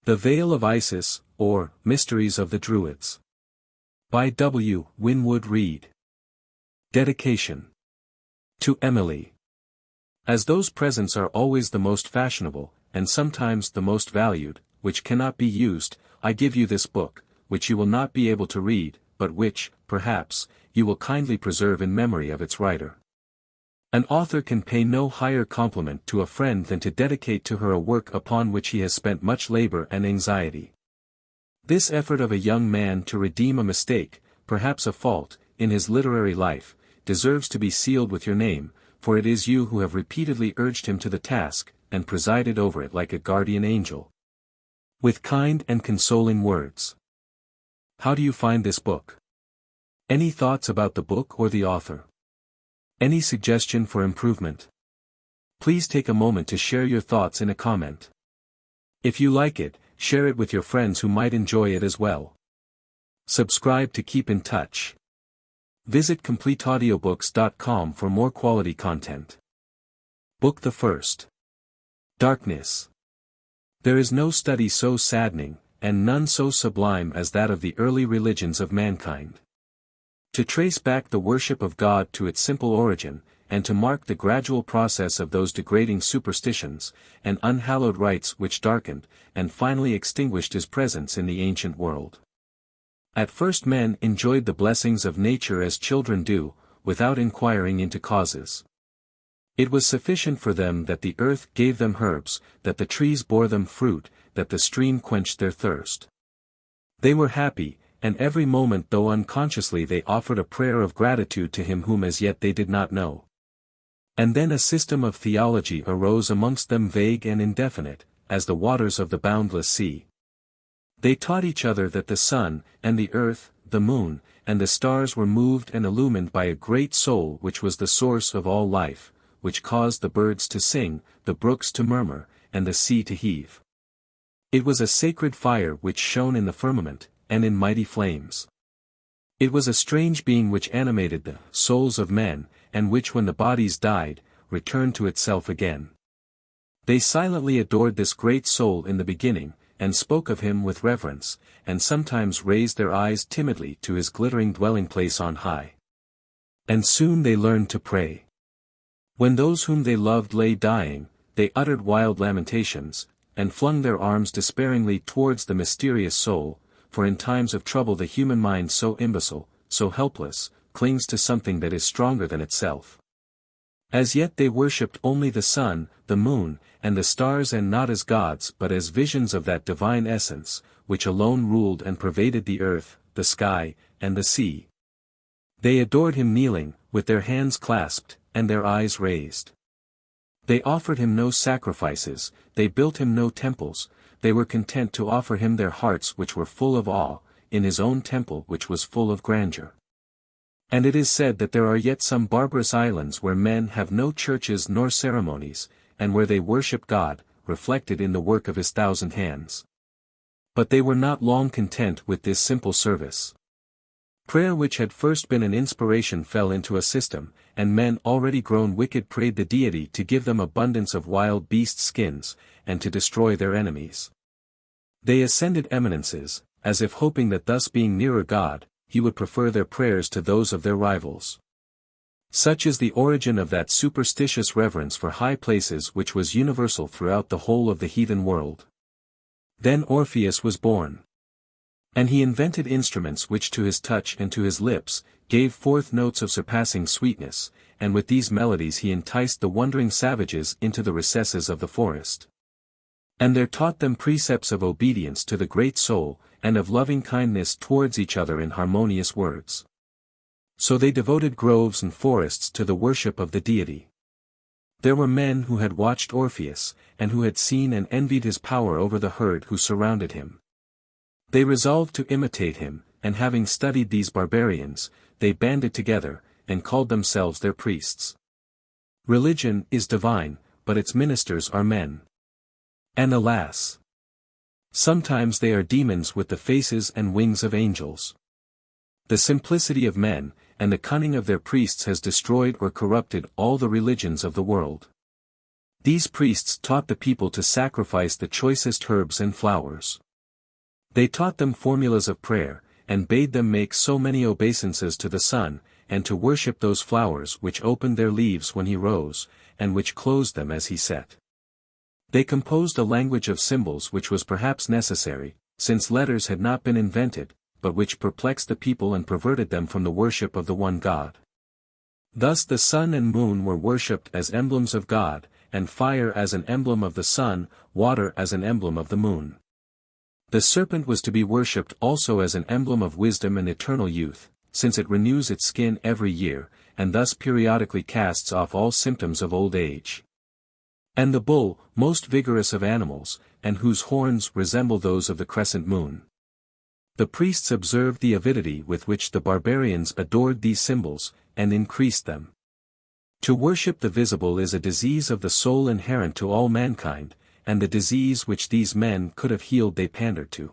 The Veil of Isis, or Mysteries of the Druids. By W. Winwood Reade. Dedication. To Emily. As those presents are always the most fashionable, and sometimes the most valued, which cannot be used, I give you this book, which you will not be able to read, but which, perhaps, you will kindly preserve in memory of its writer. An author can pay no higher compliment to a friend than to dedicate to her a work upon which he has spent much labor and anxiety. This effort of a young man to redeem a mistake, perhaps a fault, in his literary life, deserves to be sealed with your name, for it is you who have repeatedly urged him to the task, and presided over it like a guardian angel. With kind and consoling words. How do you find this book? Any thoughts about the book or the author? Any suggestion for improvement? Please take a moment to share your thoughts in a comment. If you like it, share it with your friends who might enjoy it as well. Subscribe to keep in touch. Visit CompleteAudiobooks.com for more quality content. Book the First. Darkness. There is no study so saddening, and none so sublime as that of the early religions of mankind. To trace back the worship of God to its simple origin, and to mark the gradual process of those degrading superstitions, and unhallowed rites which darkened, and finally extinguished his presence in the ancient world. At first men enjoyed the blessings of nature as children do, without inquiring into causes. It was sufficient for them that the earth gave them herbs, that the trees bore them fruit, that the stream quenched their thirst. They were happy, and every moment though unconsciously they offered a prayer of gratitude to him whom as yet they did not know. And then a system of theology arose amongst them vague and indefinite, as the waters of the boundless sea. They taught each other that the sun, and the earth, the moon, and the stars were moved and illumined by a great soul which was the source of all life, which caused the birds to sing, the brooks to murmur, and the sea to heave. It was a sacred fire which shone in the firmament, and in mighty flames. It was a strange being which animated the souls of men, and which when the bodies died, returned to itself again. They silently adored this great soul in the beginning, and spoke of him with reverence, and sometimes raised their eyes timidly to his glittering dwelling place on high. And soon they learned to pray. When those whom they loved lay dying, they uttered wild lamentations, and flung their arms despairingly towards the mysterious soul, for in times of trouble the human mind so imbecile, so helpless, clings to something that is stronger than itself. As yet they worshipped only the sun, the moon, and the stars, and not as gods but as visions of that divine essence, which alone ruled and pervaded the earth, the sky, and the sea. They adored him kneeling, with their hands clasped, and their eyes raised. They offered him no sacrifices, they built him no temples, they were content to offer him their hearts which were full of awe, in his own temple which was full of grandeur. And it is said that there are yet some barbarous islands where men have no churches nor ceremonies, and where they worship God, reflected in the work of his 1,000 hands. But they were not long content with this simple service. Prayer which had first been an inspiration fell into a system, and men already grown wicked prayed the deity to give them abundance of wild beast skins, and to destroy their enemies. They ascended eminences, as if hoping that thus being nearer God, he would prefer their prayers to those of their rivals. Such is the origin of that superstitious reverence for high places which was universal throughout the whole of the heathen world. Then Orpheus was born. And he invented instruments which to his touch and to his lips, gave forth notes of surpassing sweetness, and with these melodies he enticed the wondering savages into the recesses of the forest. And there taught them precepts of obedience to the great soul, and of loving kindness towards each other in harmonious words. So they devoted groves and forests to the worship of the deity. There were men who had watched Orpheus, and who had seen and envied his power over the herd who surrounded him. They resolved to imitate him, and having studied these barbarians, they banded together, and called themselves their priests. Religion is divine, but its ministers are men. And alas! Sometimes they are demons with the faces and wings of angels. The simplicity of men, and the cunning of their priests has destroyed or corrupted all the religions of the world. These priests taught the people to sacrifice the choicest herbs and flowers. They taught them formulas of prayer, and bade them make so many obeisances to the sun, and to worship those flowers which opened their leaves when he rose, and which closed them as he set. They composed a language of symbols which was perhaps necessary, since letters had not been invented, but which perplexed the people and perverted them from the worship of the one God. Thus the sun and moon were worshipped as emblems of God, and fire as an emblem of the sun, water as an emblem of the moon. The serpent was to be worshipped also as an emblem of wisdom and eternal youth, since it renews its skin every year, and thus periodically casts off all symptoms of old age. And the bull, most vigorous of animals, and whose horns resemble those of the crescent moon. The priests observed the avidity with which the barbarians adored these symbols, and increased them. To worship the visible is a disease of the soul inherent to all mankind, and the disease which these men could have healed they pandered to.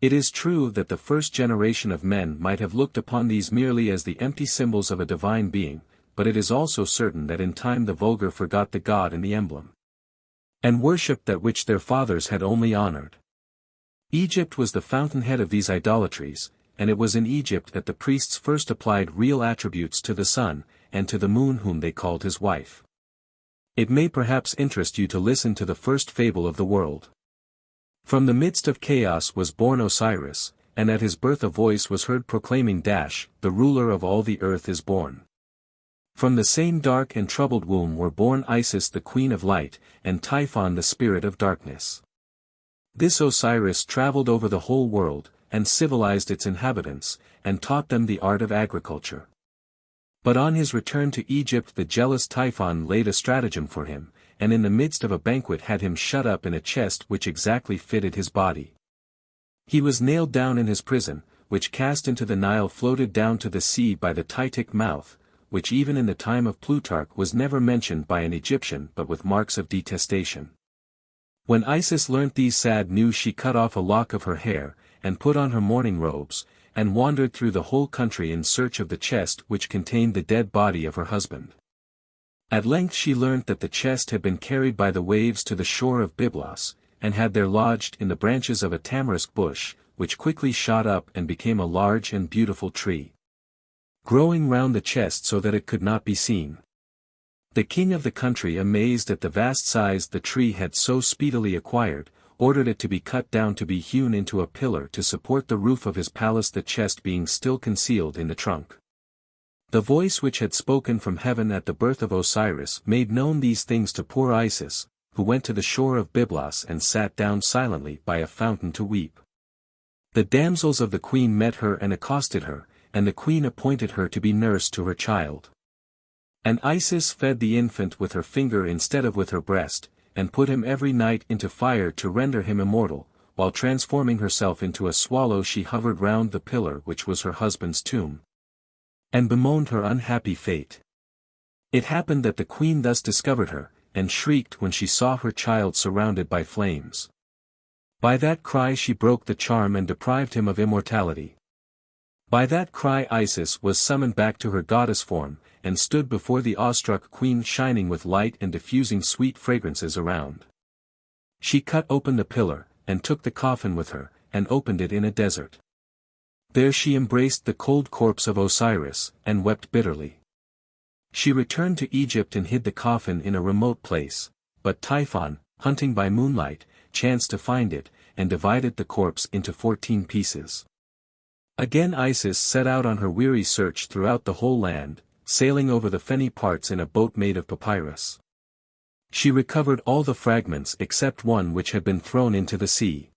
It is true that the first generation of men might have looked upon these merely as the empty symbols of a divine being, but it is also certain that in time the vulgar forgot the God in the emblem, and worshipped that which their fathers had only honored. Egypt was the fountainhead of these idolatries, and it was in Egypt that the priests first applied real attributes to the sun, and to the moon whom they called his wife. It may perhaps interest you to listen to the first fable of the world. From the midst of chaos was born Osiris, and at his birth a voice was heard proclaiming, "The ruler of all the earth is born." From the same dark and troubled womb were born Isis the queen of light, and Typhon the spirit of darkness. This Osiris traveled over the whole world, and civilized its inhabitants, and taught them the art of agriculture. But on his return to Egypt the jealous Typhon laid a stratagem for him, and in the midst of a banquet had him shut up in a chest which exactly fitted his body. He was nailed down in his prison, which cast into the Nile floated down to the sea by the Titic mouth, which even in the time of Plutarch was never mentioned by an Egyptian but with marks of detestation. When Isis learnt these sad news she cut off a lock of her hair, and put on her mourning robes, and wandered through the whole country in search of the chest which contained the dead body of her husband. At length she learnt that the chest had been carried by the waves to the shore of Byblos, and had there lodged in the branches of a tamarisk bush, which quickly shot up and became a large and beautiful tree, growing round the chest so that it could not be seen. The king of the country, amazed at the vast size the tree had so speedily acquired, ordered it to be cut down to be hewn into a pillar to support the roof of his palace, the chest being still concealed in the trunk. The voice which had spoken from heaven at the birth of Osiris made known these things to poor Isis, who went to the shore of Byblos and sat down silently by a fountain to weep. The damsels of the queen met her and accosted her, and the queen appointed her to be nurse to her child. And Isis fed the infant with her finger instead of with her breast, and put him every night into fire to render him immortal, while transforming herself into a swallow she hovered round the pillar which was her husband's tomb, and bemoaned her unhappy fate. It happened that the queen thus discovered her, and shrieked when she saw her child surrounded by flames. By that cry she broke the charm and deprived him of immortality. By that cry Isis was summoned back to her goddess form, and stood before the awestruck queen shining with light and diffusing sweet fragrances around. She cut open the pillar, and took the coffin with her, and opened it in a desert. There she embraced the cold corpse of Osiris, and wept bitterly. She returned to Egypt and hid the coffin in a remote place, but Typhon, hunting by moonlight, chanced to find it, and divided the corpse into 14 pieces. Again Isis set out on her weary search throughout the whole land, sailing over the fenny parts in a boat made of papyrus. She recovered all the fragments except one which had been thrown into the sea.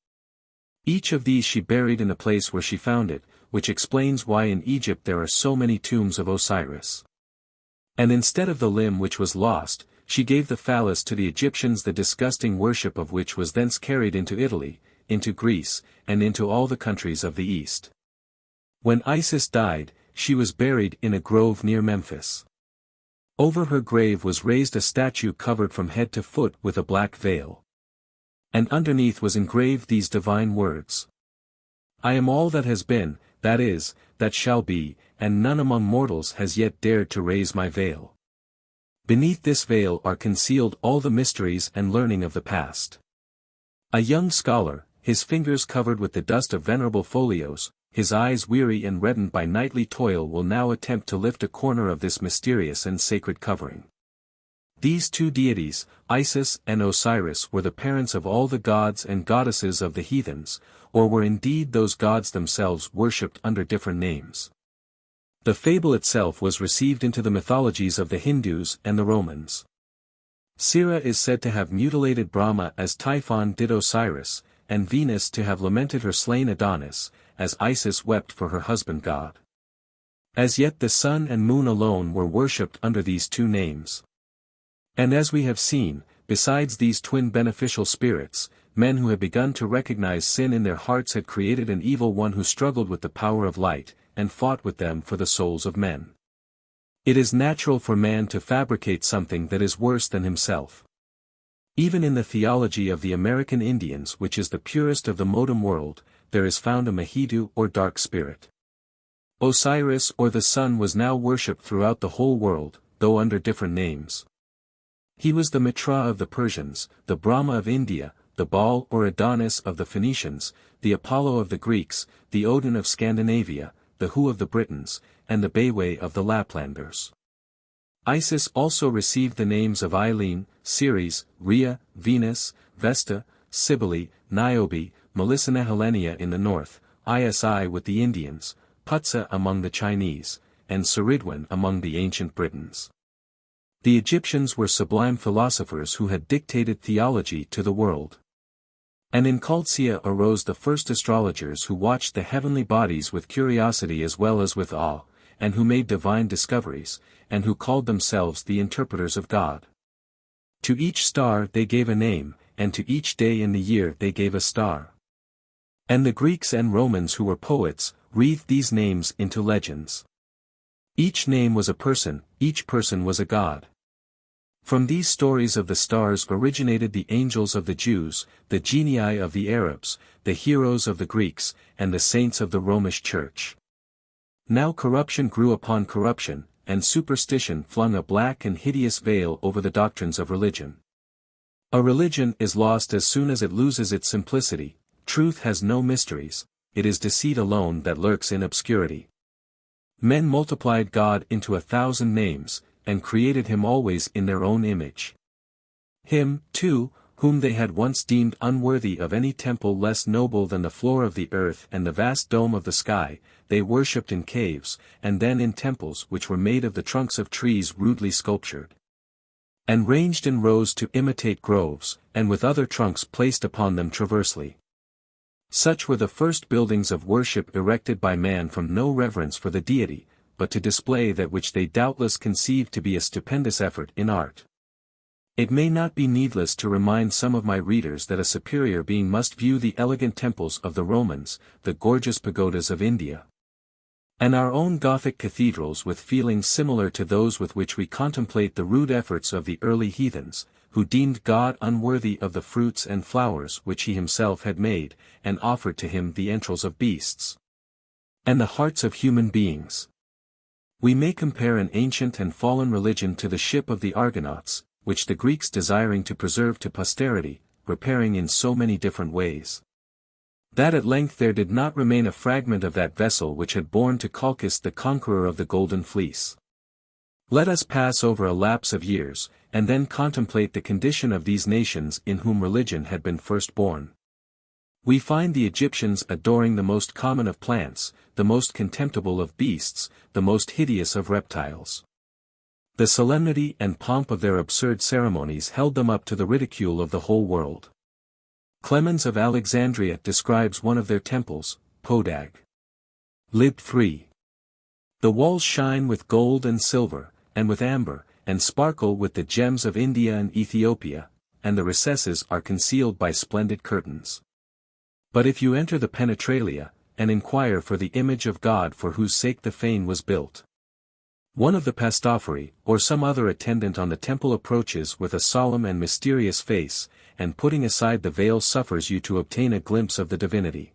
Each of these she buried in the place where she found it, which explains why in Egypt there are so many tombs of Osiris. And instead of the limb which was lost, she gave the phallus to the Egyptians, the disgusting worship of which was thence carried into Italy, into Greece, and into all the countries of the East. When Isis died, she was buried in a grove near Memphis. Over her grave was raised a statue covered from head to foot with a black veil. And underneath was engraved these divine words: "I am all that has been, that is, that shall be, and none among mortals has yet dared to raise my veil." Beneath this veil are concealed all the mysteries and learning of the past. A young scholar, his fingers covered with the dust of venerable folios, his eyes weary and reddened by nightly toil, will now attempt to lift a corner of this mysterious and sacred covering. These two deities, Isis and Osiris, were the parents of all the gods and goddesses of the heathens, or were indeed those gods themselves worshipped under different names. The fable itself was received into the mythologies of the Hindus and the Romans. Sira is said to have mutilated Brahma as Typhon did Osiris, and Venus to have lamented her slain Adonis, as Isis wept for her husband god. As yet the sun and moon alone were worshipped under these two names. And as we have seen, besides these twin beneficial spirits, men who had begun to recognize sin in their hearts had created an evil one who struggled with the power of light, and fought with them for the souls of men. It is natural for man to fabricate something that is worse than himself. Even in the theology of the American Indians, which is the purest of the modern world, there is found a Mahidu or dark spirit. Osiris or the sun was now worshipped throughout the whole world, though under different names. He was the Mitra of the Persians, the Brahma of India, the Baal or Adonis of the Phoenicians, the Apollo of the Greeks, the Odin of Scandinavia, the Hu of the Britons, and the Bewe of the Laplanders. Isis also received the names of Eileen, Ceres, Rhea, Venus, Vesta, Cybele, Niobe, Melissanehelenia in the north, Isi with the Indians, Putsa among the Chinese, and Ceridwen among the ancient Britons. The Egyptians were sublime philosophers who had dictated theology to the world. And in Chaldsea arose the first astrologers who watched the heavenly bodies with curiosity as well as with awe, and who made divine discoveries, and who called themselves the interpreters of God. To each star they gave a name, and to each day in the year they gave a star. And the Greeks and Romans who were poets, wreathed these names into legends. Each name was a person, each person was a god. From these stories of the stars originated the angels of the Jews, the genii of the Arabs, the heroes of the Greeks, and the saints of the Romish Church. Now corruption grew upon corruption, and superstition flung a black and hideous veil over the doctrines of religion. A religion is lost as soon as it loses its simplicity. Truth has no mysteries, it is deceit alone that lurks in obscurity. Men multiplied God into 1,000 names, and created him always in their own image. Him, too, whom they had once deemed unworthy of any temple less noble than the floor of the earth and the vast dome of the sky, they worshipped in caves, and then in temples which were made of the trunks of trees rudely sculptured, and ranged in rows to imitate groves, and with other trunks placed upon them transversely. Such were the first buildings of worship erected by man from no reverence for the deity, but to display that which they doubtless conceived to be a stupendous effort in art. It may not be needless to remind some of my readers that a superior being must view the elegant temples of the Romans, the gorgeous pagodas of India, and our own Gothic cathedrals with feelings similar to those with which we contemplate the rude efforts of the early heathens, who deemed God unworthy of the fruits and flowers which he himself had made, and offered to him the entrails of beasts and the hearts of human beings. We may compare an ancient and fallen religion to the ship of the Argonauts, which the Greeks desiring to preserve to posterity, repairing in so many different ways, that at length there did not remain a fragment of that vessel which had borne to Colchis the conqueror of the Golden Fleece. Let us pass over a lapse of years, and then contemplate the condition of these nations in whom religion had been first born. We find the Egyptians adoring the most common of plants, the most contemptible of beasts, the most hideous of reptiles. The solemnity and pomp of their absurd ceremonies held them up to the ridicule of the whole world. Clemens of Alexandria describes one of their temples, Podag. Lib 3. The walls shine with gold and silver, and with amber, and sparkle with the gems of India and Ethiopia, and the recesses are concealed by splendid curtains. But if you enter the penetralia, and inquire for the image of God for whose sake the fane was built, one of the pastophori, or some other attendant on the temple approaches with a solemn and mysterious face, and putting aside the veil suffers you to obtain a glimpse of the divinity.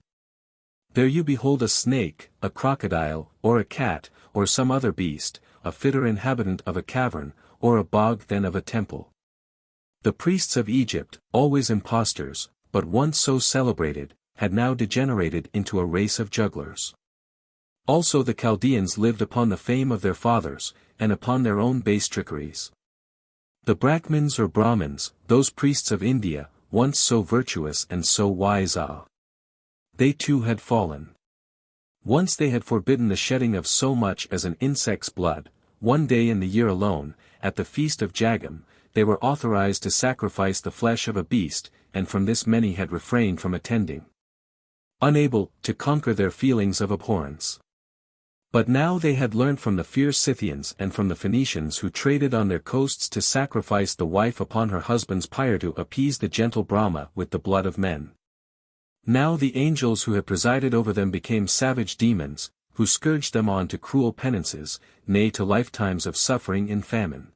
There you behold a snake, a crocodile, or a cat, or some other beast, a fitter inhabitant of a cavern, or a bog than of a temple. The priests of Egypt, always impostors, but once so celebrated, had now degenerated into a race of jugglers. Also the Chaldeans lived upon the fame of their fathers, and upon their own base trickeries. The Brahmins or Brahmins, those priests of India, once so virtuous and so wise, they too had fallen. Once they had forbidden the shedding of so much as an insect's blood. One day in the year alone, at the feast of Jagam, they were authorized to sacrifice the flesh of a beast, and from this many had refrained from attending, unable to conquer their feelings of abhorrence. But now they had learnt from the fierce Scythians and from the Phoenicians who traded on their coasts to sacrifice the wife upon her husband's pyre to appease the gentle Brahma with the blood of men. Now the angels who had presided over them became savage demons, who scourged them on to cruel penances, nay to lifetimes of suffering in famine.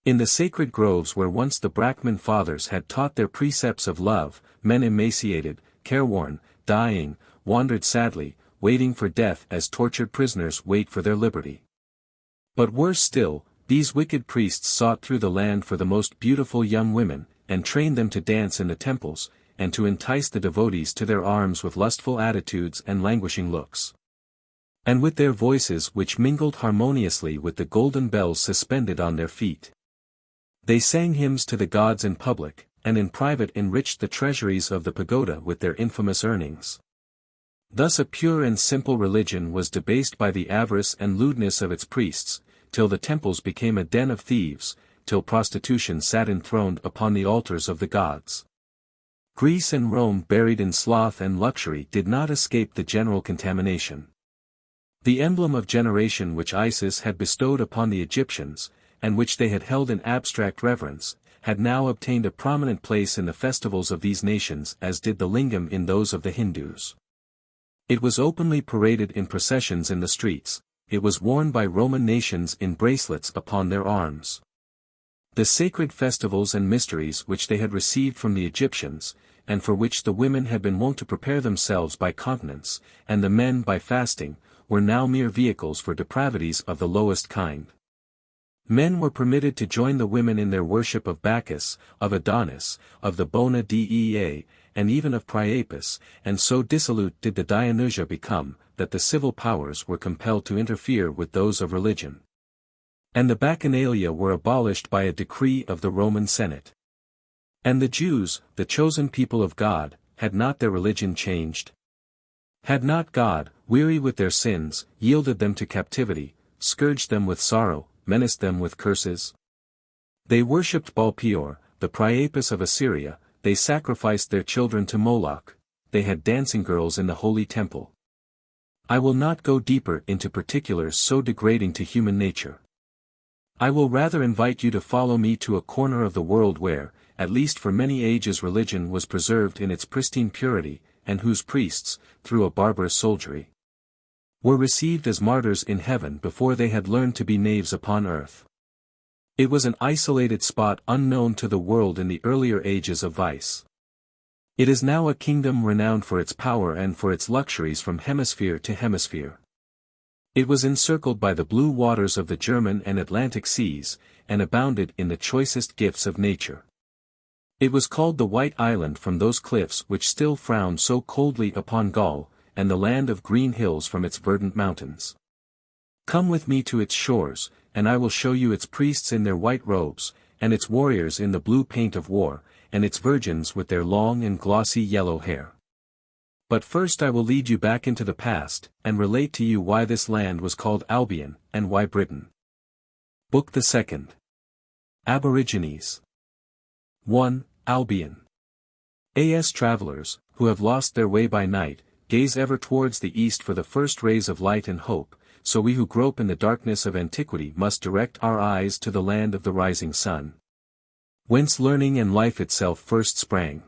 In the sacred groves where once the Brahmin fathers had taught their precepts of love, men emaciated, careworn, dying, wandered sadly, waiting for death as tortured prisoners wait for their liberty. But worse still, these wicked priests sought through the land for the most beautiful young women, and trained them to dance in the temples, and to entice the devotees to their arms with lustful attitudes and languishing looks. And with their voices which mingled harmoniously with the golden bells suspended on their feet, they sang hymns to the gods in public, and in private enriched the treasuries of the pagoda with their infamous earnings. Thus a pure and simple religion was debased by the avarice and lewdness of its priests, till the temples became a den of thieves, till prostitution sat enthroned upon the altars of the gods. Greece and Rome, buried in sloth and luxury, did not escape the general contamination. The emblem of generation which Isis had bestowed upon the Egyptians, and which they had held in abstract reverence, had now obtained a prominent place in the festivals of these nations as did the lingam in those of the Hindus. It was openly paraded in processions in the streets, it was worn by Roman nations in bracelets upon their arms. The sacred festivals and mysteries which they had received from the Egyptians, and for which the women had been wont to prepare themselves by continence, and the men by fasting, were now mere vehicles for depravities of the lowest kind. Men were permitted to join the women in their worship of Bacchus, of Adonis, of the Bona Dea, and even of Priapus, and so dissolute did the Dionysia become, that the civil powers were compelled to interfere with those of religion. And the Bacchanalia were abolished by a decree of the Roman Senate. And the Jews, the chosen people of God, had not their religion changed? Had not God, weary with their sins, yielded them to captivity, scourged them with sorrow, menaced them with curses? They worshipped Baal-peor, the Priapus of Assyria, they sacrificed their children to Moloch, they had dancing girls in the holy temple. I will not go deeper into particulars so degrading to human nature. I will rather invite you to follow me to a corner of the world where, at least for many ages, religion was preserved in its pristine purity, and whose priests, through a barbarous soldiery, were received as martyrs in heaven before they had learned to be knaves upon earth. It was an isolated spot unknown to the world in the earlier ages of vice. It is now a kingdom renowned for its power and for its luxuries from hemisphere to hemisphere. It was encircled by the blue waters of the German and Atlantic seas, and abounded in the choicest gifts of nature. It was called the White Island from those cliffs which still frown so coldly upon Gaul, and the land of green hills from its verdant mountains. Come with me to its shores, and I will show you its priests in their white robes, and its warriors in the blue paint of war, and its virgins with their long and glossy yellow hair. But first I will lead you back into the past, and relate to you why this land was called Albion, and why Britain. Book the 2nd. Aborigines. 1. Albion. As travelers, who have lost their way by night, gaze ever towards the east for the first rays of light and hope, so we who grope in the darkness of antiquity must direct our eyes to the land of the rising sun, whence learning and life itself first sprang.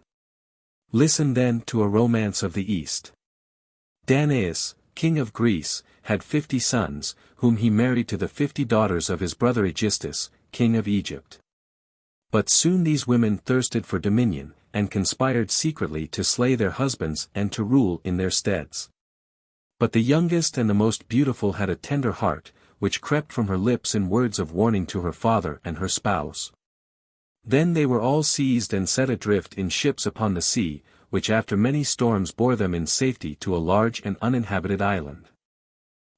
Listen then to a romance of the East. Danaus, king of Greece, had 50 sons, whom he married to the 50 daughters of his brother Aegisthus, king of Egypt. But soon these women thirsted for dominion, and conspired secretly to slay their husbands and to rule in their steads. But the youngest and the most beautiful had a tender heart, which crept from her lips in words of warning to her father and her spouse. Then they were all seized and set adrift in ships upon the sea, which after many storms bore them in safety to a large and uninhabited island.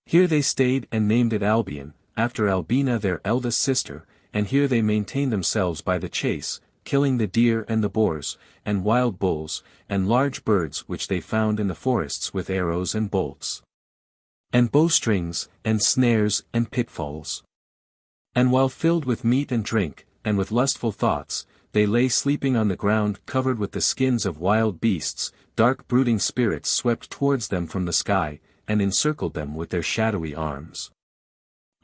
Here they stayed and named it Albion, after Albina their eldest sister, and here they maintained themselves by the chase, killing the deer and the boars, and wild bulls, and large birds which they found in the forests with arrows and bolts, and bowstrings, and snares, and pitfalls. And while filled with meat and drink, and with lustful thoughts, they lay sleeping on the ground covered with the skins of wild beasts, dark brooding spirits swept towards them from the sky, and encircled them with their shadowy arms,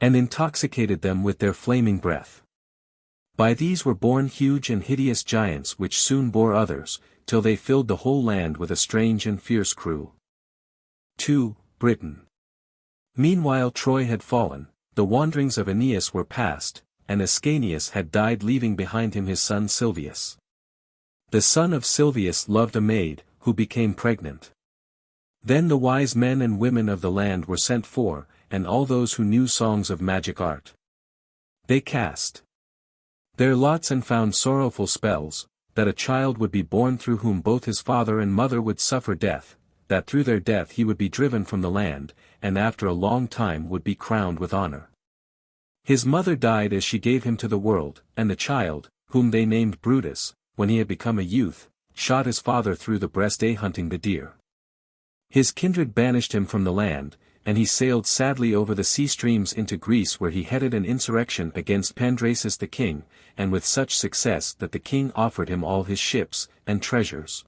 and intoxicated them with their flaming breath. By these were born huge and hideous giants which soon bore others, till they filled the whole land with a strange and fierce crew. 2. Britain. Meanwhile Troy had fallen, the wanderings of Aeneas were past, and Ascanius had died leaving behind him his son Silvius. The son of Silvius loved a maid, who became pregnant. Then the wise men and women of the land were sent for, and all those who knew songs of magic art. They cast their lots and found sorrowful spells, that a child would be born through whom both his father and mother would suffer death, that through their death he would be driven from the land, and after a long time would be crowned with honor. His mother died as she gave him to the world, and the child, whom they named Brutus, when he had become a youth, shot his father through the breast hunting the deer. His kindred banished him from the land, and he sailed sadly over the sea streams into Greece, where he headed an insurrection against Pandrasus the king, and with such success that the king offered him all his ships and treasures,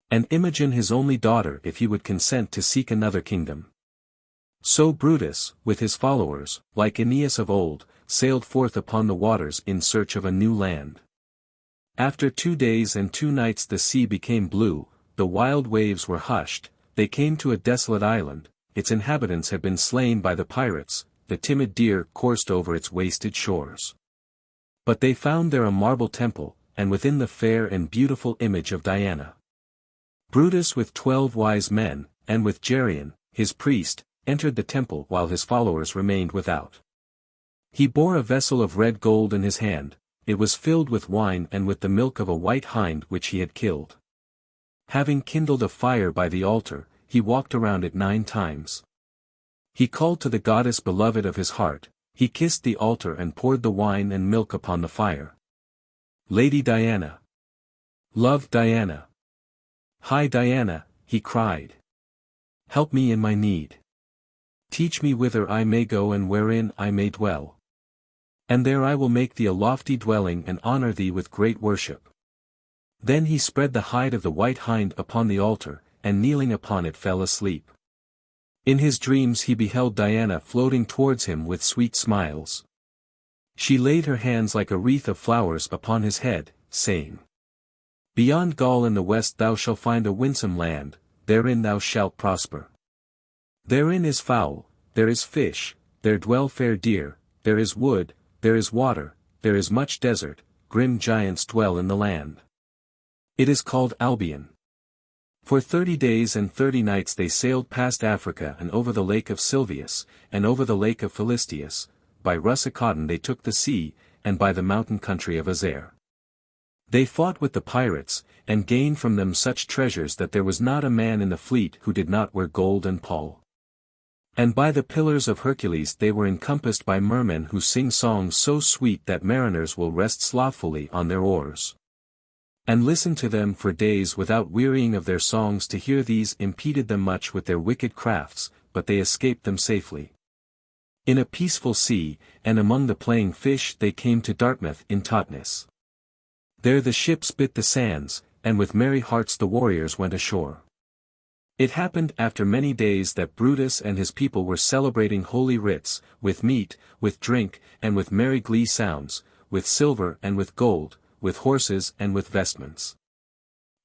and Imogen his only daughter if he would consent to seek another kingdom. So Brutus, with his followers, like Aeneas of old, sailed forth upon the waters in search of a new land. After 2 days and 2 nights the sea became blue, the wild waves were hushed, they came to a desolate island, its inhabitants had been slain by the pirates, the timid deer coursed over its wasted shores. But they found there a marble temple, and within the fair and beautiful image of Diana. Brutus with 12 wise men, and with Geryon, his priest, entered the temple while his followers remained without. He bore a vessel of red gold in his hand, it was filled with wine and with the milk of a white hind which he had killed. Having kindled a fire by the altar, he walked around it 9 times. He called to the goddess beloved of his heart, he kissed the altar and poured the wine and milk upon the fire. Lady Diana! Love Diana! High Diana, he cried. Help me in my need. Teach me whither I may go and wherein I may dwell. And there I will make thee a lofty dwelling and honor thee with great worship. Then he spread the hide of the white hind upon the altar, and kneeling upon it fell asleep. In his dreams he beheld Diana floating towards him with sweet smiles. She laid her hands like a wreath of flowers upon his head, saying, Beyond Gaul in the west thou shalt find a winsome land, therein thou shalt prosper. Therein is fowl, there is fish, there dwell fair deer, there is wood, there is water, there is much desert, grim giants dwell in the land. It is called Albion. For 30 days and 30 nights they sailed past Africa and over the lake of Silvius, and over the lake of Philistius, by Russicotten they took the sea, and by the mountain country of Azer. They fought with the pirates, and gained from them such treasures that there was not a man in the fleet who did not wear gold and pall. And by the pillars of Hercules they were encompassed by mermen who sing songs so sweet that mariners will rest slothfully on their oars, and listen to them for days without wearying of their songs. To hear these impeded them much with their wicked crafts, but they escaped them safely. In a peaceful sea, and among the playing fish they came to Dartmouth in Totnes. There the ships bit the sands, and with merry hearts the warriors went ashore. It happened after many days that Brutus and his people were celebrating holy rites, with meat, with drink, and with merry glee sounds, with silver and with gold, with horses and with vestments.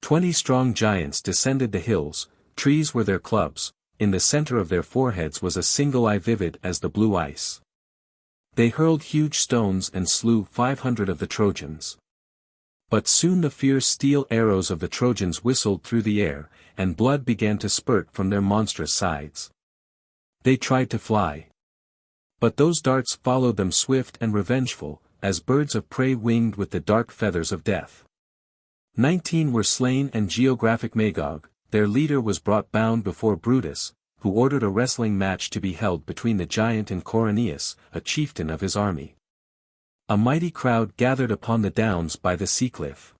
20 strong giants descended the hills, trees were their clubs, in the center of their foreheads was a single eye vivid as the blue ice. They hurled huge stones and slew 500 of the Trojans. But soon the fierce steel arrows of the Trojans whistled through the air, and blood began to spurt from their monstrous sides. They tried to fly, But those darts followed them swift and revengeful, as birds of prey winged with the dark feathers of death. 19 were slain, and geographic Magog, their leader, was brought bound before Brutus, who ordered a wrestling match to be held between the giant and Corinius, a chieftain of his army. A mighty crowd gathered upon the downs by the sea cliff.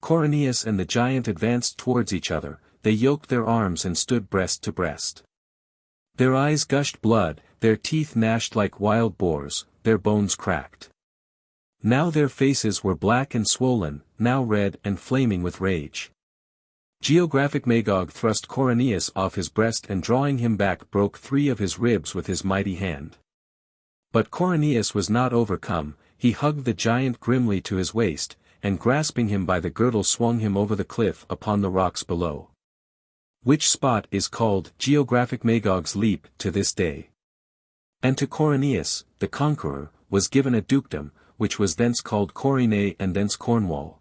Corinius and the giant advanced towards each other, they yoked their arms and stood breast to breast. Their eyes gushed blood, their teeth gnashed like wild boars, their bones cracked. Now their faces were black and swollen, now red and flaming with rage. Geographic Magog thrust Corinius off his breast and drawing him back broke 3 of his ribs with his mighty hand. But Corinius was not overcome, he hugged the giant grimly to his waist, and grasping him by the girdle swung him over the cliff upon the rocks below. Which spot is called Geographic Magog's Leap to this day. And to Corinius, the conqueror, was given a dukedom, which was thence called Corine and thence Cornwall.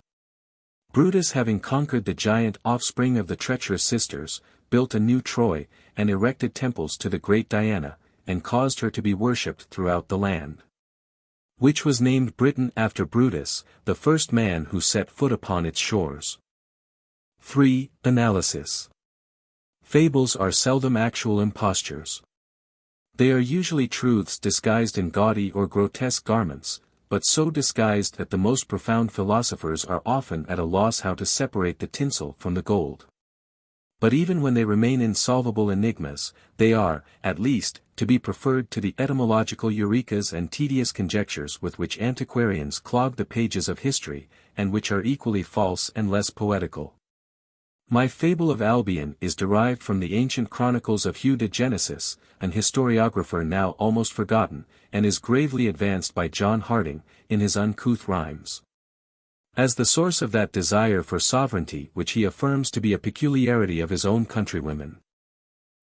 Brutus, having conquered the giant offspring of the treacherous sisters, built a new Troy, and erected temples to the great Diana, and caused her to be worshipped throughout the land. Which was named Britain after Brutus, the first man who set foot upon its shores. 3. Analysis. Fables are seldom actual impostures. They are usually truths disguised in gaudy or grotesque garments, but so disguised that the most profound philosophers are often at a loss how to separate the tinsel from the gold. But even when they remain insolvable enigmas, they are, at least, to be preferred to the etymological eurekas and tedious conjectures with which antiquarians clog the pages of history, and which are equally false and less poetical. My fable of Albion is derived from the ancient chronicles of Hugh de Genesis, an historiographer now almost forgotten, and is gravely advanced by John Harding, in his uncouth rhymes, as the source of that desire for sovereignty which he affirms to be a peculiarity of his own countrywomen.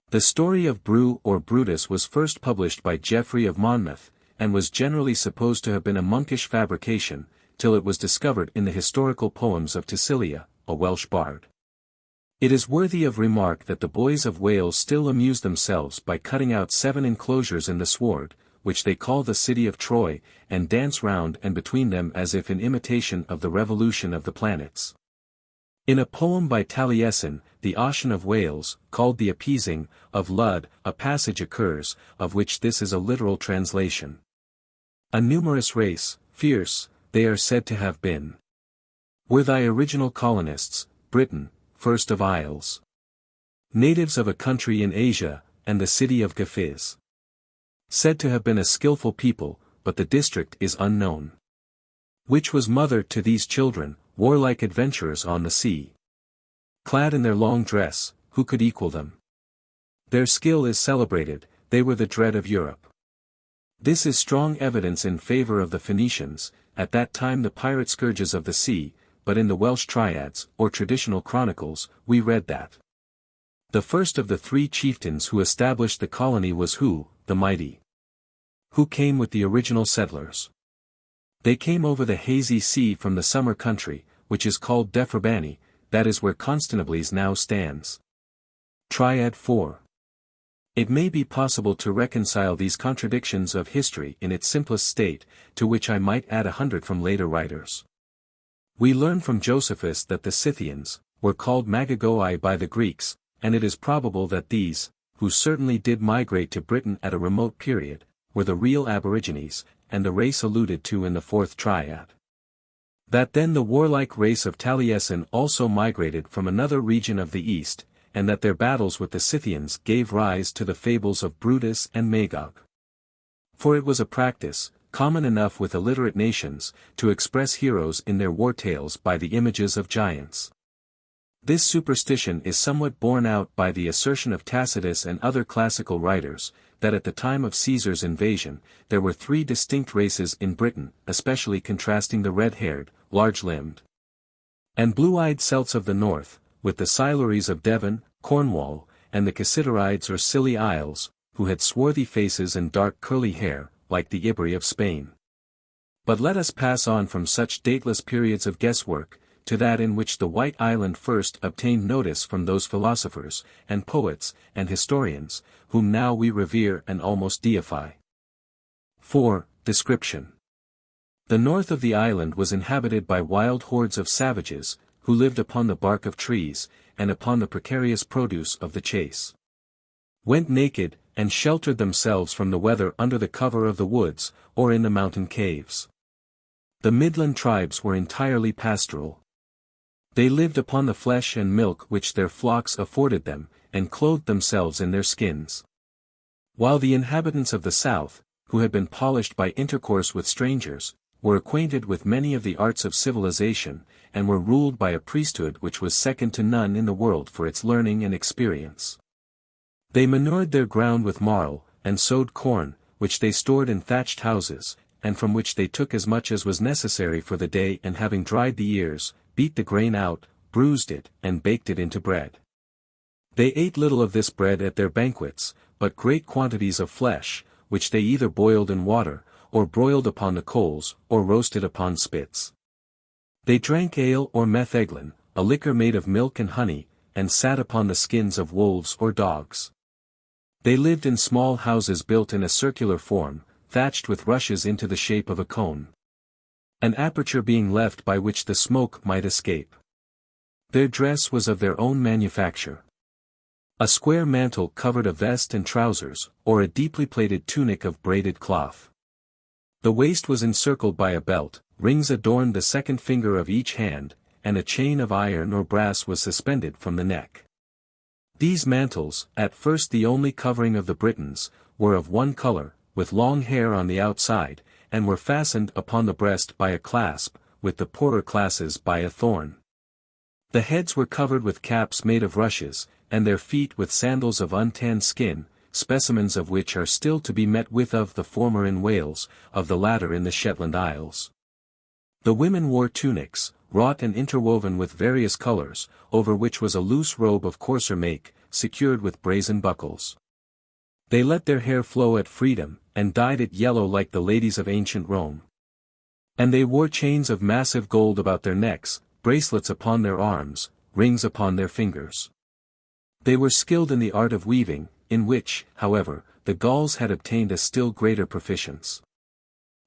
The story of Bru or Brutus was first published by Geoffrey of Monmouth, and was generally supposed to have been a monkish fabrication, till it was discovered in the historical poems of Tycilia, a Welsh bard. It is worthy of remark that the boys of Wales still amuse themselves by cutting out 7 enclosures in the sward, which they call the city of Troy, and dance round and between them as if in imitation of the revolution of the planets. In a poem by Taliesin, the Ossian of Wales, called the Appeasing, of Lud, a passage occurs, of which this is a literal translation. A numerous race, fierce, they are said to have been. Were thy original colonists, Britain, first of isles. Natives of a country in Asia, and the city of Gephiz. Said to have been a skilful people, but the district is unknown. Which was mother to these children, warlike adventurers on the sea. Clad in their long dress, who could equal them? Their skill is celebrated, they were the dread of Europe. This is strong evidence in favor of the Phoenicians, at that time the pirate scourges of the sea, but in the Welsh triads, or traditional chronicles, we read that the first of the 3 chieftains who established the colony was Hu, the mighty. Who came with the original settlers. They came over the hazy sea from the summer country, which is called Defrabani, that is where Constantinople's now stands. Triad 4. It may be possible to reconcile these contradictions of history in its simplest state, to which I might add 100 from later writers. We learn from Josephus that the Scythians were called Magogoi by the Greeks, and it is probable that these, who certainly did migrate to Britain at a remote period, were the real aborigines, and the race alluded to in the 4th triad. That then the warlike race of Taliesin also migrated from another region of the east, and that their battles with the Scythians gave rise to the fables of Brutus and Magog. For it was a practice, common enough with illiterate nations, to express heroes in their war tales by the images of giants. This superstition is somewhat borne out by the assertion of Tacitus and other classical writers, that at the time of Caesar's invasion, there were 3 distinct races in Britain, especially contrasting the red-haired, large-limbed, and blue-eyed Celts of the north, with the Silures of Devon, Cornwall, and the Cassiterides or Scilly Isles, who had swarthy faces and dark curly hair, like the Ibri of Spain. But let us pass on from such dateless periods of guesswork, to that in which the White Island first obtained notice from those philosophers, and poets, and historians, whom now we revere and almost deify. 4. Description. The north of the island was inhabited by wild hordes of savages, who lived upon the bark of trees, and upon the precarious produce of the chase. Went naked, and sheltered themselves from the weather under the cover of the woods, or in the mountain caves. The midland tribes were entirely pastoral. They lived upon the flesh and milk which their flocks afforded them, and clothed themselves in their skins. While the inhabitants of the south, who had been polished by intercourse with strangers, were acquainted with many of the arts of civilization, and were ruled by a priesthood which was second to none in the world for its learning and experience. They manured their ground with marl, and sowed corn, which they stored in thatched houses, and from which they took as much as was necessary for the day, and having dried the ears, beat the grain out, bruised it, and baked it into bread. They ate little of this bread at their banquets, but great quantities of flesh, which they either boiled in water, or broiled upon the coals, or roasted upon spits. They drank ale or metheglin, a liquor made of milk and honey, and sat upon the skins of wolves or dogs. They lived in small houses built in a circular form, thatched with rushes into the shape of a cone. An aperture being left by which the smoke might escape. Their dress was of their own manufacture. A square mantle covered a vest and trousers, or a deeply plaited tunic of braided cloth. The waist was encircled by a belt, rings adorned the second finger of each hand, and a chain of iron or brass was suspended from the neck. These mantles, at first the only covering of the Britons, were of one color, with long hair on the outside, and were fastened upon the breast by a clasp, with the poorer classes by a thorn. The heads were covered with caps made of rushes, and their feet with sandals of untanned skin, specimens of which are still to be met with, of the former in Wales, of the latter in the Shetland Isles. The women wore tunics, wrought and interwoven with various colors, over which was a loose robe of coarser make, secured with brazen buckles. They let their hair flow at freedom, and dyed it yellow like the ladies of ancient Rome. And they wore chains of massive gold about their necks, bracelets upon their arms, rings upon their fingers. They were skilled in the art of weaving, in which, however, the Gauls had obtained a still greater proficience.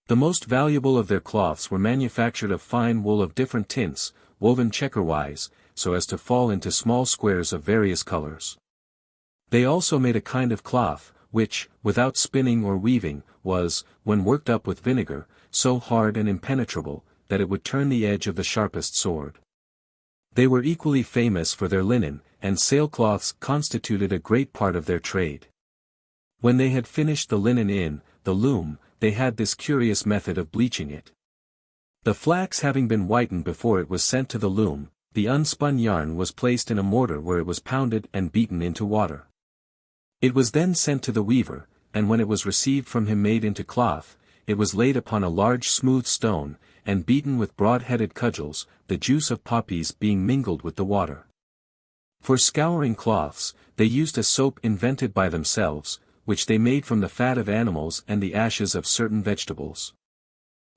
The most valuable of their cloths were manufactured of fine wool of different tints, woven checkerwise, so as to fall into small squares of various colors. They also made a kind of cloth, which, without spinning or weaving, was, when worked up with vinegar, so hard and impenetrable, that it would turn the edge of the sharpest sword. They were equally famous for their linen, and sailcloths constituted a great part of their trade. When they had finished the linen in the loom, they had this curious method of bleaching it. The flax having been whitened before it was sent to the loom, the unspun yarn was placed in a mortar where it was pounded and beaten into water. It was then sent to the weaver, and when it was received from him made into cloth, it was laid upon a large smooth stone, and beaten with broad-headed cudgels, the juice of poppies being mingled with the water. For scouring cloths, they used a soap invented by themselves, which they made from the fat of animals and the ashes of certain vegetables.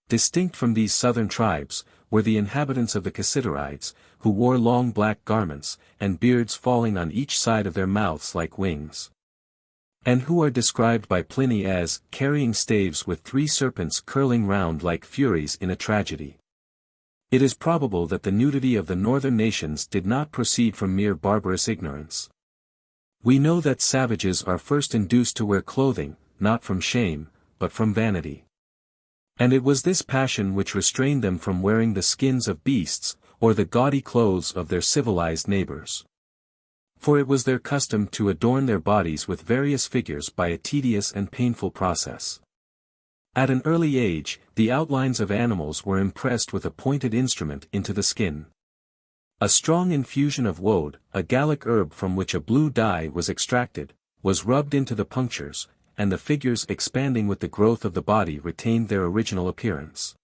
Distinct from these southern tribes, were the inhabitants of the Cassiterides, who wore long black garments, and beards falling on each side of their mouths like wings. And who are described by Pliny as carrying staves with 3 serpents curling round like furies in a tragedy. It is probable that the nudity of the northern nations did not proceed from mere barbarous ignorance. We know that savages are first induced to wear clothing, not from shame, but from vanity. And it was this passion which restrained them from wearing the skins of beasts, or the gaudy clothes of their civilized neighbors. For it was their custom to adorn their bodies with various figures by a tedious and painful process. At an early age, the outlines of animals were impressed with a pointed instrument into the skin. A strong infusion of woad, a Gallic herb from which a blue dye was extracted, was rubbed into the punctures, and the figures expanding with the growth of the body retained their original appearance.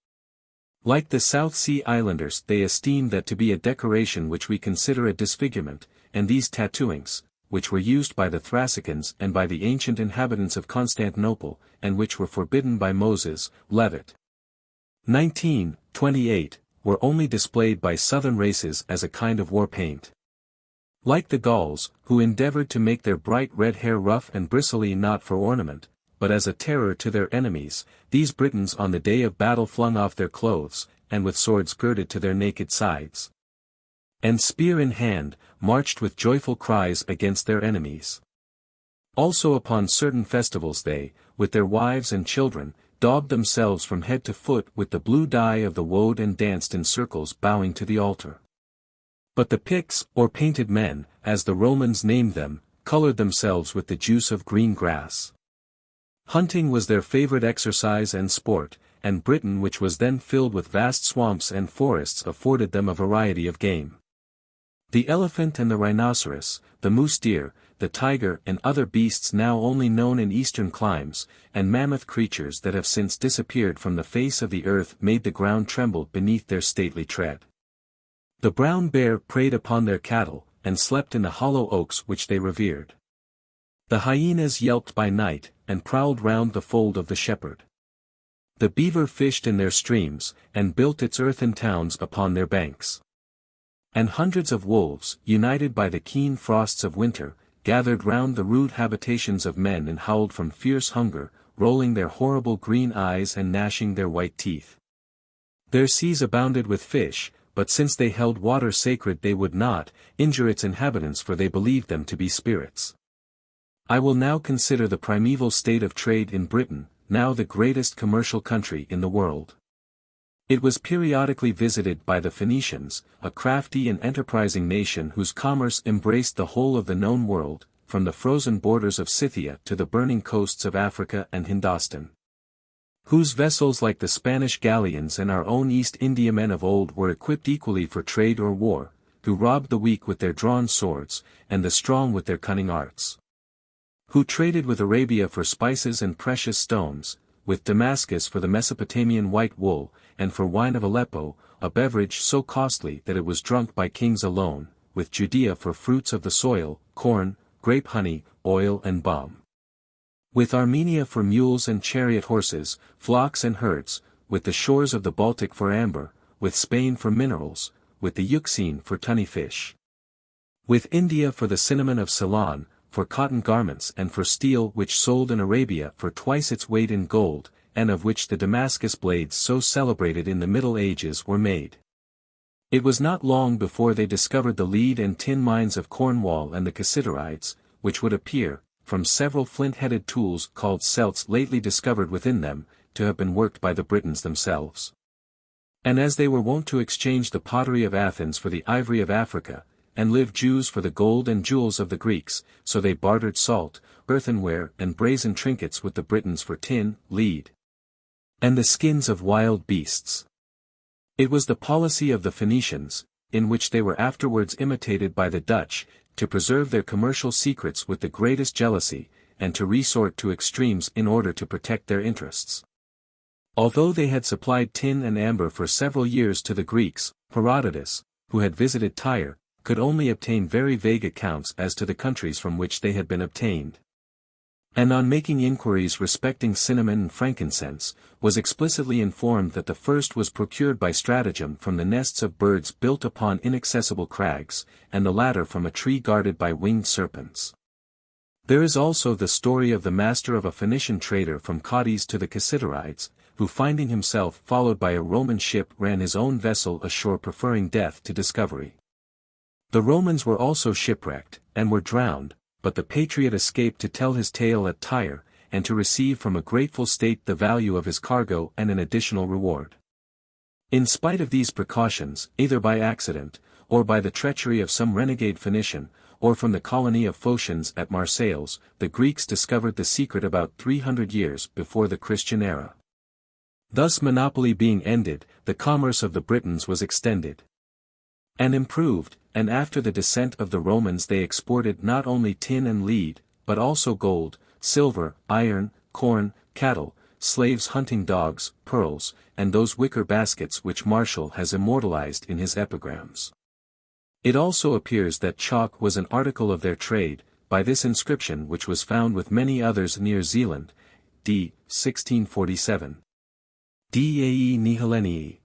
Like the South Sea Islanders, they esteemed that to be a decoration which we consider a disfigurement, and these tattooings, which were used by the Thracians and by the ancient inhabitants of Constantinople, and which were forbidden by Moses, Levitt 19:28, were only displayed by southern races as a kind of war paint. Like the Gauls, who endeavored to make their bright red hair rough and bristly not for ornament, but as a terror to their enemies, these Britons on the day of battle flung off their clothes, and with swords girded to their naked sides, and spear in hand, marched with joyful cries against their enemies. Also upon certain festivals they, with their wives and children, daubed themselves from head to foot with the blue dye of the woad and danced in circles bowing to the altar. But the Picts, or painted men, as the Romans named them, colored themselves with the juice of green grass. Hunting was their favorite exercise and sport, and Britain, which was then filled with vast swamps and forests, afforded them a variety of game. The elephant and the rhinoceros, the moose deer, the tiger and other beasts now only known in eastern climes, and mammoth creatures that have since disappeared from the face of the earth made the ground tremble beneath their stately tread. The brown bear preyed upon their cattle, and slept in the hollow oaks which they revered. The hyenas yelped by night, and prowled round the fold of the shepherd. The beaver fished in their streams, and built its earthen towns upon their banks. And hundreds of wolves, united by the keen frosts of winter, gathered round the rude habitations of men and howled from fierce hunger, rolling their horrible green eyes and gnashing their white teeth. Their seas abounded with fish, but since they held water sacred they would not injure its inhabitants, for they believed them to be spirits. I will now consider the primeval state of trade in Britain, now the greatest commercial country in the world. It was periodically visited by the Phoenicians, a crafty and enterprising nation whose commerce embraced the whole of the known world, from the frozen borders of Scythia to the burning coasts of Africa and Hindostan. Whose vessels, like the Spanish galleons and our own East Indiamen of old, were equipped equally for trade or war, who robbed the weak with their drawn swords, and the strong with their cunning arts. Who traded with Arabia for spices and precious stones, with Damascus for the Mesopotamian white wool, and for wine of Aleppo, a beverage so costly that it was drunk by kings alone, with Judea for fruits of the soil, corn, grape honey, oil and balm. With Armenia for mules and chariot horses, flocks and herds, with the shores of the Baltic for amber, with Spain for minerals, with the Euxine for tunny fish. With India for the cinnamon of Ceylon, for cotton garments and for steel which sold in Arabia for twice its weight in gold, and of which the Damascus blades so celebrated in the Middle Ages were made. It was not long before they discovered the lead and tin mines of Cornwall and the Cassiterides, which would appear, from several flint-headed tools called celts lately discovered within them, to have been worked by the Britons themselves. And as they were wont to exchange the pottery of Athens for the ivory of Africa, and live Jews for the gold and jewels of the Greeks, so they bartered salt, earthenware and brazen trinkets with the Britons for tin, lead, and the skins of wild beasts. It was the policy of the Phoenicians, in which they were afterwards imitated by the Dutch, to preserve their commercial secrets with the greatest jealousy, and to resort to extremes in order to protect their interests. Although they had supplied tin and amber for several years to the Greeks, Herodotus, who had visited Tyre, could only obtain very vague accounts as to the countries from which they had been obtained. And on making inquiries respecting cinnamon and frankincense, was explicitly informed that the first was procured by stratagem from the nests of birds built upon inaccessible crags, and the latter from a tree guarded by winged serpents. There is also the story of the master of a Phoenician trader from Cadiz to the Cassiterides, who finding himself followed by a Roman ship ran his own vessel ashore, preferring death to discovery. The Romans were also shipwrecked, and were drowned, but the patriot escaped to tell his tale at Tyre, and to receive from a grateful state the value of his cargo and an additional reward. In spite of these precautions, either by accident, or by the treachery of some renegade Phoenician, or from the colony of Phocians at Marseilles, the Greeks discovered the secret about 300 years before the Christian era. Thus, monopoly being ended, the commerce of the Britons was extended and improved, and after the descent of the Romans they exported not only tin and lead, but also gold, silver, iron, corn, cattle, slaves, hunting dogs, pearls, and those wicker baskets which Martial has immortalized in his epigrams. It also appears that chalk was an article of their trade, by this inscription which was found with many others near Zealand, d. 1647. Dae Nihilenii.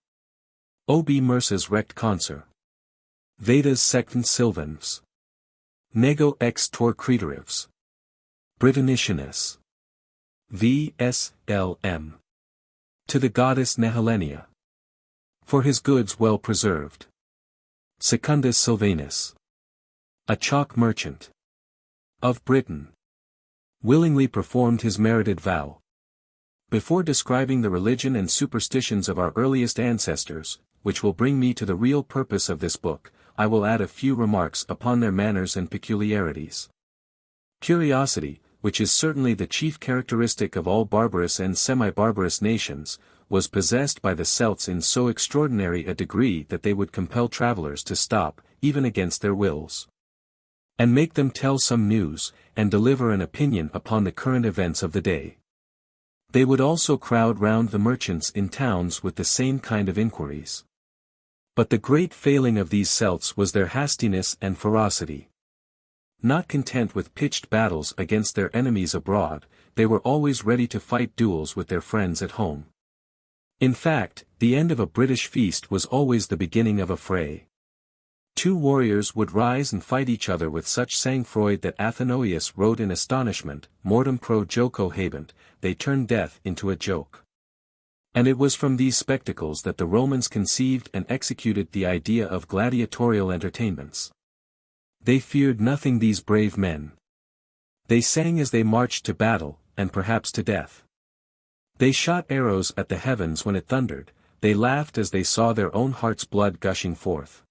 Ob Merces rect conser. Vedas sectant Sylvans. Nego ex tor creatorivs. Britannicionis. VSLM. To the goddess Nehelenia. For his goods well preserved. Secundus Sylvanus. A chalk merchant. Of Britain. Willingly performed his merited vow. Before describing the religion and superstitions of our earliest ancestors, which will bring me to the real purpose of this book, I will add a few remarks upon their manners and peculiarities. Curiosity, which is certainly the chief characteristic of all barbarous and semi-barbarous nations, was possessed by the Celts in so extraordinary a degree that they would compel travelers to stop, even against their wills, and make them tell some news, and deliver an opinion upon the current events of the day. They would also crowd round the merchants in towns with the same kind of inquiries. But the great failing of these Celts was their hastiness and ferocity. Not content with pitched battles against their enemies abroad, they were always ready to fight duels with their friends at home. In fact, the end of a British feast was always the beginning of a fray. Two warriors would rise and fight each other with such sang-froid that Athenaeus wrote in astonishment, mortem pro joco habent, they turned death into a joke. And it was from these spectacles that the Romans conceived and executed the idea of gladiatorial entertainments. They feared nothing, these brave men. They sang as they marched to battle, and perhaps to death. They shot arrows at the heavens when it thundered, they laughed as they saw their own heart's blood gushing forth.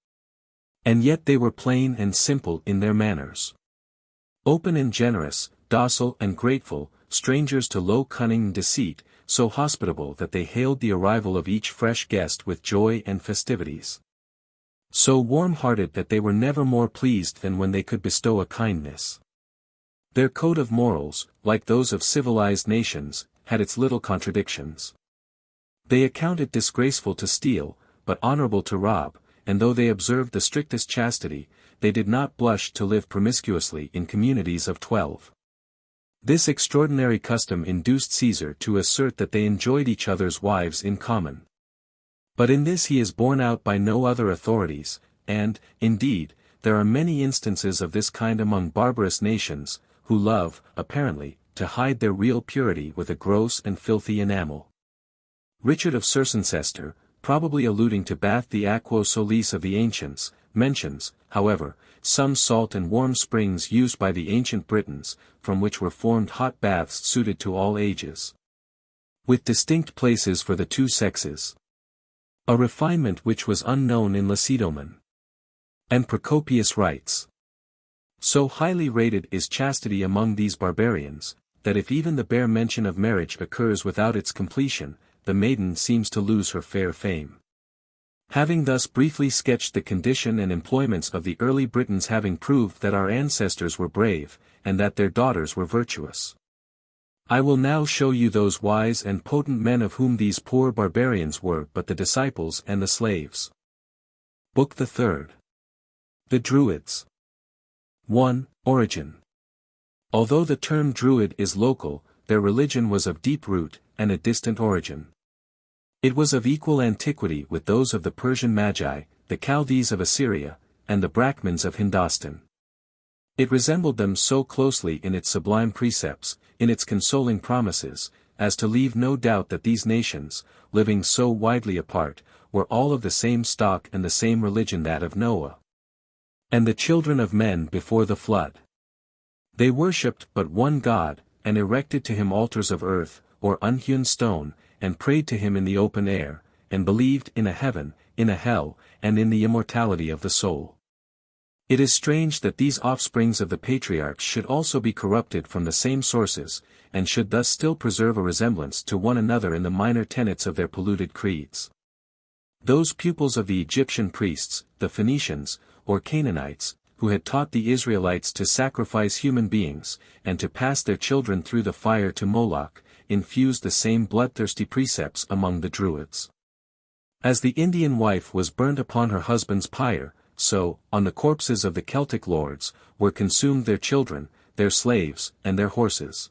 And yet they were plain and simple in their manners. Open and generous, docile and grateful, strangers to low cunning and deceit, so hospitable that they hailed the arrival of each fresh guest with joy and festivities. So warm-hearted that they were never more pleased than when they could bestow a kindness. Their code of morals, like those of civilized nations, had its little contradictions. They accounted disgraceful to steal, but honorable to rob, and though they observed the strictest chastity, they did not blush to live promiscuously in communities of 12. This extraordinary custom induced Caesar to assert that they enjoyed each other's wives in common. But in this he is borne out by no other authorities, and, indeed, there are many instances of this kind among barbarous nations, who love, apparently, to hide their real purity with a gross and filthy enamel. Richard of Cirencester, probably alluding to Bath the Aquae Solis of the ancients, mentions, however, some salt and warm springs used by the ancient Britons, from which were formed hot baths suited to all ages, with distinct places for the two sexes. A refinement which was unknown in Lacedaemon. And Procopius writes, so highly rated is chastity among these barbarians, that if even the bare mention of marriage occurs without its completion, the maiden seems to lose her fair fame. Having thus briefly sketched the condition and employments of the early Britons, having proved that our ancestors were brave, and that their daughters were virtuous, I will now show you those wise and potent men of whom these poor barbarians were but the disciples and the slaves. Book the Third. The Druids. 1. Origin. Although the term Druid is local, their religion was of deep root, and a distant origin. It was of equal antiquity with those of the Persian Magi, the Chaldees of Assyria, and the Brahmins of Hindostan. It resembled them so closely in its sublime precepts, in its consoling promises, as to leave no doubt that these nations, living so widely apart, were all of the same stock and the same religion, that of Noah and the children of men before the flood. They worshipped but one God, and erected to him altars of earth, or unhewn stone, and prayed to him in the open air, and believed in a heaven, in a hell, and in the immortality of the soul. It is strange that these offsprings of the patriarchs should also be corrupted from the same sources, and should thus still preserve a resemblance to one another in the minor tenets of their polluted creeds. Those pupils of the Egyptian priests, the Phoenicians, or Canaanites, who had taught the Israelites to sacrifice human beings, and to pass their children through the fire to Moloch, infused the same bloodthirsty precepts among the Druids. As the Indian wife was burnt upon her husband's pyre, so, on the corpses of the Celtic lords, were consumed their children, their slaves, and their horses.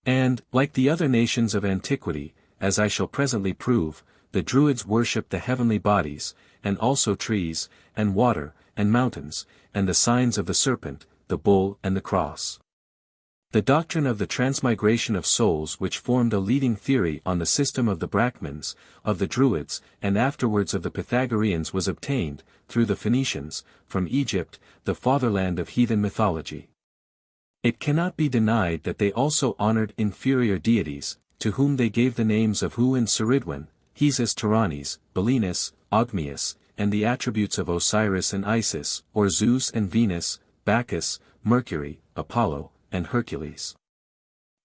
And, like the other nations of antiquity, as I shall presently prove, the Druids worshipped the heavenly bodies, and also trees, and water, and mountains, and the signs of the serpent, the bull and the cross. The doctrine of the transmigration of souls, which formed a leading theory on the system of the Brahmins, of the Druids, and afterwards of the Pythagoreans, was obtained, through the Phoenicians, from Egypt, the fatherland of heathen mythology. It cannot be denied that they also honored inferior deities, to whom they gave the names of Hu and Ceridwen, Hesus Tyrannis, Belinus, Ogmius, and the attributes of Osiris and Isis, or Zeus and Venus, Bacchus, Mercury, Apollo, and Hercules.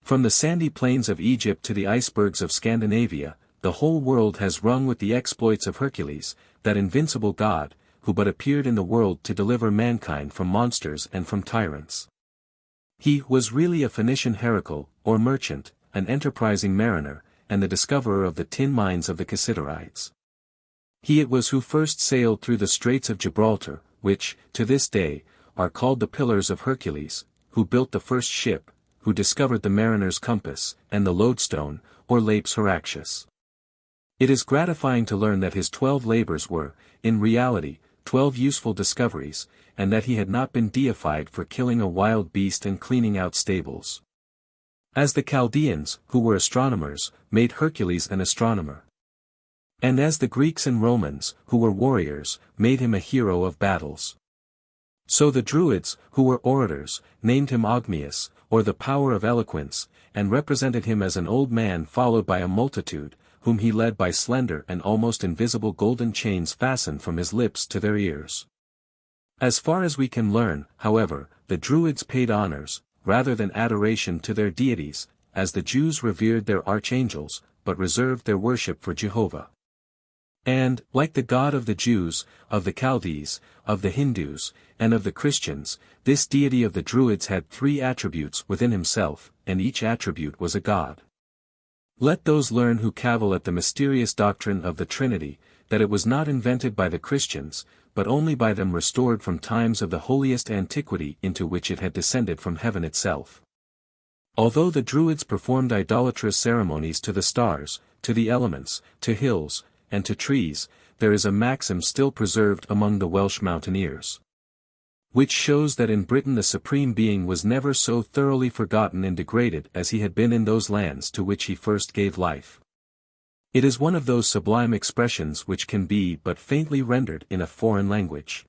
From the sandy plains of Egypt to the icebergs of Scandinavia, the whole world has rung with the exploits of Hercules, that invincible god, who but appeared in the world to deliver mankind from monsters and from tyrants. He was really a Phoenician Heracle, or merchant, an enterprising mariner, and the discoverer of the tin mines of the Cassiterides. He it was who first sailed through the Straits of Gibraltar, which, to this day, are called the Pillars of Hercules, who built the first ship, who discovered the mariner's compass, and the lodestone, or lapis Heractius. It is gratifying to learn that his 12 labors were, in reality, 12 useful discoveries, and that he had not been deified for killing a wild beast and cleaning out stables. As the Chaldeans, who were astronomers, made Hercules an astronomer. And as the Greeks and Romans, who were warriors, made him a hero of battles. So the Druids, who were orators, named him Ogmius, or the power of eloquence, and represented him as an old man followed by a multitude, whom he led by slender and almost invisible golden chains fastened from his lips to their ears. As far as we can learn, however, the Druids paid honors, rather than adoration, to their deities, as the Jews revered their archangels, but reserved their worship for Jehovah. And, like the God of the Jews, of the Chaldees, of the Hindus, and of the Christians, this deity of the Druids had 3 attributes within himself, and each attribute was a god. Let those learn who cavil at the mysterious doctrine of the Trinity, that it was not invented by the Christians, but only by them restored from times of the holiest antiquity into which it had descended from heaven itself. Although the Druids performed idolatrous ceremonies to the stars, to the elements, to hills, and to trees, there is a maxim still preserved among the Welsh mountaineers, which shows that in Britain the Supreme Being was never so thoroughly forgotten and degraded as he had been in those lands to which he first gave life. It is one of those sublime expressions which can be but faintly rendered in a foreign language.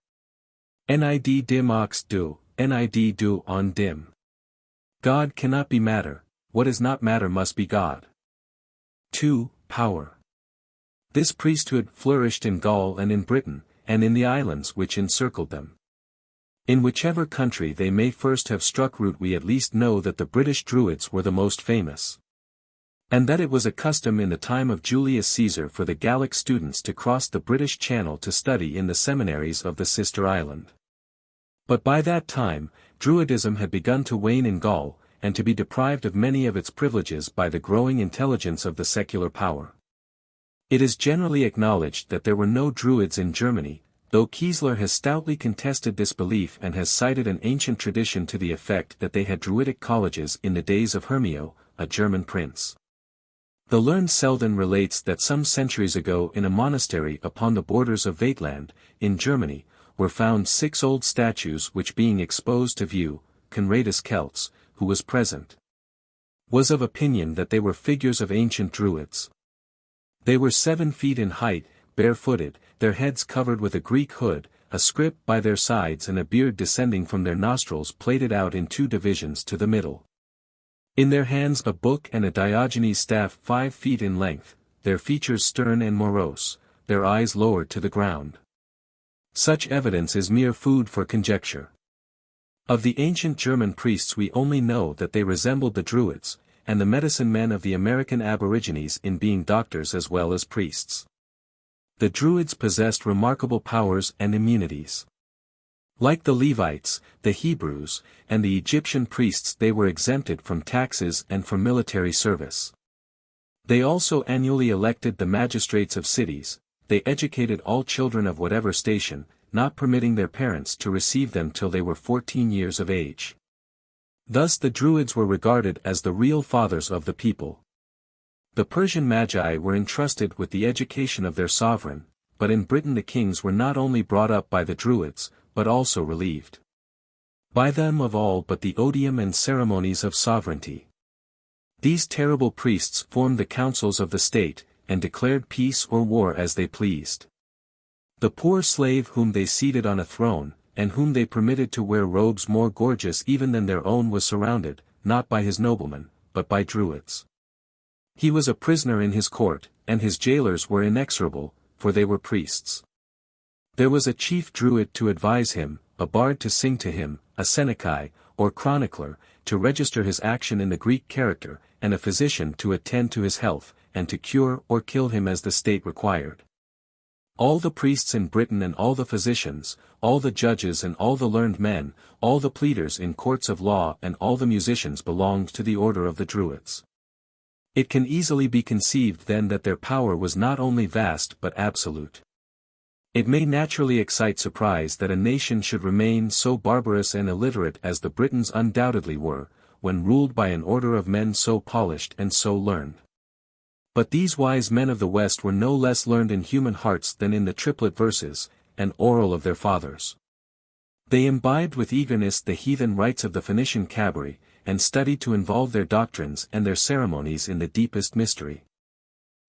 Nid dim ox do, nid do on dim. God cannot be matter, what is not matter must be God. 2. Power. This priesthood flourished in Gaul and in Britain, and in the islands which encircled them. In whichever country they may first have struck root, we at least know that the British Druids were the most famous. And that it was a custom in the time of Julius Caesar for the Gallic students to cross the British Channel to study in the seminaries of the sister island. But by that time, Druidism had begun to wane in Gaul, and to be deprived of many of its privileges by the growing intelligence of the secular power. It is generally acknowledged that there were no Druids in Germany, though Kiesler has stoutly contested this belief and has cited an ancient tradition to the effect that they had Druidic colleges in the days of Hermio, a German prince. The learned Selden relates that some centuries ago in a monastery upon the borders of Waitland, in Germany, were found 6 old statues which, being exposed to view, Conradus Celts, who was present, was of opinion that they were figures of ancient Druids. They were 7 feet in height, barefooted, their heads covered with a Greek hood, a scrip by their sides and a beard descending from their nostrils plaited out in 2 divisions to the middle. In their hands a book and a Diogenes staff 5 feet in length, their features stern and morose, their eyes lowered to the ground. Such evidence is mere food for conjecture. Of the ancient German priests we only know that they resembled the Druids, and the medicine men of the American Aborigines in being doctors as well as priests. The Druids possessed remarkable powers and immunities. Like the Levites, the Hebrews, and the Egyptian priests, they were exempted from taxes and from military service. They also annually elected the magistrates of cities, they educated all children of whatever station, not permitting their parents to receive them till they were 14 years of age. Thus the Druids were regarded as the real fathers of the people. The Persian Magi were entrusted with the education of their sovereign, but in Britain the kings were not only brought up by the Druids, but also relieved. By them of all but the odium and ceremonies of sovereignty. These terrible priests formed the councils of the state, and declared peace or war as they pleased. The poor slave whom they seated on a throne, and whom they permitted to wear robes more gorgeous even than their own, was surrounded, not by his noblemen, but by Druids. He was a prisoner in his court, and his jailers were inexorable, for they were priests. There was a chief Druid to advise him, a bard to sing to him, a Senecae, or chronicler, to register his action in the Greek character, and a physician to attend to his health, and to cure or kill him as the state required. All the priests in Britain and all the physicians, all the judges and all the learned men, all the pleaders in courts of law and all the musicians belonged to the order of the Druids. It can easily be conceived then that their power was not only vast but absolute. It may naturally excite surprise that a nation should remain so barbarous and illiterate as the Britons undoubtedly were, when ruled by an order of men so polished and so learned. But these wise men of the West were no less learned in human hearts than in the triplet verses, and oral of their fathers. They imbibed with eagerness the heathen rites of the Phoenician cabiri, and studied to involve their doctrines and their ceremonies in the deepest mystery.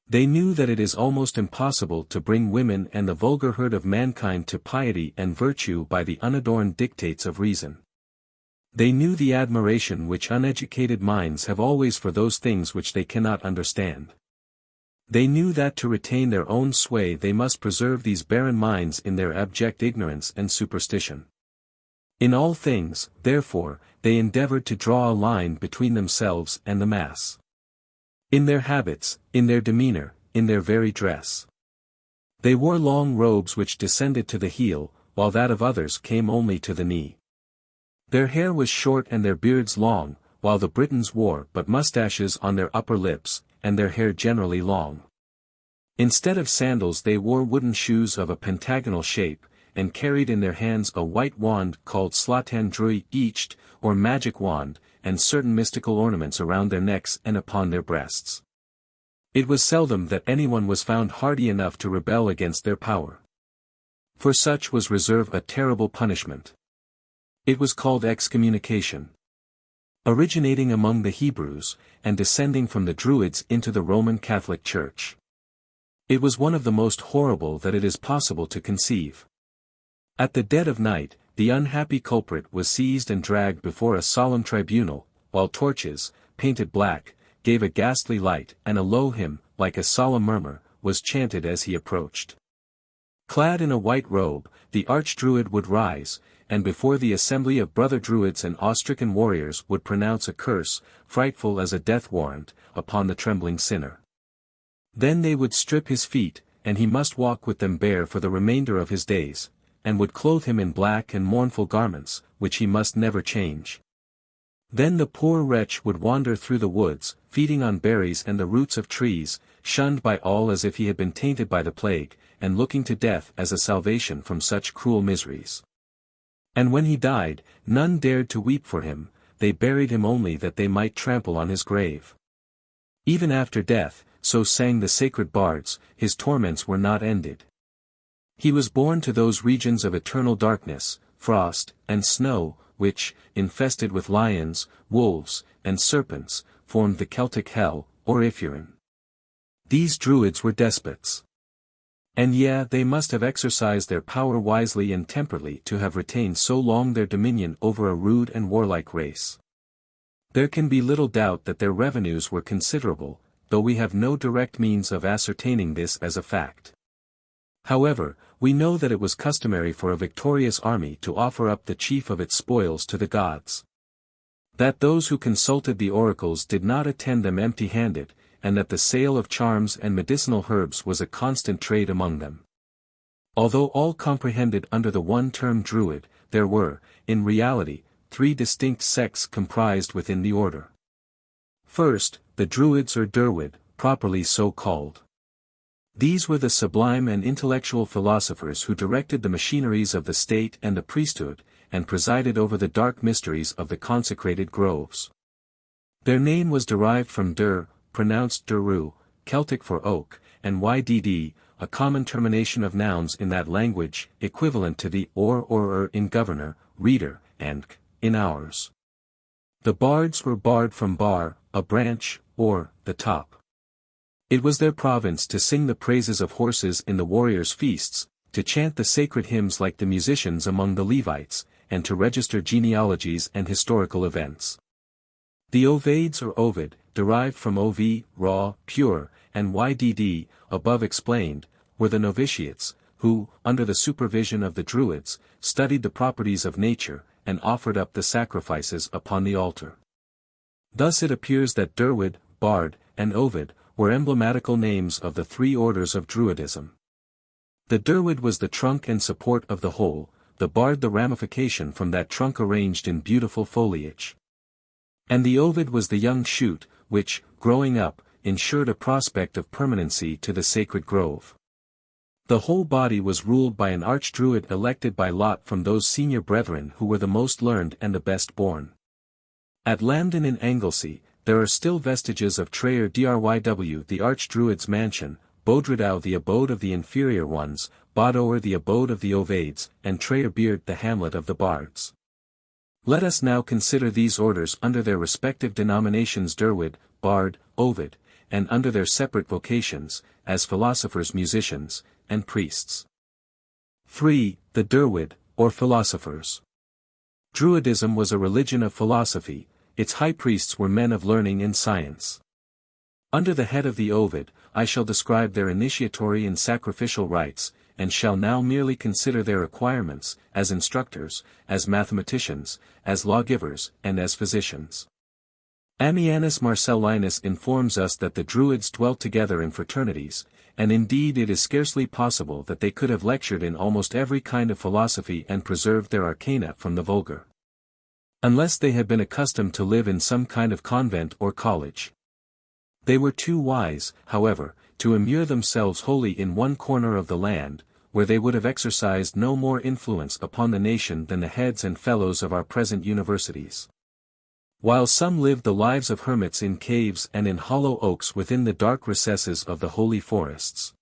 They knew that it is almost impossible to bring women and the vulgar herd of mankind to piety and virtue by the unadorned dictates of reason. They knew the admiration which uneducated minds have always for those things which they cannot understand. They knew that to retain their own sway they must preserve these barren minds in their abject ignorance and superstition. In all things, therefore, they endeavored to draw a line between themselves and the mass. In their habits, in their demeanor, in their very dress. They wore long robes which descended to the heel, while that of others came only to the knee. Their hair was short and their beards long, while the Britons wore but moustaches on their upper lips, and their hair generally long. Instead of sandals they wore wooden shoes of a pentagonal shape, and carried in their hands a white wand called slatan Druidicht, or magic wand, and certain mystical ornaments around their necks and upon their breasts. It was seldom that anyone was found hardy enough to rebel against their power. For such was reserved a terrible punishment. It was called excommunication. Originating among the Hebrews, and descending from the Druids into the Roman Catholic Church. It was one of the most horrible that it is possible to conceive. At the dead of night, the unhappy culprit was seized and dragged before a solemn tribunal, while torches, painted black, gave a ghastly light, and a low hymn, like a solemn murmur, was chanted as he approached. Clad in a white robe, the archdruid would rise, and before the assembly of brother Druids and awe-stricken warriors would pronounce a curse, frightful as a death warrant, upon the trembling sinner. Then they would strip his feet, and he must walk with them bare for the remainder of his days, and would clothe him in black and mournful garments, which he must never change. Then the poor wretch would wander through the woods, feeding on berries and the roots of trees, shunned by all as if he had been tainted by the plague, and looking to death as a salvation from such cruel miseries. And when he died, none dared to weep for him, they buried him only that they might trample on his grave. Even after death, so sang the sacred bards, his torments were not ended. He was borne to those regions of eternal darkness, frost, and snow, which, infested with lions, wolves, and serpents, formed the Celtic hell, or Ifurin. These Druids were despots. And they must have exercised their power wisely and temperately to have retained so long their dominion over a rude and warlike race. There can be little doubt that their revenues were considerable, though we have no direct means of ascertaining this as a fact. However, we know that it was customary for a victorious army to offer up the chief of its spoils to the gods. That those who consulted the oracles did not attend them empty-handed, and that the sale of charms and medicinal herbs was a constant trade among them. Although all comprehended under the one term Druid, there were, in reality, 3 distinct sects comprised within the order. First, the Druids or Derwydd, properly so called. These were the sublime and intellectual philosophers who directed the machineries of the state and the priesthood, and presided over the dark mysteries of the consecrated groves. Their name was derived from der, pronounced deru, Celtic for oak, and ydd, a common termination of nouns in that language, equivalent to the or in governor, reader, and in ours. The bards were barred from bar, a branch, or the top. It was their province to sing the praises of horses in the warriors' feasts, to chant the sacred hymns like the musicians among the Levites, and to register genealogies and historical events. The Ovades or Ovid, derived from ov, raw, pure, and ydd, above explained, were the Noviciates, who, under the supervision of the Druids, studied the properties of nature, and offered up the sacrifices upon the altar. Thus it appears that Derwydd, Bardd, and Ovid were emblematical names of the three orders of Druidism. The Derwydd was the trunk and support of the whole, the Bardd the ramification from that trunk arranged in beautiful foliage. And the Ovid was the young shoot, which, growing up, ensured a prospect of permanency to the sacred grove. The whole body was ruled by an archdruid elected by lot from those senior brethren who were the most learned and the best born. At Lambden in Anglesey, there are still vestiges of Traer Drwyw the archdruid's mansion, Bodridow the abode of the inferior ones, Bodower the abode of the Ovades, and Traer Beard the hamlet of the Bards. Let us now consider these orders under their respective denominations Derwydd, Bardd, Ovid, and under their separate vocations, as philosophers, musicians, and priests. 3. The Derwydd, or Philosophers. Druidism was a religion of philosophy, its high priests were men of learning and science. Under the head of the Ovid, I shall describe their initiatory and sacrificial rites, and shall now merely consider their requirements, as instructors, as mathematicians, as lawgivers, and as physicians. Ammianus Marcellinus informs us that the Druids dwelt together in fraternities, and indeed it is scarcely possible that they could have lectured in almost every kind of philosophy and preserved their arcana from the vulgar. Unless they had been accustomed to live in some kind of convent or college. They were too wise, however, to immure themselves wholly in one corner of the land, where they would have exercised no more influence upon the nation than the heads and fellows of our present universities. While some lived the lives of hermits in caves and in hollow oaks within the dark recesses of the holy forests.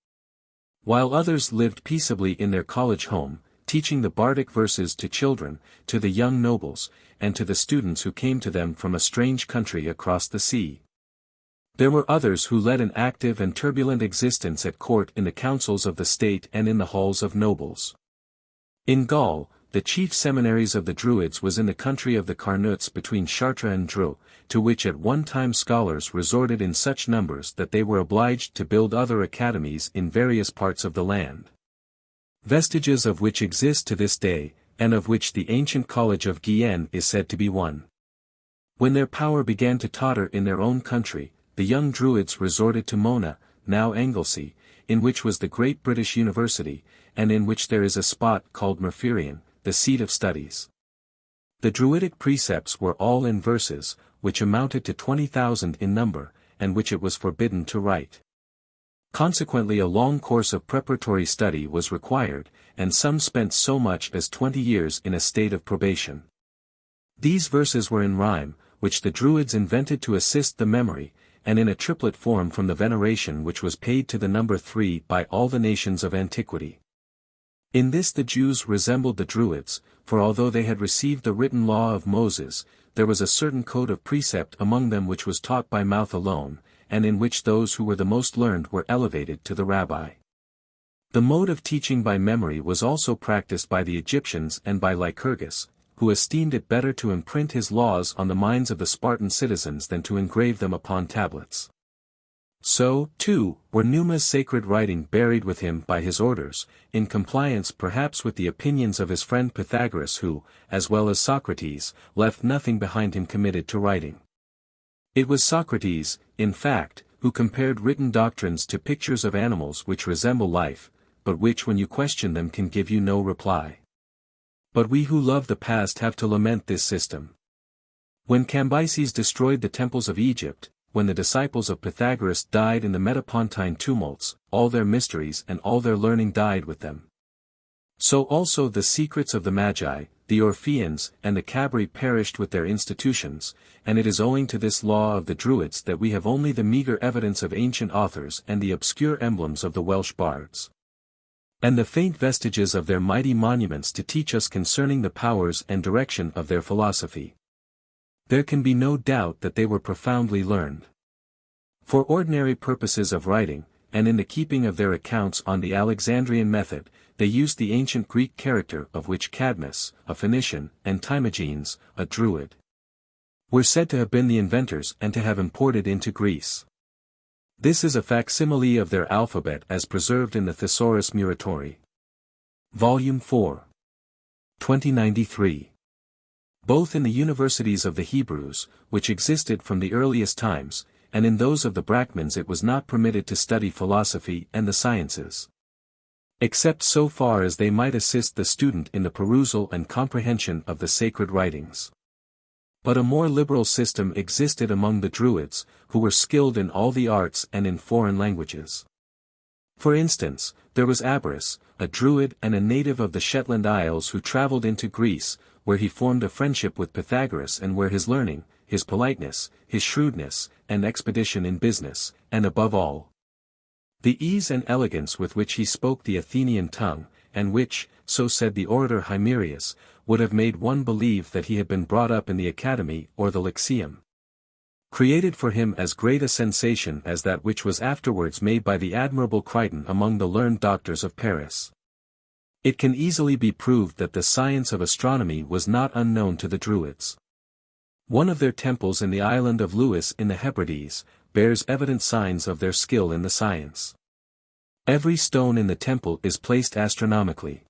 While others lived peaceably in their college home, teaching the bardic verses to children, to the young nobles, and to the students who came to them from a strange country across the sea. There were others who led an active and turbulent existence at court in the councils of the state and in the halls of nobles. In Gaul, the chief seminaries of the Druids was in the country of the Carnutes between Chartres and Dreux, to which at one time scholars resorted in such numbers that they were obliged to build other academies in various parts of the land. Vestiges of which exist to this day, and of which the ancient college of Guyenne is said to be one. When their power began to totter in their own country, the young Druids resorted to Mona, now Anglesey, in which was the great British University, and in which there is a spot called Merferian, the seat of studies. The Druidic precepts were all in verses, which amounted to 20,000 in number, and which it was forbidden to write. Consequently a long course of preparatory study was required, and some spent so much as 20 years in a state of probation. These verses were in rhyme, which the Druids invented to assist the memory, and in a triplet form from the veneration which was paid to the number 3 by all the nations of antiquity. In this the Jews resembled the Druids, for although they had received the written law of Moses, there was a certain code of precept among them which was taught by mouth alone, and in which those who were the most learned were elevated to the rabbi. The mode of teaching by memory was also practiced by the Egyptians and by Lycurgus, who esteemed it better to imprint his laws on the minds of the Spartan citizens than to engrave them upon tablets. So, too, were Numa's sacred writing buried with him by his orders, in compliance perhaps with the opinions of his friend Pythagoras who, as well as Socrates, left nothing behind him committed to writing. It was Socrates, in fact, who compared written doctrines to pictures of animals which resemble life, but which when you question them can give you no reply. But we who love the past have to lament this system. When Cambyses destroyed the temples of Egypt, when the disciples of Pythagoras died in the Metapontine tumults, all their mysteries and all their learning died with them. So also the secrets of the Magi, the Orpheans, and the Cabri perished with their institutions, and it is owing to this law of the Druids that we have only the meagre evidence of ancient authors and the obscure emblems of the Welsh bards. and the faint vestiges of their mighty monuments to teach us concerning the powers and direction of their philosophy. There can be no doubt that they were profoundly learned. For ordinary purposes of writing, and in the keeping of their accounts on the Alexandrian method, they used the ancient Greek character of which Cadmus, a Phoenician, and Timagenes, a Druid, were said to have been the inventors and to have imported into Greece. This is a facsimile of their alphabet as preserved in the Thesaurus Muratori. Volume 4. 2093. Both in the universities of the Hebrews, which existed from the earliest times, and in those of the Brahmins it was not permitted to study philosophy and the sciences, except so far as they might assist the student in the perusal and comprehension of the sacred writings. But a more liberal system existed among the Druids, who were skilled in all the arts and in foreign languages. For instance, there was Aboris, a Druid and a native of the Shetland Isles who travelled into Greece, where he formed a friendship with Pythagoras and where his learning, his politeness, his shrewdness, and expedition in business, and above all, the ease and elegance with which he spoke the Athenian tongue, and which, so said the orator Himerius, would have made one believe that he had been brought up in the Academy or the Lyceum, created for him as great a sensation as that which was afterwards made by the admirable Crichton among the learned doctors of Paris. It can easily be proved that the science of astronomy was not unknown to the Druids. One of their temples in the island of Lewis in the Hebrides, bears evident signs of their skill in the science. Every stone in the temple is placed astronomically.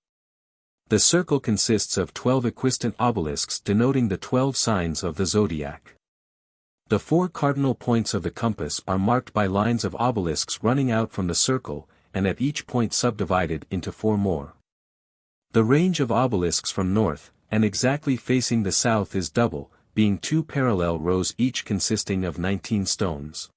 The circle consists of 12 equistant obelisks denoting the 12 signs of the zodiac. The 4 cardinal points of the compass are marked by lines of obelisks running out from the circle, and at each point subdivided into 4 more. The range of obelisks from north, and exactly facing the south is double, being 2 parallel rows each consisting of 19 stones.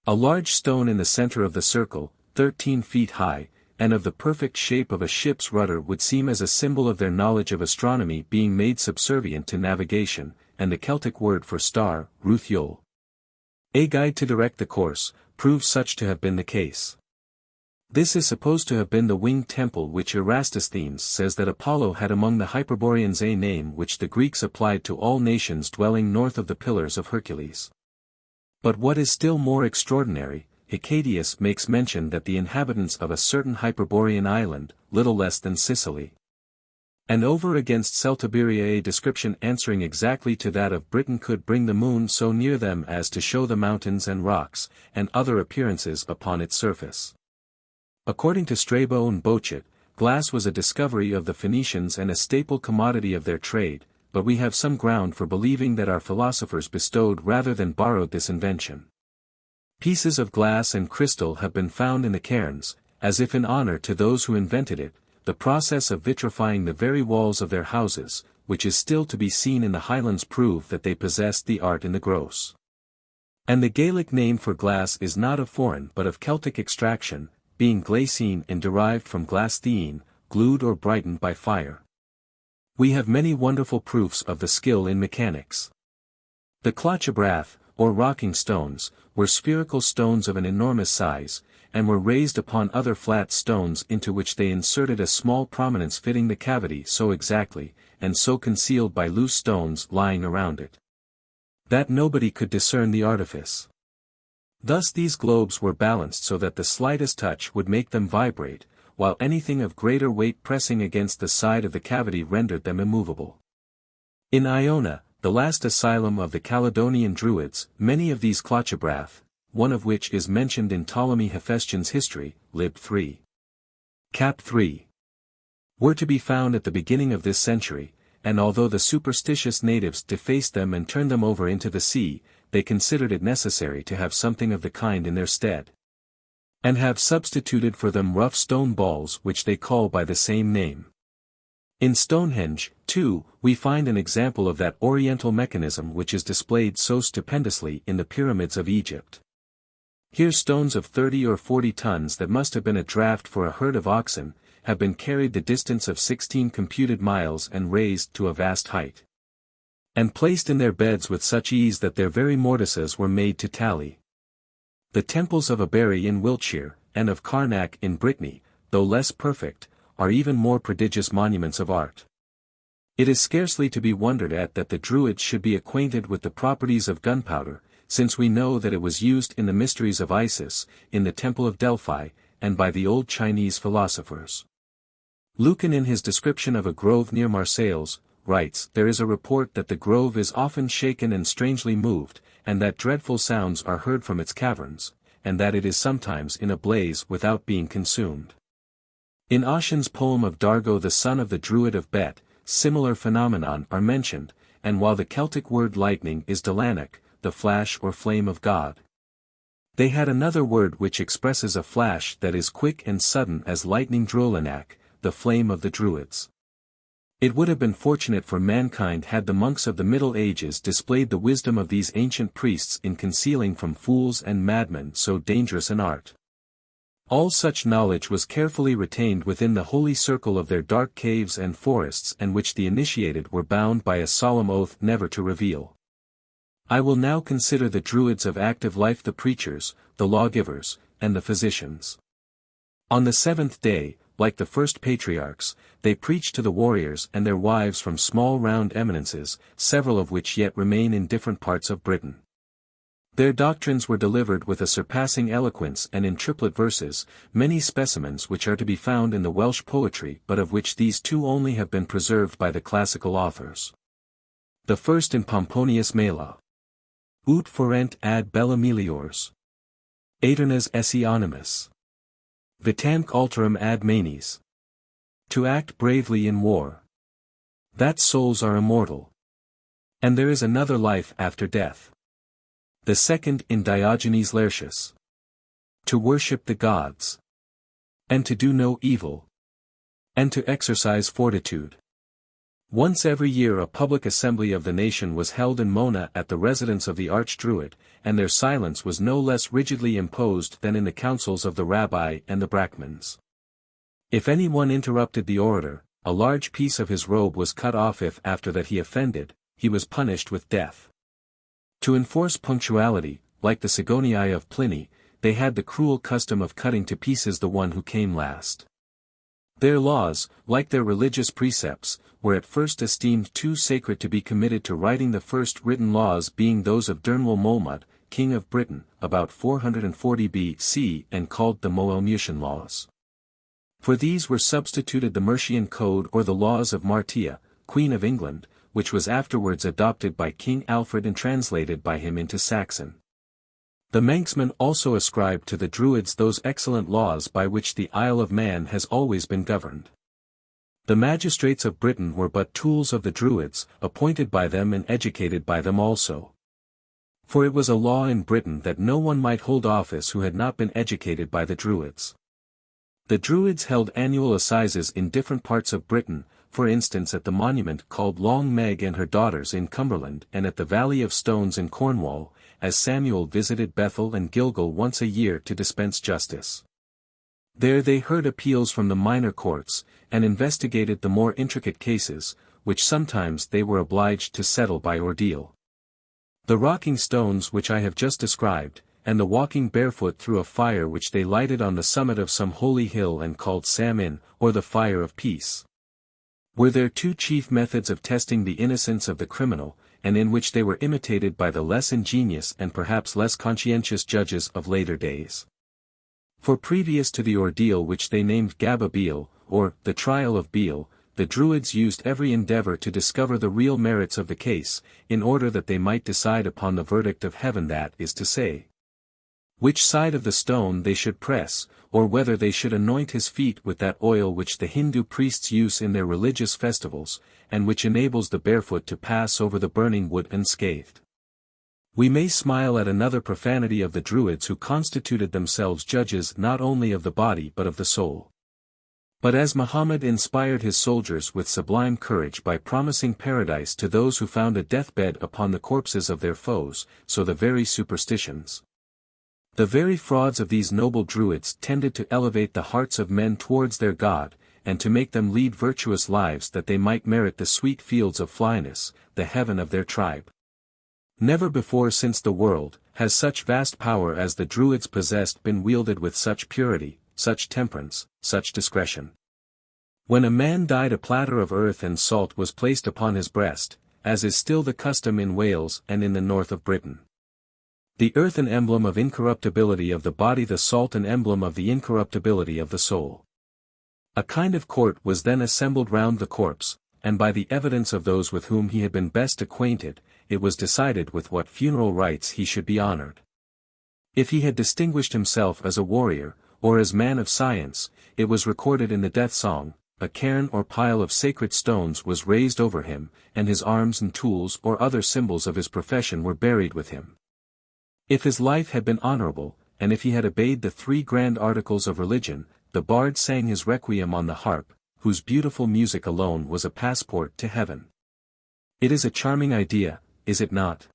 A large stone in the center of the circle, 13 feet high, and of the perfect shape of a ship's rudder would seem as a symbol of their knowledge of astronomy being made subservient to navigation, and the Celtic word for star, Ruthiol, a guide to direct the course, proves such to have been the case. This is supposed to have been the winged temple which Erastusthenes says that Apollo had among the Hyperboreans, a name which the Greeks applied to all nations dwelling north of the Pillars of Hercules. But what is still more extraordinary, Hecadius makes mention that the inhabitants of a certain Hyperborean island, little less than Sicily, and over against Celtiberia, a description answering exactly to that of Britain, could bring the moon so near them as to show the mountains and rocks, and other appearances upon its surface. According to Strabo and Bochet, glass was a discovery of the Phoenicians and a staple commodity of their trade, but we have some ground for believing that our philosophers bestowed rather than borrowed this invention. Pieces of glass and crystal have been found in the cairns, as if in honor to those who invented it. The process of vitrifying the very walls of their houses, which is still to be seen in the Highlands, prove that they possessed the art in the gross. And the Gaelic name for glass is not of foreign but of Celtic extraction, being glacine and derived from glasthein, glued or brightened by fire. We have many wonderful proofs of the skill in mechanics. The clochabrath, or rocking stones, were spherical stones of an enormous size, and were raised upon other flat stones into which they inserted a small prominence fitting the cavity so exactly, and so concealed by loose stones lying around it, that nobody could discern the artifice. Thus these globes were balanced so that the slightest touch would make them vibrate, while anything of greater weight pressing against the side of the cavity rendered them immovable. In Iona, the last asylum of the Caledonian Druids, many of these clochabrath, one of which is mentioned in Ptolemy Hephaestion's history, Lib 3. Cap 3, were to be found at the beginning of this century, and although the superstitious natives defaced them and turned them over into the sea, they considered it necessary to have something of the kind in their stead, and have substituted for them rough stone balls which they call by the same name. In Stonehenge, too, we find an example of that oriental mechanism which is displayed so stupendously in the pyramids of Egypt. Here stones of 30 or 40 tons that must have been a draught for a herd of oxen, have been carried the distance of 16 computed miles and raised to a vast height, and placed in their beds with such ease that their very mortices were made to tally. The temples of Abery in Wiltshire, and of Carnac in Brittany, though less perfect, are even more prodigious monuments of art. It is scarcely to be wondered at that the Druids should be acquainted with the properties of gunpowder, since we know that it was used in the mysteries of Isis, in the Temple of Delphi, and by the old Chinese philosophers. Lucan in his description of a grove near Marseilles, writes, "There is a report that the grove is often shaken and strangely moved, and that dreadful sounds are heard from its caverns, and that it is sometimes in a blaze without being consumed." In Ossian's poem of Dargo the son of the Druid of Bet, similar phenomenon are mentioned, and while the Celtic word lightning is Delanic, the flash or flame of God, they had another word which expresses a flash that is quick and sudden as lightning, Drolanac, the flame of the Druids. It would have been fortunate for mankind had the monks of the Middle Ages displayed the wisdom of these ancient priests in concealing from fools and madmen so dangerous an art. All such knowledge was carefully retained within the holy circle of their dark caves and forests, and which the initiated were bound by a solemn oath never to reveal. I will now consider the Druids of active life, the preachers, the lawgivers, and the physicians. On the seventh day, like the first patriarchs, they preached to the warriors and their wives from small round eminences, several of which yet remain in different parts of Britain. Their doctrines were delivered with a surpassing eloquence and in triplet verses, many specimens which are to be found in the Welsh poetry but of which these two only have been preserved by the classical authors. The first in Pomponius Mela. Ut forent ad bella meliors. Aeternas esse animus. Vitanque alterum ad manes. To act bravely in war. That souls are immortal. And there is another life after death. The second in Diogenes Laertius. To worship the gods. And to do no evil. And to exercise fortitude. Once every year a public assembly of the nation was held in Mona at the residence of the Archdruid, and their silence was no less rigidly imposed than in the councils of the rabbi and the Brachmans. If any one interrupted the orator, a large piece of his robe was cut off. If after that he offended, he was punished with death. To enforce punctuality, like the Sigonii of Pliny, they had the cruel custom of cutting to pieces the one who came last. Their laws, like their religious precepts, were at first esteemed too sacred to be committed to writing, the first written laws being those of Dernwul Molmud, king of Britain, about 440 B.C. and called the Moelmutian laws. For these were substituted the Mercian Code or the laws of Martia, Queen of England, which was afterwards adopted by King Alfred and translated by him into Saxon. The Manxmen also ascribed to the Druids those excellent laws by which the Isle of Man has always been governed. The magistrates of Britain were but tools of the Druids, appointed by them and educated by them also. For it was a law in Britain that no one might hold office who had not been educated by the Druids. The Druids held annual assizes in different parts of Britain, for instance at the monument called Long Meg and her daughters in Cumberland and at the Valley of Stones in Cornwall, as Samuel visited Bethel and Gilgal once a year to dispense justice. There they heard appeals from the minor courts, and investigated the more intricate cases, which sometimes they were obliged to settle by ordeal. The rocking stones which I have just described, and the walking barefoot through a fire which they lighted on the summit of some holy hill and called Samin, or the fire of peace, were their two chief methods of testing the innocence of the criminal, and in which they were imitated by the less ingenious and perhaps less conscientious judges of later days. For previous to the ordeal which they named Gaba Beal, or the trial of Beal, the Druids used every endeavor to discover the real merits of the case, in order that they might decide upon the verdict of heaven, that is to say, which side of the stone they should press, or whether they should anoint his feet with that oil which the Hindu priests use in their religious festivals, and which enables the barefoot to pass over the burning wood unscathed. We may smile at another profanity of the Druids, who constituted themselves judges not only of the body but of the soul. But as Muhammad inspired his soldiers with sublime courage by promising paradise to those who found a deathbed upon the corpses of their foes, so the very superstitions, the very frauds of these noble Druids tended to elevate the hearts of men towards their God, and to make them lead virtuous lives that they might merit the sweet fields of Flyness, the heaven of their tribe. Never before since the world has such vast power as the Druids possessed been wielded with such purity, such temperance, such discretion. When a man died, a platter of earth and salt was placed upon his breast, as is still the custom in Wales and in the north of Britain. The earth an emblem of incorruptibility of the body, the salt an emblem of the incorruptibility of the soul. A kind of court was then assembled round the corpse, and by the evidence of those with whom he had been best acquainted, it was decided with what funeral rites he should be honored. If he had distinguished himself as a warrior, or as man of science, it was recorded in the death song, a cairn or pile of sacred stones was raised over him, and his arms and tools or other symbols of his profession were buried with him. If his life had been honorable, and if he had obeyed the 3 grand articles of religion, the bard sang his requiem on the harp, whose beautiful music alone was a passport to heaven. It is a charming idea, is it not?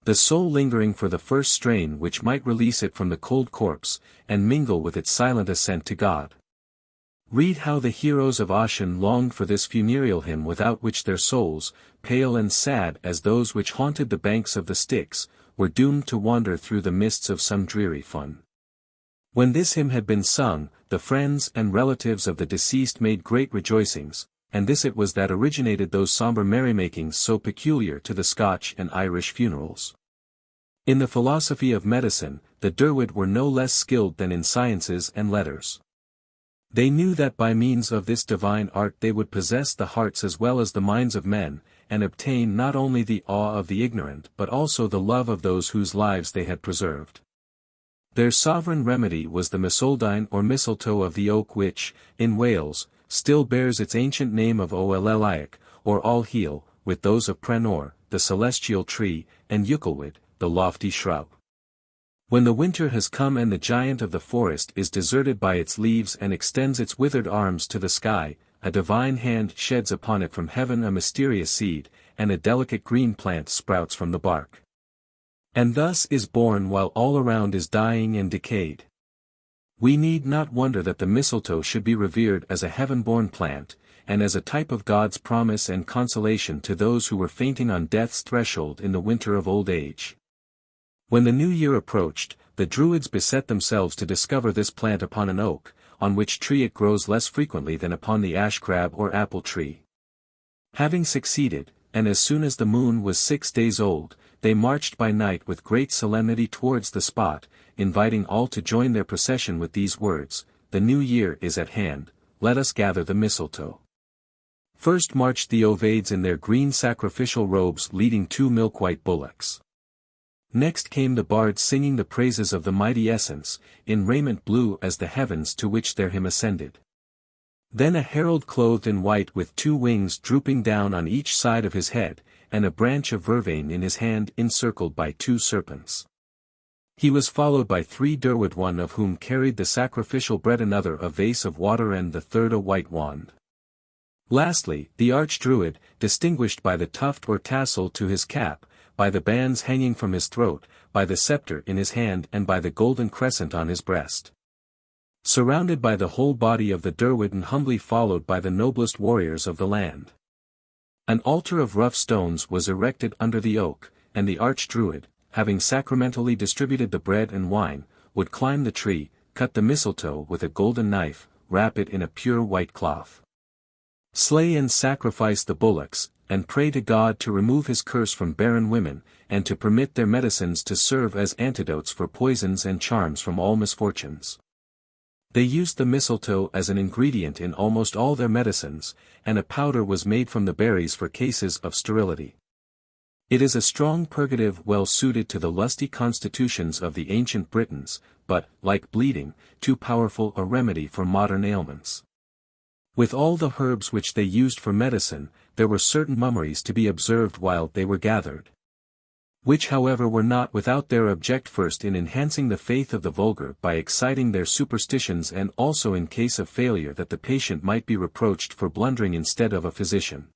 The soul lingering for the first strain which might release it from the cold corpse, and mingle with its silent ascent to God. Read how the heroes of Ossian longed for this funereal hymn, without which their souls, pale and sad as those which haunted the banks of the Styx, were doomed to wander through the mists of some dreary fun. When this hymn had been sung, the friends and relatives of the deceased made great rejoicings, and this it was that originated those sombre merrymakings so peculiar to the Scotch and Irish funerals. In the philosophy of medicine, the Derwydd were no less skilled than in sciences and letters. They knew that by means of this divine art they would possess the hearts as well as the minds of men, and obtain not only the awe of the ignorant but also the love of those whose lives they had preserved. Their sovereign remedy was the misoldine or mistletoe of the oak which, in Wales, still bears its ancient name of Ollelaic, or All-Heal, with those of Prenor, the celestial tree, and Yuckelwood, the lofty shrub. When the winter has come and the giant of the forest is deserted by its leaves and extends its withered arms to the sky, a divine hand sheds upon it from heaven a mysterious seed, and a delicate green plant sprouts from the bark. And thus is born while all around is dying and decayed. We need not wonder that the mistletoe should be revered as a heaven-born plant, and as a type of God's promise and consolation to those who were fainting on death's threshold in the winter of old age. When the new year approached, the Druids beset themselves to discover this plant upon an oak, on which tree it grows less frequently than upon the ash crab or apple tree. Having succeeded, and as soon as the moon was 6 days old, they marched by night with great solemnity towards the spot, inviting all to join their procession with these words, "The new year is at hand, let us gather the mistletoe." First marched the Ovades in their green sacrificial robes leading 2 milk-white bullocks. Next came the bards singing the praises of the mighty Essence, in raiment blue as the heavens to which their hymn ascended. Then a herald clothed in white with 2 wings drooping down on each side of his head, and a branch of vervain in his hand encircled by 2 serpents. He was followed by 3 Derwydd, one of whom carried the sacrificial bread, another a vase of water, and the third a white wand. Lastly, the arch-druid, distinguished by the tuft or tassel to his cap, by the bands hanging from his throat, by the scepter in his hand, and by the golden crescent on his breast. Surrounded by the whole body of the Derwydd and humbly followed by the noblest warriors of the land. An altar of rough stones was erected under the oak, and the arch-druid, having sacramentally distributed the bread and wine, would climb the tree, cut the mistletoe with a golden knife, wrap it in a pure white cloth, slay and sacrifice the bullocks, and pray to God to remove his curse from barren women, and to permit their medicines to serve as antidotes for poisons and charms from all misfortunes. They used the mistletoe as an ingredient in almost all their medicines, and a powder was made from the berries for cases of sterility. It is a strong purgative well suited to the lusty constitutions of the ancient Britons, but, like bleeding, too powerful a remedy for modern ailments. With all the herbs which they used for medicine, there were certain mummeries to be observed while they were gathered, which however were not without their object, first in enhancing the faith of the vulgar by exciting their superstitions, and also in case of failure that the patient might be reproached for blundering instead of a physician.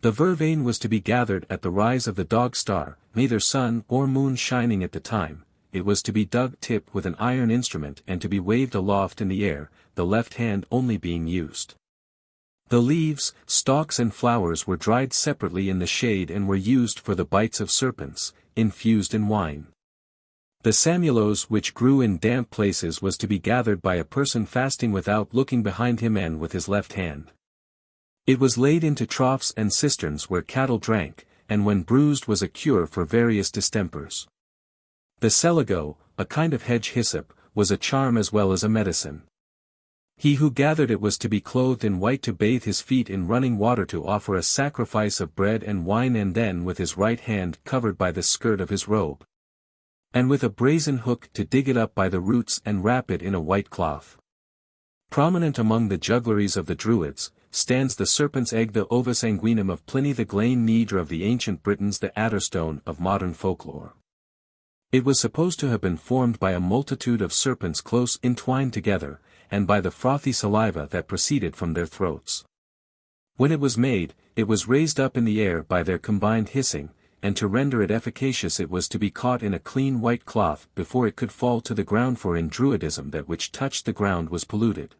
The vervain was to be gathered at the rise of the dog star, neither sun or moon shining at the time. It was to be dug tipped with an iron instrument and to be waved aloft in the air, the left hand only being used. The leaves, stalks and flowers were dried separately in the shade and were used for the bites of serpents, infused in wine. The samulos which grew in damp places was to be gathered by a person fasting without looking behind him and with his left hand. It was laid into troughs and cisterns where cattle drank, and when bruised was a cure for various distempers. The celigo, a kind of hedge hyssop, was a charm as well as a medicine. He who gathered it was to be clothed in white to bathe his feet in running water to offer a sacrifice of bread and wine and then with his right hand covered by the skirt of his robe. And with a brazen hook to dig it up by the roots and wrap it in a white cloth. Prominent among the juggleries of the Druids, stands the serpent's egg, the ovus sanguinum of Pliny the Glain Nedra of the ancient Britons, the adderstone of modern folklore. It was supposed to have been formed by a multitude of serpents close entwined together, and by the frothy saliva that proceeded from their throats. When it was made, it was raised up in the air by their combined hissing, and to render it efficacious it was to be caught in a clean white cloth before it could fall to the ground, for in Druidism that which touched the ground was polluted.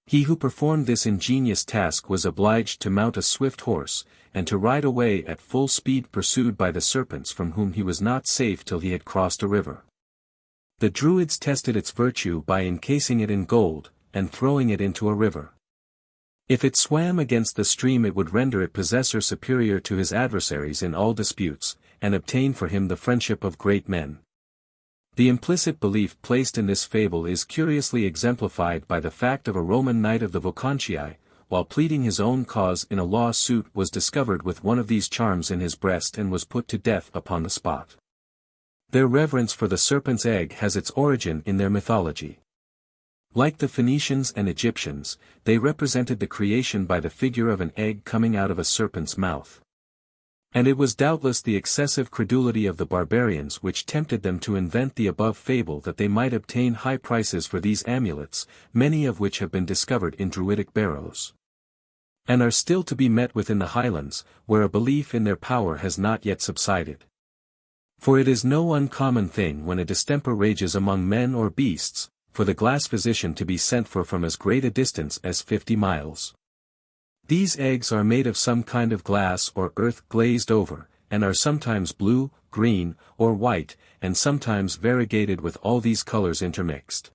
He who performed this ingenious task was obliged to mount a swift horse, and to ride away at full speed pursued by the serpents, from whom he was not safe till he had crossed a river. The Druids tested its virtue by encasing it in gold, and throwing it into a river. If it swam against the stream it would render it possessor superior to his adversaries in all disputes, and obtain for him the friendship of great men. The implicit belief placed in this fable is curiously exemplified by the fact of a Roman knight of the Vocantii, while pleading his own cause in a law-suit, was discovered with one of these charms in his breast and was put to death upon the spot. Their reverence for the serpent's egg has its origin in their mythology. Like the Phoenicians and Egyptians, they represented the creation by the figure of an egg coming out of a serpent's mouth. And it was doubtless the excessive credulity of the barbarians which tempted them to invent the above fable, that they might obtain high prices for these amulets, many of which have been discovered in Druidic barrows, and are still to be met with in the Highlands, where a belief in their power has not yet subsided. For it is no uncommon thing when a distemper rages among men or beasts, for the glass physician to be sent for from as great a distance as 50 miles. These eggs are made of some kind of glass or earth glazed over, and are sometimes blue, green, or white, and sometimes variegated with all these colors intermixed.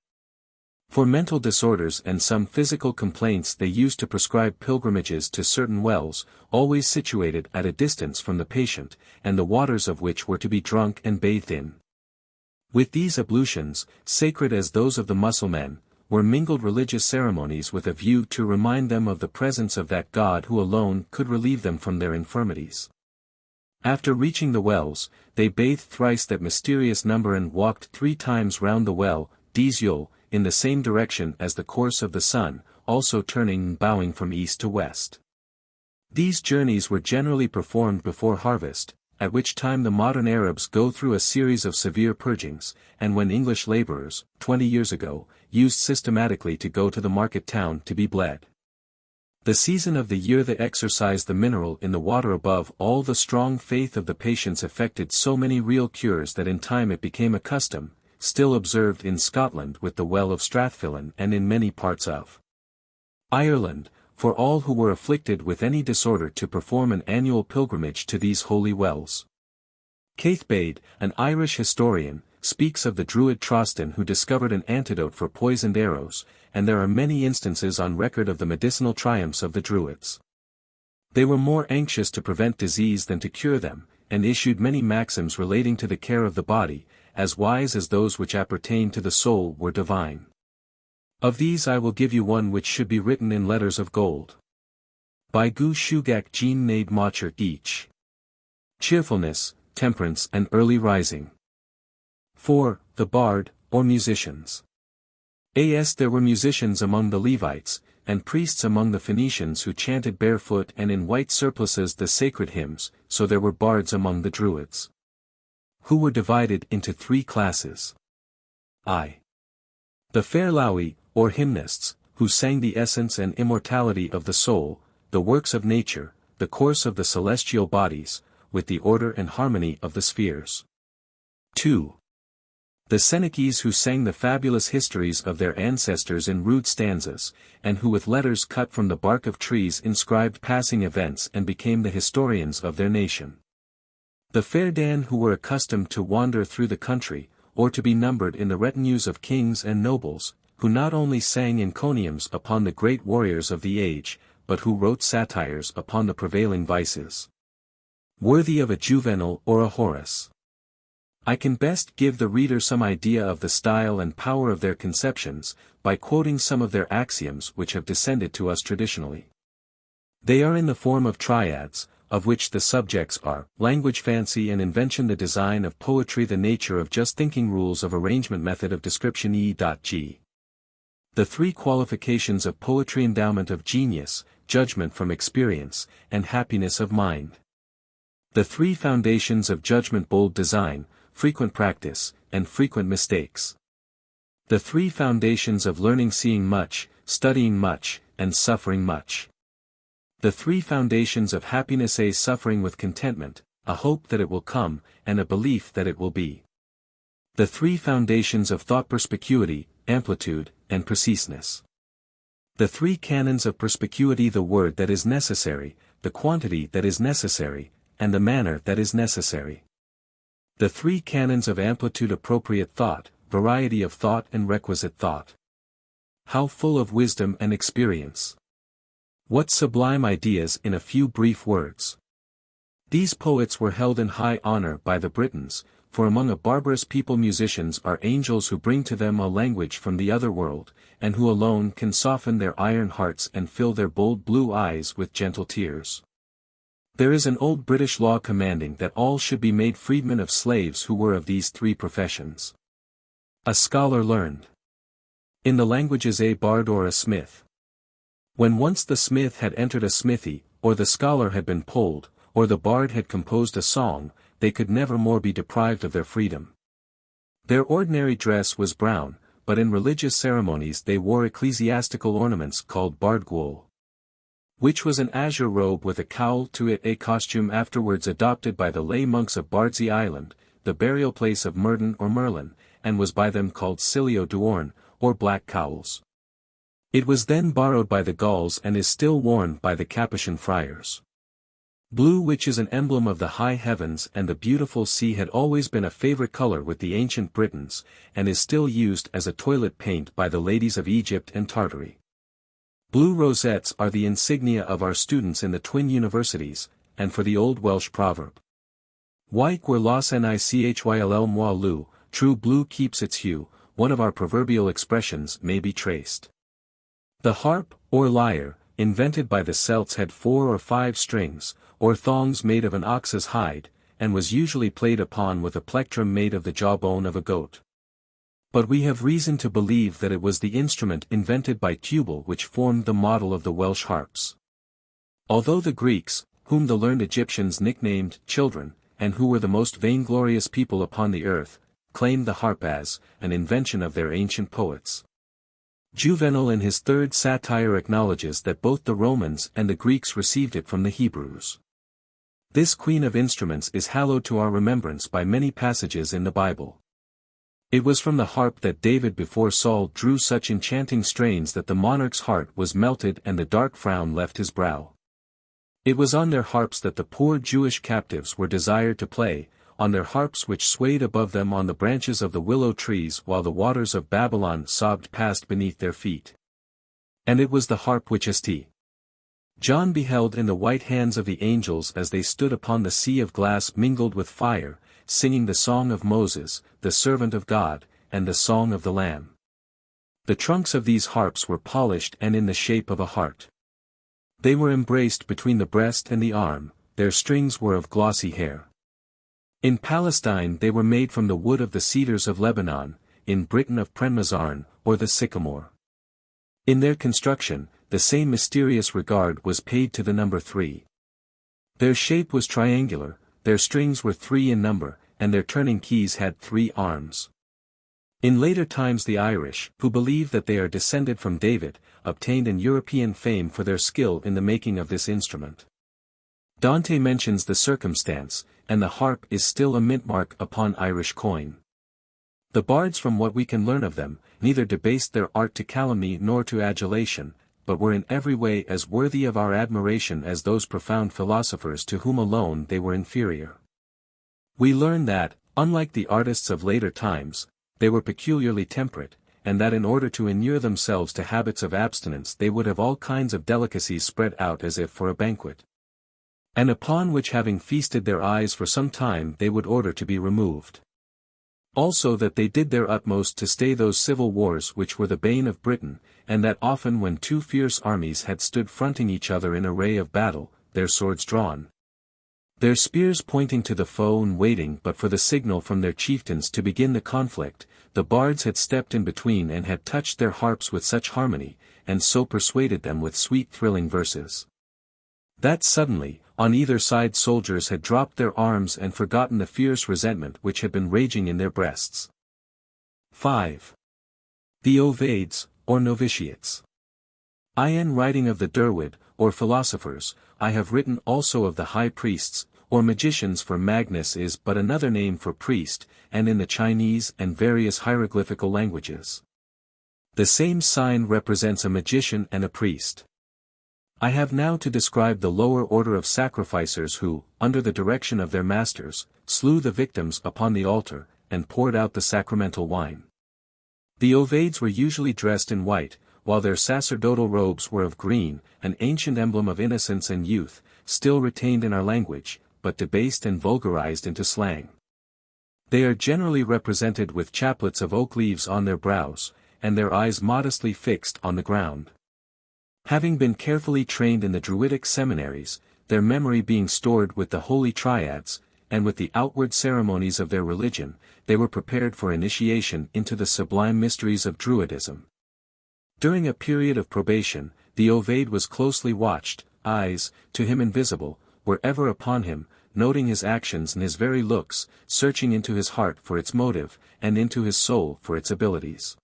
For mental disorders and some physical complaints they used to prescribe pilgrimages to certain wells, always situated at a distance from the patient, and the waters of which were to be drunk and bathed in. With these ablutions, sacred as those of the Mussulmen, were mingled religious ceremonies with a view to remind them of the presence of that God who alone could relieve them from their infirmities. After reaching the wells, they bathed thrice that mysterious number and walked 3 times round the well, Dizyol, in the same direction as the course of the sun, also turning and bowing from east to west. These journeys were generally performed before harvest, at which time the modern Arabs go through a series of severe purgings, and when English labourers, 20 years ago, used systematically to go to the market town to be bled. The season of the year they exercised the mineral in the water above all, the strong faith of the patients effected so many real cures that in time it became a custom, still observed in Scotland with the well of Strathfillan and in many parts of Ireland, for all who were afflicted with any disorder to perform an annual pilgrimage to these holy wells. Cathbade, an Irish historian, speaks of the Druid Trostin who discovered an antidote for poisoned arrows, and there are many instances on record of the medicinal triumphs of the Druids. They were more anxious to prevent disease than to cure them, and issued many maxims relating to the care of the body, as wise as those which appertain to the soul were divine. Of these I will give you one which should be written in letters of gold. By Gu Shugak Jean Nade Mocher each. Cheerfulness, temperance and early rising. 4. The Bardd, or musicians. As there were musicians among the Levites, and priests among the Phoenicians who chanted barefoot and in white surplices the sacred hymns, so there were bards among the Druids, who were divided into 3 classes. I. The fair laui, or hymnists, who sang the essence and immortality of the soul, the works of nature, the course of the celestial bodies, with the order and harmony of the spheres. 2. The Senecies, who sang the fabulous histories of their ancestors in rude stanzas, and who with letters cut from the bark of trees inscribed passing events and became the historians of their nation. The fair Dan, who were accustomed to wander through the country, or to be numbered in the retinues of kings and nobles, who not only sang encomiums upon the great warriors of the age, but who wrote satires upon the prevailing vices. Worthy of a Juvenal or a Horace. I can best give the reader some idea of the style and power of their conceptions, by quoting some of their axioms which have descended to us traditionally. They are in the form of triads, of which the subjects are, language, fancy and invention, the design of poetry, the nature of just thinking, rules of arrangement, method of description, e.g. The three qualifications of poetry: endowment of genius, judgment from experience, and happiness of mind. The three foundations of judgment: bold design, frequent practice, and frequent mistakes. The three foundations of learning: seeing much, studying much, and suffering much. The three foundations of happiness: a suffering with contentment, a hope that it will come, and a belief that it will be. The three foundations of thought: perspicuity, amplitude, and preciseness. The three canons of perspicuity: the word that is necessary, the quantity that is necessary, and the manner that is necessary. The three canons of amplitude: appropriate thought, variety of thought, and requisite thought. How full of wisdom and experience! What sublime ideas in a few brief words! These poets were held in high honor by the Britons, for among a barbarous people musicians are angels who bring to them a language from the other world, and who alone can soften their iron hearts and fill their bold blue eyes with gentle tears. There is an old British law commanding that all should be made freedmen of slaves who were of these three professions. A scholar learned in the languages a bard or a smith. When once the smith had entered a smithy, or the scholar had been polled, or the bard had composed a song, they could never more be deprived of their freedom. Their ordinary dress was brown, but in religious ceremonies they wore ecclesiastical ornaments called bardguol, which was an azure robe with a cowl to it, a costume afterwards adopted by the lay monks of Bardsey Island, the burial place of Murden or Merlin, and was by them called cilio duorn, or black cowls. It was then borrowed by the Gauls and is still worn by the Capuchin friars. Blue, which is an emblem of the high heavens and the beautiful sea, had always been a favorite color with the ancient Britons, and is still used as a toilet paint by the ladies of Egypt and Tartary. Blue rosettes are the insignia of our students in the twin universities, and for the old Welsh proverb, Waik were los nichyll moi lu, true blue keeps its hue, one of our proverbial expressions may be traced. The harp, or lyre, invented by the Celts had 4 or 5 strings, or thongs made of an ox's hide, and was usually played upon with a plectrum made of the jawbone of a goat. But we have reason to believe that it was the instrument invented by Tubal which formed the model of the Welsh harps. Although the Greeks, whom the learned Egyptians nicknamed children, and who were the most vainglorious people upon the earth, claimed the harp as an invention of their ancient poets. Juvenal in his third satire acknowledges that both the Romans and the Greeks received it from the Hebrews. This queen of instruments is hallowed to our remembrance by many passages in the Bible. It was from the harp that David before Saul drew such enchanting strains that the monarch's heart was melted and the dark frown left his brow. It was on their harps that the poor Jewish captives were desired to play, on their harps which swayed above them on the branches of the willow trees while the waters of Babylon sobbed past beneath their feet. And it was the harp which St. John beheld in the white hands of the angels as they stood upon the sea of glass mingled with fire, singing the song of Moses, the servant of God, and the song of the Lamb. The trunks of these harps were polished and in the shape of a heart. They were embraced between the breast and the arm, their strings were of glossy hair. In Palestine they were made from the wood of the cedars of Lebanon, in Britain of Prenmazarn, or the sycamore. In their construction, the same mysterious regard was paid to the number 3. Their shape was triangular, their strings were 3 in number, and their turning keys had 3 arms. In later times the Irish, who believe that they are descended from David, obtained an European fame for their skill in the making of this instrument. Dante mentions the circumstance, and the harp is still a mintmark upon Irish coin. The bards, from what we can learn of them, neither debased their art to calumny nor to adulation, but were in every way as worthy of our admiration as those profound philosophers to whom alone they were inferior. We learn that, Unlike the artists of later times, they were peculiarly temperate, and that in order to inure themselves to habits of abstinence they would have all kinds of delicacies spread out as if for a banquet. And upon which having feasted their eyes for some time they would order to be removed. Also that they did their utmost to stay those civil wars which were the bane of Britain, and that often when two fierce armies had stood fronting each other in array of battle, their swords drawn, their spears pointing to the foe and waiting but for the signal from their chieftains to begin the conflict, the bards had stepped in between and had touched their harps with such harmony, and so persuaded them with sweet thrilling verses, that suddenly, on either side soldiers had dropped their arms and forgotten the fierce resentment which had been raging in their breasts. 5. The Ovades, or Noviciates. In writing of the Derwydd, or Philosophers, I have written also of the high priests, or magicians, for Magnus is but another name for priest, and in the Chinese and various hieroglyphical languages, the same sign represents a magician and a priest. I have now to describe the lower order of sacrificers who, under the direction of their masters, slew the victims upon the altar, and poured out the sacramental wine. The Ovades were usually dressed in white, while their sacerdotal robes were of green, an ancient emblem of innocence and youth, still retained in our language, but debased and vulgarized into slang. They are generally represented with chaplets of oak leaves on their brows, and their eyes modestly fixed on the ground. Having been carefully trained in the Druidic seminaries, their memory being stored with the holy triads, and with the outward ceremonies of their religion, they were prepared for initiation into the sublime mysteries of Druidism. During a period of probation, the Ovade was closely watched, eyes, to him invisible, were ever upon him, noting his actions and his very looks, searching into his heart for its motive, and into his soul for its abilities.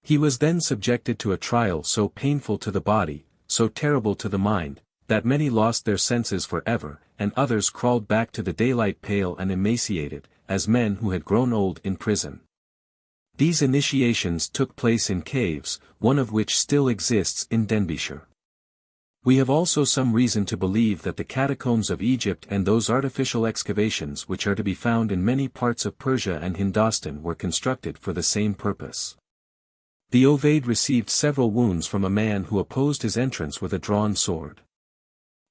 He was then subjected to a trial so painful to the body, so terrible to the mind, that many lost their senses for ever, and others crawled back to the daylight pale and emaciated, as men who had grown old in prison. These initiations took place in caves, one of which still exists in Denbighshire. We have also some reason to believe that the catacombs of Egypt and those artificial excavations which are to be found in many parts of Persia and Hindostan were constructed for the same purpose. The Ovade received several wounds from a man who opposed his entrance with a drawn sword.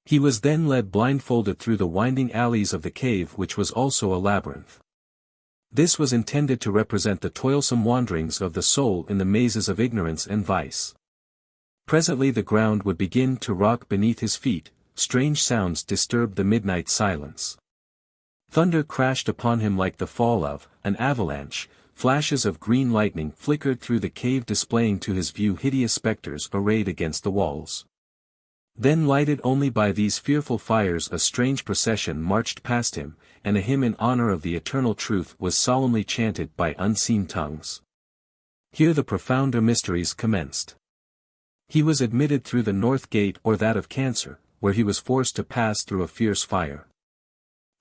He was then led blindfolded through the winding alleys of the cave, which was also a labyrinth. This was intended to represent the toilsome wanderings of the soul in the mazes of ignorance and vice. Presently the ground would begin to rock beneath his feet, strange sounds disturbed the midnight silence. Thunder crashed upon him like the fall of an avalanche, flashes of green lightning flickered through the cave, displaying to his view hideous spectres arrayed against the walls. Then, lighted only by these fearful fires, a strange procession marched past him, and a hymn in honor of the eternal truth was solemnly chanted by unseen tongues. Here the profounder mysteries commenced. He was admitted through the north gate, or that of Cancer, where he was forced to pass through a fierce fire.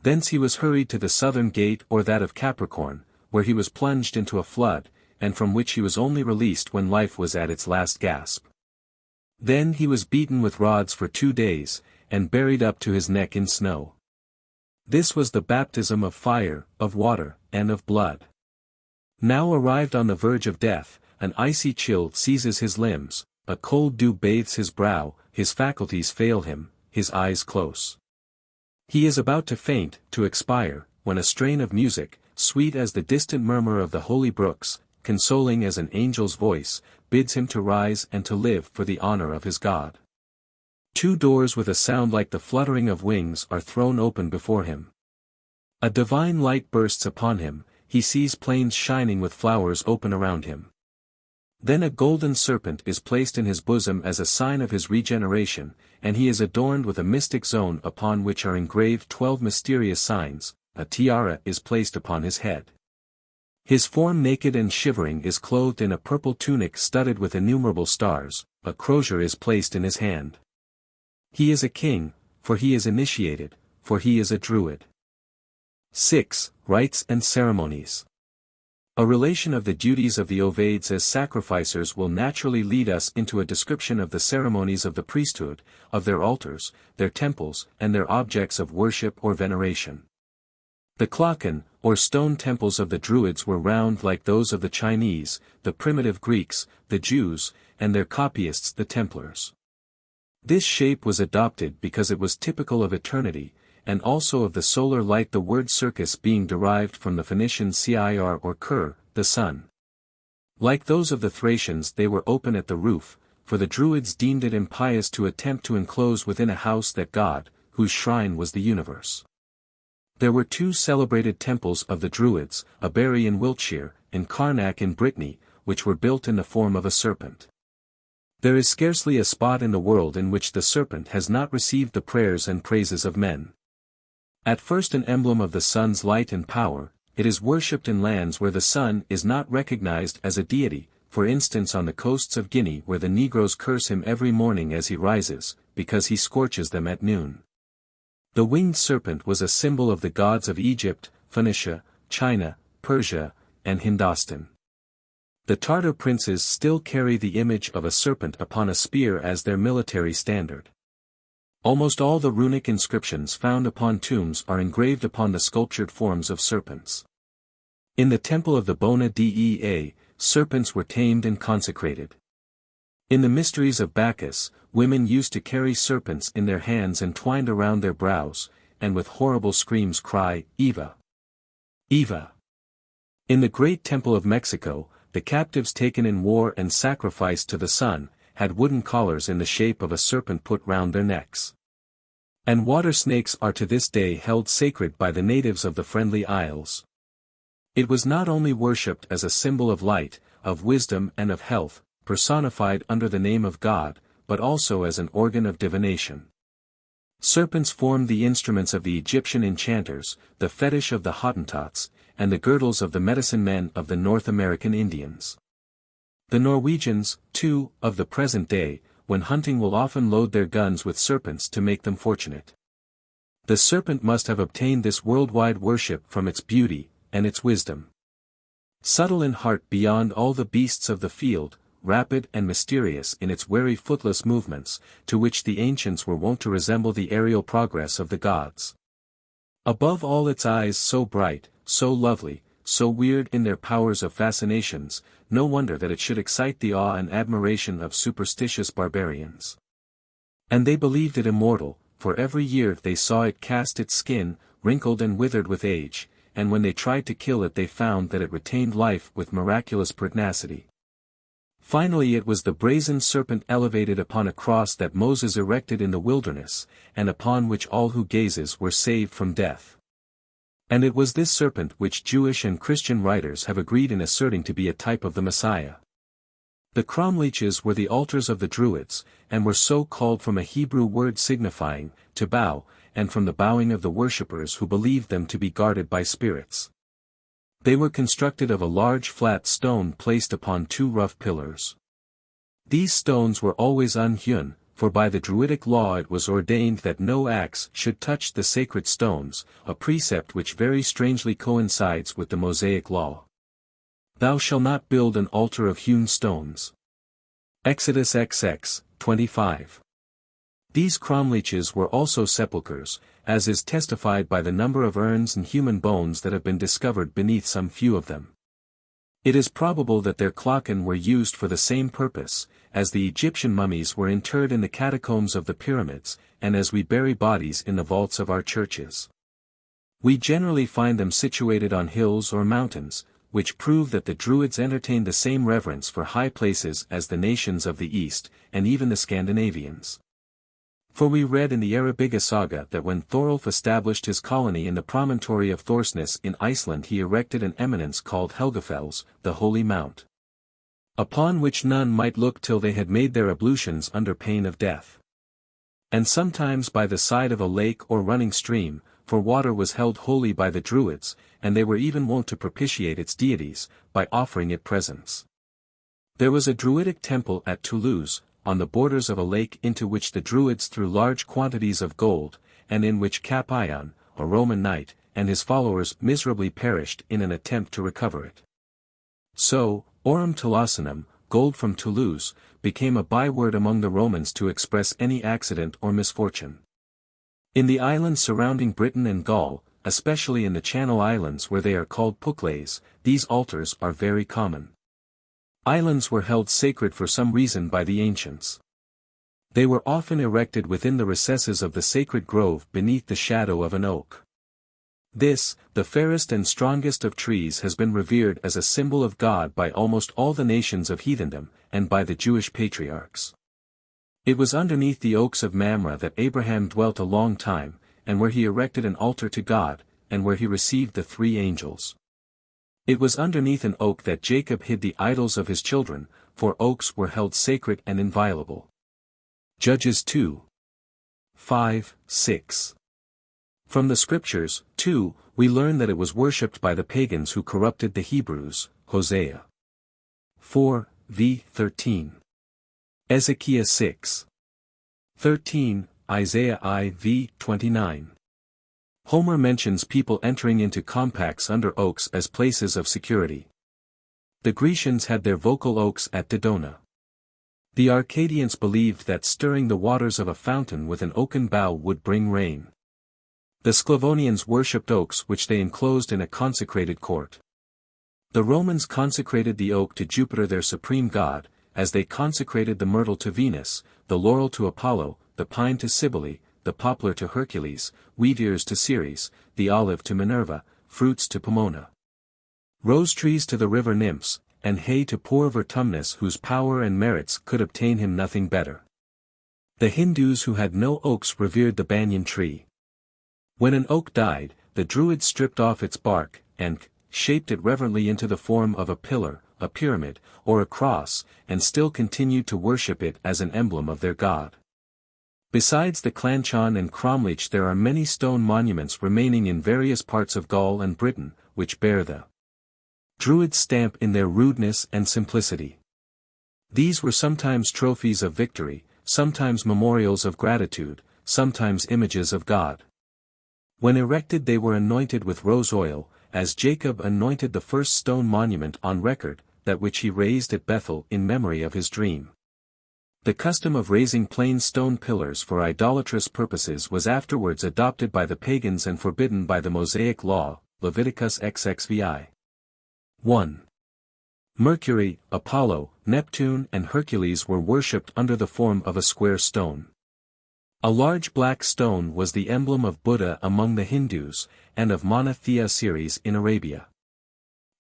Thence he was hurried to the southern gate, or that of Capricorn, where he was plunged into a flood, and from which he was only released when life was at its last gasp. Then he was beaten with rods for 2 days, and buried up to his neck in snow. This was the baptism of fire, of water, and of blood. Now arrived on the verge of death, an icy chill seizes his limbs, a cold dew bathes his brow, his faculties fail him, his eyes close. He is about to faint, to expire, when a strain of music, sweet as the distant murmur of the holy brooks, consoling as an angel's voice, bids him to rise and to live for the honor of his God. 2 doors with a sound like the fluttering of wings are thrown open before him. A divine light bursts upon him, he sees plains shining with flowers open around him. Then a golden serpent is placed in his bosom as a sign of his regeneration, and he is adorned with a mystic zone upon which are engraved 12 mysterious signs. A tiara is placed upon his head. His form, naked and shivering, is clothed in a purple tunic studded with innumerable stars, a crosier is placed in his hand. He is a king, for he is initiated, for he is a Druid. 6. Rites and Ceremonies. A relation of the duties of the Ovades as sacrificers will naturally lead us into a description of the ceremonies of the priesthood, of their altars, their temples, and their objects of worship or veneration. The klokken, or stone temples of the Druids were round like those of the Chinese, the primitive Greeks, the Jews, and their copyists the Templars. This shape was adopted because it was typical of eternity, and also of the solar light, the word circus being derived from the Phoenician cir or kur, the sun. Like those of the Thracians, they were open at the roof, for the Druids deemed it impious to attempt to enclose within a house that God, whose shrine was the universe. There were two celebrated temples of the Druids, Abery in Wiltshire, and Carnac in Brittany, which were built in the form of a serpent. There is scarcely a spot in the world in which the serpent has not received the prayers and praises of men. At first an emblem of the sun's light and power, it is worshipped in lands where the sun is not recognized as a deity, for instance on the coasts of Guinea, where the Negroes curse him every morning as he rises, because he scorches them at noon. The winged serpent was a symbol of the gods of Egypt, Phoenicia, China, Persia, and Hindostan. The Tartar princes still carry the image of a serpent upon a spear as their military standard. Almost all the runic inscriptions found upon tombs are engraved upon the sculptured forms of serpents. In the temple of the Bona Dea, serpents were tamed and consecrated. In the mysteries of Bacchus, women used to carry serpents in their hands and twined around their brows, and with horrible screams cry, "Eva! Eva!" In the great temple of Mexico, the captives taken in war and sacrificed to the sun, had wooden collars in the shape of a serpent put round their necks. And water snakes are to this day held sacred by the natives of the Friendly Isles. It was not only worshipped as a symbol of light, of wisdom and of health, personified under the name of God, but also as an organ of divination. Serpents formed the instruments of the Egyptian enchanters, the fetish of the Hottentots, and the girdles of the medicine men of the North American Indians. The Norwegians, too, of the present day, when hunting will often load their guns with serpents to make them fortunate. The serpent must have obtained this worldwide worship from its beauty, and its wisdom. Subtle in heart beyond all the beasts of the field, rapid and mysterious in its wary footless movements, to which the ancients were wont to resemble the aerial progress of the gods. Above all its eyes so bright, so lovely, so weird in their powers of fascinations, no wonder that it should excite the awe and admiration of superstitious barbarians. And they believed it immortal, for every year they saw it cast its skin, wrinkled and withered with age, and when they tried to kill it they found that it retained life with miraculous pertinacity. Finally it was the brazen serpent elevated upon a cross that Moses erected in the wilderness, and upon which all who gazes were saved from death. And it was this serpent which Jewish and Christian writers have agreed in asserting to be a type of the Messiah. The cromleches were the altars of the Druids, and were so called from a Hebrew word signifying, to bow, and from the bowing of the worshippers who believed them to be guarded by spirits. They were constructed of a large flat stone placed upon two rough pillars. These stones were always unhewn, for by the Druidic law it was ordained that no axe should touch the sacred stones, a precept which very strangely coincides with the Mosaic law. Thou shalt not build an altar of hewn stones. Exodus XX, 25. These cromleches were also sepulchres, as is testified by the number of urns and human bones that have been discovered beneath some few of them. It is probable that their klokken were used for the same purpose, as the Egyptian mummies were interred in the catacombs of the pyramids, and as we bury bodies in the vaults of our churches. We generally find them situated on hills or mountains, which prove that the Druids entertained the same reverence for high places as the nations of the East, and even the Scandinavians. For we read in the Arabiga saga that when Thorolf established his colony in the promontory of Thorsnes in Iceland he erected an eminence called Helgafels, the Holy Mount, upon which none might look till they had made their ablutions under pain of death. And sometimes by the side of a lake or running stream, for water was held holy by the Druids, and they were even wont to propitiate its deities, by offering it presents. There was a Druidic temple at Toulouse, on the borders of a lake into which the Druids threw large quantities of gold, and in which Capion, a Roman knight, and his followers miserably perished in an attempt to recover it. So, aurum Toulousanum, gold from Toulouse, became a byword among the Romans to express any accident or misfortune. In the islands surrounding Britain and Gaul, especially in the Channel Islands where they are called pukles, these altars are very common. Islands were held sacred for some reason by the ancients. They were often erected within the recesses of the sacred grove beneath the shadow of an oak. This, the fairest and strongest of trees, has been revered as a symbol of God by almost all the nations of heathendom, and by the Jewish patriarchs. It was underneath the oaks of Mamre that Abraham dwelt a long time, and where he erected an altar to God, and where he received the 3 angels. It was underneath an oak that Jacob hid the idols of his children, for oaks were held sacred and inviolable. Judges 2. 5, 6. From the scriptures, too, we learn that it was worshipped by the pagans who corrupted the Hebrews, Hosea 4, v. 13. Ezekiel 6. 13, Isaiah IV 29. Homer mentions people entering into compacts under oaks as places of security. The Grecians had their vocal oaks at Dodona. The Arcadians believed that stirring the waters of a fountain with an oaken bough would bring rain. The Sclavonians worshipped oaks which they enclosed in a consecrated court. The Romans consecrated the oak to Jupiter their supreme god, as they consecrated the myrtle to Venus, the laurel to Apollo, the pine to Cybele, the poplar to Hercules, wheat ears to Ceres, the olive to Minerva, fruits to Pomona. Rose trees to the river nymphs, and hay to poor Vertumnus whose power and merits could obtain him nothing better. The Hindus who had no oaks revered the banyan tree. When an oak died, the Druids stripped off its bark, and shaped it reverently into the form of a pillar, a pyramid, or a cross, and still continued to worship it as an emblem of their god. Besides the Clanchon and Cromleach, there are many stone monuments remaining in various parts of Gaul and Britain, which bear the Druid stamp in their rudeness and simplicity. These were sometimes trophies of victory, sometimes memorials of gratitude, sometimes images of God. When erected they were anointed with rose oil, as Jacob anointed the first stone monument on record, that which he raised at Bethel in memory of his dream. The custom of raising plain stone pillars for idolatrous purposes was afterwards adopted by the pagans and forbidden by the Mosaic law, Leviticus XXVI. 1. Mercury, Apollo, Neptune and Hercules were worshipped under the form of a square stone. A large black stone was the emblem of Buddha among the Hindus, and of Mana Thea Ceres in Arabia.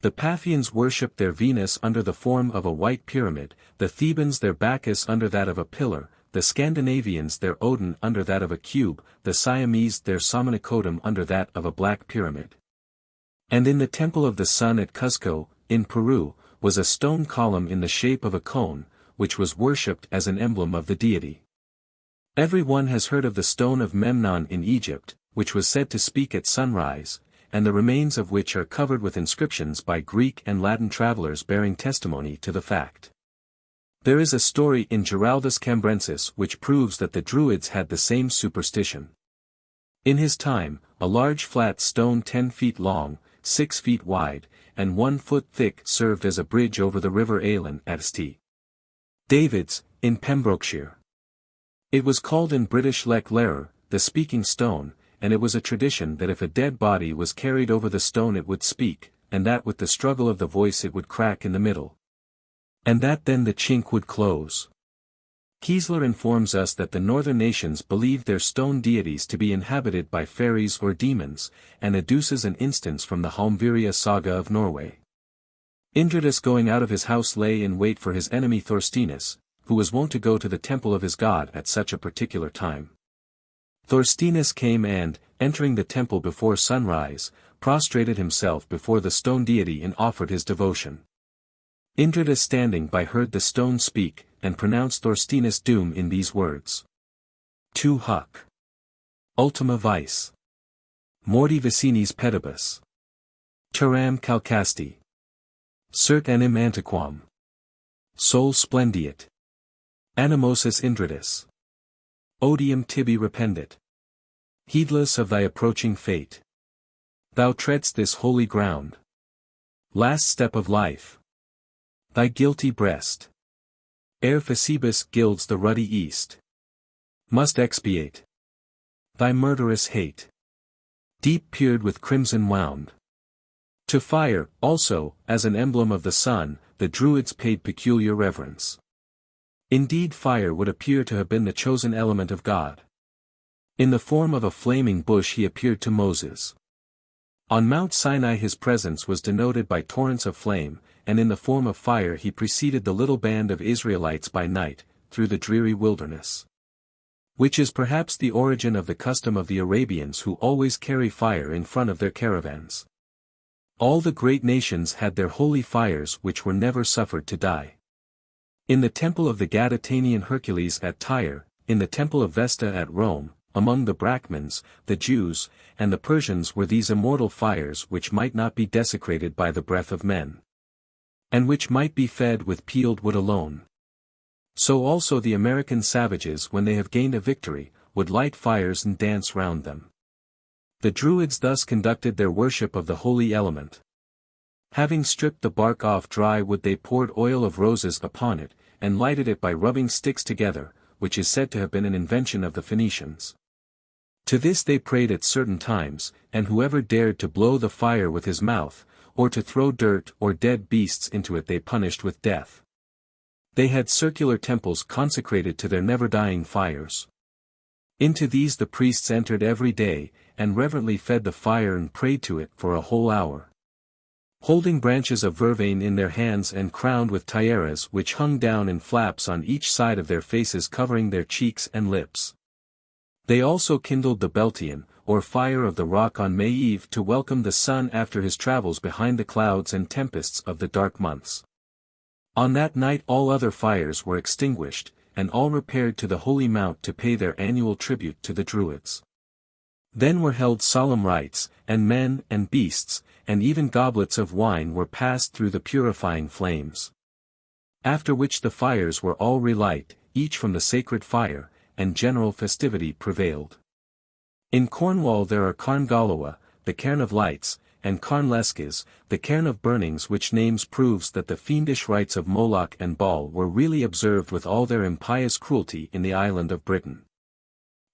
The Paphians worshipped their Venus under the form of a white pyramid, the Thebans their Bacchus under that of a pillar, the Scandinavians their Odin under that of a cube, the Siamese their Samanikodam under that of a black pyramid. And in the Temple of the Sun at Cuzco, in Peru, was a stone column in the shape of a cone, which was worshipped as an emblem of the deity. Every one has heard of the stone of Memnon in Egypt, which was said to speak at sunrise, and the remains of which are covered with inscriptions by Greek and Latin travelers bearing testimony to the fact. There is a story in Giraldus Cambrensis which proves that the Druids had the same superstition. In his time, a large flat stone 10 feet long, 6 feet wide, and 1 foot thick served as a bridge over the river Ailyn at St. David's, in Pembrokeshire. It was called in British Lech Lerer, the speaking stone, and it was a tradition that if a dead body was carried over the stone it would speak, and that with the struggle of the voice it would crack in the middle. And that then the chink would close. Kiesler informs us that the northern nations believed their stone deities to be inhabited by fairies or demons, and adduces an instance from the Halmviria saga of Norway. Indridus going out of his house lay in wait for his enemy Thorstinus, who was wont to go to the temple of his god at such a particular time. Thorstinus came and, entering the temple before sunrise, prostrated himself before the stone deity and offered his devotion. Indridus standing by heard the stone speak, and pronounced Thorstinus' doom in these words. Tu huc ultima vice. Morti vicinis pedibus. Turam calcasti. Cert enim antiquam. Sol splendiet. Animosus Indridus. Odium tibi rependit. Heedless of thy approaching fate. Thou treadst this holy ground. Last step of life. Thy guilty breast. Ere Phasebus gilds the ruddy east. Must expiate. Thy murderous hate. deep pierced with crimson wound. To fire, also, as an emblem of the sun, the Druids paid peculiar reverence. Indeed, fire would appear to have been the chosen element of God. In the form of a flaming bush he appeared to Moses. On Mount Sinai his presence was denoted by torrents of flame, and in the form of fire he preceded the little band of Israelites by night, through the dreary wilderness. Which is perhaps the origin of the custom of the Arabians who always carry fire in front of their caravans. All the great nations had their holy fires which were never suffered to die. In the temple of the Gadatanian Hercules at Tyre, in the temple of Vesta at Rome, among the Brahmins, the Jews, and the Persians were these immortal fires which might not be desecrated by the breath of men. And which might be fed with peeled wood alone. So also the American savages when they have gained a victory, would light fires and dance round them. The Druids thus conducted their worship of the holy element. Having stripped the bark off dry wood they poured oil of roses upon it, and lighted it by rubbing sticks together, which is said to have been an invention of the Phoenicians. To this they prayed at certain times, and whoever dared to blow the fire with his mouth, or to throw dirt or dead beasts into it they punished with death. They had circular temples consecrated to their never-dying fires. Into these the priests entered every day, and reverently fed the fire and prayed to it for a whole hour. Holding branches of vervain in their hands and crowned with tiaras which hung down in flaps on each side of their faces covering their cheeks and lips. They also kindled the Beltane, or fire of the rock on May Eve to welcome the sun after his travels behind the clouds and tempests of the dark months. On that night all other fires were extinguished, and all repaired to the Holy Mount to pay their annual tribute to the Druids. Then were held solemn rites, and men and beasts, and even goblets of wine were passed through the purifying flames. After which the fires were all relight, each from the sacred fire, and general festivity prevailed. In Cornwall there are Carngalawa, the cairn of lights, and Carnlesques, the cairn of burnings, which names proves that the fiendish rites of Moloch and Baal were really observed with all their impious cruelty in the island of Britain.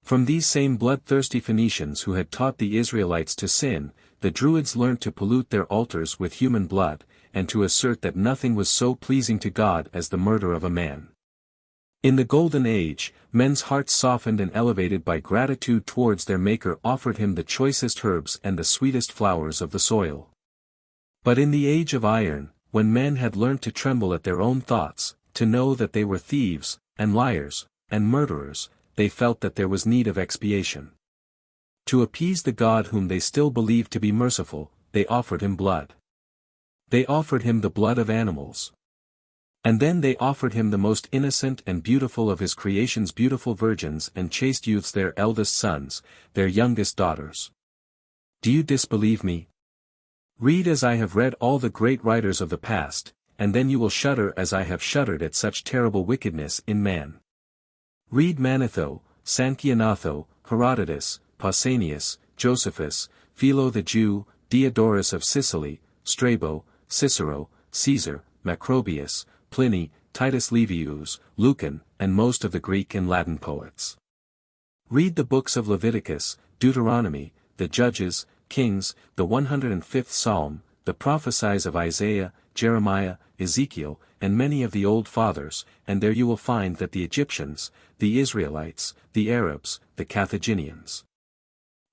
From these same bloodthirsty Phoenicians who had taught the Israelites to sin, the Druids learnt to pollute their altars with human blood, and to assert that nothing was so pleasing to God as the murder of a man. In the Golden Age, men's hearts softened and elevated by gratitude towards their Maker offered him the choicest herbs and the sweetest flowers of the soil. But in the Age of Iron, when men had learnt to tremble at their own thoughts, to know that they were thieves, and liars, and murderers, they felt that there was need of expiation. To appease the God whom they still believed to be merciful, they offered him blood. They offered him the blood of animals. And then they offered him the most innocent and beautiful of his creation's beautiful virgins and chaste youths, their eldest sons, their youngest daughters. Do you disbelieve me? Read as I have read all the great writers of the past, and then you will shudder as I have shuddered at such terrible wickedness in man. Read Manetho, Sanchianatho, Herodotus, Pausanias, Josephus, Philo the Jew, Diodorus of Sicily, Strabo, Cicero, Caesar, Macrobius, Pliny, Titus Livius, Lucan, and most of the Greek and Latin poets. Read the books of Leviticus, Deuteronomy, the Judges, Kings, the 105th Psalm, the prophecies of Isaiah, Jeremiah, Ezekiel, and many of the old fathers, and there you will find that the Egyptians, the Israelites, the Arabs, the Carthaginians,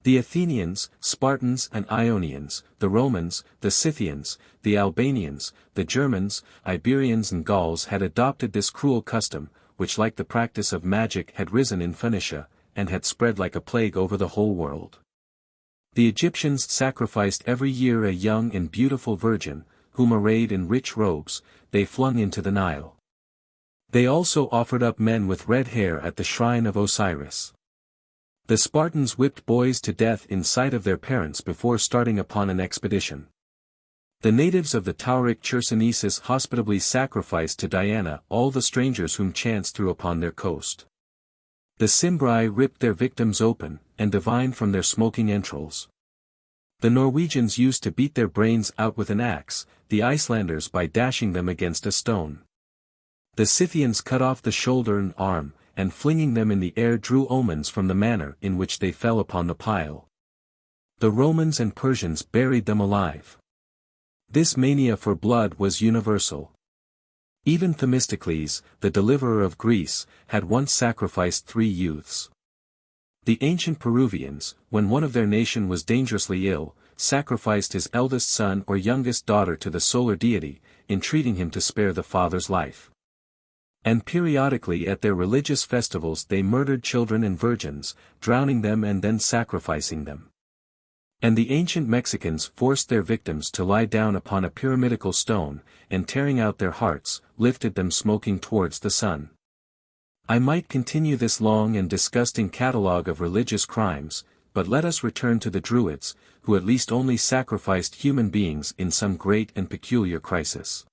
the Athenians, Spartans and Ionians, the Romans, the Scythians, the Albanians, the Germans, Iberians and Gauls had adopted this cruel custom, which like the practice of magic had risen in Phoenicia, and had spread like a plague over the whole world. The Egyptians sacrificed every year a young and beautiful virgin, whom arrayed in rich robes, they flung into the Nile. They also offered up men with red hair at the shrine of Osiris. The Spartans whipped boys to death in sight of their parents before starting upon an expedition. The natives of the Tauric Chersonesus hospitably sacrificed to Diana all the strangers whom chance threw upon their coast. The Cimbri ripped their victims open, and divined from their smoking entrails. The Norwegians used to beat their brains out with an axe, the Icelanders by dashing them against a stone. The Scythians cut off the shoulder and arm, and flinging them in the air drew omens from the manner in which they fell upon the pile. The Romans and Persians buried them alive. This mania for blood was universal. Even Themistocles, the deliverer of Greece, had once sacrificed 3 youths. The ancient Peruvians, when one of their nation was dangerously ill, sacrificed his eldest son or youngest daughter to the solar deity, entreating him to spare the father's life. And periodically at their religious festivals they murdered children and virgins, drowning them and then sacrificing them. And the ancient Mexicans forced their victims to lie down upon a pyramidical stone, and tearing out their hearts, lifted them smoking towards the sun. I might continue this long and disgusting catalogue of religious crimes, but let us return to the Druids, who at least only sacrificed human beings in some great and peculiar crisis.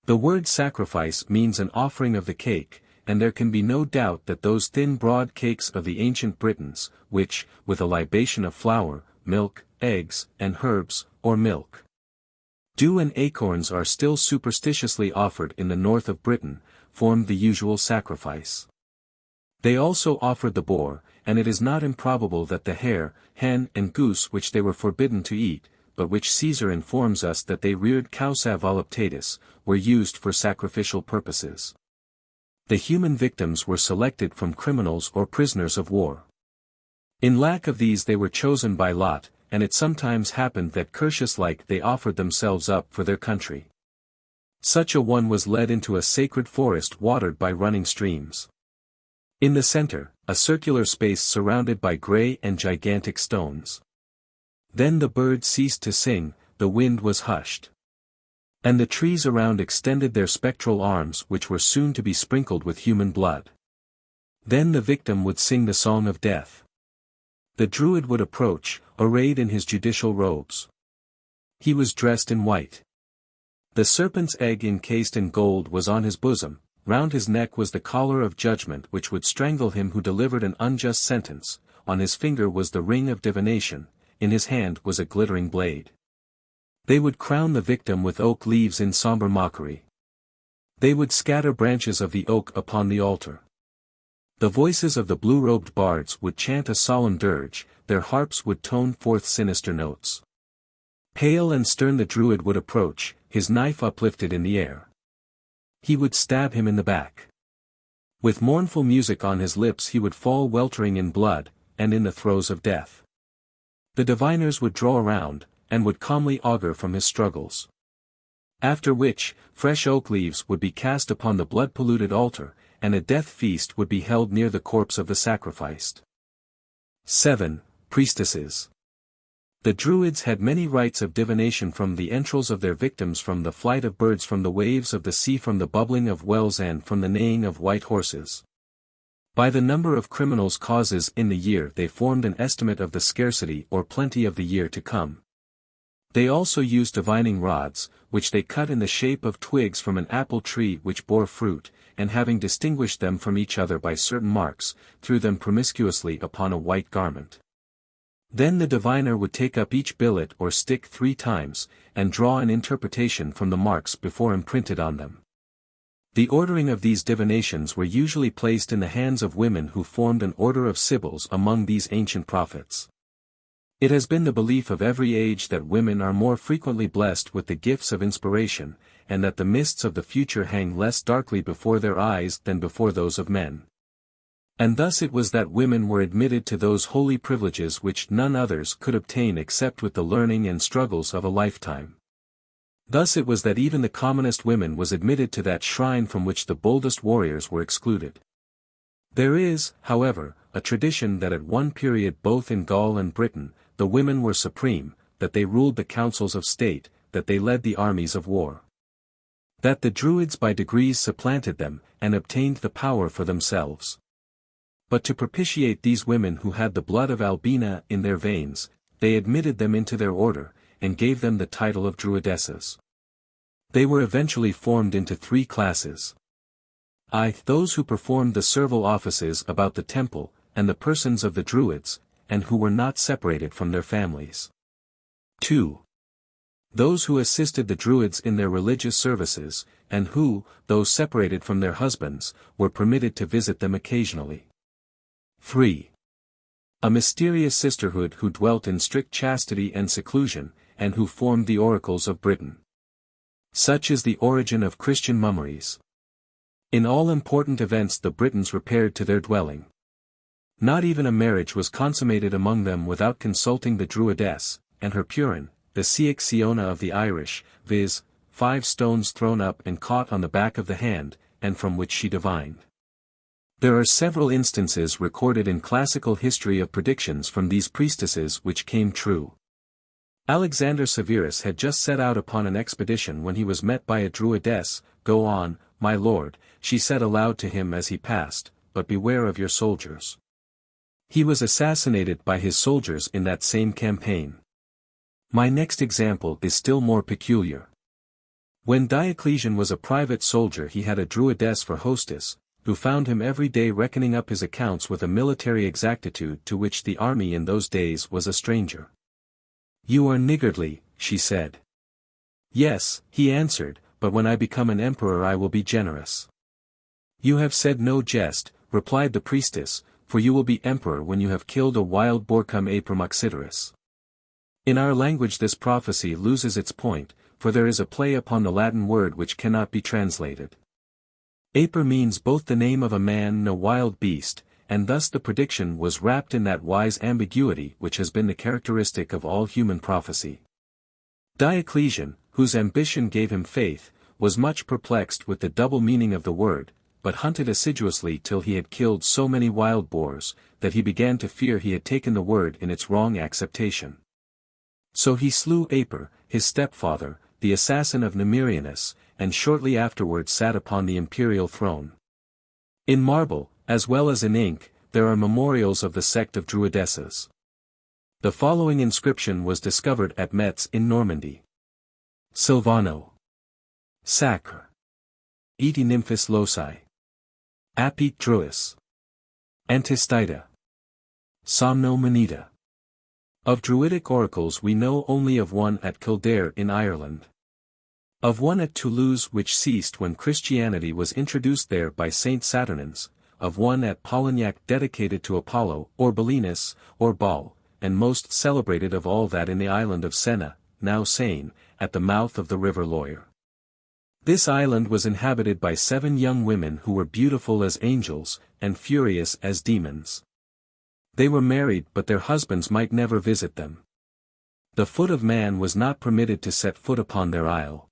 The word sacrifice means an offering of the cake, and there can be no doubt that those thin broad cakes of the ancient Britons, which, with a libation of flour, milk, eggs, and herbs, or milk, dew and acorns are still superstitiously offered in the north of Britain, formed the usual sacrifice. They also offered the boar, and it is not improbable that the hare, hen and goose which they were forbidden to eat, but which Caesar informs us that they reared causa voluptatis, were used for sacrificial purposes. The human victims were selected from criminals or prisoners of war. In lack of these they were chosen by lot, and it sometimes happened that Curtius-like they offered themselves up for their country. Such a one was led into a sacred forest watered by running streams. In the center, a circular space surrounded by grey and gigantic stones. Then the birds ceased to sing, the wind was hushed. And the trees around extended their spectral arms which were soon to be sprinkled with human blood. Then the victim would sing the song of death. The Druid would approach, arrayed in his judicial robes. He was dressed in white. The serpent's egg encased in gold was on his bosom, round his neck was the collar of judgment which would strangle him who delivered an unjust sentence, on his finger was the ring of divination, in his hand was a glittering blade. They would crown the victim with oak leaves in somber mockery. They would scatter branches of the oak upon the altar. The voices of the blue-robed bards would chant a solemn dirge, their harps would tone forth sinister notes. Pale and stern the Druid would approach, his knife uplifted in the air. He would stab him in the back. With mournful music on his lips he would fall weltering in blood, and in the throes of death. The diviners would draw around, and would calmly augur from his struggles. After which, fresh oak leaves would be cast upon the blood-polluted altar, and a death feast would be held near the corpse of the sacrificed. 7. Priestesses. The Druids had many rites of divination, from the entrails of their victims, from the flight of birds, from the waves of the sea, from the bubbling of wells, and from the neighing of white horses. By the number of criminals' causes in the year they formed an estimate of the scarcity or plenty of the year to come. They also used divining rods, which they cut in the shape of twigs from an apple tree which bore fruit, and having distinguished them from each other by certain marks, threw them promiscuously upon a white garment. Then the diviner would take up each billet or stick 3 times, and draw an interpretation from the marks before imprinted on them. The ordering of these divinations were usually placed in the hands of women who formed an order of sibyls among these ancient prophets. It has been the belief of every age that women are more frequently blessed with the gifts of inspiration, and that the mists of the future hang less darkly before their eyes than before those of men. And thus it was that women were admitted to those holy privileges which none others could obtain except with the learning and struggles of a lifetime. Thus it was that even the commonest women was admitted to that shrine from which the boldest warriors were excluded. There is, however, a tradition that at one period both in Gaul and Britain, the women were supreme, that they ruled the councils of state, that they led the armies of war. That the Druids by degrees supplanted them, and obtained the power for themselves. But to propitiate these women who had the blood of Albina in their veins, they admitted them into their order, and gave them the title of Druidesses. They were eventually formed into 3 classes. Those who performed the servile offices about the temple, and the persons of the Druids, and who were not separated from their families. 2. Those who assisted the Druids in their religious services, and who, though separated from their husbands, were permitted to visit them occasionally. 3. A mysterious sisterhood who dwelt in strict chastity and seclusion, and who formed the oracles of Britain. Such is the origin of Christian mummeries. In all important events the Britons repaired to their dwelling. Not even a marriage was consummated among them without consulting the Druidess, and her Purin, the Siac Siona of the Irish, viz., 5 stones thrown up and caught on the back of the hand, and from which she divined. There are several instances recorded in classical history of predictions from these priestesses which came true. Alexander Severus had just set out upon an expedition when he was met by a Druidess. "Go on, my lord," she said aloud to him as he passed, "but beware of your soldiers." He was assassinated by his soldiers in that same campaign. My next example is still more peculiar. When Diocletian was a private soldier he had a Druidess for hostess, who found him every day reckoning up his accounts with a military exactitude to which the army in those days was a stranger. "You are niggardly," she said. "Yes," he answered, "but when I become an emperor I will be generous." "You have said no jest," replied the priestess, "for you will be emperor when you have killed a wild boar cum aprum occideris." In our language this prophecy loses its point, for there is a play upon the Latin word which cannot be translated. Aper means both the name of a man and a wild beast, and thus the prediction was wrapped in that wise ambiguity which has been the characteristic of all human prophecy. Diocletian, whose ambition gave him faith, was much perplexed with the double meaning of the word, but hunted assiduously till he had killed so many wild boars, that he began to fear he had taken the word in its wrong acceptation. So he slew Aper, his stepfather, the assassin of Numerianus, and shortly afterwards sat upon the imperial throne. In marble, as well as in ink, there are memorials of the sect of Druidesses. The following inscription was discovered at Metz in Normandy. Silvano. Sacre. Eti nymphis loci. Apit druis. Antistida. Somno moneta. Of Druidic oracles we know only of one at Kildare in Ireland. Of one at Toulouse which ceased when Christianity was introduced there by Saint Saturnins, of one at Polignac dedicated to Apollo, or Belinus, or Baal, and most celebrated of all that in the island of Senna, now Seine, at the mouth of the river Loire. This island was inhabited by 7 young women who were beautiful as angels, and furious as demons. They were married but their husbands might never visit them. The foot of man was not permitted to set foot upon their isle.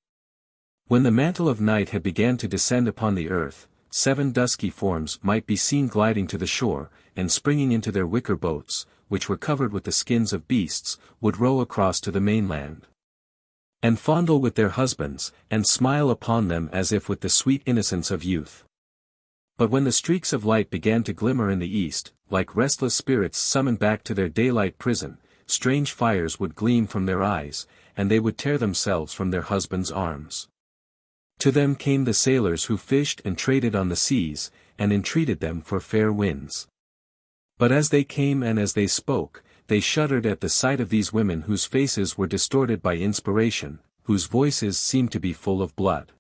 When the mantle of night had began to descend upon the earth, 7 dusky forms might be seen gliding to the shore, and springing into their wicker boats, which were covered with the skins of beasts, would row across to the mainland. And fondle with their husbands, and smile upon them as if with the sweet innocence of youth. But when the streaks of light began to glimmer in the east, like restless spirits summoned back to their daylight prison, strange fires would gleam from their eyes, and they would tear themselves from their husbands' arms. To them came the sailors who fished and traded on the seas, and entreated them for fair winds. But as they came and as they spoke, they shuddered at the sight of these women whose faces were distorted by inspiration, whose voices seemed to be full of blood.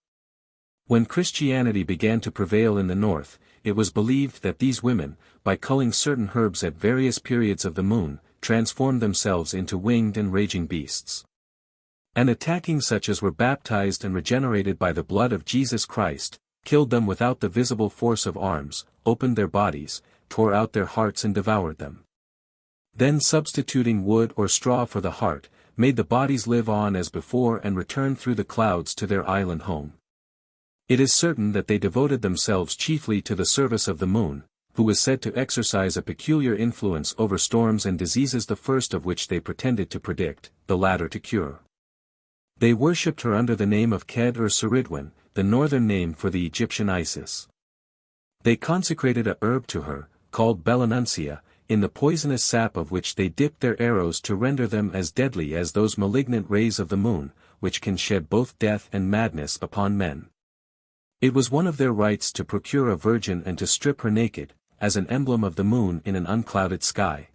When Christianity began to prevail in the north, it was believed that these women, by culling certain herbs at various periods of the moon, transformed themselves into winged and raging beasts. And attacking such as were baptized and regenerated by the blood of Jesus Christ, killed them without the visible force of arms, opened their bodies, tore out their hearts and devoured them. Then substituting wood or straw for the heart, made the bodies live on as before and return through the clouds to their island home. It is certain that they devoted themselves chiefly to the service of the moon, who was said to exercise a peculiar influence over storms and diseases, the first of which they pretended to predict, the latter to cure. They worshipped her under the name of Ked or Ceridwen, the northern name for the Egyptian Isis. They consecrated a herb to her, called Belanuncia, in the poisonous sap of which they dipped their arrows to render them as deadly as those malignant rays of the moon, which can shed both death and madness upon men. It was one of their rites to procure a virgin and to strip her naked, as an emblem of the moon in an unclouded sky.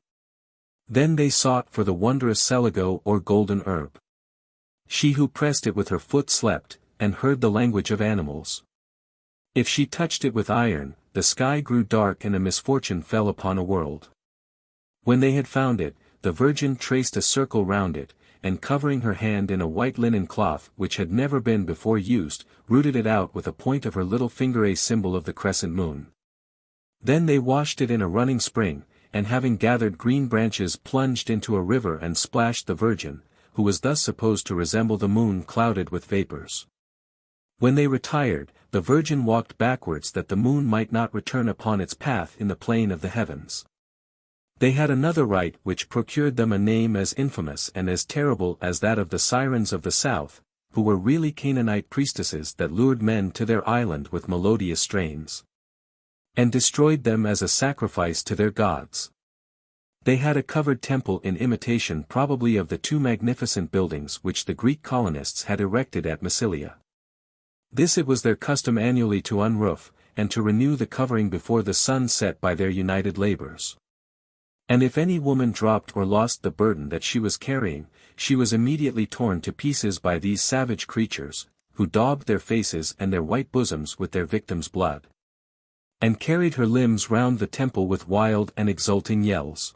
Then they sought for the wondrous celigo or golden herb. She who pressed it with her foot slept, and heard the language of animals. If she touched it with iron, the sky grew dark and a misfortune fell upon a world. When they had found it, the Virgin traced a circle round it, and covering her hand in a white linen cloth which had never been before used, rooted it out with a point of her little finger, a symbol of the crescent moon. Then they washed it in a running spring, and having gathered green branches plunged into a river and splashed the Virgin, who was thus supposed to resemble the moon clouded with vapors. When they retired, the Virgin walked backwards that the moon might not return upon its path in the plane of the heavens. They had another rite which procured them a name as infamous and as terrible as that of the Sirens of the South, who were really Canaanite priestesses that lured men to their island with melodious strains, and destroyed them as a sacrifice to their gods. They had a covered temple in imitation probably of the two magnificent buildings which the Greek colonists had erected at Massilia. This it was their custom annually to unroof, and to renew the covering before the sun set by their united labors. And if any woman dropped or lost the burden that she was carrying, she was immediately torn to pieces by these savage creatures, who daubed their faces and their white bosoms with their victim's blood, and carried her limbs round the temple with wild and exulting yells.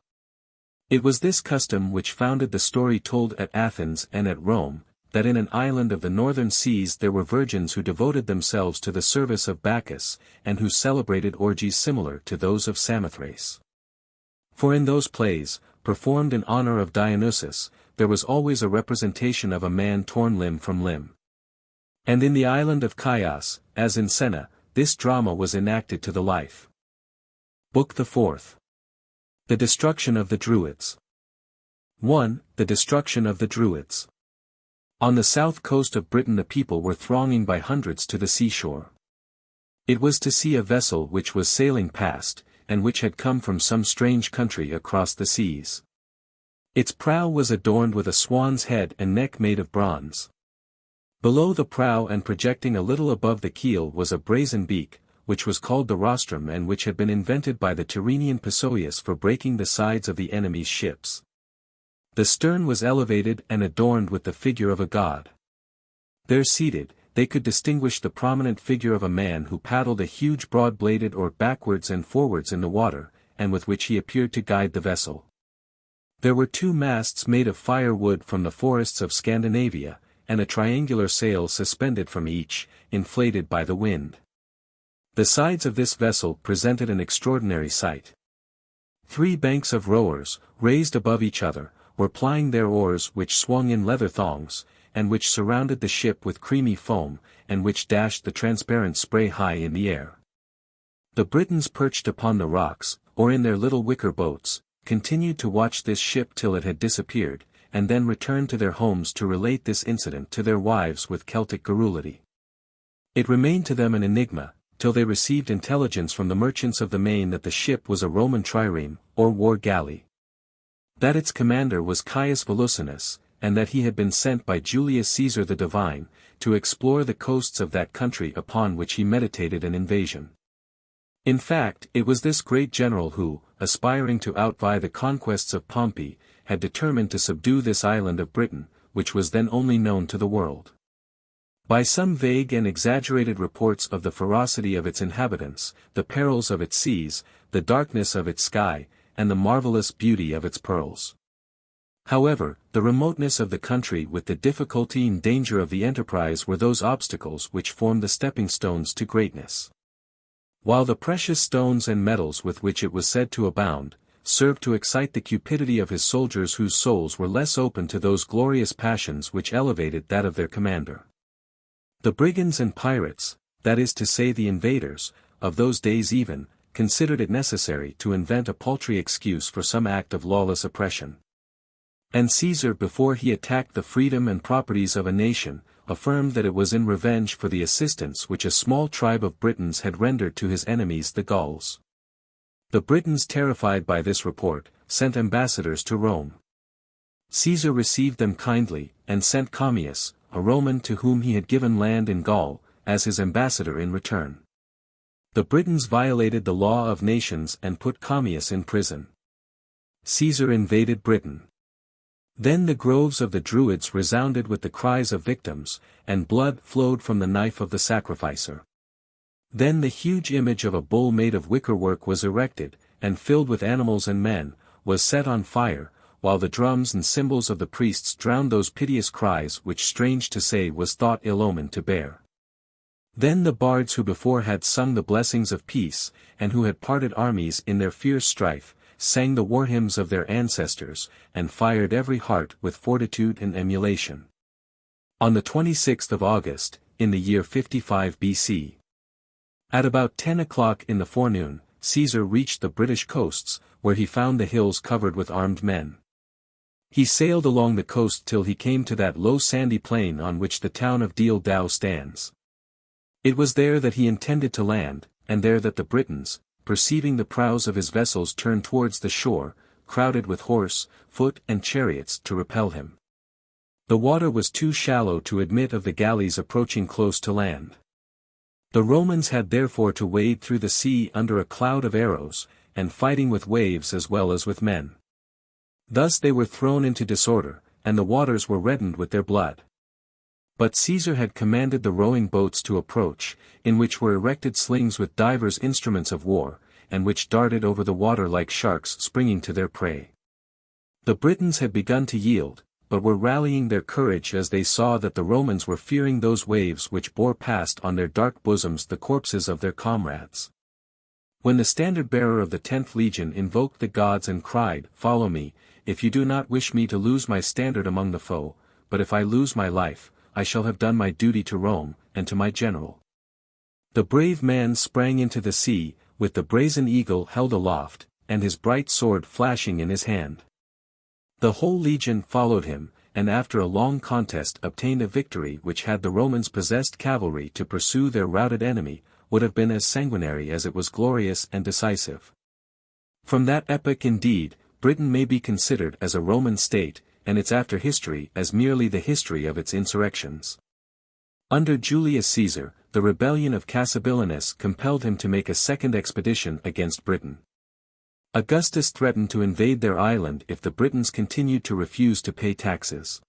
It was this custom which founded the story told at Athens and at Rome, that in an island of the northern seas there were virgins who devoted themselves to the service of Bacchus, and who celebrated orgies similar to those of Samothrace. For in those plays, performed in honor of Dionysus, there was always a representation of a man torn limb from limb. And in the island of Chios, as in Senna, this drama was enacted to the life. Book the Fourth. The Destruction of the Druids. 1. The Destruction of the Druids. On the south coast of Britain the people were thronging by hundreds to the seashore. It was to see a vessel which was sailing past, and which had come from some strange country across the seas. Its prow was adorned with a swan's head and neck made of bronze. Below the prow and projecting a little above the keel was a brazen beak, which was called the rostrum and which had been invented by the Tyrrhenian Pisoius for breaking the sides of the enemy's ships. The stern was elevated and adorned with the figure of a god. There seated, they could distinguish the prominent figure of a man who paddled a huge broad-bladed oar backwards and forwards in the water, and with which he appeared to guide the vessel. There were two masts made of firewood from the forests of Scandinavia, and a triangular sail suspended from each, inflated by the wind. The sides of this vessel presented an extraordinary sight. 3 banks of rowers, raised above each other, were plying their oars which swung in leather thongs, and which surrounded the ship with creamy foam, and which dashed the transparent spray high in the air. The Britons perched upon the rocks, or in their little wicker boats, continued to watch this ship till it had disappeared, and then returned to their homes to relate this incident to their wives with Celtic garrulity. It remained to them an enigma, till they received intelligence from the merchants of the Main that the ship was a Roman trireme, or war galley. That its commander was Caius Volusinus, and that he had been sent by Julius Caesar the Divine, to explore the coasts of that country upon which he meditated an invasion. In fact, it was this great general who, aspiring to outvie the conquests of Pompey, had determined to subdue this island of Britain, which was then only known to the world. By some vague and exaggerated reports of the ferocity of its inhabitants, the perils of its seas, the darkness of its sky, and the marvelous beauty of its pearls. However, the remoteness of the country with the difficulty and danger of the enterprise were those obstacles which form the stepping stones to greatness. While the precious stones and metals with which it was said to abound, served to excite the cupidity of his soldiers whose souls were less open to those glorious passions which elevated that of their commander. The brigands and pirates, that is to say the invaders, of those days even, considered it necessary to invent a paltry excuse for some act of lawless oppression. And Caesar, before he attacked the freedom and properties of a nation, affirmed that it was in revenge for the assistance which a small tribe of Britons had rendered to his enemies the Gauls. The Britons, terrified by this report, sent ambassadors to Rome. Caesar received them kindly, and sent Commius, a Roman to whom he had given land in Gaul, as his ambassador in return. The Britons violated the law of nations and put Commius in prison. Caesar invaded Britain. Then the groves of the Druids resounded with the cries of victims, and blood flowed from the knife of the sacrificer. Then the huge image of a bull made of wickerwork was erected, and filled with animals and men, was set on fire, while the drums and cymbals of the priests drowned those piteous cries which strange to say was thought ill-omened to bear. Then the bards who before had sung the blessings of peace, and who had parted armies in their fierce strife, sang the war hymns of their ancestors, and fired every heart with fortitude and emulation. On the 26th of August, in the year 55 BC. At about 10 o'clock in the forenoon, Caesar reached the British coasts, where he found the hills covered with armed men. He sailed along the coast till he came to that low sandy plain on which the town of Deal Dow stands. It was there that he intended to land, and there that the Britons, perceiving the prows of his vessels turned towards the shore, crowded with horse, foot and chariots to repel him. The water was too shallow to admit of the galleys approaching close to land. The Romans had therefore to wade through the sea under a cloud of arrows, and fighting with waves as well as with men. Thus they were thrown into disorder, and the waters were reddened with their blood. But Caesar had commanded the rowing boats to approach, in which were erected slings with divers instruments of war, and which darted over the water like sharks springing to their prey. The Britons had begun to yield, but were rallying their courage as they saw that the Romans were fearing those waves which bore past on their dark bosoms the corpses of their comrades. When the standard-bearer of the 10th Legion invoked the gods and cried, "Follow me, if you do not wish me to lose my standard among the foe, but if I lose my life, I shall have done my duty to Rome, and to my general." The brave man sprang into the sea, with the brazen eagle held aloft, and his bright sword flashing in his hand. The whole legion followed him, and after a long contest obtained a victory which had the Romans possessed cavalry to pursue their routed enemy, would have been as sanguinary as it was glorious and decisive. From that epoch indeed, Britain may be considered as a Roman state, and its after history as merely the history of its insurrections. Under Julius Caesar, the rebellion of Cassibelanus compelled him to make a second expedition against Britain. Augustus threatened to invade their island if the Britons continued to refuse to pay taxes.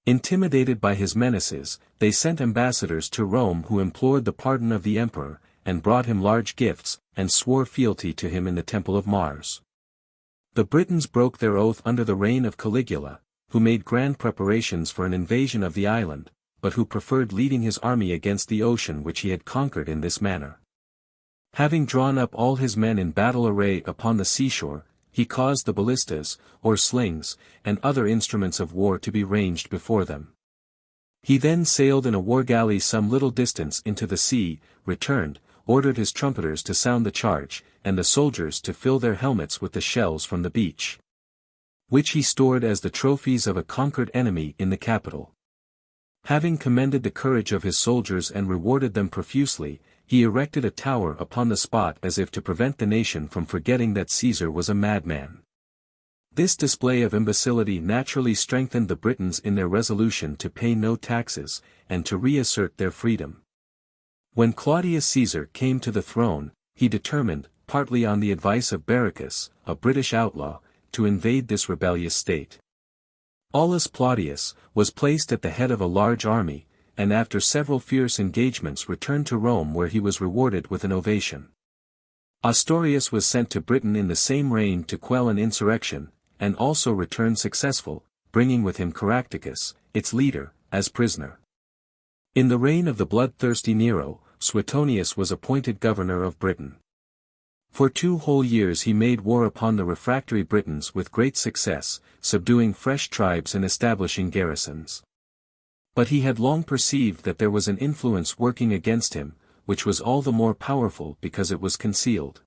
Intimidated by his menaces, they sent ambassadors to Rome who implored the pardon of the emperor, and brought him large gifts, and swore fealty to him in the temple of Mars. The Britons broke their oath under the reign of Caligula, who made grand preparations for an invasion of the island, but who preferred leading his army against the ocean which he had conquered in this manner. Having drawn up all his men in battle array upon the seashore, he caused the ballistas, or slings, and other instruments of war to be ranged before them. He then sailed in a war galley some little distance into the sea, returned, ordered his trumpeters to sound the charge, and the soldiers to fill their helmets with the shells from the beach, which he stored as the trophies of a conquered enemy in the capital. Having commended the courage of his soldiers and rewarded them profusely, he erected a tower upon the spot as if to prevent the nation from forgetting that Caesar was a madman. This display of imbecility naturally strengthened the Britons in their resolution to pay no taxes, and to reassert their freedom. When Claudius Caesar came to the throne, he determined, partly on the advice of Barricus, a British outlaw, to invade this rebellious state. Aulus Plautius was placed at the head of a large army, and after several fierce engagements returned to Rome where he was rewarded with an ovation. Ostorius was sent to Britain in the same reign to quell an insurrection, and also returned successful, bringing with him Caractacus, its leader, as prisoner. In the reign of the bloodthirsty Nero, Suetonius was appointed governor of Britain. For 2 whole years he made war upon the refractory Britons with great success, subduing fresh tribes and establishing garrisons. But he had long perceived that there was an influence working against him, which was all the more powerful because it was concealed.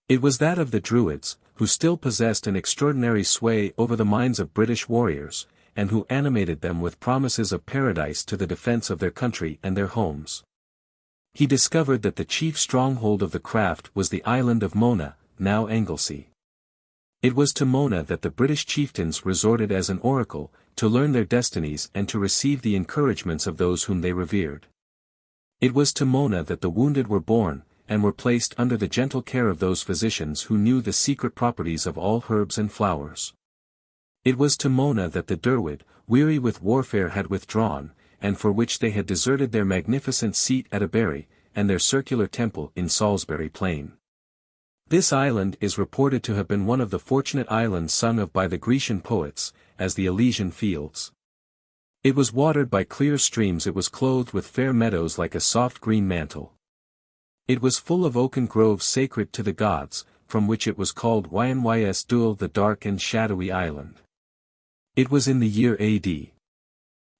It was that of the Druids, who still possessed an extraordinary sway over the minds of British warriors, and who animated them with promises of paradise to the defense of their country and their homes. He discovered that the chief stronghold of the craft was the island of Mona, now Anglesey. It was to Mona that the British chieftains resorted as an oracle, to learn their destinies and to receive the encouragements of those whom they revered. It was to Mona that the wounded were borne, and were placed under the gentle care of those physicians who knew the secret properties of all herbs and flowers. It was to Mona that the Derwydd, weary with warfare, had withdrawn, and for which they had deserted their magnificent seat at Abury, and their circular temple in Salisbury Plain. This island is reported to have been one of the fortunate islands sung of by the Grecian poets, as the Elysian fields. It was watered by clear streams, it was clothed with fair meadows like a soft green mantle. It was full of oaken groves sacred to the gods, from which it was called Ynys Dul, the dark and shadowy island. It was in the year AD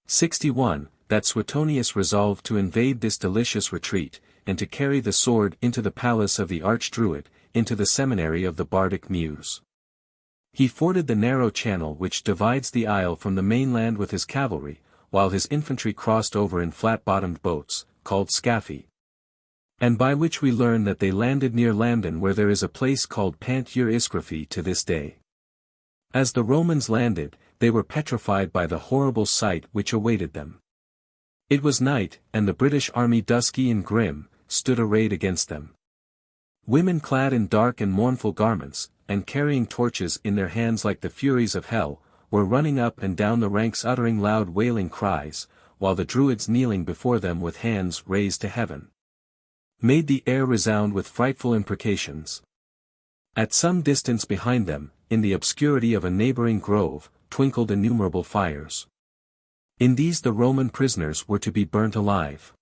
61, that Suetonius resolved to invade this delicious retreat, and to carry the sword into the palace of the Archdruid, into the seminary of the Bardic Muse. He forded the narrow channel which divides the isle from the mainland with his cavalry, while his infantry crossed over in flat-bottomed boats, called scaphi. And by which we learn that they landed near Lambden, where there is a place called Pant-yr Isgraphi to this day. As the Romans landed, they were petrified by the horrible sight which awaited them. It was night, and the British army, dusky and grim, stood arrayed against them. Women clad in dark and mournful garments, and carrying torches in their hands like the furies of hell, were running up and down the ranks uttering loud wailing cries, while the Druids kneeling before them with hands raised to heaven, made the air resound with frightful imprecations. At some distance behind them, in the obscurity of a neighboring grove, twinkled innumerable fires. In these the Roman prisoners were to be burnt alive.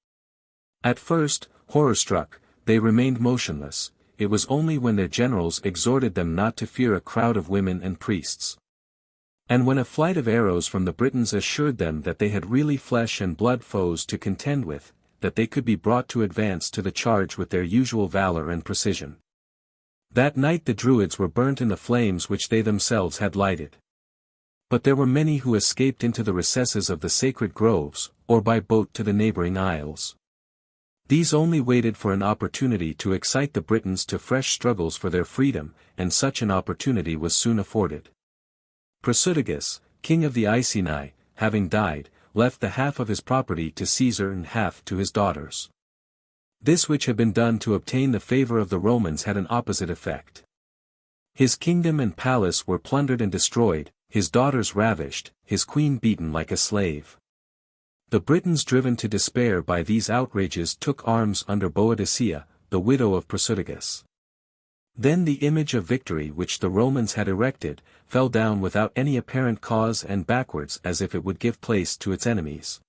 At first, horror-struck, they remained motionless. It was only when their generals exhorted them not to fear a crowd of women and priests, and when a flight of arrows from the Britons assured them that they had really flesh and blood foes to contend with, that they could be brought to advance to the charge with their usual valor and precision. That night the Druids were burnt in the flames which they themselves had lighted. But there were many who escaped into the recesses of the sacred groves, or by boat to the neighboring isles. These only waited for an opportunity to excite the Britons to fresh struggles for their freedom, and such an opportunity was soon afforded. Prasutagus, king of the Iceni, having died, left the half of his property to Caesar and half to his daughters. This which had been done to obtain the favor of the Romans had an opposite effect. His kingdom and palace were plundered and destroyed, his daughters ravished, his queen beaten like a slave. The Britons, driven to despair by these outrages, took arms under Boadicea, the widow of Prasutagus. Then the image of victory which the Romans had erected, fell down without any apparent cause and backwards as if it would give place to its enemies.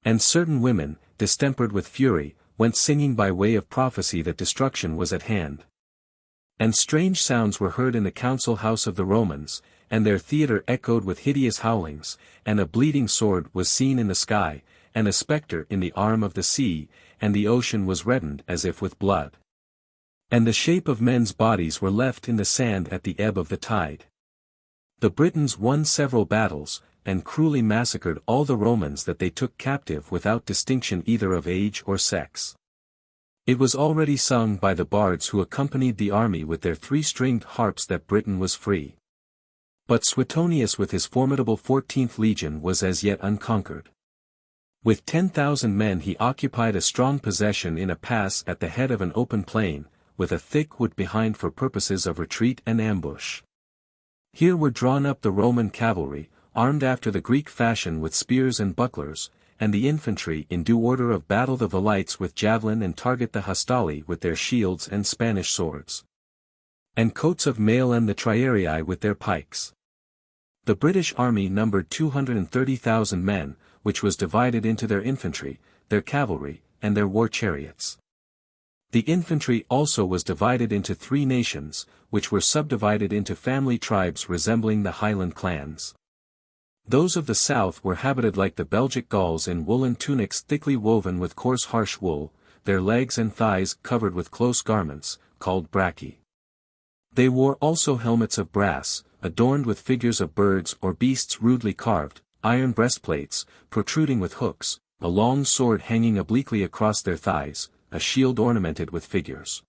And certain women, distempered with fury, went singing by way of prophecy that destruction was at hand. And strange sounds were heard in the council house of the Romans, and their theatre echoed with hideous howlings, and a bleeding sword was seen in the sky, and a spectre in the arm of the sea, and the ocean was reddened as if with blood. And the shape of men's bodies were left in the sand at the ebb of the tide. The Britons won several battles, and cruelly massacred all the Romans that they took captive without distinction either of age or sex. It was already sung by the bards who accompanied the army with their three-stringed harps that Britain was free. But Suetonius with his formidable 14th legion was as yet unconquered. With 10,000 men he occupied a strong possession in a pass at the head of an open plain, with a thick wood behind for purposes of retreat and ambush. Here were drawn up the Roman cavalry, armed after the Greek fashion with spears and bucklers, and the infantry in due order of battle, the Velites with javelin and target, the Hostali with their shields and Spanish swords, and coats of mail, and the Triarii with their pikes. The British army numbered 230,000 men, which was divided into their infantry, their cavalry, and their war chariots. The infantry also was divided into 3 nations, which were subdivided into family tribes resembling the Highland clans. Those of the south were habited like the Belgic Gauls in woolen tunics thickly woven with coarse harsh wool, their legs and thighs covered with close garments, called bracchi. They wore also helmets of brass, adorned with figures of birds or beasts rudely carved, iron breastplates, protruding with hooks, a long sword hanging obliquely across their thighs, a shield ornamented with figures,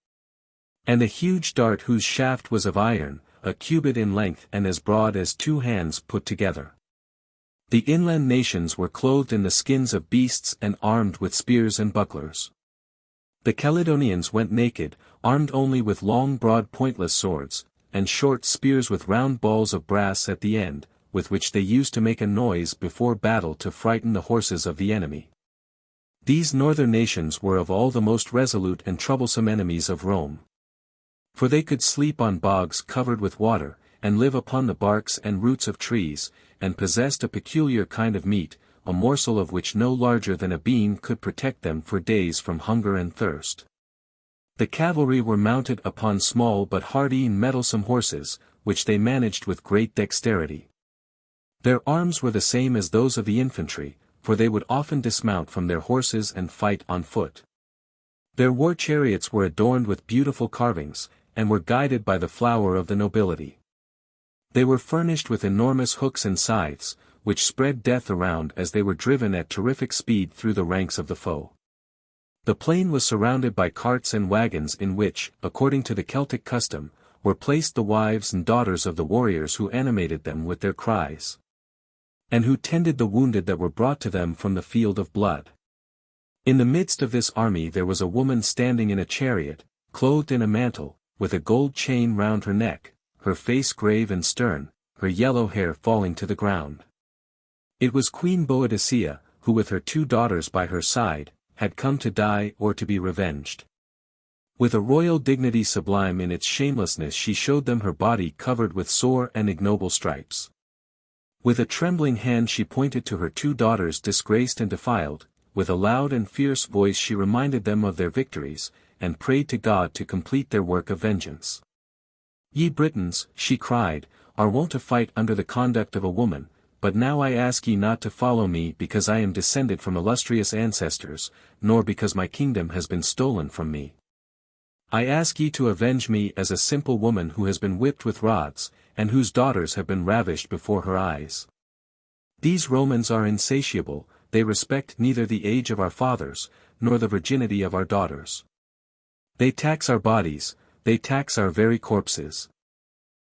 and a huge dart whose shaft was of iron, a cubit in length and as broad as 2 hands put together. The inland nations were clothed in the skins of beasts and armed with spears and bucklers. The Caledonians went naked, armed only with long broad pointless swords, and short spears with round balls of brass at the end, with which they used to make a noise before battle to frighten the horses of the enemy. These northern nations were of all the most resolute and troublesome enemies of Rome. For they could sleep on bogs covered with water, and live upon the barks and roots of trees, and possessed a peculiar kind of meat, a morsel of which no larger than a bean could protect them for days from hunger and thirst. The cavalry were mounted upon small but hardy and mettlesome horses, which they managed with great dexterity. Their arms were the same as those of the infantry, for they would often dismount from their horses and fight on foot. Their war chariots were adorned with beautiful carvings, and were guided by the flower of the nobility. They were furnished with enormous hooks and scythes, which spread death around as they were driven at terrific speed through the ranks of the foe. The plain was surrounded by carts and wagons in which, according to the Celtic custom, were placed the wives and daughters of the warriors who animated them with their cries, and who tended the wounded that were brought to them from the field of blood. In the midst of this army there was a woman standing in a chariot, clothed in a mantle, with a gold chain round her neck, her face grave and stern, her yellow hair falling to the ground. It was Queen Boadicea, who with her 2 daughters by her side, had come to die or to be revenged. With a royal dignity sublime in its shamelessness she showed them her body covered with sore and ignoble stripes. With a trembling hand she pointed to her 2 daughters disgraced and defiled, with a loud and fierce voice she reminded them of their victories, and prayed to God to complete their work of vengeance. Ye Britons, she cried, are wont to fight under the conduct of a woman, but now I ask ye not to follow me because I am descended from illustrious ancestors, nor because my kingdom has been stolen from me. I ask ye to avenge me as a simple woman who has been whipped with rods, and whose daughters have been ravished before her eyes. These Romans are insatiable, they respect neither the age of our fathers, nor the virginity of our daughters. They tax our bodies, they tax our very corpses.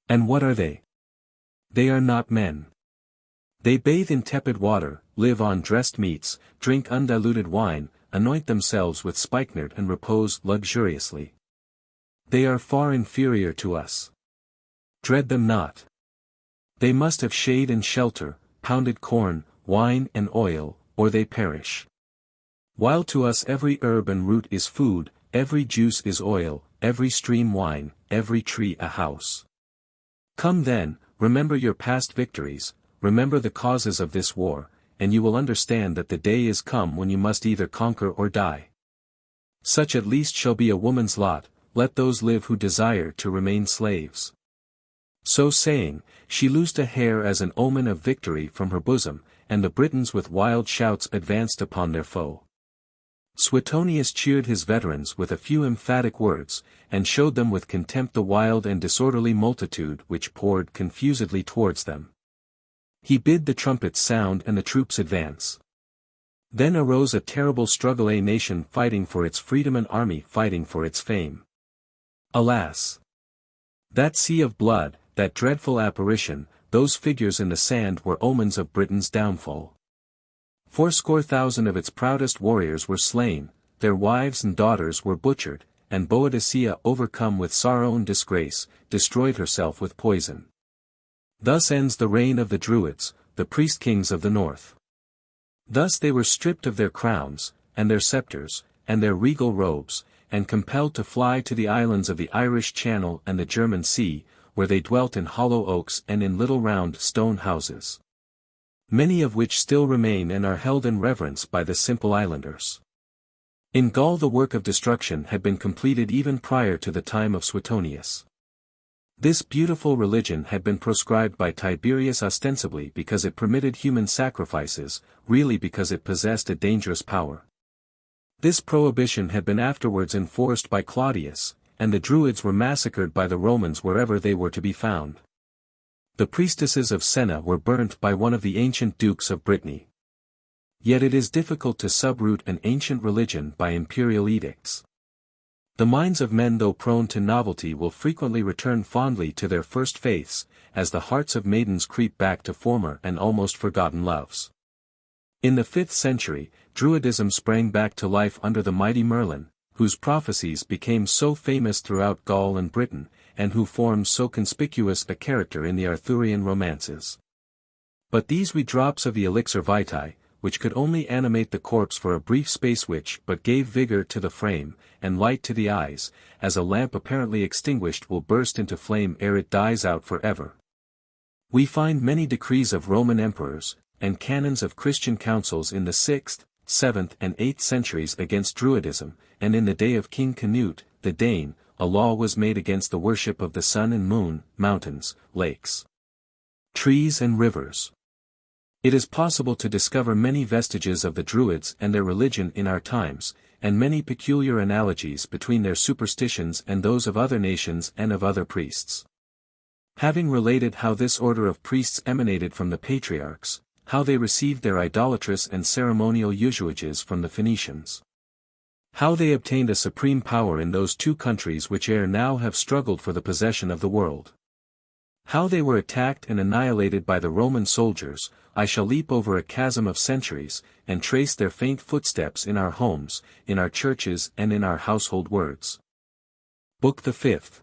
And what are they? They are not men. They bathe in tepid water, live on dressed meats, drink undiluted wine, anoint themselves with spikenard and repose luxuriously. They are far inferior to us. Dread them not. They must have shade and shelter, pounded corn, wine and oil, or they perish. While to us every herb and root is food, every juice is oil, every stream wine, every tree a house. Come then, remember your past victories, remember the causes of this war, and you will understand that the day is come when you must either conquer or die. Such at least shall be a woman's lot, let those live who desire to remain slaves. So saying, she loosed a hair as an omen of victory from her bosom, and the Britons with wild shouts advanced upon their foe. Suetonius cheered his veterans with a few emphatic words, and showed them with contempt the wild and disorderly multitude which poured confusedly towards them. He bid the trumpets sound and the troops advance. Then arose a terrible struggle, a nation fighting for its freedom, an army fighting for its fame. Alas! That sea of blood, that dreadful apparition, those figures in the sand were omens of Britain's downfall. 4,000 of its proudest warriors were slain, their wives and daughters were butchered, and Boadicea, overcome with sorrow and disgrace, destroyed herself with poison. Thus ends the reign of the Druids, the priest-kings of the north. Thus they were stripped of their crowns, and their scepters, and their regal robes, and compelled to fly to the islands of the Irish Channel and the German Sea, where they dwelt in hollow oaks and in little round stone houses, many of which still remain and are held in reverence by the simple islanders. In Gaul the work of destruction had been completed even prior to the time of Suetonius. This beautiful religion had been proscribed by Tiberius ostensibly because it permitted human sacrifices, really because it possessed a dangerous power. This prohibition had been afterwards enforced by Claudius, and the Druids were massacred by the Romans wherever they were to be found. The priestesses of Senna were burnt by one of the ancient dukes of Brittany. Yet it is difficult to uproot an ancient religion by imperial edicts. The minds of men, though prone to novelty, will frequently return fondly to their first faiths, as the hearts of maidens creep back to former and almost forgotten loves. In the 5th century, Druidism sprang back to life under the mighty Merlin, whose prophecies became so famous throughout Gaul and Britain, and who forms so conspicuous a character in the Arthurian romances. But these wee drops of the elixir vitae, which could only animate the corpse for a brief space, which but gave vigor to the frame, and light to the eyes, as a lamp apparently extinguished will burst into flame ere it dies out forever. We find many decrees of Roman emperors, and canons of Christian councils in the 6th, 7th and 8th centuries against Druidism, and in the day of King Canute, the Dane, a law was made against the worship of the sun and moon, mountains, lakes, trees and rivers. It is possible to discover many vestiges of the Druids and their religion in our times, and many peculiar analogies between their superstitions and those of other nations and of other priests. Having related how this order of priests emanated from the patriarchs, how they received their idolatrous and ceremonial usages from the Phoenicians, how they obtained a supreme power in those two countries which ere now have struggled for the possession of the world, how they were attacked and annihilated by the Roman soldiers, I shall leap over a chasm of centuries, and trace their faint footsteps in our homes, in our churches and in our household words. Book the 5th.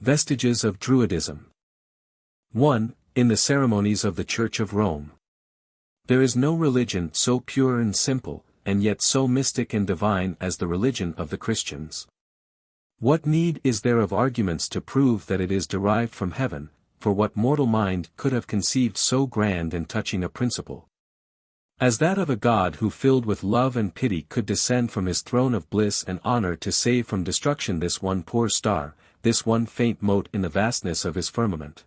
Vestiges of Druidism. 1. In the Ceremonies of the Church of Rome. There is no religion so pure and simple, and yet so mystic and divine as the religion of the Christians. What need is there of arguments to prove that it is derived from heaven, for what mortal mind could have conceived so grand and touching a principle as that of a God who filled with love and pity could descend from his throne of bliss and honor to save from destruction this one poor star, this one faint mote in the vastness of his firmament?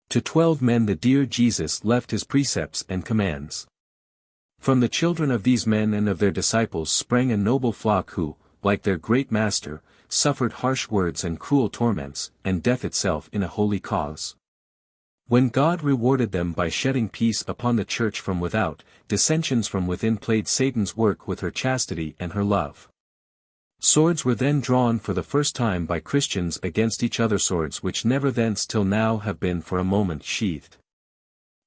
To 12 men the dear Jesus left his precepts and commands. From the children of these men and of their disciples sprang a noble flock who, like their great master, suffered harsh words and cruel torments, and death itself in a holy cause. When God rewarded them by shedding peace upon the church from without, dissensions from within played Satan's work with her chastity and her love. Swords were then drawn for the first time by Christians against each other, swords which never thence till now have been for a moment sheathed.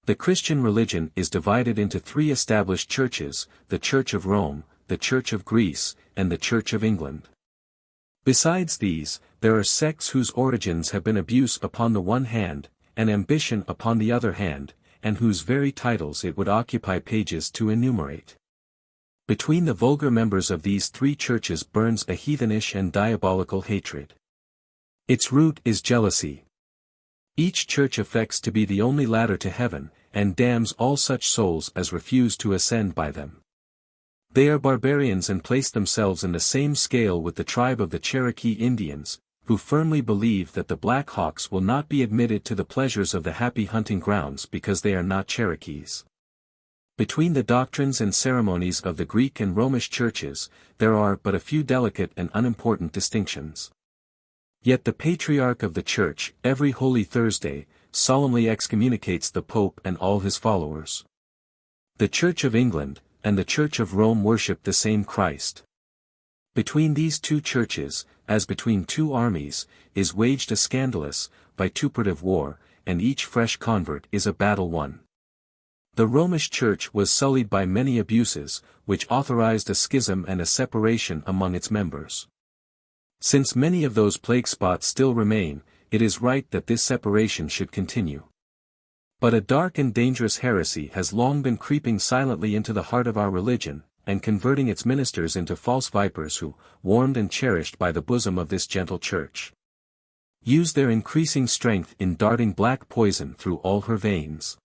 The Christian religion is divided into 3 established churches, the Church of Rome, the Church of Greece, and the Church of England. Besides these, there are sects whose origins have been abuse upon the one hand, and ambition upon the other hand, and whose very titles it would occupy pages to enumerate. Between the vulgar members of these 3 churches burns a heathenish and diabolical hatred. Its root is jealousy. Each church affects to be the only ladder to heaven, and damns all such souls as refuse to ascend by them. They are barbarians and place themselves in the same scale with the tribe of the Cherokee Indians, who firmly believe that the Black Hawks will not be admitted to the pleasures of the happy hunting grounds because they are not Cherokees. Between the doctrines and ceremonies of the Greek and Romish churches, there are but a few delicate and unimportant distinctions. Yet the Patriarch of the Church, every Holy Thursday, solemnly excommunicates the Pope and all his followers. The Church of England, and the Church of Rome worship the same Christ. Between these 2 churches, as between 2 armies, is waged a scandalous, vituperative war, and each fresh convert is a battle won. The Romish Church was sullied by many abuses, which authorized a schism and a separation among its members. Since many of those plague spots still remain, it is right that this separation should continue. But a dark and dangerous heresy has long been creeping silently into the heart of our religion, and converting its ministers into false vipers who, warmed and cherished by the bosom of this gentle church, use their increasing strength in darting black poison through all her veins.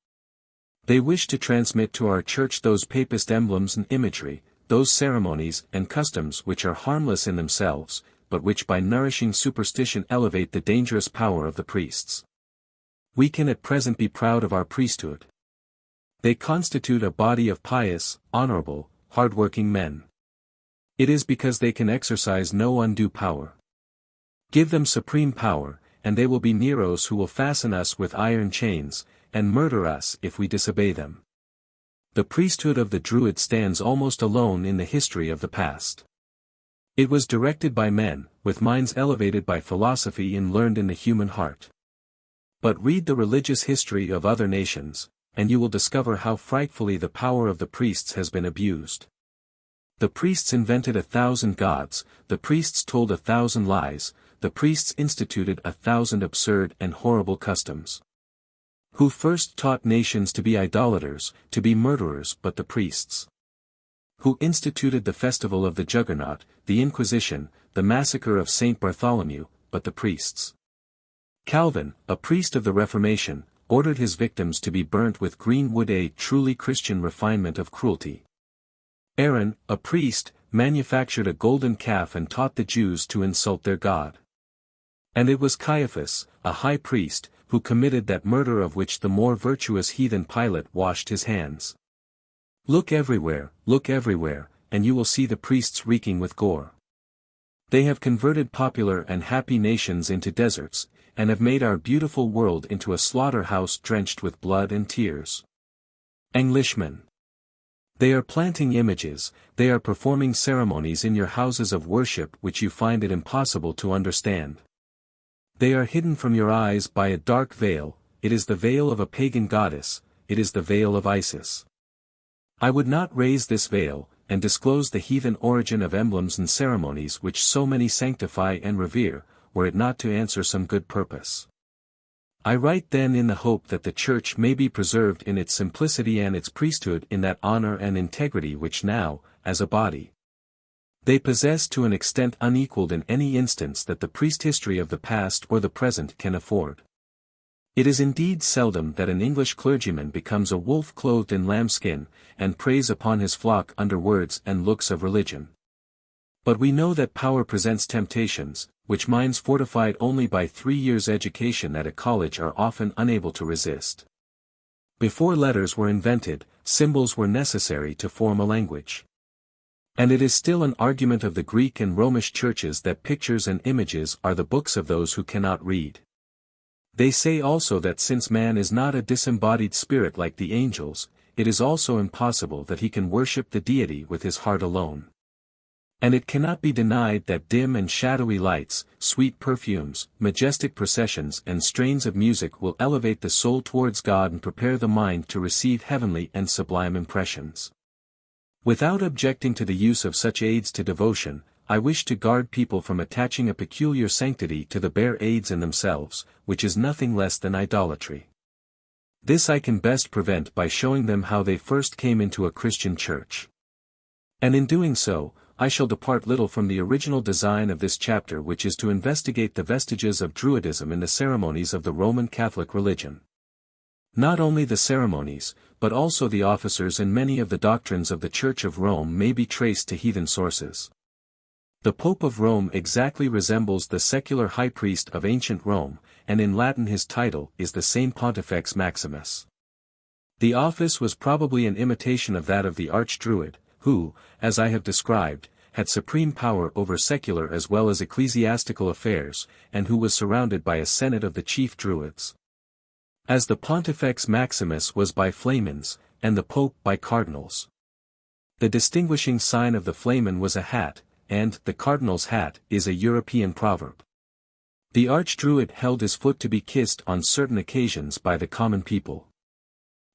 They wish to transmit to our church those papist emblems and imagery, those ceremonies and customs which are harmless in themselves, but which by nourishing superstition elevate the dangerous power of the priests. We can at present be proud of our priesthood. They constitute a body of pious, honorable, hard-working men. It is because they can exercise no undue power. Give them supreme power, and they will be Neros who will fasten us with iron chains, and murder us if we disobey them. The priesthood of the Druids stands almost alone in the history of the past. It was directed by men, with minds elevated by philosophy and learned in the human heart. But read the religious history of other nations, and you will discover how frightfully the power of the priests has been abused. The priests invented 1,000 gods, the priests told 1,000 lies, the priests instituted 1,000 absurd and horrible customs. Who first taught nations to be idolaters, to be murderers, but the priests? Who instituted the festival of the Juggernaut, the Inquisition, the massacre of Saint Bartholomew, but the priests? Calvin, a priest of the Reformation, ordered his victims to be burnt with green wood, a truly Christian refinement of cruelty. Aaron, a priest, manufactured a golden calf and taught the Jews to insult their God. And it was Caiaphas, a high priest, who committed that murder of which the more virtuous heathen Pilate washed his hands. Look everywhere, and you will see the priests reeking with gore. They have converted popular and happy nations into deserts, and have made our beautiful world into a slaughterhouse drenched with blood and tears. Englishmen. They are planting images, they are performing ceremonies in your houses of worship which you find it impossible to understand. They are hidden from your eyes by a dark veil, it is the veil of a pagan goddess, it is the veil of Isis. I would not raise this veil, and disclose the heathen origin of emblems and ceremonies which so many sanctify and revere, were it not to answer some good purpose. I write then in the hope that the Church may be preserved in its simplicity and its priesthood in that honor and integrity which now, as a body, they possess to an extent unequaled in any instance that the priest history of the past or the present can afford. It is indeed seldom that an English clergyman becomes a wolf clothed in lambskin, and preys upon his flock under words and looks of religion. But we know that power presents temptations, which minds fortified only by 3 years' education at a college are often unable to resist. Before letters were invented, symbols were necessary to form a language. And it is still an argument of the Greek and Romish churches that pictures and images are the books of those who cannot read. They say also that since man is not a disembodied spirit like the angels, it is also impossible that he can worship the deity with his heart alone. And it cannot be denied that dim and shadowy lights, sweet perfumes, majestic processions and strains of music will elevate the soul towards God and prepare the mind to receive heavenly and sublime impressions. Without objecting to the use of such aids to devotion, I wish to guard people from attaching a peculiar sanctity to the bare aids in themselves, which is nothing less than idolatry. This I can best prevent by showing them how they first came into a Christian church. And in doing so, I shall depart little from the original design of this chapter, which is to investigate the vestiges of Druidism in the ceremonies of the Roman Catholic religion. Not only the ceremonies, but also the officers and many of the doctrines of the Church of Rome may be traced to heathen sources. The Pope of Rome exactly resembles the secular high priest of ancient Rome, and in Latin his title is the same Pontifex Maximus. The office was probably an imitation of that of the Archdruid, who, as I have described, had supreme power over secular as well as ecclesiastical affairs, and who was surrounded by a senate of the chief Druids. As the Pontifex Maximus was by flamens, and the Pope by cardinals. The distinguishing sign of the flamen was a hat, and the cardinal's hat is a European proverb. The Archdruid held his foot to be kissed on certain occasions by the common people.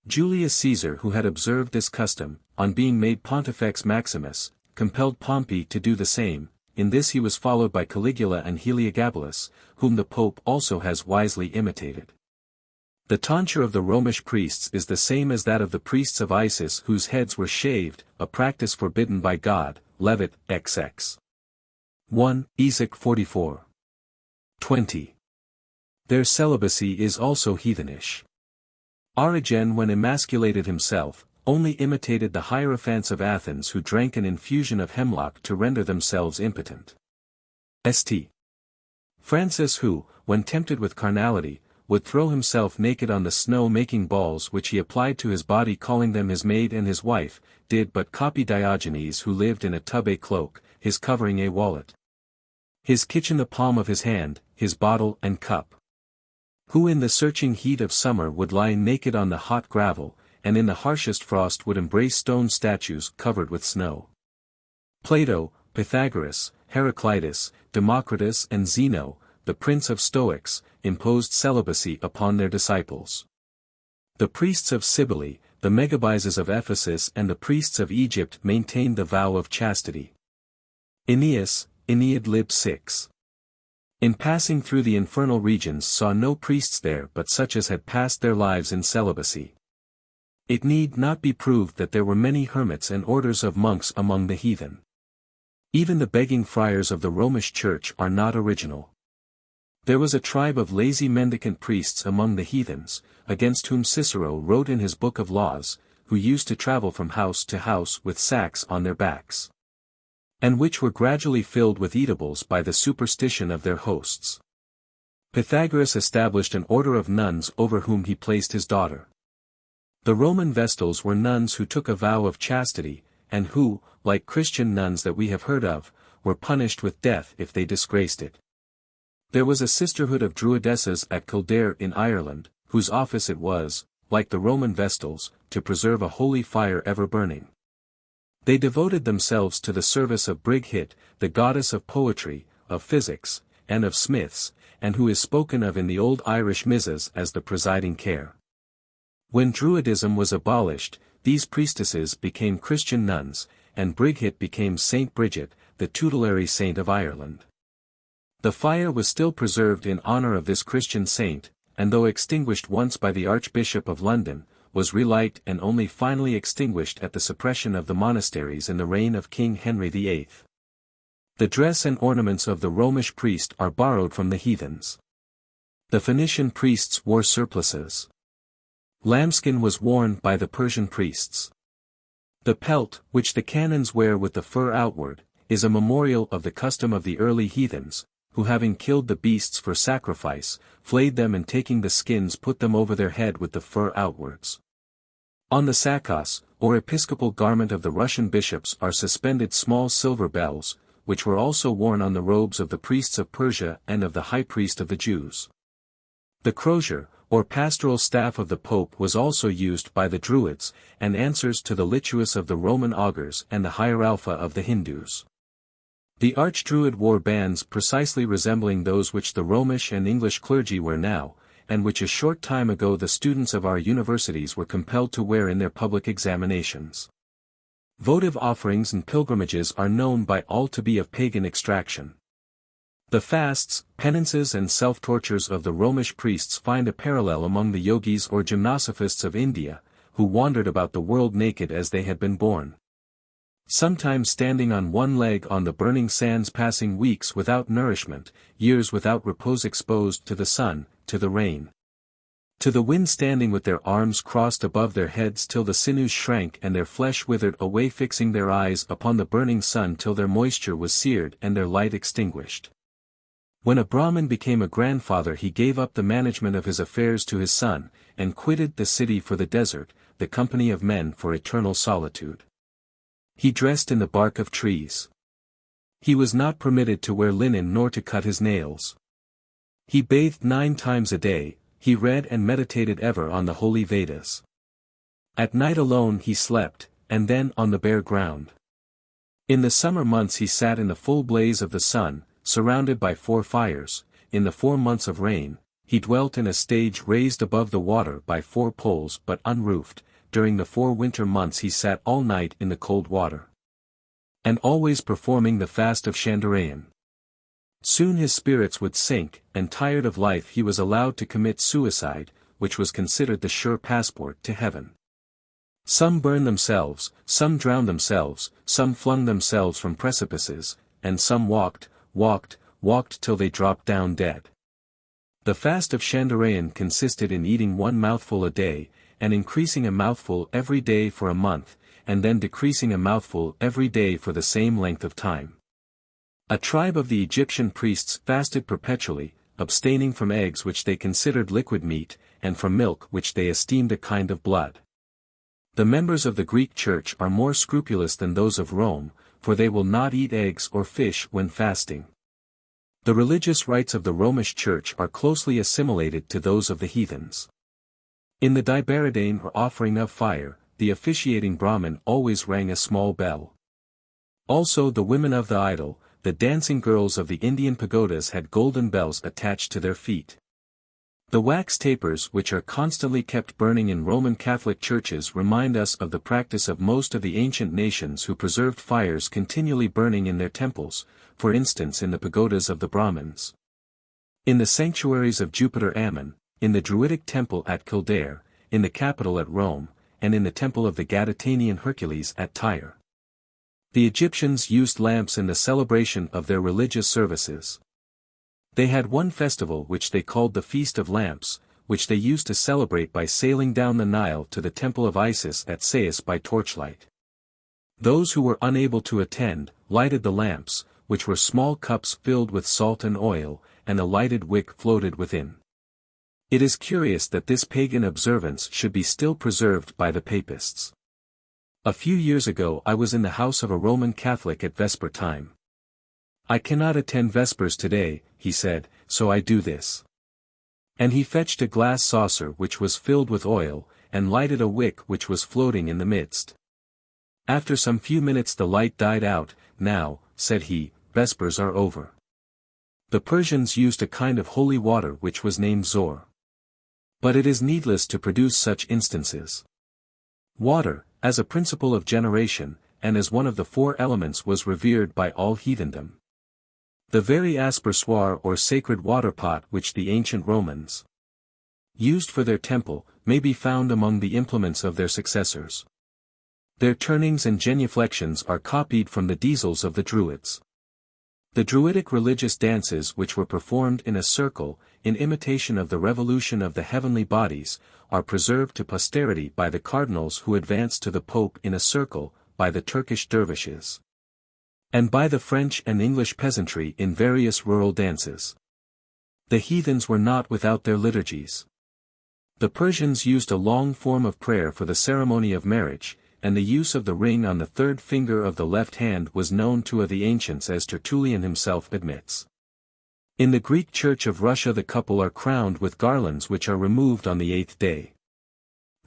Julius Caesar, who had observed this custom, on being made Pontifex Maximus, compelled Pompey to do the same. In this he was followed by Caligula and Heliogabalus, whom the Pope also has wisely imitated. The tonsure of the Romish priests is the same as that of the priests of Isis, whose heads were shaved, a practice forbidden by God. Levitt, XX. 1, Ezek 44. 20. Their celibacy is also heathenish. Origen, when emasculated himself, only imitated the Hierophants of Athens, who drank an infusion of hemlock to render themselves impotent. St. Francis, who, when tempted with carnality, would throw himself naked on the snow, making balls which he applied to his body, calling them his maid and his wife, did but copy Diogenes, who lived in a tub, a cloak, his covering a wallet, his kitchen the palm of his hand, his bottle and cup. Who in the searching heat of summer would lie naked on the hot gravel, and in the harshest frost would embrace stone statues covered with snow. Plato, Pythagoras, Heraclitus, Democritus and Zeno, the prince of Stoics, imposed celibacy upon their disciples. The priests of Cybele, the Megabyzes of Ephesus and the priests of Egypt maintained the vow of chastity. Aeneas, Aeneid lib 6. In passing through the infernal regions saw no priests there but such as had passed their lives in celibacy. It need not be proved that there were many hermits and orders of monks among the heathen. Even the begging friars of the Romish Church are not original. There was a tribe of lazy mendicant priests among the heathens, against whom Cicero wrote in his Book of Laws, who used to travel from house to house with sacks on their backs, and which were gradually filled with eatables by the superstition of their hosts. Pythagoras established an order of nuns over whom he placed his daughter. The Roman Vestals were nuns who took a vow of chastity, and who, like Christian nuns that we have heard of, were punished with death if they disgraced it. There was a sisterhood of Druidesses at Kildare in Ireland, whose office it was, like the Roman Vestals, to preserve a holy fire ever burning. They devoted themselves to the service of Brigid, the goddess of poetry, of physics, and of smiths, and who is spoken of in the old Irish misses as the presiding care. When Druidism was abolished, these priestesses became Christian nuns, and Brigid became Saint Bridget, the tutelary saint of Ireland. The fire was still preserved in honor of this Christian saint, and though extinguished once by the Archbishop of London, was relight and only finally extinguished at the suppression of the monasteries in the reign of King Henry VIII. The dress and ornaments of the Romish priest are borrowed from the heathens. The Phoenician priests wore surplices. Lambskin was worn by the Persian priests. The pelt, which the canons wear with the fur outward, is a memorial of the custom of the early heathens, who having killed the beasts for sacrifice, flayed them and taking the skins put them over their head with the fur outwards. On the sakos, or episcopal garment of the Russian bishops are suspended small silver bells, which were also worn on the robes of the priests of Persia and of the high priest of the Jews. The crosier, or pastoral staff of the Pope was also used by the Druids, and answers to the liturus of the Roman augurs and the hieralpha of the Hindus. The Archdruid wore bands precisely resembling those which the Romish and English clergy wear now, and which a short time ago the students of our universities were compelled to wear in their public examinations. Votive offerings and pilgrimages are known by all to be of pagan extraction. The fasts, penances and self-tortures of the Romish priests find a parallel among the yogis or gymnosophists of India, who wandered about the world naked as they had been born. Sometimes standing on one leg on the burning sands, passing weeks without nourishment, years without repose, exposed to the sun, to the rain, to the wind, standing with their arms crossed above their heads till the sinews shrank and their flesh withered away, fixing their eyes upon the burning sun till their moisture was seared and their light extinguished. When a Brahmin became a grandfather, he gave up the management of his affairs to his son, and quitted the city for the desert, the company of men for eternal solitude. He dressed in the bark of trees. He was not permitted to wear linen nor to cut his nails. He bathed 9 times a day, he read and meditated ever on the holy Vedas. At night alone he slept, and then on the bare ground. In the summer months he sat in the full blaze of the sun, surrounded by 4 fires. In the 4 months of rain, he dwelt in a stage raised above the water by 4 poles but unroofed. During the 4 winter months he sat all night in the cold water, and always performing the fast of Chandarayan. Soon his spirits would sink, and tired of life he was allowed to commit suicide, which was considered the sure passport to heaven. Some burned themselves, some drowned themselves, some flung themselves from precipices, and some walked till they dropped down dead. The fast of Chandarayan consisted in eating 1 mouthful a day, and increasing a mouthful every day for a month, and then decreasing a mouthful every day for the same length of time. A tribe of the Egyptian priests fasted perpetually, abstaining from eggs which they considered liquid meat, and from milk which they esteemed a kind of blood. The members of the Greek Church are more scrupulous than those of Rome, for they will not eat eggs or fish when fasting. The religious rites of the Romish Church are closely assimilated to those of the heathens. In the Dibaridane or offering of fire, the officiating Brahmin always rang a small bell. Also the women of the idol, the dancing girls of the Indian pagodas, had golden bells attached to their feet. The wax tapers which are constantly kept burning in Roman Catholic churches remind us of the practice of most of the ancient nations who preserved fires continually burning in their temples, for instance in the pagodas of the Brahmins. In the sanctuaries of Jupiter Ammon, in the Druidic temple at Kildare, in the Capitol at Rome, and in the temple of the Gadatanian Hercules at Tyre. The Egyptians used lamps in the celebration of their religious services. They had one festival which they called the Feast of Lamps, which they used to celebrate by sailing down the Nile to the temple of Isis at Sais by torchlight. Those who were unable to attend, lighted the lamps, which were small cups filled with salt and oil, and a lighted wick floated within. It is curious that this pagan observance should be still preserved by the Papists. A few years ago I was in the house of a Roman Catholic at Vesper time. "I cannot attend Vespers today," he said, "so I do this." And he fetched a glass saucer which was filled with oil, and lighted a wick which was floating in the midst. After some few minutes the light died out. "Now," said he, "Vespers are over." The Persians used a kind of holy water which was named Zor. But it is needless to produce such instances. Water, as a principle of generation, and as one of the four elements, was revered by all heathendom. The very aspersoir or sacred water pot which the ancient Romans used for their temple, may be found among the implements of their successors. Their turnings and genuflections are copied from the diesels of the Druids. The Druidic religious dances which were performed in a circle, in imitation of the revolution of the heavenly bodies, are preserved to posterity by the cardinals who advanced to the Pope in a circle, by the Turkish dervishes, and by the French and English peasantry in various rural dances. The heathens were not without their liturgies. The Persians used a long form of prayer for the ceremony of marriage, and the use of the ring on the third finger of the left hand was known to the ancients, as Tertullian himself admits. In the Greek Church of Russia the couple are crowned with garlands which are removed on the 8th day.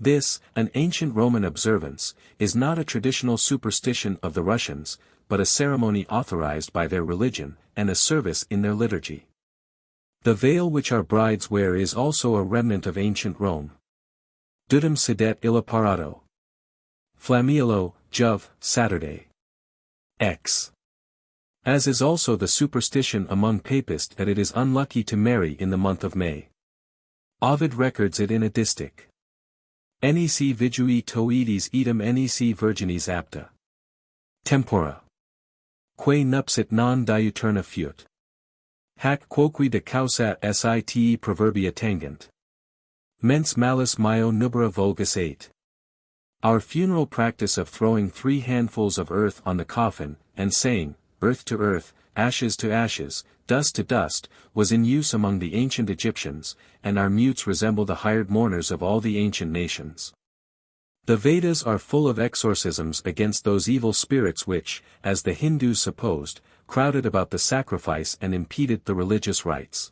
This, an ancient Roman observance, is not a traditional superstition of the Russians, but a ceremony authorized by their religion, and a service in their liturgy. The veil which our brides wear is also a remnant of ancient Rome. Dudum sedet illa parato. Flamielo, Juv, Saturday. X. As is also the superstition among Papists that it is unlucky to marry in the month of May. Ovid records it in a distich. Nec vidui toides idem nec virginis apta. Tempora. Quae nupsit non diuturna fut. Hac quoque de causat site proverbia tangent. Mens malus mio nubera vulgus 8. Our funeral practice of throwing 3 handfuls of earth on the coffin, and saying, "Earth to earth, ashes to ashes, dust to dust," was in use among the ancient Egyptians, and our mutes resemble the hired mourners of all the ancient nations. The Vedas are full of exorcisms against those evil spirits which, as the Hindus supposed, crowded about the sacrifice and impeded the religious rites.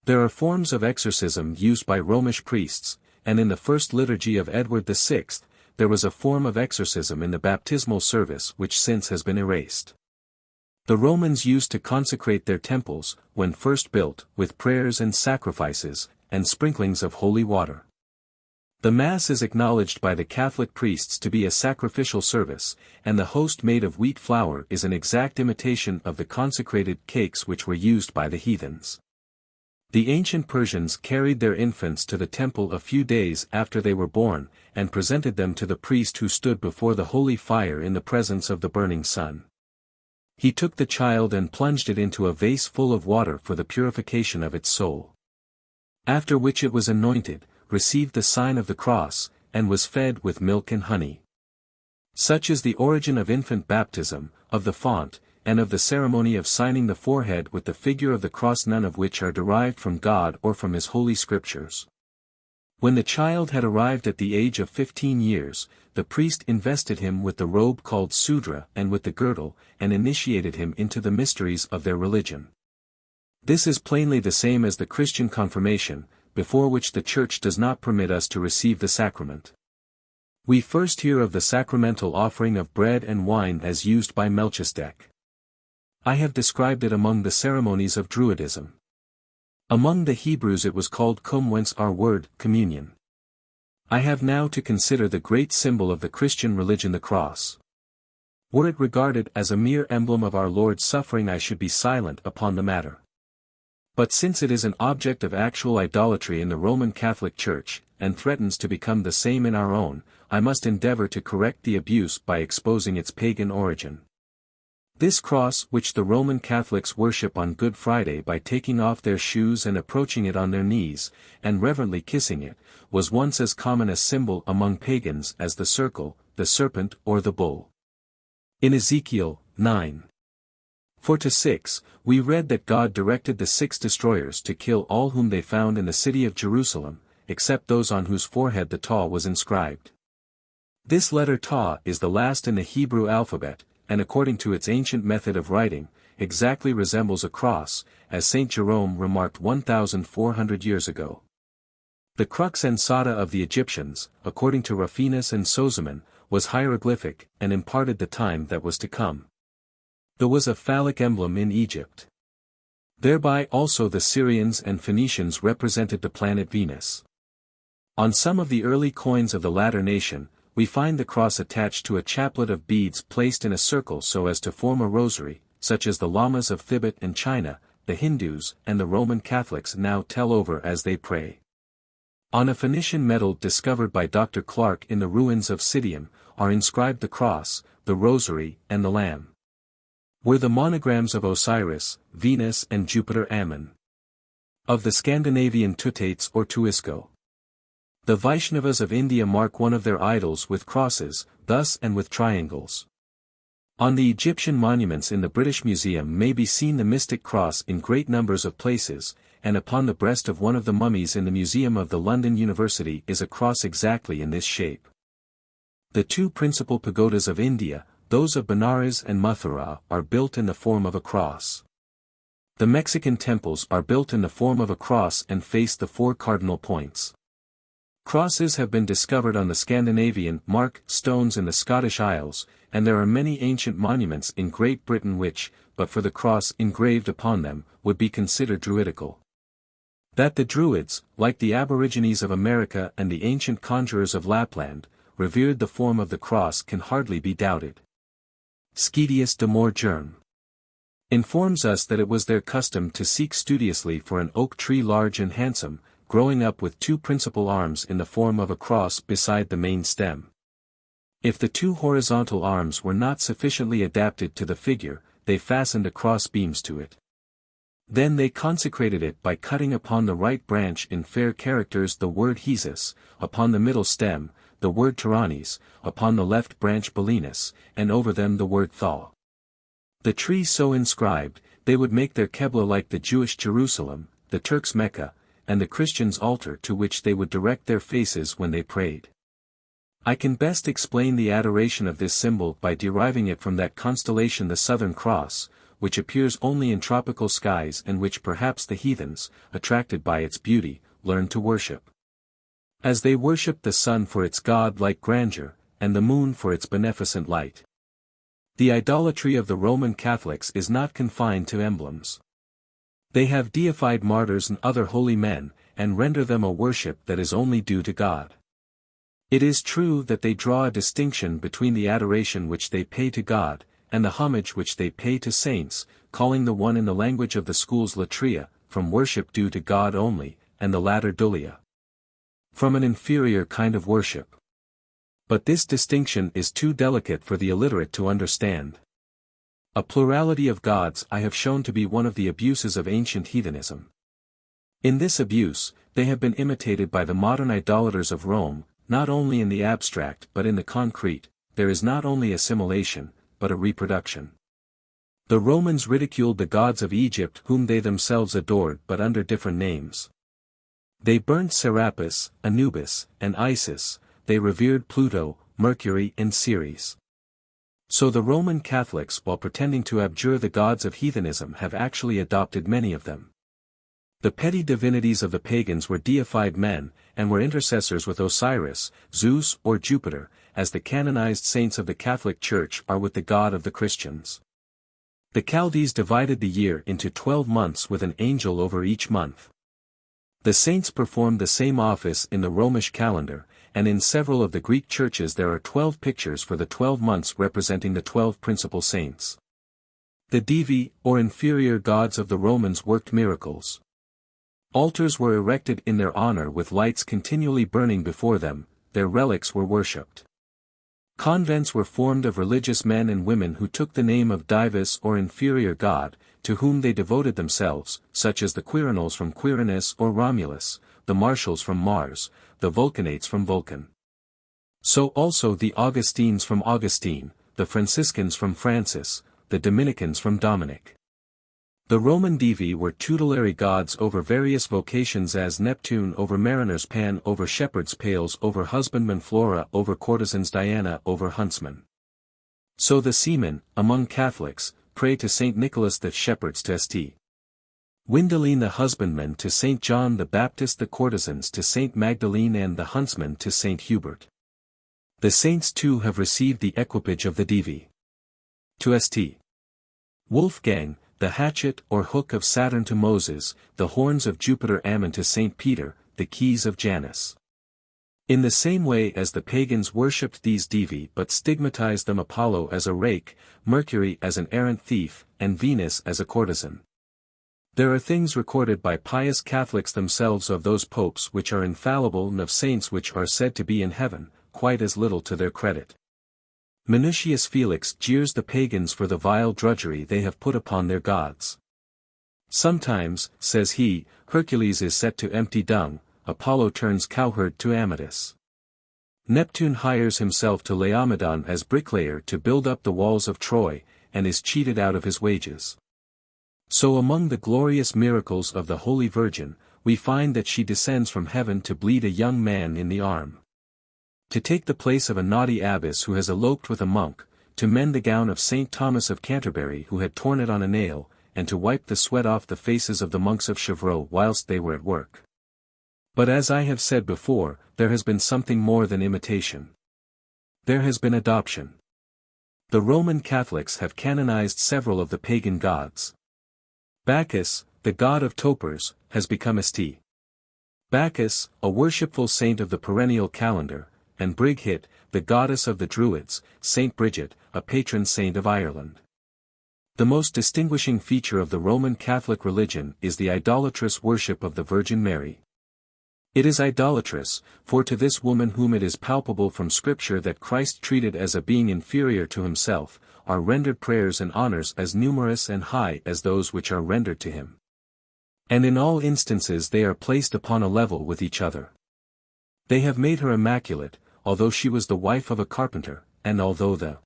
There are forms of exorcism used by Romish priests, and in the first liturgy of Edward VI, there was a form of exorcism in the baptismal service which since has been erased. The Romans used to consecrate their temples, when first built, with prayers and sacrifices, and sprinklings of holy water. The Mass is acknowledged by the Catholic priests to be a sacrificial service, and the host made of wheat flour is an exact imitation of the consecrated cakes which were used by the heathens. The ancient Persians carried their infants to the temple a few days after they were born, and presented them to the priest who stood before the holy fire in the presence of the burning sun. He took the child and plunged it into a vase full of water for the purification of its soul. After which it was anointed, received the sign of the cross, and was fed with milk and honey. Such is the origin of infant baptism, of the font, and of the ceremony of signing the forehead with the figure of the cross, none of which are derived from God or from his holy scriptures. When the child had arrived at the age of 15 years, the priest invested him with the robe called sudra and with the girdle, and initiated him into the mysteries of their religion. This is plainly the same as the Christian confirmation, before which the Church does not permit us to receive the sacrament. We first hear of the sacramental offering of bread and wine as used by Melchizedek. I have described it among the ceremonies of Druidism. Among the Hebrews it was called cum, whence our word, communion. I have now to consider the great symbol of the Christian religion, the cross. Were it regarded as a mere emblem of our Lord's suffering, I should be silent upon the matter. But since it is an object of actual idolatry in the Roman Catholic Church, and threatens to become the same in our own, I must endeavor to correct the abuse by exposing its pagan origin. This cross which the Roman Catholics worship on Good Friday by taking off their shoes and approaching it on their knees, and reverently kissing it, was once as common a symbol among pagans as the circle, the serpent or the bull. In Ezekiel 9:4-6, we read that God directed the 6 destroyers to kill all whom they found in the city of Jerusalem, except those on whose forehead the Taw was inscribed. This letter Taw is the last in the Hebrew alphabet, and according to its ancient method of writing, exactly resembles a cross, as St. Jerome remarked 1,400 years ago. The crux ansata of the Egyptians, according to Rufinus and Sozomen, was hieroglyphic, and imparted the time that was to come. There was a phallic emblem in Egypt. Thereby also the Syrians and Phoenicians represented the planet Venus. On some of the early coins of the latter nation, we find the cross attached to a chaplet of beads placed in a circle so as to form a rosary, such as the Lamas of Thibet and China, the Hindus and the Roman Catholics now tell over as they pray. On a Phoenician medal discovered by Dr. Clark in the ruins of Citium, are inscribed the cross, the rosary, and the lamb. Were the monograms of Osiris, Venus and Jupiter Ammon. Of the Scandinavian Tutates or Tuisko. The Vaishnavas of India mark one of their idols with crosses, thus and with triangles. On the Egyptian monuments in the British Museum may be seen the mystic cross in great numbers of places, and upon the breast of one of the mummies in the Museum of the London University is a cross exactly in this shape. The 2 principal pagodas of India, those of Benares and Mathura, are built in the form of a cross. The Mexican temples are built in the form of a cross and face the 4 cardinal points. Crosses have been discovered on the Scandinavian mark stones in the Scottish Isles, and there are many ancient monuments in Great Britain which, but for the cross engraved upon them, would be considered Druidical. That the Druids, like the Aborigines of America and the ancient conjurers of Lapland, revered the form of the cross can hardly be doubted. Scidius de Morgerm informs us that it was their custom to seek studiously for an oak tree large and handsome, growing up with 2 principal arms in the form of a cross beside the main stem. If the 2 horizontal arms were not sufficiently adapted to the figure, they fastened a cross beams to it. Then they consecrated it by cutting upon the right branch in fair characters the word Hesus, upon the middle stem, the word Tyrannis, upon the left branch Belinus, and over them the word Thaw. The tree so inscribed, they would make their Qibla like the Jewish Jerusalem, the Turks' Mecca, and the Christians' altar to which they would direct their faces when they prayed. I can best explain the adoration of this symbol by deriving it from that constellation the Southern Cross, which appears only in tropical skies and which perhaps the heathens, attracted by its beauty, learned to worship. As they worshipped the sun for its god-like grandeur, and the moon for its beneficent light. The idolatry of the Roman Catholics is not confined to emblems. They have deified martyrs and other holy men, and render them a worship that is only due to God. It is true that they draw a distinction between the adoration which they pay to God, and the homage which they pay to saints, calling the one in the language of the schools latria, from worship due to God only, and the latter dulia, from an inferior kind of worship. But this distinction is too delicate for the illiterate to understand. A plurality of gods I have shown to be one of the abuses of ancient heathenism. In this abuse, they have been imitated by the modern idolaters of Rome, not only in the abstract but in the concrete. There is not only assimilation, but a reproduction. The Romans ridiculed the gods of Egypt whom they themselves adored but under different names. They burnt Serapis, Anubis, and Isis, they revered Pluto, Mercury and Ceres. So the Roman Catholics, while pretending to abjure the gods of heathenism, have actually adopted many of them. The petty divinities of the pagans were deified men, and were intercessors with Osiris, Zeus or Jupiter, as the canonized saints of the Catholic Church are with the God of the Christians. The Chaldees divided the year into 12 months with an angel over each month. The saints performed the same office in the Romish calendar, and in several of the Greek churches there are 12 pictures for the 12 months representing the 12 principal saints. The Divi, or inferior gods of the Romans, worked miracles. Altars were erected in their honor with lights continually burning before them, their relics were worshipped. Convents were formed of religious men and women who took the name of Divus or inferior god, to whom they devoted themselves, such as the Quirinols from Quirinus or Romulus, the Martials from Mars, the Vulcanates from Vulcan. So also the Augustines from Augustine, the Franciscans from Francis, the Dominicans from Dominic. The Roman Divi were tutelary gods over various vocations, as Neptune over mariners, Pan over shepherds, Pales over husbandmen, Flora over courtesans, Diana over huntsmen. So the seamen, among Catholics, pray to Saint Nicholas, the shepherds to St. Gwendoline, the husbandmen to Saint John the Baptist, the courtesans to Saint Magdalene, and the huntsmen to Saint Hubert. The saints too have received the equipage of the Divi. To St. Wolfgang, the hatchet or hook of Saturn to Moses, the horns of Jupiter Ammon to Saint Peter, the keys of Janus. In the same way as the pagans worshipped these Divi but stigmatized them, Apollo as a rake, Mercury as an errant thief, and Venus as a courtesan. There are things recorded by pious Catholics themselves of those popes which are infallible, and of saints which are said to be in heaven, quite as little to their credit. Minucius Felix jeers the pagans for the vile drudgery they have put upon their gods. Sometimes, says he, Hercules is set to empty dung, Apollo turns cowherd to Amadis. Neptune hires himself to Laomedon as bricklayer to build up the walls of Troy, and is cheated out of his wages. So among the glorious miracles of the Holy Virgin, we find that she descends from heaven to bleed a young man in the arm. To take the place of a naughty abbess who has eloped with a monk, to mend the gown of St. Thomas of Canterbury who had torn it on a nail, and to wipe the sweat off the faces of the monks of Chevreau whilst they were at work. But as I have said before, there has been something more than imitation. There has been adoption. The Roman Catholics have canonized several of the pagan gods. Bacchus, the god of topers, has become St. Bacchus, a worshipful saint of the perennial calendar, and Brighitt, the goddess of the Druids, Saint Bridget, a patron saint of Ireland. The most distinguishing feature of the Roman Catholic religion is the idolatrous worship of the Virgin Mary. It is idolatrous, for to this woman, whom it is palpable from Scripture that Christ treated as a being inferior to himself, are rendered prayers and honors as numerous and high as those which are rendered to him. And in all instances they are placed upon a level with each other. They have made her immaculate, although she was the wife of a carpenter, and although the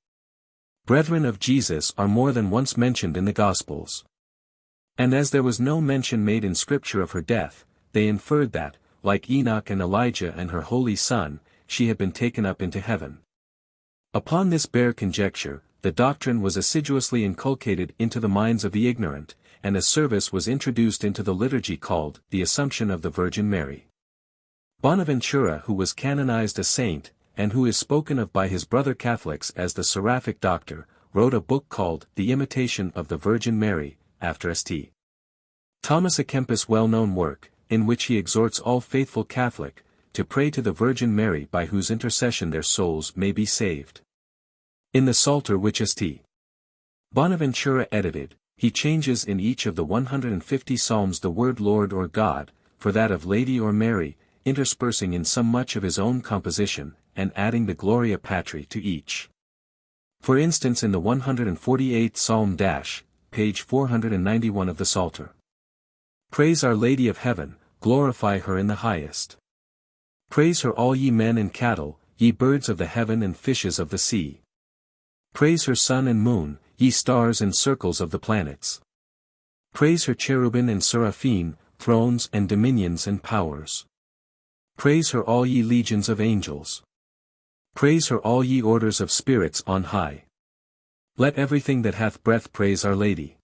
brethren of Jesus are more than once mentioned in the Gospels. And as there was no mention made in Scripture of her death, they inferred that, like Enoch and Elijah and her holy son, she had been taken up into heaven. Upon this bare conjecture, the doctrine was assiduously inculcated into the minds of the ignorant, and a service was introduced into the liturgy called the Assumption of the Virgin Mary. Bonaventura, who was canonized a saint, and who is spoken of by his brother Catholics as the Seraphic Doctor, wrote a book called The Imitation of the Virgin Mary, after St. Thomas à Kempis' well-known work, in which he exhorts all faithful Catholic, to pray to the Virgin Mary by whose intercession their souls may be saved. In the Psalter which St. Bonaventura edited, he changes in each of the 150 psalms the word Lord or God, for that of Lady or Mary, interspersing in some much of his own composition, and adding the Gloria Patri to each. For instance, in the 148th Psalm page 491 of the Psalter. Praise Our Lady of Heaven, glorify her in the highest. Praise her all ye men and cattle, ye birds of the heaven and fishes of the sea. Praise her sun and moon, ye stars and circles of the planets. Praise her cherubim and seraphim, thrones and dominions and powers. Praise her all ye legions of angels. Praise her all ye orders of spirits on high. Let everything that hath breath praise Our Lady.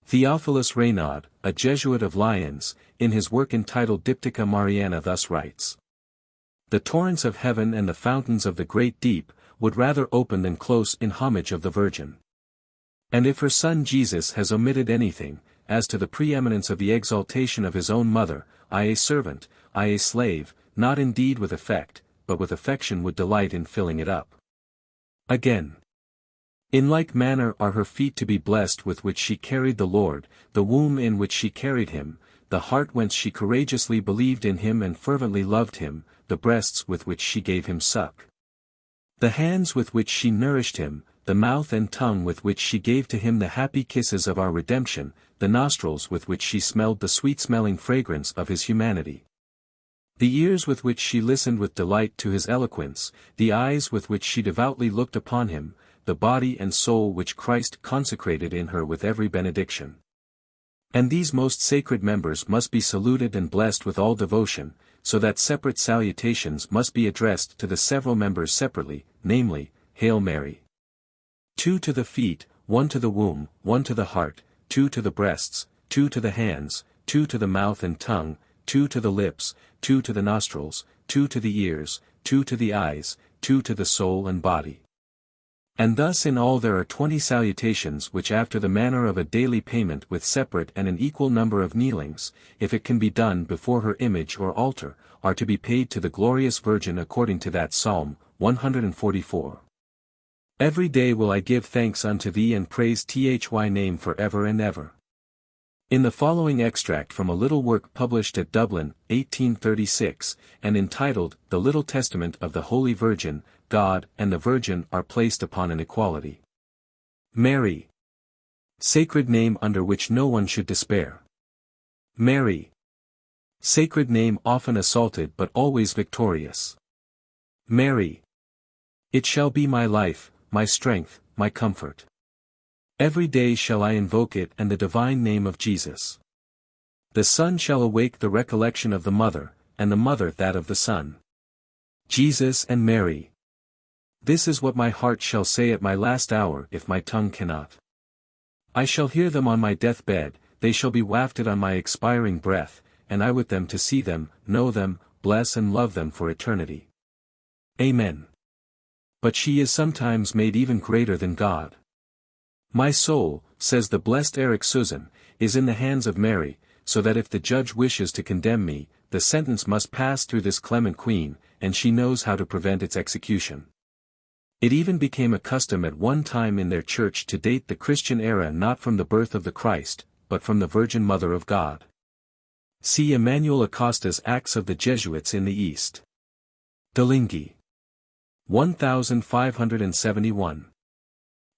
Theophilus Raynaud, a Jesuit of Lyons, in his work entitled Diptycha Mariana thus writes. The torrents of heaven and the fountains of the great deep, would rather open than close in homage of the Virgin. And if her Son Jesus has omitted anything, as to the preeminence of the exaltation of his own mother, I a servant, I a slave, not indeed with effect, but with affection would delight in filling it up. Again. In like manner are her feet to be blessed with which she carried the Lord, the womb in which she carried him, the heart whence she courageously believed in him and fervently loved him, the breasts with which she gave him suck. The hands with which she nourished him, the mouth and tongue with which she gave to him the happy kisses of our redemption, the nostrils with which she smelled the sweet-smelling fragrance of his humanity. The ears with which she listened with delight to his eloquence, the eyes with which she devoutly looked upon him, the body and soul which Christ consecrated in her with every benediction. And these most sacred members must be saluted and blessed with all devotion, so that separate salutations must be addressed to the several members separately, namely, Hail Mary. 2 to the feet, 1 to the womb, 1 to the heart, 2 to the breasts, 2 to the hands, 2 to the mouth and tongue, 2 to the lips, 2 to the nostrils, 2 to the ears, 2 to the eyes, 2 to the soul and body. And thus in all there are 20 salutations which after the manner of a daily payment with separate and an equal number of kneelings, if it can be done before her image or altar, are to be paid to the glorious Virgin according to that Psalm, 144. Every day will I give thanks unto thee and praise thy name for ever and ever. In the following extract from a little work published at Dublin, 1836, and entitled, The Little Testament of the Holy Virgin, God and the Virgin are placed upon an equality. Mary. Sacred name under which no one should despair. Mary. Sacred name often assaulted but always victorious. Mary. It shall be my life, my strength, my comfort. Every day shall I invoke it and the divine name of Jesus. The Son shall awake the recollection of the Mother, and the Mother that of the Son. Jesus and Mary. This is what my heart shall say at my last hour if my tongue cannot. I shall hear them on my deathbed, they shall be wafted on my expiring breath, and I with them to see them, know them, bless and love them for eternity. Amen. But she is sometimes made even greater than God. My soul, says the blessed Eric Susan, is in the hands of Mary, so that if the judge wishes to condemn me, the sentence must pass through this clement queen, and she knows how to prevent its execution. It even became a custom at one time in their church to date the Christian era not from the birth of the Christ, but from the Virgin Mother of God. See Emmanuel Acosta's Acts of the Jesuits in the East. Delinghi. 1571.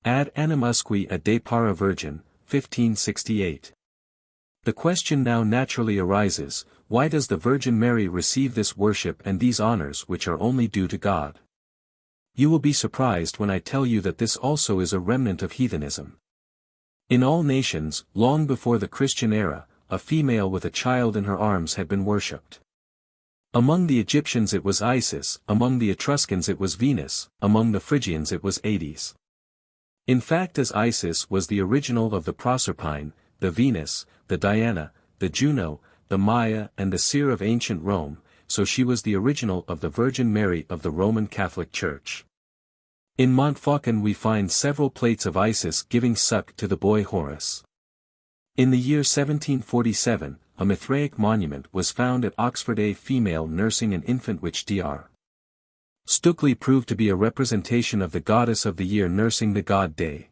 Ad animusque a de para Virgin, 1568. The question now naturally arises, why does the Virgin Mary receive this worship and these honors which are only due to God? You will be surprised when I tell you that this also is a remnant of heathenism. In all nations, long before the Christian era, a female with a child in her arms had been worshipped. Among the Egyptians it was Isis, among the Etruscans it was Venus, among the Phrygians it was Hades. In fact, as Isis was the original of the Proserpine, the Venus, the Diana, the Juno, the Maya and the Seer of ancient Rome, so she was the original of the Virgin Mary of the Roman Catholic Church. In Montfaucon we find several plates of Isis giving suck to the boy Horus. In the year 1747, a Mithraic monument was found at Oxford, a female nursing an infant which Dr. Stukely proved to be a representation of the goddess of the year nursing the god Day.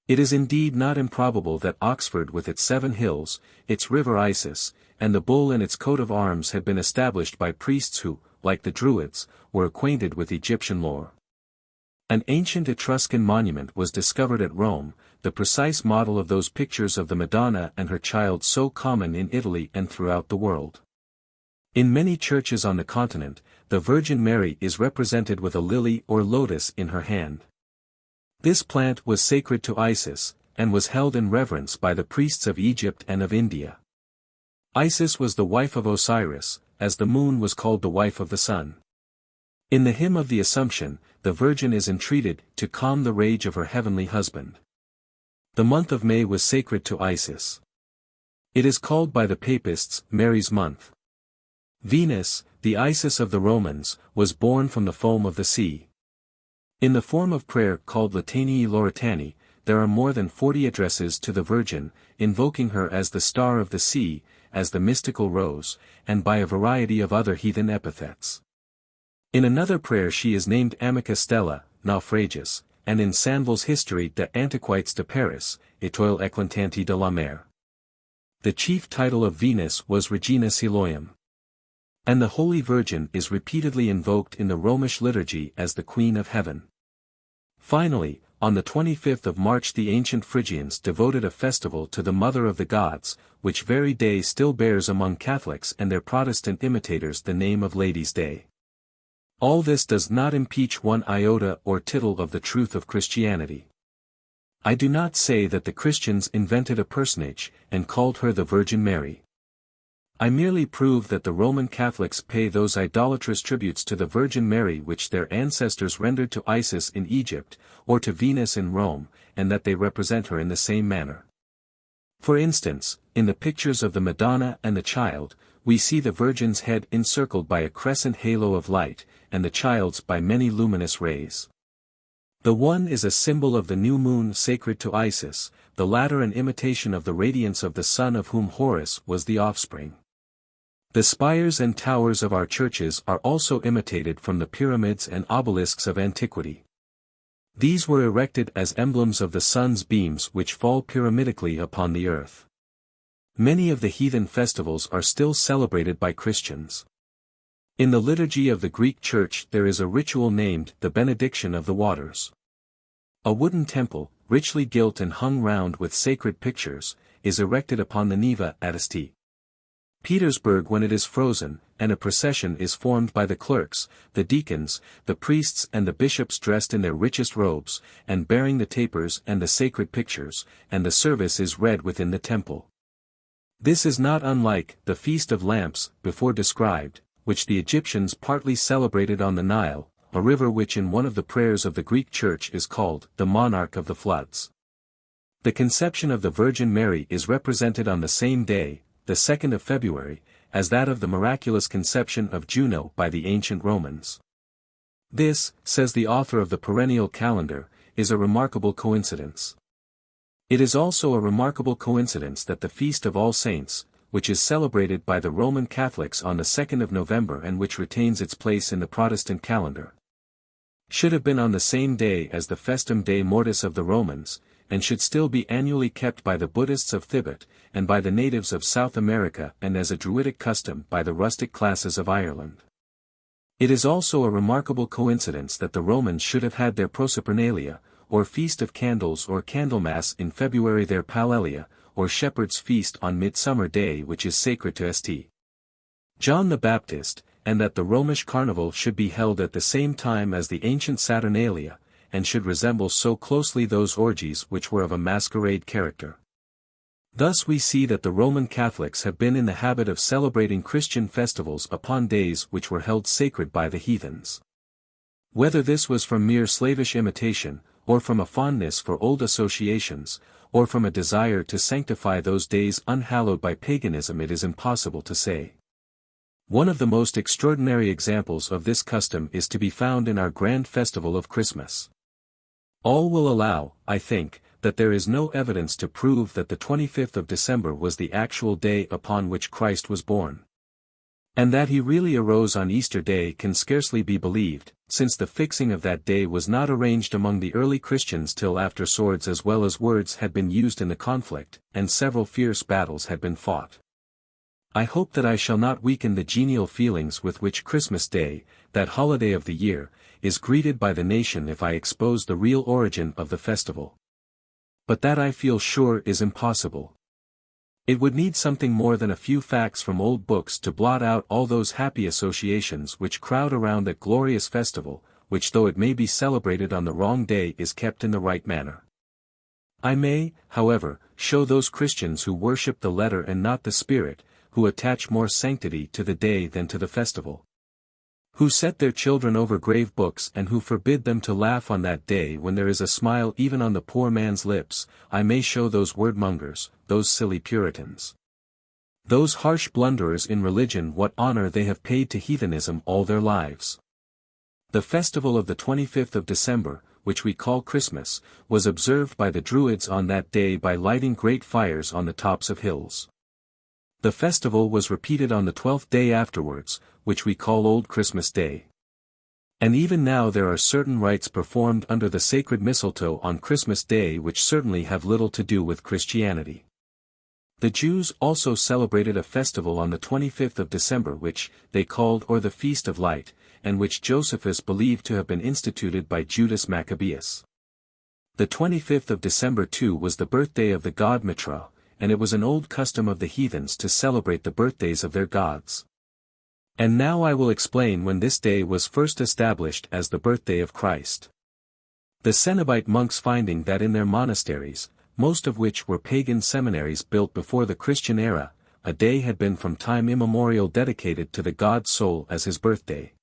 It is indeed not improbable that Oxford with its 7 hills, its river Isis, and the bull and its coat of arms had been established by priests who, like the Druids, were acquainted with Egyptian lore. An ancient Etruscan monument was discovered at Rome, the precise model of those pictures of the Madonna and her child so common in Italy and throughout the world. In many churches on the continent, the Virgin Mary is represented with a lily or lotus in her hand. This plant was sacred to Isis, and was held in reverence by the priests of Egypt and of India. Isis was the wife of Osiris, as the moon was called the wife of the sun. In the hymn of the Assumption, the Virgin is entreated to calm the rage of her heavenly husband. The month of May was sacred to Isis. It is called by the Papists, Mary's month. Venus, the Isis of the Romans, was born from the foam of the sea. In the form of prayer called Litanii Loretani, there are more than 40 addresses to the Virgin, invoking her as the star of the sea, as the mystical rose, and by a variety of other heathen epithets. In another prayer she is named Amica Stella, Naufragus, and in Sanville's History de Antiquités de Paris, Étoile éclatante de la mer. The chief title of Venus was Regina Coelorum. And the Holy Virgin is repeatedly invoked in the Romish liturgy as the Queen of Heaven. Finally, on the 25th of March the ancient Phrygians devoted a festival to the Mother of the Gods, which very day still bears among Catholics and their Protestant imitators the name of Ladies' Day. All this does not impeach one iota or tittle of the truth of Christianity. I do not say that the Christians invented a personage, and called her the Virgin Mary. I merely prove that the Roman Catholics pay those idolatrous tributes to the Virgin Mary which their ancestors rendered to Isis in Egypt, or to Venus in Rome, and that they represent her in the same manner. For instance, in the pictures of the Madonna and the Child, we see the Virgin's head encircled by a crescent halo of light, and the Child's by many luminous rays. The one is a symbol of the new moon sacred to Isis, the latter an imitation of the radiance of the sun of whom Horus was the offspring. The spires and towers of our churches are also imitated from the pyramids and obelisks of antiquity. These were erected as emblems of the sun's beams which fall pyramidically upon the earth. Many of the heathen festivals are still celebrated by Christians. In the liturgy of the Greek Church there is a ritual named the Benediction of the Waters. A wooden temple, richly gilt and hung round with sacred pictures, is erected upon the Neva at St. Petersburg when it is frozen, and a procession is formed by the clerks, the deacons, the priests and the bishops dressed in their richest robes, and bearing the tapers and the sacred pictures, and the service is read within the temple. This is not unlike the Feast of Lamps, before described, which the Egyptians partly celebrated on the Nile, a river which in one of the prayers of the Greek Church is called the monarch of the floods. The conception of the Virgin Mary is represented on the same day, the 2nd of February, as that of the miraculous conception of Juno by the ancient Romans. This, says the author of the perennial calendar, is a remarkable coincidence. It is also a remarkable coincidence that the Feast of All Saints, which is celebrated by the Roman Catholics on the 2nd of November and which retains its place in the Protestant calendar, should have been on the same day as the Festum Dei Mortis of the Romans, and should still be annually kept by the Buddhists of Thibet, and by the natives of South America and as a Druidic custom by the rustic classes of Ireland. It is also a remarkable coincidence that the Romans should have had their Proserpinalia, or Feast of Candles or Candlemas in February, their Palalia, or Shepherd's Feast on Midsummer Day which is sacred to St. John the Baptist, and that the Romish Carnival should be held at the same time as the ancient Saturnalia, and should resemble so closely those orgies which were of a masquerade character. Thus we see that the Roman Catholics have been in the habit of celebrating Christian festivals upon days which were held sacred by the heathens. Whether this was from mere slavish imitation, or from a fondness for old associations, or from a desire to sanctify those days unhallowed by paganism, it is impossible to say. One of the most extraordinary examples of this custom is to be found in our grand festival of Christmas. All will allow, I think, that there is no evidence to prove that the 25th of December was the actual day upon which Christ was born. And that he really arose on Easter Day can scarcely be believed, since the fixing of that day was not arranged among the early Christians till after swords as well as words had been used in the conflict, and several fierce battles had been fought. I hope that I shall not weaken the genial feelings with which Christmas Day, that holiday of the year, is greeted by the nation if I expose the real origin of the festival. But that I feel sure is impossible. It would need something more than a few facts from old books to blot out all those happy associations which crowd around that glorious festival, which though it may be celebrated on the wrong day is kept in the right manner. I may, however, show those Christians who worship the letter and not the spirit, who attach more sanctity to the day than to the festival, who set their children over grave books and who forbid them to laugh on that day when there is a smile even on the poor man's lips. I may show those word-mongers, those silly Puritans, those harsh blunderers in religion what honor they have paid to heathenism all their lives. The festival of the 25th of December, which we call Christmas, was observed by the Druids on that day by lighting great fires on the tops of hills. The festival was repeated on the 12th day afterwards, which we call Old Christmas Day. And even now there are certain rites performed under the sacred mistletoe on Christmas Day which certainly have little to do with Christianity. The Jews also celebrated a festival on the 25th of December which they called or the Feast of Light, and which Josephus believed to have been instituted by Judas Maccabeus. The 25th of December too was the birthday of the god Mitra, and it was an old custom of the heathens to celebrate the birthdays of their gods. And now I will explain when this day was first established as the birthday of Christ. The Cenobite monks, finding that in their monasteries, most of which were pagan seminaries built before the Christian era, a day had been from time immemorial dedicated to the god Sol as his birthday.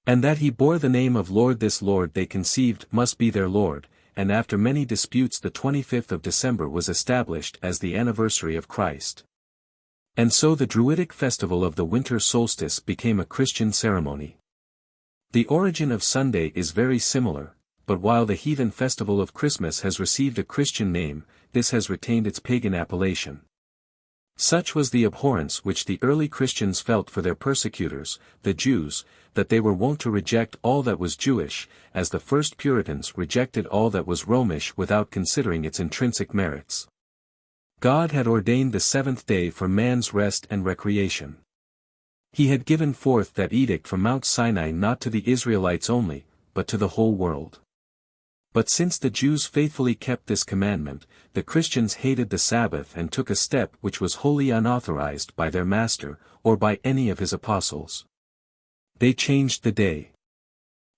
And that he bore the name of Lord, this Lord they conceived must be their Lord, and after many disputes the 25th of December was established as the anniversary of Christ. And so the Druidic festival of the winter solstice became a Christian ceremony. The origin of Sunday is very similar, but while the heathen festival of Christmas has received a Christian name, this has retained its pagan appellation. Such was the abhorrence which the early Christians felt for their persecutors, the Jews, that they were wont to reject all that was Jewish, as the first Puritans rejected all that was Romish without considering its intrinsic merits. God had ordained the seventh day for man's rest and recreation. He had given forth that edict from Mount Sinai not to the Israelites only, but to the whole world. But since the Jews faithfully kept this commandment, the Christians hated the Sabbath and took a step which was wholly unauthorized by their Master, or by any of his apostles. They changed the day.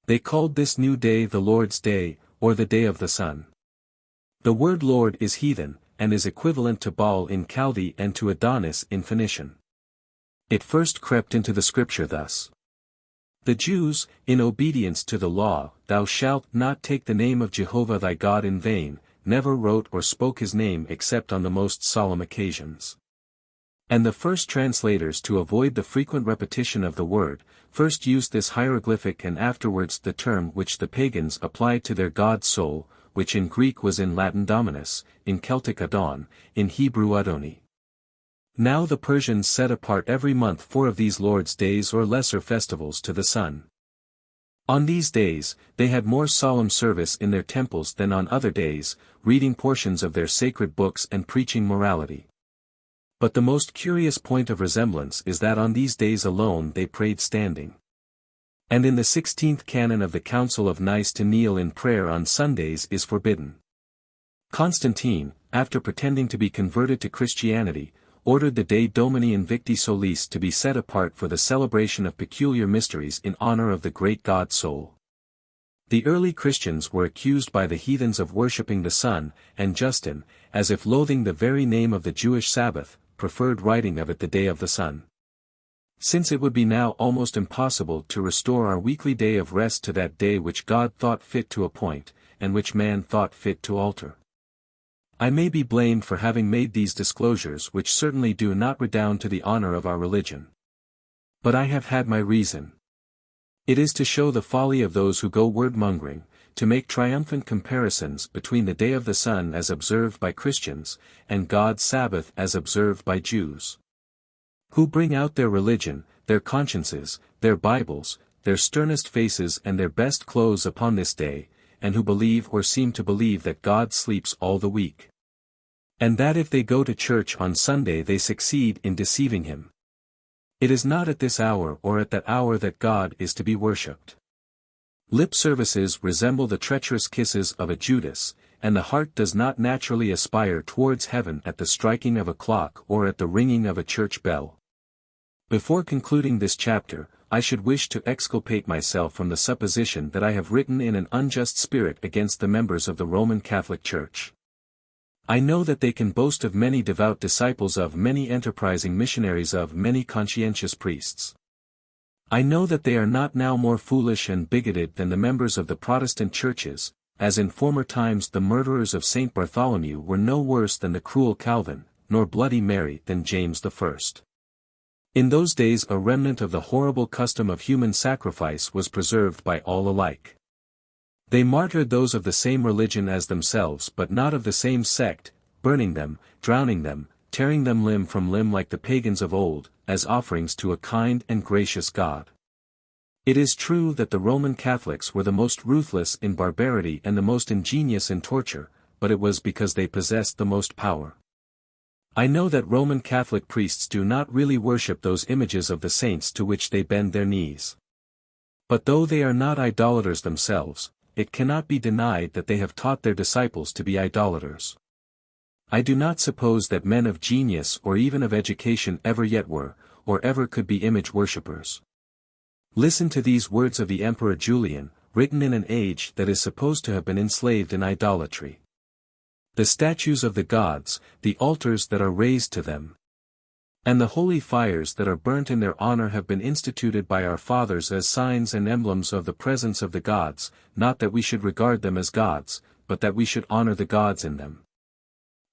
They called this new day the Lord's Day, or the Day of the Sun. The word Lord is heathen, and is equivalent to Baal in Chaldee and to Adonis in Phoenician. It first crept into the scripture thus. The Jews, in obedience to the law, "Thou shalt not take the name of Jehovah thy God in vain," never wrote or spoke his name except on the most solemn occasions. And the first translators, to avoid the frequent repetition of the word, first used this hieroglyphic and afterwards the term which the pagans applied to their god Sol, which in Greek was in Latin Dominus, in Celtic Adon, in Hebrew Adoni. Now the Persians set apart every month 4 of these Lord's days or lesser festivals to the sun. On these days, they had more solemn service in their temples than on other days, reading portions of their sacred books and preaching morality. But the most curious point of resemblance is that on these days alone they prayed standing. And in the 16th canon of the Council of Nice to kneel in prayer on Sundays is forbidden. Constantine, after pretending to be converted to Christianity, ordered the Day Domini Invicti Solis to be set apart for the celebration of peculiar mysteries in honor of the great god Sol. The early Christians were accused by the heathens of worshipping the sun, and Justin, as if loathing the very name of the Jewish Sabbath, preferred writing of it the Day of the Sun. Since it would be now almost impossible to restore our weekly day of rest to that day which God thought fit to appoint, and which man thought fit to alter. I may be blamed for having made these disclosures which certainly do not redound to the honor of our religion. But I have had my reason. It is to show the folly of those who go word-mongering, to make triumphant comparisons between the Day of the Sun as observed by Christians, and God's Sabbath as observed by Jews. Who bring out their religion, their consciences, their Bibles, their sternest faces and their best clothes upon this day, and who believe or seem to believe that God sleeps all the week. And that if they go to church on Sunday they succeed in deceiving him. It is not at this hour or at that hour that God is to be worshipped. Lip services resemble the treacherous kisses of a Judas, and the heart does not naturally aspire towards heaven at the striking of a clock or at the ringing of a church bell. Before concluding this chapter, I should wish to exculpate myself from the supposition that I have written in an unjust spirit against the members of the Roman Catholic Church. I know that they can boast of many devout disciples, of many enterprising missionaries, of many conscientious priests. I know that they are not now more foolish and bigoted than the members of the Protestant churches, as in former times the murderers of St. Bartholomew were no worse than the cruel Calvin, nor Bloody Mary than James I. In those days a remnant of the horrible custom of human sacrifice was preserved by all alike. They martyred those of the same religion as themselves but not of the same sect, burning them, drowning them, tearing them limb from limb like the pagans of old, as offerings to a kind and gracious God. It is true that the Roman Catholics were the most ruthless in barbarity and the most ingenious in torture, but it was because they possessed the most power. I know that Roman Catholic priests do not really worship those images of the saints to which they bend their knees. But though they are not idolaters themselves, it cannot be denied that they have taught their disciples to be idolaters. I do not suppose that men of genius or even of education ever yet were, or ever could be image worshippers. Listen to these words of the Emperor Julian, written in an age that is supposed to have been enslaved in idolatry. The statues of the gods, the altars that are raised to them, and the holy fires that are burnt in their honor have been instituted by our fathers as signs and emblems of the presence of the gods, not that we should regard them as gods, but that we should honor the gods in them.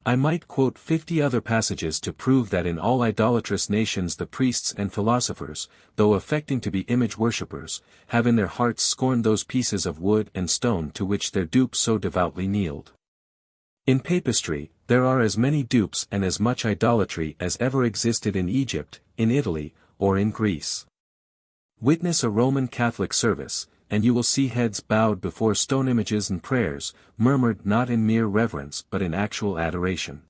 I might quote 50 other passages to prove that in all idolatrous nations the priests and philosophers, though affecting to be image worshippers, have in their hearts scorned those pieces of wood and stone to which their dupes so devoutly kneeled. In papistry, there are as many dupes and as much idolatry as ever existed in Egypt, in Italy, or in Greece. Witness a Roman Catholic service, and you will see heads bowed before stone images and prayers, murmured not in mere reverence but in actual adoration.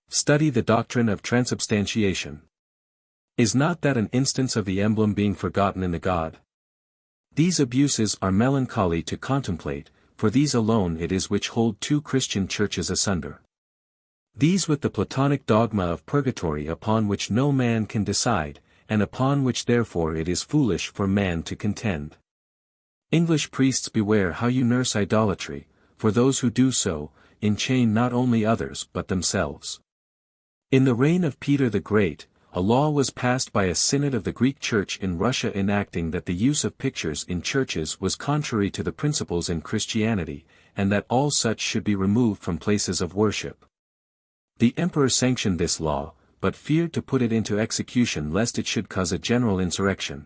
Study the doctrine of transubstantiation. Is not that an instance of the emblem being forgotten in the God? These abuses are melancholy to contemplate, for these alone it is which hold two Christian churches asunder. These with the Platonic dogma of purgatory upon which no man can decide, and upon which therefore it is foolish for man to contend. English priests, beware how you nurse idolatry, for those who do so, enchain not only others but themselves. In the reign of Peter the Great, a law was passed by a synod of the Greek Church in Russia enacting that the use of pictures in churches was contrary to the principles in Christianity, and that all such should be removed from places of worship. The emperor sanctioned this law, but feared to put it into execution lest it should cause a general insurrection.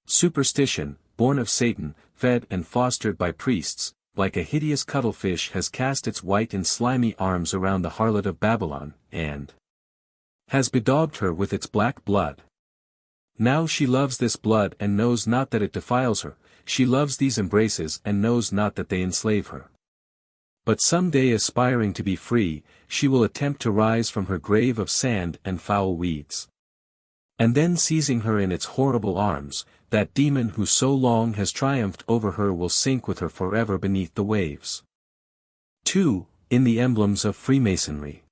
Superstition, born of Satan, fed and fostered by priests, like a hideous cuttlefish has cast its white and slimy arms around the harlot of Babylon, and has bedaubed her with its black blood. Now she loves this blood and knows not that it defiles her, she loves these embraces and knows not that they enslave her. But some day aspiring to be free, she will attempt to rise from her grave of sand and foul weeds. And then seizing her in its horrible arms, that demon who so long has triumphed over her will sink with her forever beneath the waves. 2. In the Emblems of Freemasonry.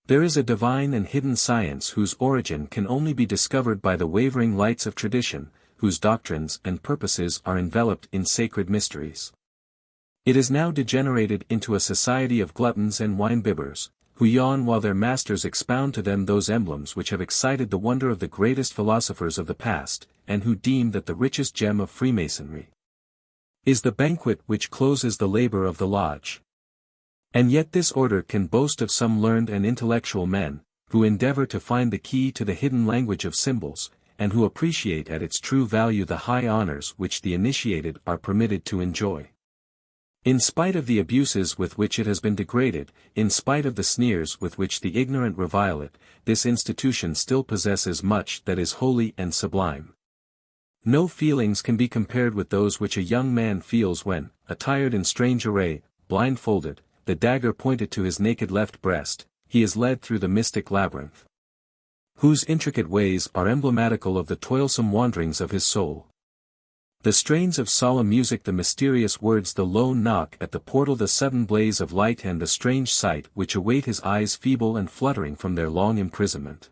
There is a divine and hidden science whose origin can only be discovered by the wavering lights of tradition, whose doctrines and purposes are enveloped in sacred mysteries. It is now degenerated into a society of gluttons and wine-bibbers, who yawn while their masters expound to them those emblems which have excited the wonder of the greatest philosophers of the past, and who deem that the richest gem of Freemasonry is the banquet which closes the labor of the lodge. And yet this order can boast of some learned and intellectual men, who endeavor to find the key to the hidden language of symbols, and who appreciate at its true value the high honors which the initiated are permitted to enjoy. In spite of the abuses with which it has been degraded, in spite of the sneers with which the ignorant revile it, this institution still possesses much that is holy and sublime. No feelings can be compared with those which a young man feels when, attired in strange array, blindfolded, the dagger pointed to his naked left breast, he is led through the mystic labyrinth, whose intricate ways are emblematical of the toilsome wanderings of his soul. The strains of solemn music, the mysterious words, the low knock at the portal, the sudden blaze of light, and the strange sight which await his eyes feeble and fluttering from their long imprisonment.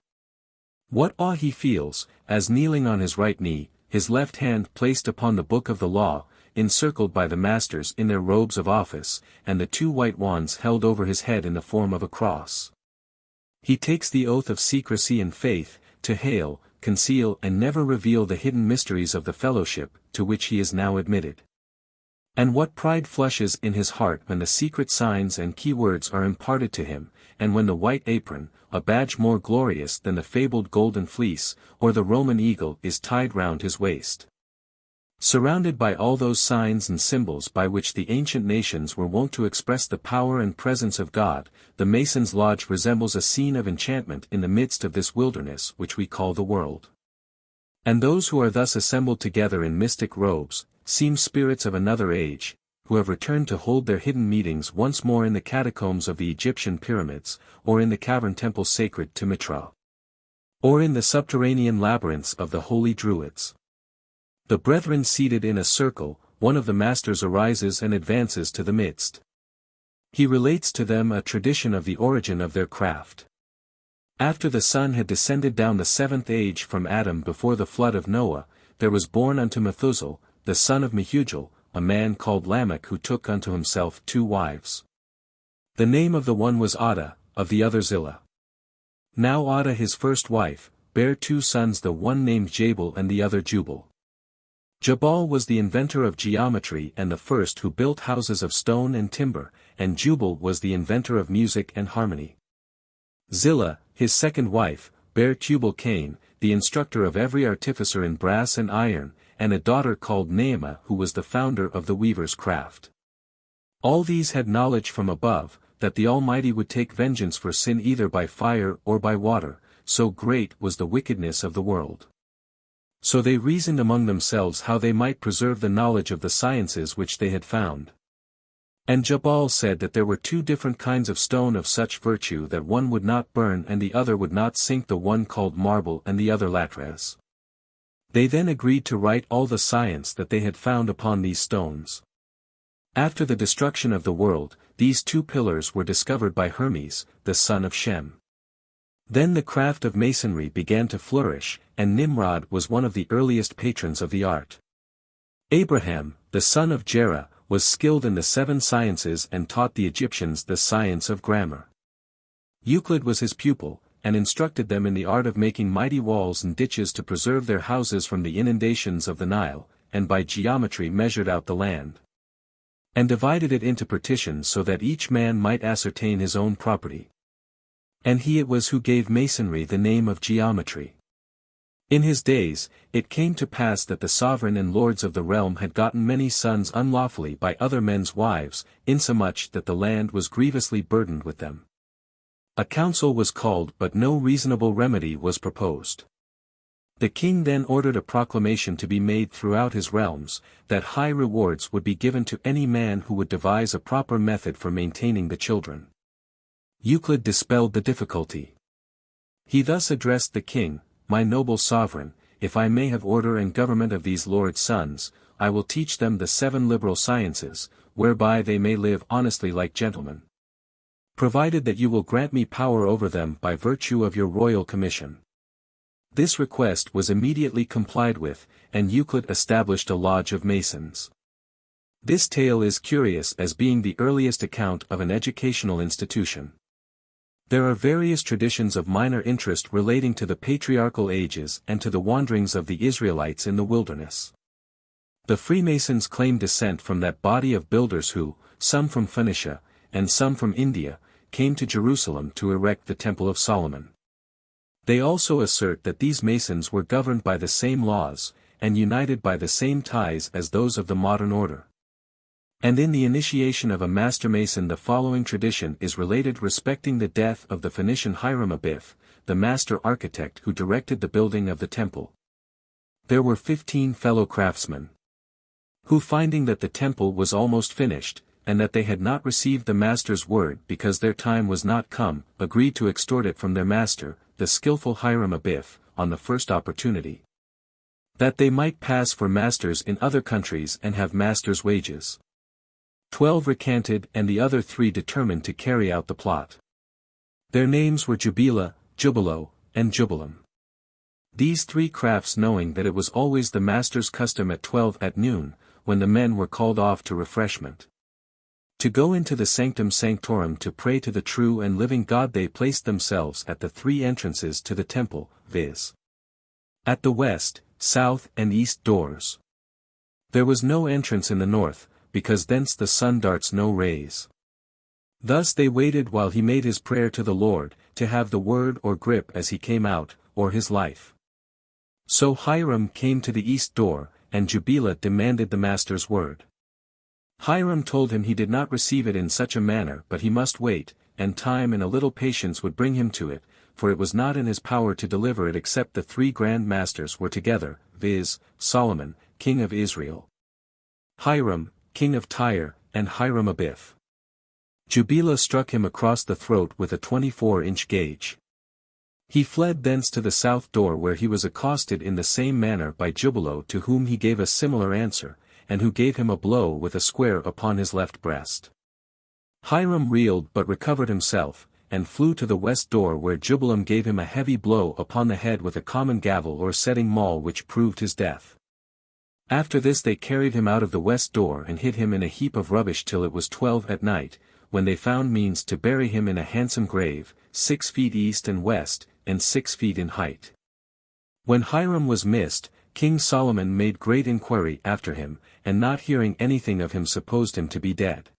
What awe he feels, as kneeling on his right knee, his left hand placed upon the book of the law, encircled by the masters in their robes of office, and the two white wands held over his head in the form of a cross. He takes the oath of secrecy and faith, to hail, conceal and never reveal the hidden mysteries of the fellowship, to which he is now admitted. And what pride flushes in his heart when the secret signs and key words are imparted to him, and when the white apron, a badge more glorious than the fabled golden fleece, or the Roman eagle, is tied round his waist. Surrounded by all those signs and symbols by which the ancient nations were wont to express the power and presence of God, the Mason's Lodge resembles a scene of enchantment in the midst of this wilderness which we call the world. And those who are thus assembled together in mystic robes, seem spirits of another age, who have returned to hold their hidden meetings once more in the catacombs of the Egyptian pyramids, or in the cavern temples sacred to Mitra, or in the subterranean labyrinths of the holy Druids. The brethren seated in a circle, one of the masters arises and advances to the midst. He relates to them a tradition of the origin of their craft. After the sun had descended down the seventh age from Adam before the flood of Noah, there was born unto Methuselah, the son of Mehujael, a man called Lamech who took unto himself 2 wives. The name of the one was Ada, of the other Zillah. Now Ada his first wife, bare 2 sons, the one named Jabal and the other Jubal. Jabal was the inventor of geometry and the first who built houses of stone and timber, and Jubal was the inventor of music and harmony. Zillah, his second wife, bare Tubal-Cain, the instructor of every artificer in brass and iron, and a daughter called Naamah who was the founder of the weaver's craft. All these had knowledge from above, that the Almighty would take vengeance for sin either by fire or by water, so great was the wickedness of the world. So they reasoned among themselves how they might preserve the knowledge of the sciences which they had found. And Jabal said that there were 2 different kinds of stone of such virtue that one would not burn and the other would not sink, the one called marble and the other latres. They then agreed to write all the science that they had found upon these stones. After the destruction of the world, these 2 pillars were discovered by Hermes, the son of Shem. Then the craft of masonry began to flourish, and Nimrod was one of the earliest patrons of the art. Abraham, the son of Jerah, was skilled in the 7 sciences and taught the Egyptians the science of grammar. Euclid was his pupil, and instructed them in the art of making mighty walls and ditches to preserve their houses from the inundations of the Nile, and by geometry measured out the land, and divided it into partitions so that each man might ascertain his own property. And he it was who gave masonry the name of geometry. In his days, it came to pass that the sovereign and lords of the realm had gotten many sons unlawfully by other men's wives, insomuch that the land was grievously burdened with them. A council was called but no reasonable remedy was proposed. The king then ordered a proclamation to be made throughout his realms, that high rewards would be given to any man who would devise a proper method for maintaining the children. Euclid dispelled the difficulty. He thus addressed the king: "My noble sovereign, if I may have order and government of these lords' sons, I will teach them the 7 liberal sciences, whereby they may live honestly like gentlemen. Provided that you will grant me power over them by virtue of your royal commission." This request was immediately complied with, and Euclid established a lodge of masons. This tale is curious as being the earliest account of an educational institution. There are various traditions of minor interest relating to the patriarchal ages and to the wanderings of the Israelites in the wilderness. The Freemasons claim descent from that body of builders who, some from Phoenicia, and some from India, came to Jerusalem to erect the Temple of Solomon. They also assert that these Masons were governed by the same laws, and united by the same ties as those of the modern order. And in the initiation of a master mason the following tradition is related respecting the death of the Phoenician Hiram Abiff, the master architect who directed the building of the temple. There were 15 fellow craftsmen, who, finding that the temple was almost finished, and that they had not received the master's word because their time was not come, agreed to extort it from their master, the skillful Hiram Abiff, on the first opportunity, that they might pass for masters in other countries and have masters' wages. 12 recanted and the other 3 determined to carry out the plot. Their names were Jubila, Jubilo, and Jubilam. These 3 crafts, knowing that it was always the master's custom at 12 at noon, when the men were called off to refreshment, to go into the sanctum sanctorum to pray to the true and living God, they placed themselves at the 3 entrances to the temple, viz. at the west, south and east doors. There was no entrance in the north, because thence the sun darts no rays. Thus they waited while he made his prayer to the Lord, to have the word or grip as he came out, or his life. So Hiram came to the east door, and Jubila demanded the master's word. Hiram told him he did not receive it in such a manner, but he must wait, and time and a little patience would bring him to it, for it was not in his power to deliver it except the three grand masters were together, viz., Solomon, king of Israel, Hiram, king of Tyre, and Hiram Abiff. Jubila struck him across the throat with a 24-inch gauge. He fled thence to the south door where he was accosted in the same manner by Jubilo, to whom he gave a similar answer, and who gave him a blow with a square upon his left breast. Hiram reeled but recovered himself, and flew to the west door where Jubilam gave him a heavy blow upon the head with a common gavel or setting maul which proved his death. After this they carried him out of the west door and hid him in a heap of rubbish till it was 12 at night, when they found means to bury him in a handsome grave, 6 feet east and west, and 6 feet in height. When Hiram was missed, King Solomon made great inquiry after him, and not hearing anything of him supposed him to be dead.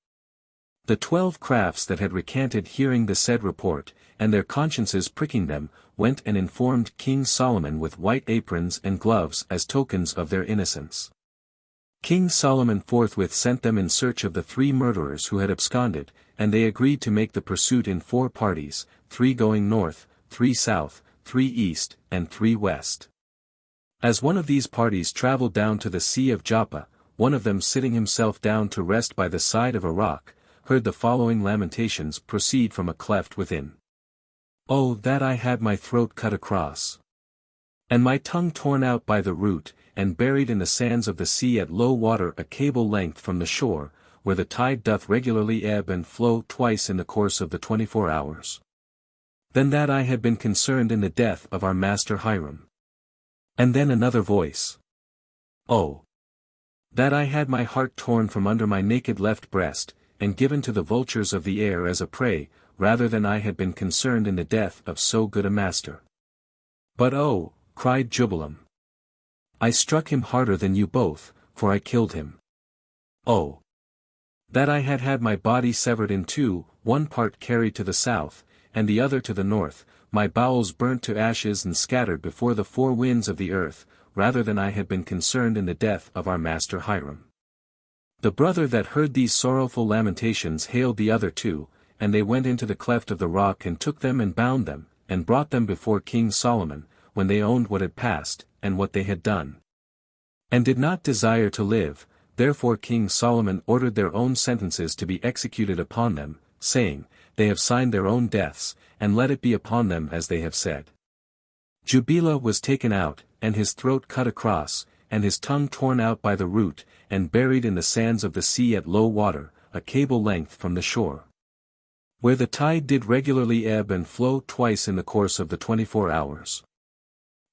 The 12 crafts that had recanted hearing the said report, and their consciences pricking them, went and informed King Solomon with white aprons and gloves as tokens of their innocence. King Solomon forthwith sent them in search of the 3 murderers who had absconded, and they agreed to make the pursuit in 4 parties, 3 going north, 3 south, 3 east, and 3 west. As one of these parties travelled down to the Sea of Joppa, one of them sitting himself down to rest by the side of a rock, heard the following lamentations proceed from a cleft within. Oh, that I had my throat cut across, and my tongue torn out by the root, and buried in the sands of the sea at low water a cable length from the shore, where the tide doth regularly ebb and flow twice in the course of the 24 hours. Then that I had been concerned in the death of our master Hiram. And then another voice. Oh, that I had my heart torn from under my naked left breast, and given to the vultures of the air as a prey, rather than I had been concerned in the death of so good a master. But oh, cried Jubilam, I struck him harder than you both, for I killed him. Oh, that I had had my body severed in 2, one part carried to the south, and the other to the north, my bowels burnt to ashes and scattered before the 4 winds of the earth, rather than I had been concerned in the death of our master Hiram. The brother that heard these sorrowful lamentations hailed the other 2, and they went into the cleft of the rock and took them and bound them, and brought them before King Solomon, when they owned what had passed, and what they had done, and did not desire to live. Therefore King Solomon ordered their own sentences to be executed upon them, saying, They have signed their own deaths, and let it be upon them as they have said. Jubila was taken out, and his throat cut across, and his tongue torn out by the root, and buried in the sands of the sea at low water, a cable length from the shore, where the tide did regularly ebb and flow twice in the course of the 24 hours.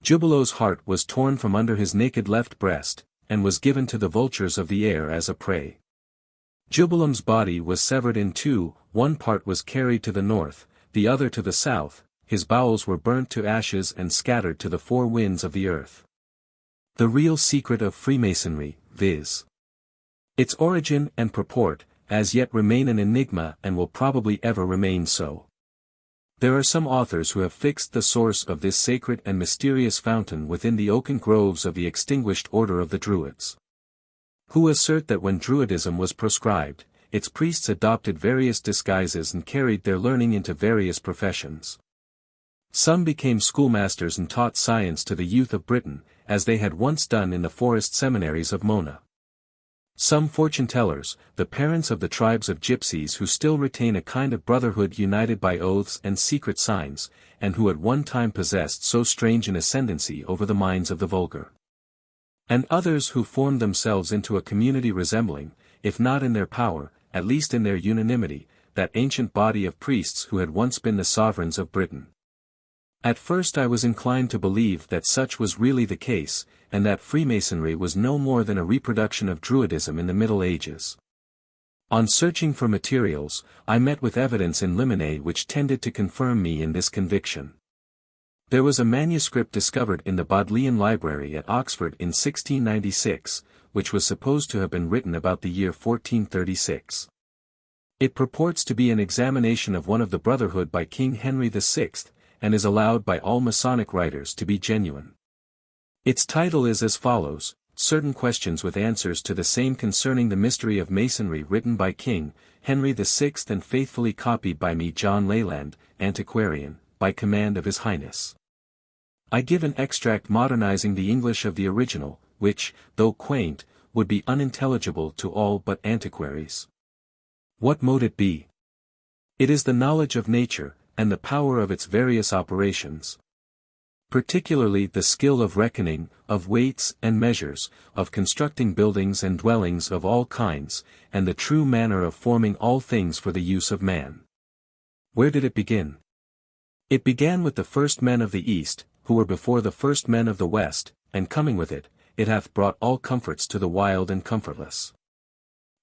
Jubilo's heart was torn from under his naked left breast, and was given to the vultures of the air as a prey. Jubilam's body was severed in 2, one part was carried to the north, the other to the south, his bowels were burnt to ashes and scattered to the 4 winds of the earth. The real secret of Freemasonry, viz. Its origin and purport, as yet remain an enigma and will probably ever remain so. There are some authors who have fixed the source of this sacred and mysterious fountain within the oaken groves of the extinguished order of the Druids, who assert that when Druidism was proscribed, its priests adopted various disguises and carried their learning into various professions. Some became schoolmasters and taught science to the youth of Britain, as they had once done in the forest seminaries of Mona. Some fortune-tellers, the parents of the tribes of gypsies who still retain a kind of brotherhood united by oaths and secret signs, and who at one time possessed so strange an ascendancy over the minds of the vulgar. And others who formed themselves into a community resembling, if not in their power, at least in their unanimity, that ancient body of priests who had once been the sovereigns of Britain. At first I was inclined to believe that such was really the case, and that Freemasonry was no more than a reproduction of Druidism in the Middle Ages. On searching for materials, I met with evidence in limine which tended to confirm me in this conviction. There was a manuscript discovered in the Bodleian Library at Oxford in 1696, which was supposed to have been written about the year 1436. It purports to be an examination of one of the Brotherhood by King Henry VI, and is allowed by all Masonic writers to be genuine. Its title is as follows: certain questions with answers to the same concerning the mystery of Masonry written by King Henry VI and faithfully copied by me John Leyland, antiquarian, by command of His Highness. I give an extract modernizing the English of the original, which, though quaint, would be unintelligible to all but antiquaries. What mote it be? It is the knowledge of nature, and the power of its various operations. Particularly the skill of reckoning, of weights and measures, of constructing buildings and dwellings of all kinds, and the true manner of forming all things for the use of man. Where did it begin? It began with the first men of the East, who were before the first men of the West, and coming with it, it hath brought all comforts to the wild and comfortless.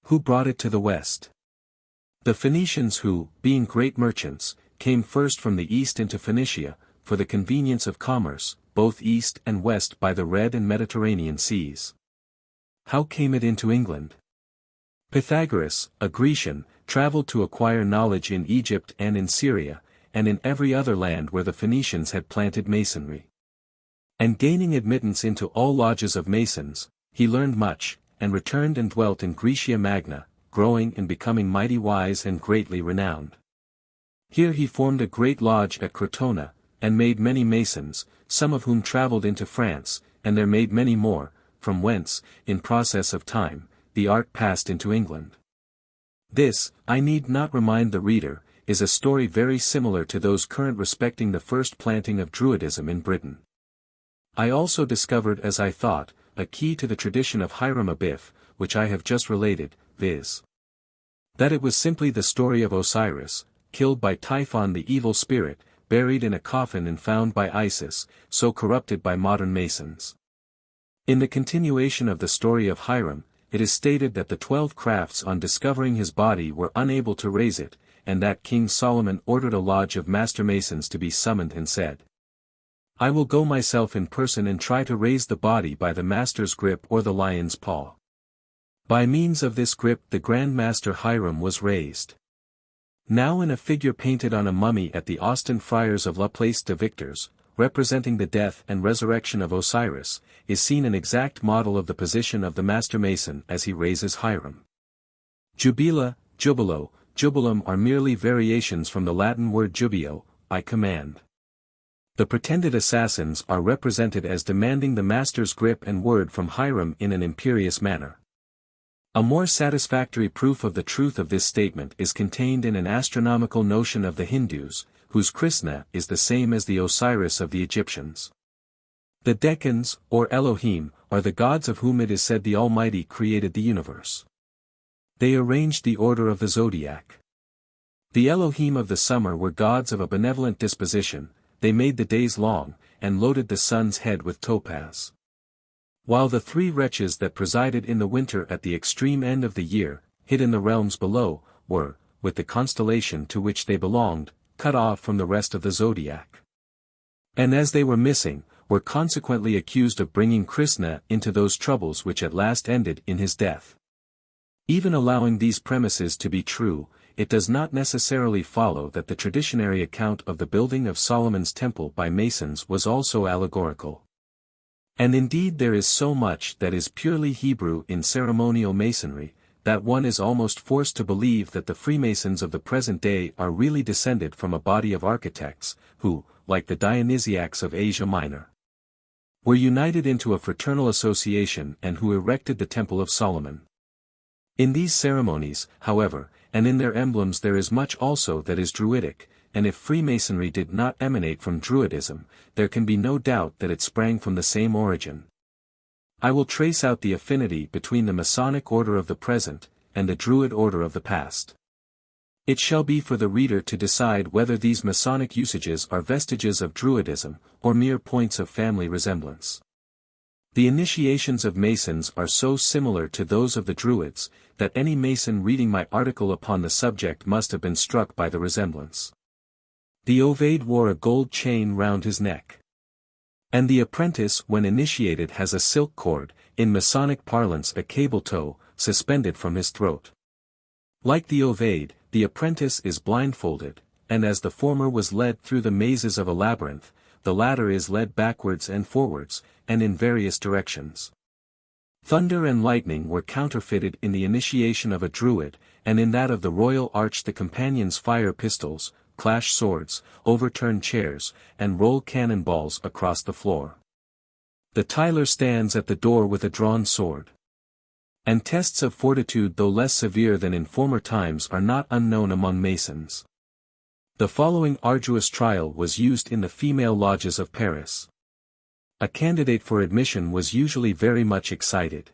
Who brought it to the West? The Phoenicians who, being great merchants, came first from the East into Phoenicia, for the convenience of commerce, both East and West by the Red and Mediterranean seas. How came it into England? Pythagoras, a Grecian, travelled to acquire knowledge in Egypt and in Syria, and in every other land where the Phoenicians had planted masonry. And gaining admittance into all lodges of masons, he learned much, and returned and dwelt in Graecia Magna, growing and becoming mighty wise and greatly renowned. Here he formed a great lodge at Crotona, and made many masons, some of whom travelled into France, and there made many more, from whence, in process of time, the art passed into England. This, I need not remind the reader, is a story very similar to those current respecting the first planting of Druidism in Britain. I also discovered as I thought, a key to the tradition of Hiram Abiff, which I have just related, viz. That it was simply the story of Osiris, killed by Typhon the evil spirit, buried in a coffin and found by Isis, so corrupted by modern masons. In the continuation of the story of Hiram, it is stated that the 12 crafts on discovering his body were unable to raise it, and that King Solomon ordered a lodge of master masons to be summoned and said, "I will go myself in person and try to raise the body by the master's grip or the lion's paw." By means of this grip the Grand Master Hiram was raised. Now in a figure painted on a mummy at the Austin Friars of La Place de Victors, representing the death and resurrection of Osiris, is seen an exact model of the position of the master mason as he raises Hiram. Jubila, jubilo, jubilum are merely variations from the Latin word jubio, I command. The pretended assassins are represented as demanding the master's grip and word from Hiram in an imperious manner. A more satisfactory proof of the truth of this statement is contained in an astronomical notion of the Hindus, whose Krishna is the same as the Osiris of the Egyptians. The Decans, or Elohim, are the gods of whom it is said the Almighty created the universe. They arranged the order of the zodiac. The Elohim of the summer were gods of a benevolent disposition, they made the days long, and loaded the sun's head with topaz. While the three wretches that presided in the winter at the extreme end of the year, hid in the realms below, were, with the constellation to which they belonged, cut off from the rest of the zodiac. And as they were missing, were consequently accused of bringing Krishna into those troubles which at last ended in his death. Even allowing these premises to be true, it does not necessarily follow that the traditionary account of the building of Solomon's temple by masons was also allegorical. And indeed there is so much that is purely Hebrew in ceremonial masonry, that one is almost forced to believe that the Freemasons of the present day are really descended from a body of architects, who, like the Dionysiacs of Asia Minor, were united into a fraternal association and who erected the Temple of Solomon. In these ceremonies, however, and in their emblems there is much also that is Druidic, and if Freemasonry did not emanate from Druidism, there can be no doubt that it sprang from the same origin. I will trace out the affinity between the Masonic order of the present, and the Druid order of the past. It shall be for the reader to decide whether these Masonic usages are vestiges of Druidism, or mere points of family resemblance. The initiations of Masons are so similar to those of the Druids, that any Mason reading my article upon the subject must have been struck by the resemblance. The Ovade wore a gold chain round his neck. And the apprentice when initiated has a silk cord, in Masonic parlance a cable tow, suspended from his throat. Like the Ovade, the apprentice is blindfolded, and as the former was led through the mazes of a labyrinth, the latter is led backwards and forwards, and in various directions. Thunder and lightning were counterfeited in the initiation of a Druid, and in that of the Royal Arch the companions fire pistols, clash swords, overturn chairs, and roll cannonballs across the floor. The tiler stands at the door with a drawn sword. And tests of fortitude, though less severe than in former times, are not unknown among Masons. The following arduous trial was used in the female lodges of Paris. A candidate for admission was usually very much excited.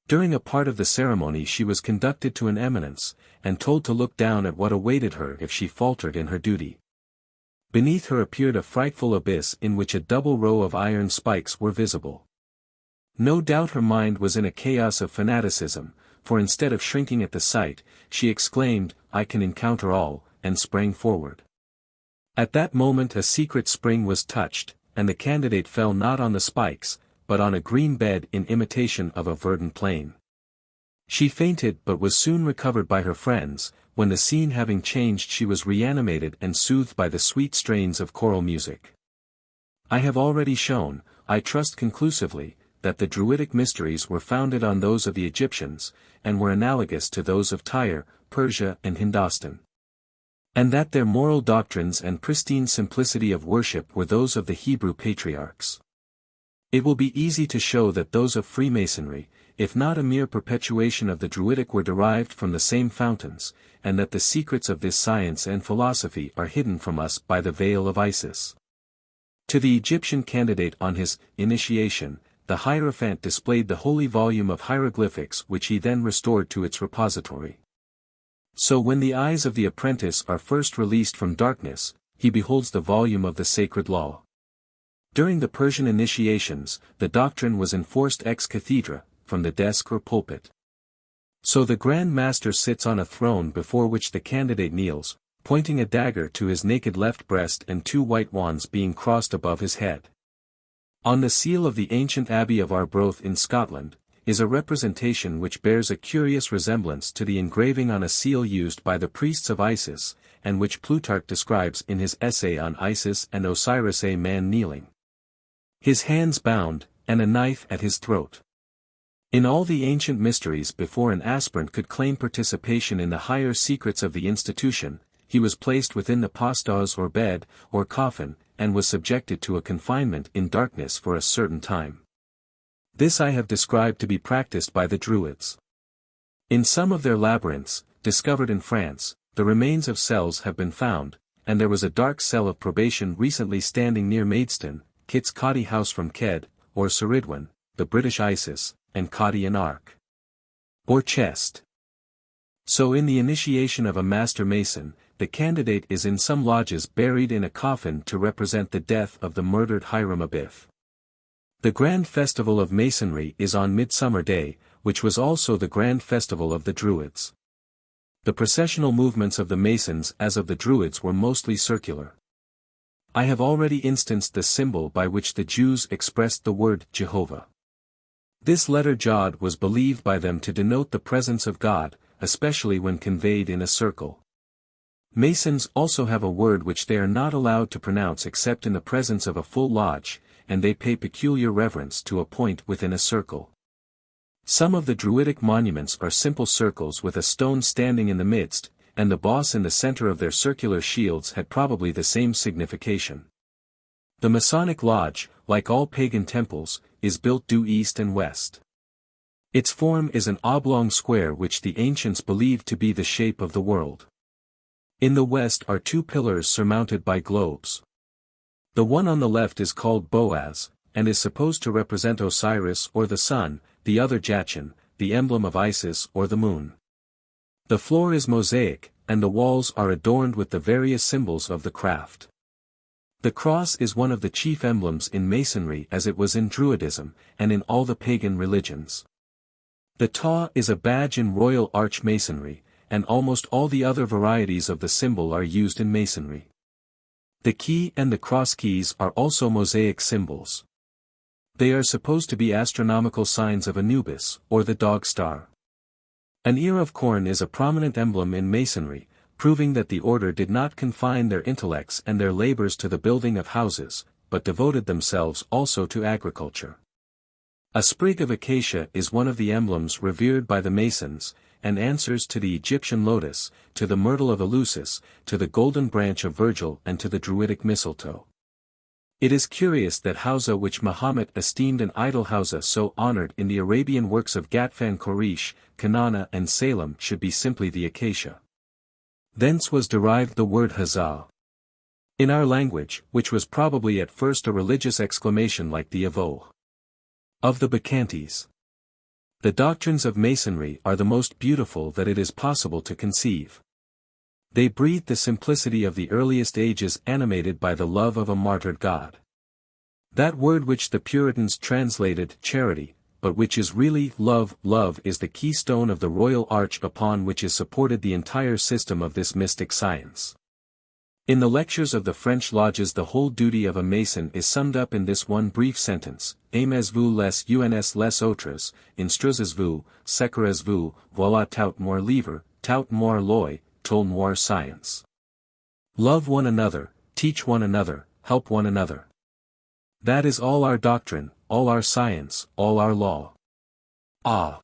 During a part of the ceremony she was conducted to an eminence, and told to look down at what awaited her if she faltered in her duty. Beneath her appeared a frightful abyss in which a double row of iron spikes were visible. No doubt her mind was in a chaos of fanaticism, for instead of shrinking at the sight, she exclaimed, "I can encounter all," and sprang forward. At that moment a secret spring was touched, and the candidate fell not on the spikes, but on a green bed in imitation of a verdant plain. She fainted but was soon recovered by her friends, when the scene having changed she was reanimated and soothed by the sweet strains of choral music. I have already shown, I trust conclusively, that the Druidic mysteries were founded on those of the Egyptians, and were analogous to those of Tyre, Persia and Hindostan. And that their moral doctrines and pristine simplicity of worship were those of the Hebrew patriarchs. It will be easy to show that those of Freemasonry, if not a mere perpetuation of the Druidic, were derived from the same fountains, and that the secrets of this science and philosophy are hidden from us by the veil of Isis. To the Egyptian candidate on his initiation, the Hierophant displayed the holy volume of hieroglyphics which he then restored to its repository. So when the eyes of the apprentice are first released from darkness, he beholds the volume of the sacred law. During the Persian initiations, the doctrine was enforced ex cathedra, from the desk or pulpit. So the Grand Master sits on a throne before which the candidate kneels, pointing a dagger to his naked left breast and two white wands being crossed above his head. On the seal of the ancient Abbey of Arbroath in Scotland, is a representation which bears a curious resemblance to the engraving on a seal used by the priests of Isis, and which Plutarch describes in his essay on Isis and Osiris, a man kneeling, his hands bound, and a knife at his throat. In all the ancient mysteries, before an aspirant could claim participation in the higher secrets of the institution, he was placed within the postas or bed, or coffin, and was subjected to a confinement in darkness for a certain time. This I have described to be practiced by the Druids. In some of their labyrinths, discovered in France, the remains of cells have been found, and there was a dark cell of probation recently standing near Maidstone, Kit's Coddy House from Ked, or Ceridwen, the British Isis, and Coddy and Ark, or chest. So in the initiation of a Master Mason, the candidate is in some lodges buried in a coffin to represent the death of the murdered Hiram Abiff. The grand festival of Masonry is on Midsummer Day, which was also the grand festival of the Druids. The processional movements of the Masons as of the Druids were mostly circular. I have already instanced the symbol by which the Jews expressed the word Jehovah. This letter Jod was believed by them to denote the presence of God, especially when conveyed in a circle. Masons also have a word which they are not allowed to pronounce except in the presence of a full lodge, and they pay peculiar reverence to a point within a circle. Some of the Druidic monuments are simple circles with a stone standing in the midst, and the boss in the center of their circular shields had probably the same signification. The Masonic Lodge, like all pagan temples, is built due east and west. Its form is an oblong square which the ancients believed to be the shape of the world. In the west are two pillars surmounted by globes. The one on the left is called Boaz, and is supposed to represent Osiris or the sun, the other Jachin, the emblem of Isis or the moon. The floor is mosaic, and the walls are adorned with the various symbols of the craft. The cross is one of the chief emblems in Masonry as it was in Druidism, and in all the pagan religions. The taw is a badge in Royal Arch Masonry, and almost all the other varieties of the symbol are used in Masonry. The key and the cross keys are also mosaic symbols. They are supposed to be astronomical signs of Anubis, or the dog star. An ear of corn is a prominent emblem in Masonry, proving that the order did not confine their intellects and their labors to the building of houses, but devoted themselves also to agriculture. A sprig of acacia is one of the emblems revered by the Masons, and answers to the Egyptian lotus, to the myrtle of Eleusis, to the golden branch of Virgil and to the Druidic mistletoe. It is curious that Hausa, which Muhammad esteemed an idol, Hausa so honored in the Arabian works of Ghatfan Koresh, Kanana and Salem, should be simply the acacia. Thence was derived the word Hazal. In our language, which was probably at first a religious exclamation like the Avo of the Bacchantes. The doctrines of Masonry are the most beautiful that it is possible to conceive. They breathe the simplicity of the earliest ages, animated by the love of a martyred God. That word which the Puritans translated charity, but which is really love. Love is the keystone of the royal arch upon which is supported the entire system of this mystic science. In the lectures of the French lodges, the whole duty of a Mason is summed up in this one brief sentence: Aimez-vous les uns les autres, instruisez-vous, secourez-vous, voilà tout more livre, tout more loi, tout more science. Love one another, teach one another, help one another. That is all our doctrine, all our science, all our law. Ah!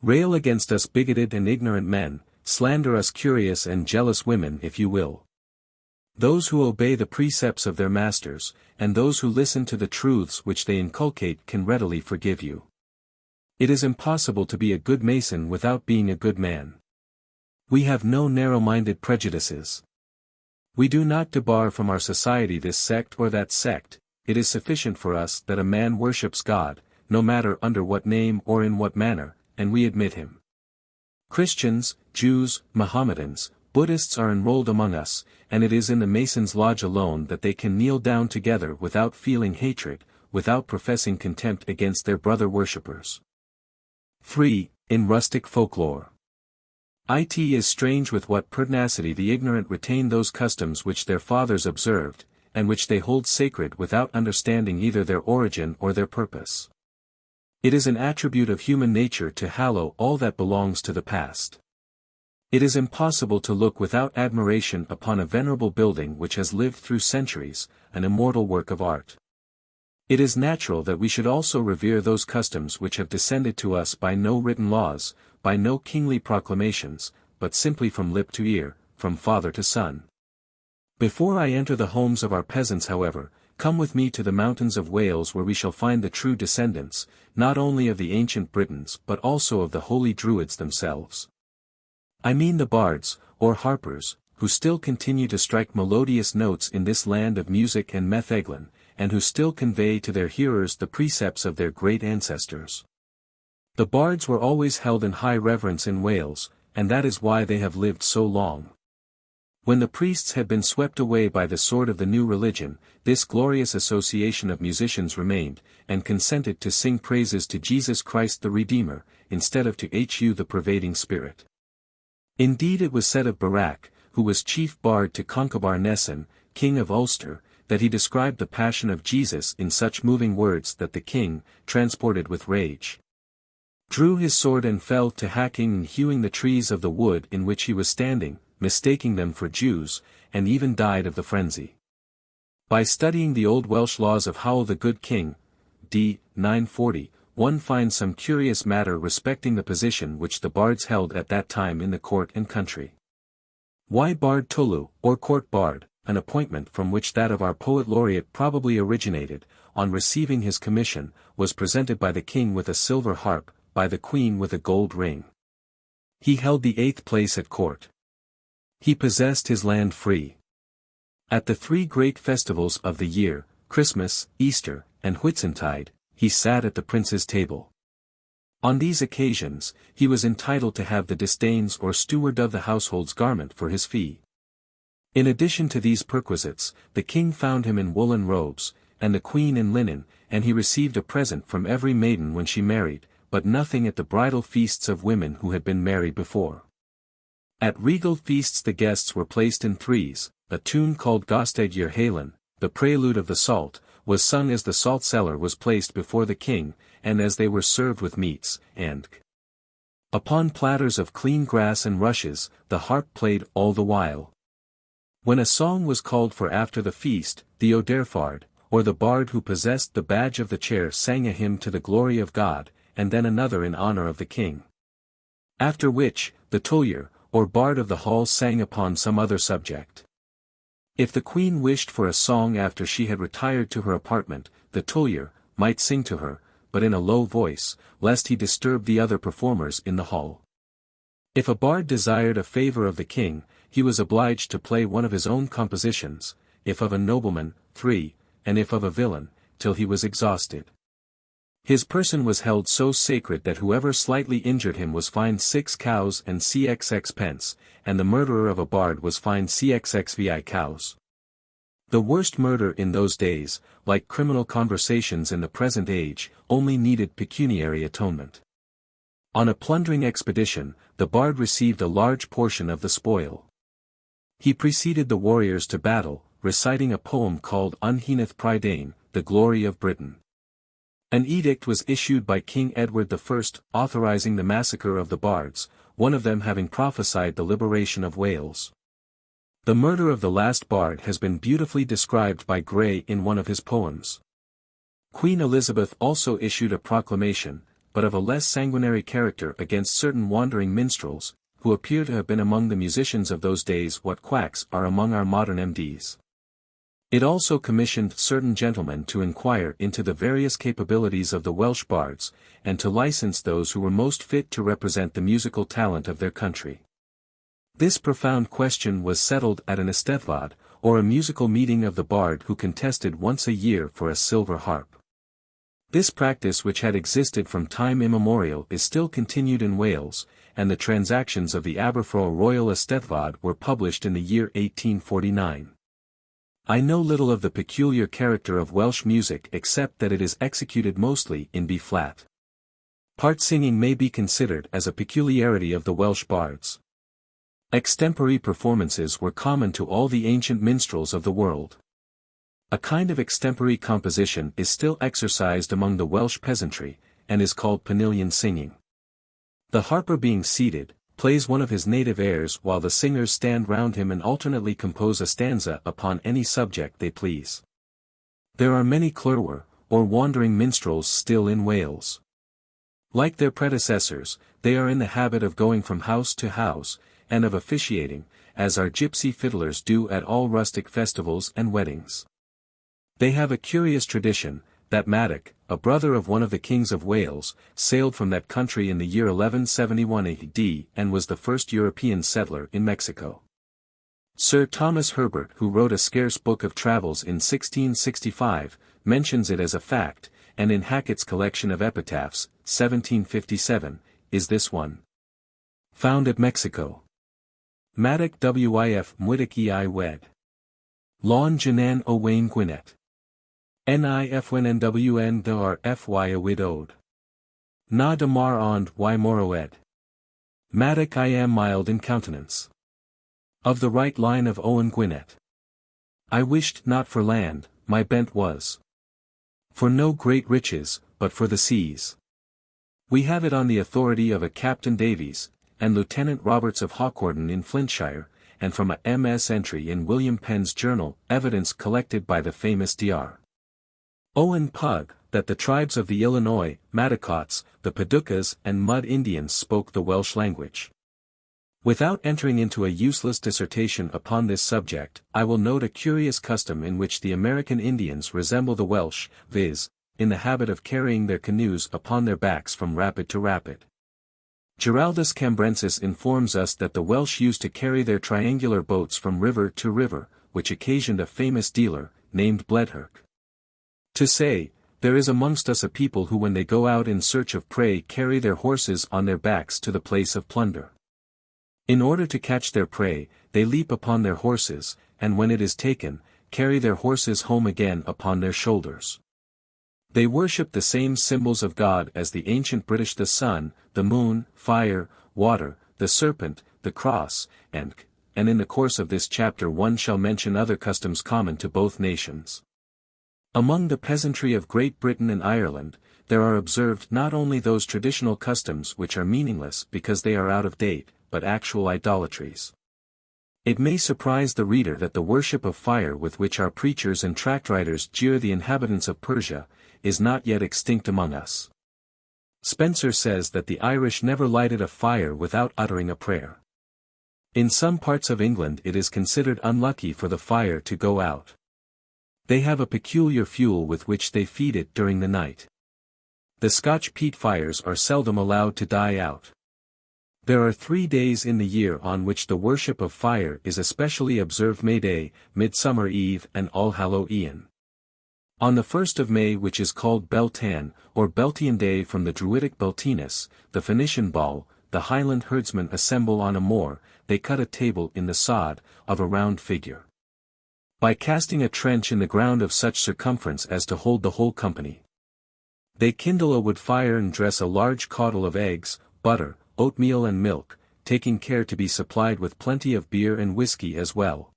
Rail against us bigoted and ignorant men, slander us curious and jealous women if you will. Those who obey the precepts of their masters, and those who listen to the truths which they inculcate can readily forgive you. It is impossible to be a good Mason without being a good man. We have no narrow-minded prejudices. We do not debar from our society this sect or that sect. It is sufficient for us that a man worships God, no matter under what name or in what manner, and we admit him. Christians, Jews, Mohammedans, Buddhists are enrolled among us, and it is in the Masons' lodge alone that they can kneel down together without feeling hatred, without professing contempt against their brother worshippers. 3. In Rustic Folk-Lore. It is strange with what pertinacity the ignorant retain those customs which their fathers observed, and which they hold sacred without understanding either their origin or their purpose. It is an attribute of human nature to hallow all that belongs to the past. It is impossible to look without admiration upon a venerable building which has lived through centuries, an immortal work of art. It is natural that we should also revere those customs which have descended to us by no written laws, by no kingly proclamations, but simply from lip to ear, from father to son. Before I enter the homes of our peasants, however, come with me to the mountains of Wales, where we shall find the true descendants, not only of the ancient Britons but also of the holy Druids themselves. I mean the bards, or harpers, who still continue to strike melodious notes in this land of music and metheglin, and who still convey to their hearers the precepts of their great ancestors. The bards were always held in high reverence in Wales, and that is why they have lived so long. When the priests had been swept away by the sword of the new religion, this glorious association of musicians remained, and consented to sing praises to Jesus Christ the Redeemer, instead of to Hu the pervading Spirit. Indeed, it was said of Barak, who was chief bard to Concobar Nessun, king of Ulster, that he described the passion of Jesus in such moving words that the king, transported with rage, drew his sword and fell to hacking and hewing the trees of the wood in which he was standing, mistaking them for Jews, and even died of the frenzy. By studying the old Welsh laws of Howell the Good King, d. 940, one finds some curious matter respecting the position which the bards held at that time in the court and country. Why Bard Tolu, or court bard, an appointment from which that of our poet laureate probably originated, on receiving his commission, was presented by the king with a silver harp, by the queen with a gold ring. He held the 8th place at court. He possessed his land free. At the 3 great festivals of the year, Christmas, Easter, and Whitsuntide, he sat at the prince's table. On these occasions, he was entitled to have the disdains or steward of the household's garment for his fee. In addition to these perquisites, the king found him in woolen robes, and the queen in linen, and he received a present from every maiden when she married, but nothing at the bridal feasts of women who had been married before. At regal feasts the guests were placed in threes, a tune called Gosteg yr Halen, the prelude of the salt, was sung as the salt cellar was placed before the king, and as they were served with meats, and upon platters of clean grass and rushes, the harp played all the while. When a song was called for after the feast, the Oderfard, or the bard who possessed the badge of the chair sang a hymn to the glory of God, and then another in honor of the king. After which, the tullier, or bard of the hall sang upon some other subject. If the queen wished for a song after she had retired to her apartment, the tullier might sing to her, but in a low voice, lest he disturb the other performers in the hall. If a bard desired a favor of the king, he was obliged to play one of his own compositions, if of a nobleman, 3, and if of a villain, till he was exhausted. His person was held so sacred that whoever slightly injured him was fined 6 cows and CXX pence, and the murderer of a bard was fined CXXVI cows. The worst murder in those days, like criminal conversations in the present age, only needed pecuniary atonement. On a plundering expedition, the bard received a large portion of the spoil. He preceded the warriors to battle, reciting a poem called Unheneth Prydain, the glory of Britain. An edict was issued by King Edward I, authorizing the massacre of the bards, one of them having prophesied the liberation of Wales. The murder of the last bard has been beautifully described by Gray in one of his poems. Queen Elizabeth also issued a proclamation, but of a less sanguinary character against certain wandering minstrels, who appear to have been among the musicians of those days what quacks are among our modern MDs. It also commissioned certain gentlemen to inquire into the various capabilities of the Welsh bards, and to license those who were most fit to represent the musical talent of their country. This profound question was settled at an Eisteddfod, or a musical meeting of the bard who contested once a year for a silver harp. This practice which had existed from time immemorial is still continued in Wales, and the transactions of the Aberfoyle Royal Eisteddfod were published in the year 1849. I know little of the peculiar character of Welsh music except that it is executed mostly in B-flat. Part singing may be considered as a peculiarity of the Welsh bards. Extempore performances were common to all the ancient minstrels of the world. A kind of extempore composition is still exercised among the Welsh peasantry, and is called pannilion singing. The harper being seated, plays one of his native airs while the singers stand round him and alternately compose a stanza upon any subject they please. There are many clyrwyr, or wandering minstrels still in Wales. Like their predecessors, they are in the habit of going from house to house, and of officiating, as our gypsy fiddlers do at all rustic festivals and weddings. They have a curious tradition, that Madog, a brother of one of the kings of Wales, sailed from that country in the year 1171 AD and was the first European settler in Mexico. Sir Thomas Herbert, who wrote a scarce book of travels in 1665, mentions it as a fact, and in Hackett's collection of epitaphs, 1757, is this one. Found at Mexico. Madog wif mwyddic ei wed. Lawn Janan Owain Gwynett. Nifwnwn dar fy a widowed. Na de mar ond y moroed. Madog I am mild in countenance. Of the right line of Owen Gwynett. I wished not for land, my bent was. For no great riches, but for the seas. We have it on the authority of a Captain Davies, and Lieutenant Roberts of Hawkhorton in Flintshire, and from a MS entry in William Penn's journal, evidence collected by the famous Dr. Owen Pugh, that the tribes of the Illinois, Madacots, the Paducas and Mud Indians spoke the Welsh language. Without entering into a useless dissertation upon this subject, I will note a curious custom in which the American Indians resemble the Welsh, viz., in the habit of carrying their canoes upon their backs from rapid to rapid. Giraldus Cambrensis informs us that the Welsh used to carry their triangular boats from river to river, which occasioned a famous dealer, named Bledherk, to say, "There is amongst us a people who when they go out in search of prey carry their horses on their backs to the place of plunder. In order to catch their prey, they leap upon their horses, and when it is taken, carry their horses home again upon their shoulders." They worship the same symbols of God as the ancient British: the sun, the moon, fire, water, the serpent, the cross, and in the course of this chapter one shall mention other customs common to both nations. Among the peasantry of Great Britain and Ireland, there are observed not only those traditional customs which are meaningless because they are out of date, but actual idolatries. It may surprise the reader that the worship of fire with which our preachers and tract writers jeer the inhabitants of Persia, is not yet extinct among us. Spencer says that the Irish never lighted a fire without uttering a prayer. In some parts of England it is considered unlucky for the fire to go out. They have a peculiar fuel with which they feed it during the night. The Scotch peat fires are seldom allowed to die out. There are 3 days in the year on which the worship of fire is especially observed: May Day, Midsummer Eve and All-Hallow-E'en. On the 1st of May, which is called Beltan, or Beltian Day from the Druidic Beltinus, the Phoenician Ball, the Highland herdsmen assemble on a moor. They cut a table in the sod, of a round figure. By casting a trench in the ground of such circumference as to hold the whole company. They kindle a wood fire and dress a large caudle of eggs, butter, oatmeal and milk, taking care to be supplied with plenty of beer and whiskey as well.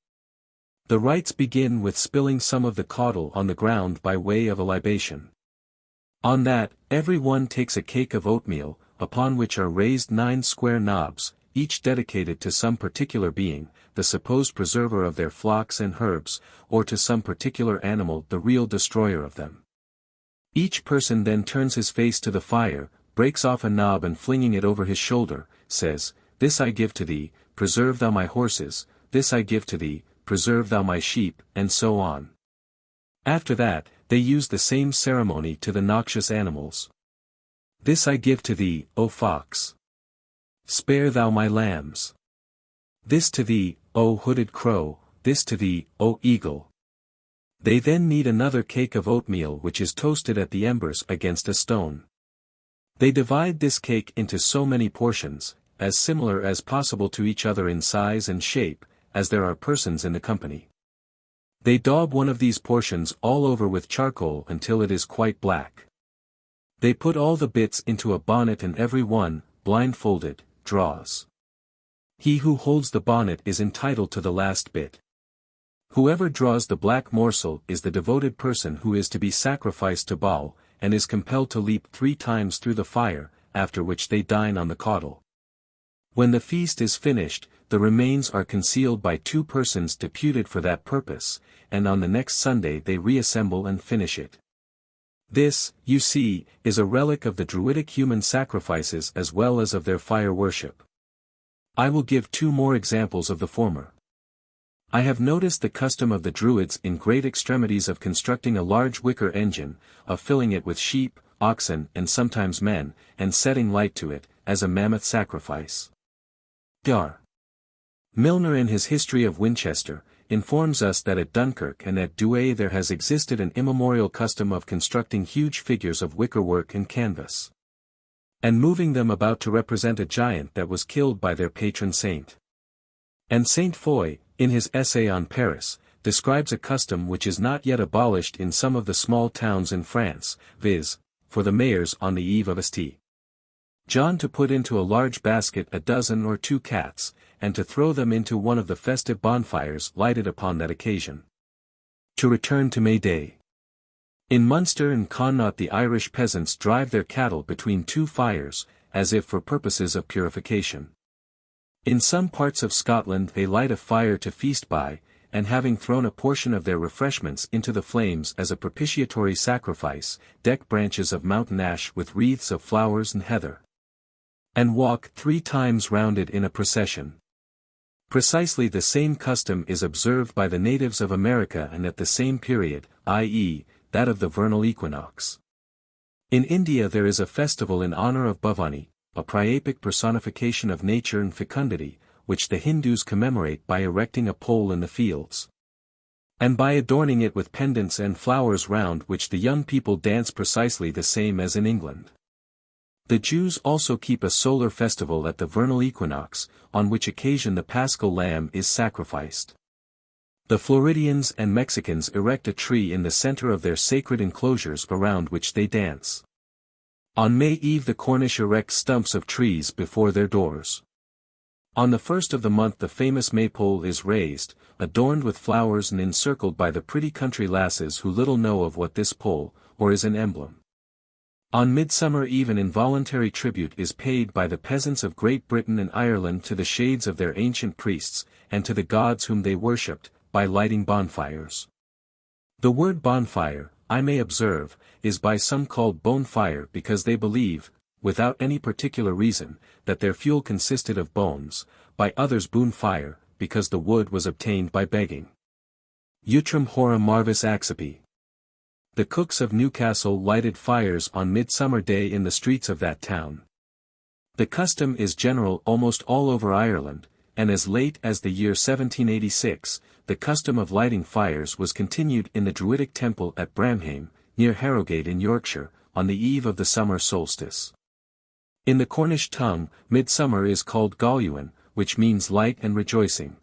The rites begin with spilling some of the caudle on the ground by way of a libation. On that, every one takes a cake of oatmeal, upon which are raised 9 square knobs, each dedicated to some particular being, the supposed preserver of their flocks and herbs, or to some particular animal, the real destroyer of them. Each person then turns his face to the fire, breaks off a knob and flinging it over his shoulder, says, "This I give to thee, preserve thou my horses, this I give to thee, preserve thou my sheep," and so on. After that, they use the same ceremony to the noxious animals. "This I give to thee, O fox. Spare thou my lambs. This to thee, O hooded crow, this to thee, O eagle." They then knead another cake of oatmeal which is toasted at the embers against a stone. They divide this cake into so many portions, as similar as possible to each other in size and shape, as there are persons in the company. They daub one of these portions all over with charcoal until it is quite black. They put all the bits into a bonnet and every one, blindfolded, draws. He who holds the bonnet is entitled to the last bit. Whoever draws the black morsel is the devoted person who is to be sacrificed to Baal, and is compelled to leap 3 times through the fire, after which they dine on the caudle. When the feast is finished, the remains are concealed by 2 persons deputed for that purpose, and on the next Sunday they reassemble and finish it. This, you see, is a relic of the Druidic human sacrifices as well as of their fire worship. I will give 2 more examples of the former. I have noticed the custom of the Druids in great extremities of constructing a large wicker engine, of filling it with sheep, oxen and sometimes men, and setting light to it, as a mammoth sacrifice. Dr. Milner in his History of Winchester, informs us that at Dunkirk and at Douai there has existed an immemorial custom of constructing huge figures of wickerwork and canvas, and moving them about to represent a giant that was killed by their patron saint. And Saint Foy, in his essay on Paris, describes a custom which is not yet abolished in some of the small towns in France, viz., for the mayors on the eve of a St. John to put into a large basket a dozen or 2 cats, and to throw them into one of the festive bonfires lighted upon that occasion. To return to May Day. In Munster and Connaught the Irish peasants drive their cattle between 2 fires, as if for purposes of purification. In some parts of Scotland they light a fire to feast by, and having thrown a portion of their refreshments into the flames as a propitiatory sacrifice, deck branches of mountain ash with wreaths of flowers and heather, and walk 3 times round it in a procession. Precisely the same custom is observed by the natives of America and at the same period, i.e., that of the vernal equinox. In India there is a festival in honor of Bhavani, a priapic personification of nature and fecundity, which the Hindus commemorate by erecting a pole in the fields, and by adorning it with pendants and flowers round which the young people dance precisely the same as in England. The Jews also keep a solar festival at the vernal equinox, on which occasion the paschal lamb is sacrificed. The Floridians and Mexicans erect a tree in the center of their sacred enclosures around which they dance. On May Eve the Cornish erect stumps of trees before their doors. On the 1st of the month the famous maypole is raised, adorned with flowers and encircled by the pretty country lasses who little know of what this pole, or is an emblem. On Midsummer Eve an involuntary tribute is paid by the peasants of Great Britain and Ireland to the shades of their ancient priests, and to the gods whom they worshipped, by lighting bonfires. The word bonfire, I may observe, is by some called bone fire because they believe, without any particular reason, that their fuel consisted of bones, by others boon fire, because the wood was obtained by begging. Utrum hora marvis accipi. The cooks of Newcastle lighted fires on Midsummer Day in the streets of that town. The custom is general almost all over Ireland, and as late as the year 1786, the custom of lighting fires was continued in the Druidic temple at Bramham, near Harrogate in Yorkshire, on the eve of the summer solstice. In the Cornish tongue, midsummer is called Galluin, which means light and rejoicing.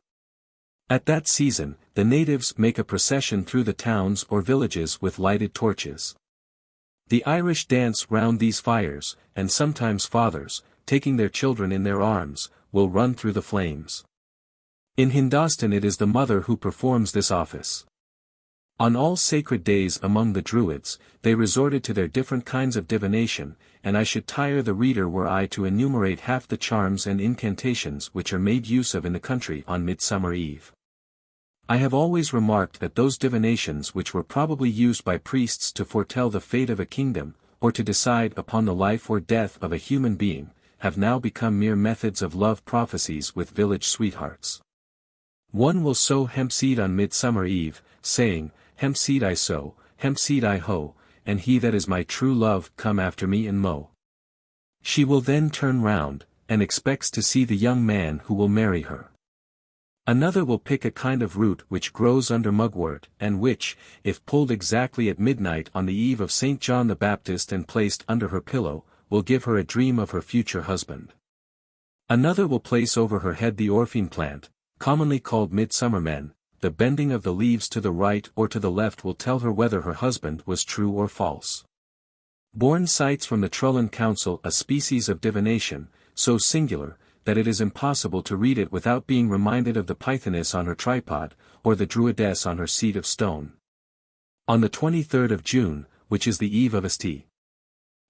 At that season, the natives make a procession through the towns or villages with lighted torches. The Irish dance round these fires, and sometimes fathers, taking their children in their arms, will run through the flames. In Hindostan it is the mother who performs this office. On all sacred days among the Druids, they resorted to their different kinds of divination, and I should tire the reader were I to enumerate half the charms and incantations which are made use of in the country on Midsummer Eve. I have always remarked that those divinations which were probably used by priests to foretell the fate of a kingdom, or to decide upon the life or death of a human being, have now become mere methods of love prophecies with village sweethearts. One will sow hemp seed on Midsummer Eve, saying, "Hemp seed I sow, hemp seed I hoe, and he that is my true love come after me and mow." She will then turn round, and expects to see the young man who will marry her. Another will pick a kind of root which grows under mugwort, and which, if pulled exactly at midnight on the eve of St. John the Baptist and placed under her pillow, will give her a dream of her future husband. Another will place over her head the orphine plant, commonly called midsummer men. The bending of the leaves to the right or to the left will tell her whether her husband was true or false. Bourne cites from the Trullan Council a species of divination, so singular, that it is impossible to read it without being reminded of the Pythoness on her tripod, or the Druidess on her seat of stone. On the 23rd of June, which is the eve of St.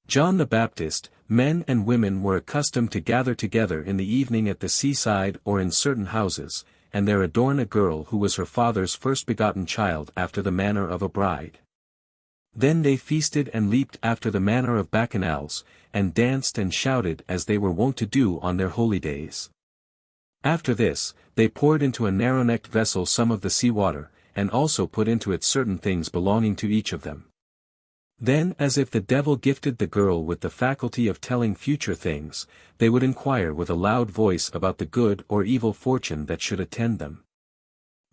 John the Baptist, men and women were accustomed to gather together in the evening at the seaside or in certain houses, and there adorn a girl who was her father's first begotten child after the manner of a bride. Then they feasted and leaped after the manner of bacchanals, and danced and shouted as they were wont to do on their holy days. After this, they poured into a narrow-necked vessel some of the sea water, and also put into it certain things belonging to each of them. Then, as if the devil gifted the girl with the faculty of telling future things, they would inquire with a loud voice about the good or evil fortune that should attend them.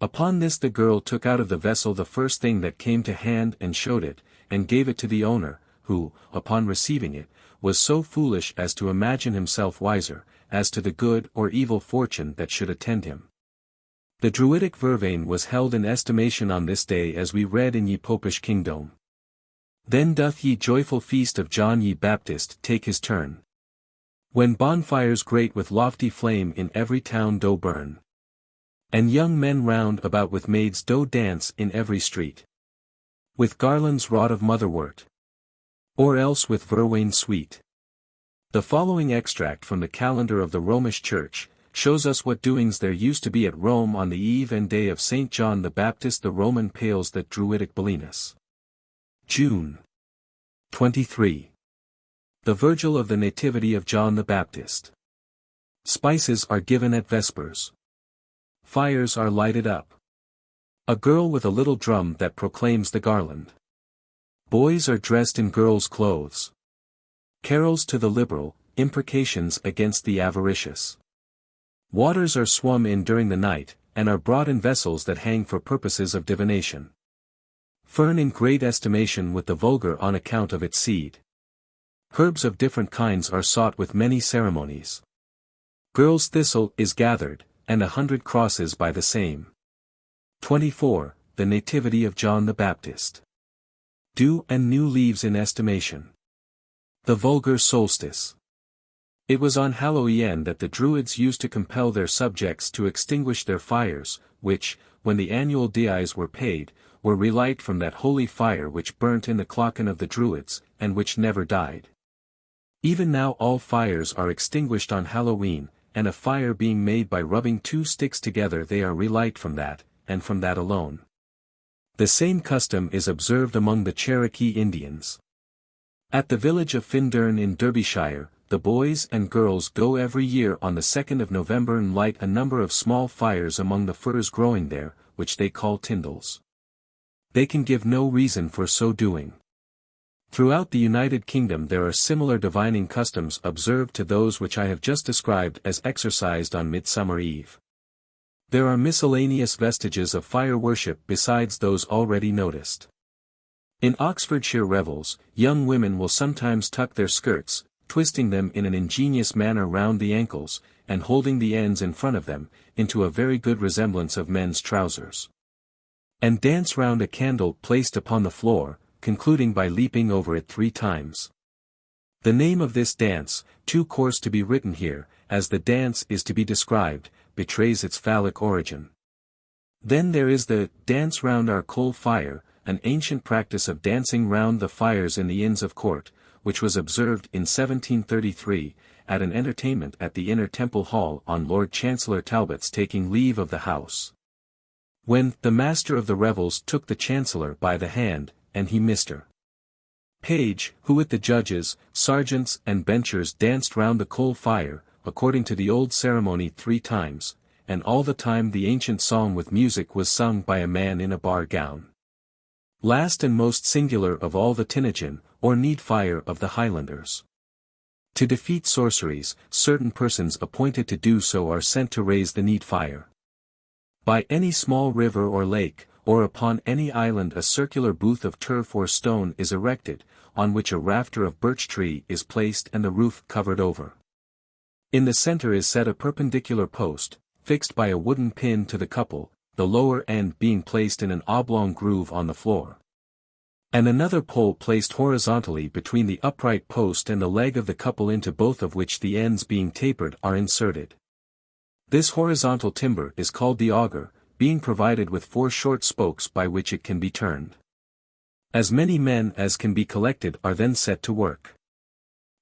Upon this the girl took out of the vessel the first thing that came to hand and showed it, and gave it to the owner, who, upon receiving it, was so foolish as to imagine himself wiser, as to the good or evil fortune that should attend him. The Druidic vervain was held in estimation on this day as we read in Ye Popish Kingdom. Then doth ye joyful feast of John ye Baptist take his turn. When bonfires great with lofty flame in every town do burn. And young men round about with maids do dance in every street. With garlands wrought of motherwort. Or else with vervain sweet. The following extract from the calendar of the Romish Church, shows us what doings there used to be at Rome on the eve and day of St. John the Baptist. The Roman Pales that Druidic Belinus. June 23. The Virgil of the Nativity of John the Baptist. Spices are given at Vespers. Fires are lighted up. A girl with a little drum that proclaims the garland. Boys are dressed in girls' clothes. Carols to the liberal, imprecations against the avaricious. Waters are swum in during the night, and are brought in vessels that hang for purposes of divination. Fern in great estimation with the vulgar on account of its seed. Herbs of different kinds are sought with many ceremonies. Girl's thistle is gathered, and 100 crosses by the same. 24. The Nativity of John the Baptist. Dew and new leaves in estimation. The vulgar solstice. It was on Hallowe'en that the Druids used to compel their subjects to extinguish their fires, which, when the annual dies were paid, were relight from that holy fire which burnt in the clachan of the Druids, and which never died. Even now all fires are extinguished on Halloween, and a fire being made by rubbing two sticks together they are relight from that, and from that alone. The same custom is observed among the Cherokee Indians. At the village of Findurn in Derbyshire, the boys and girls go every year on the 2nd of November and light a number of small fires among the firs growing there, which they call tyndals. They can give no reason for so doing. Throughout the United Kingdom there are similar divining customs observed to those which I have just described as exercised on Midsummer Eve. There are miscellaneous vestiges of fire worship besides those already noticed. In Oxfordshire revels, young women will sometimes tuck their skirts, twisting them in an ingenious manner round the ankles, and holding the ends in front of them, into a very good resemblance of men's trousers. And dance round a candle placed upon the floor, concluding by leaping over it 3 times. The name of this dance, too coarse to be written here, as the dance is to be described, betrays its phallic origin. Then there is the dance round our coal fire, an ancient practice of dancing round the fires in the Inns of Court, which was observed in 1733, at an entertainment at the Inner Temple Hall on Lord Chancellor Talbot's taking leave of the house. When the master of the revels took the Chancellor by the hand, and he Mr. Page, who with the judges, sergeants and benchers danced round the coal fire, according to the old ceremony 3 times, and all the time the ancient song with music was sung by a man in a bar gown. Last and most singular of all the Tinnigen, or need fire of the Highlanders. To defeat sorceries, certain persons appointed to do so are sent to raise the need fire. By any small river or lake, or upon any island a circular booth of turf or stone is erected, on which a rafter of birch tree is placed and the roof covered over. In the center is set a perpendicular post, fixed by a wooden pin to the couple, the lower end being placed in an oblong groove on the floor. And another pole placed horizontally between the upright post and the leg of the couple, into both of which the ends being tapered are inserted. This horizontal timber is called the auger, being provided with 4 short spokes by which it can be turned. As many men as can be collected are then set to work.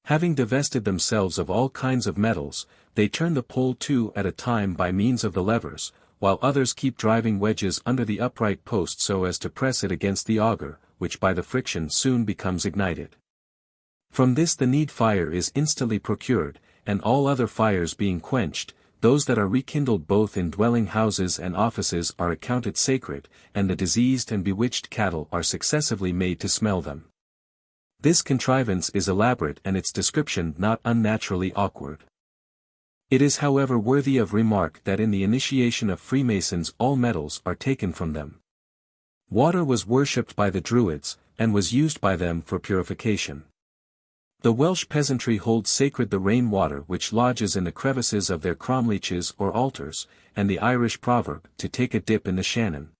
Having divested themselves of all kinds of metals, they turn the pole 2 at a time by means of the levers, while others keep driving wedges under the upright post so as to press it against the auger, which by the friction soon becomes ignited. From this the need fire is instantly procured, and all other fires being quenched, those that are rekindled both in dwelling houses and offices are accounted sacred, and the diseased and bewitched cattle are successively made to smell them. This contrivance is elaborate and its description not unnaturally awkward. It is however worthy of remark that in the initiation of Freemasons all metals are taken from them. Water was worshipped by the Druids, and was used by them for purification. The Welsh peasantry holds sacred the rain water which lodges in the crevices of their cromleches or altars, and the Irish proverb, to take a dip in the Shannon,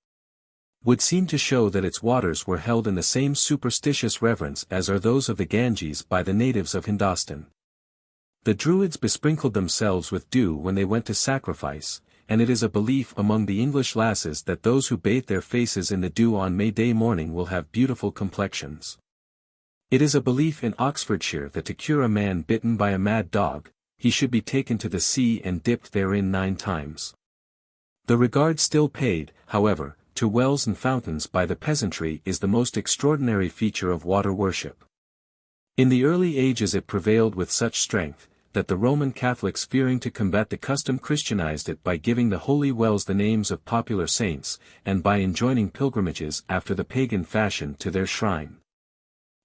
would seem to show that its waters were held in the same superstitious reverence as are those of the Ganges by the natives of Hindostan. The Druids besprinkled themselves with dew when they went to sacrifice, and it is a belief among the English lasses that those who bathe their faces in the dew on May Day morning will have beautiful complexions. It is a belief in Oxfordshire that to cure a man bitten by a mad dog, he should be taken to the sea and dipped therein 9 times. The regard still paid, however, to wells and fountains by the peasantry is the most extraordinary feature of water worship. In the early ages it prevailed with such strength, that the Roman Catholics, fearing to combat the custom, Christianized it by giving the holy wells the names of popular saints, and by enjoining pilgrimages after the pagan fashion to their shrine.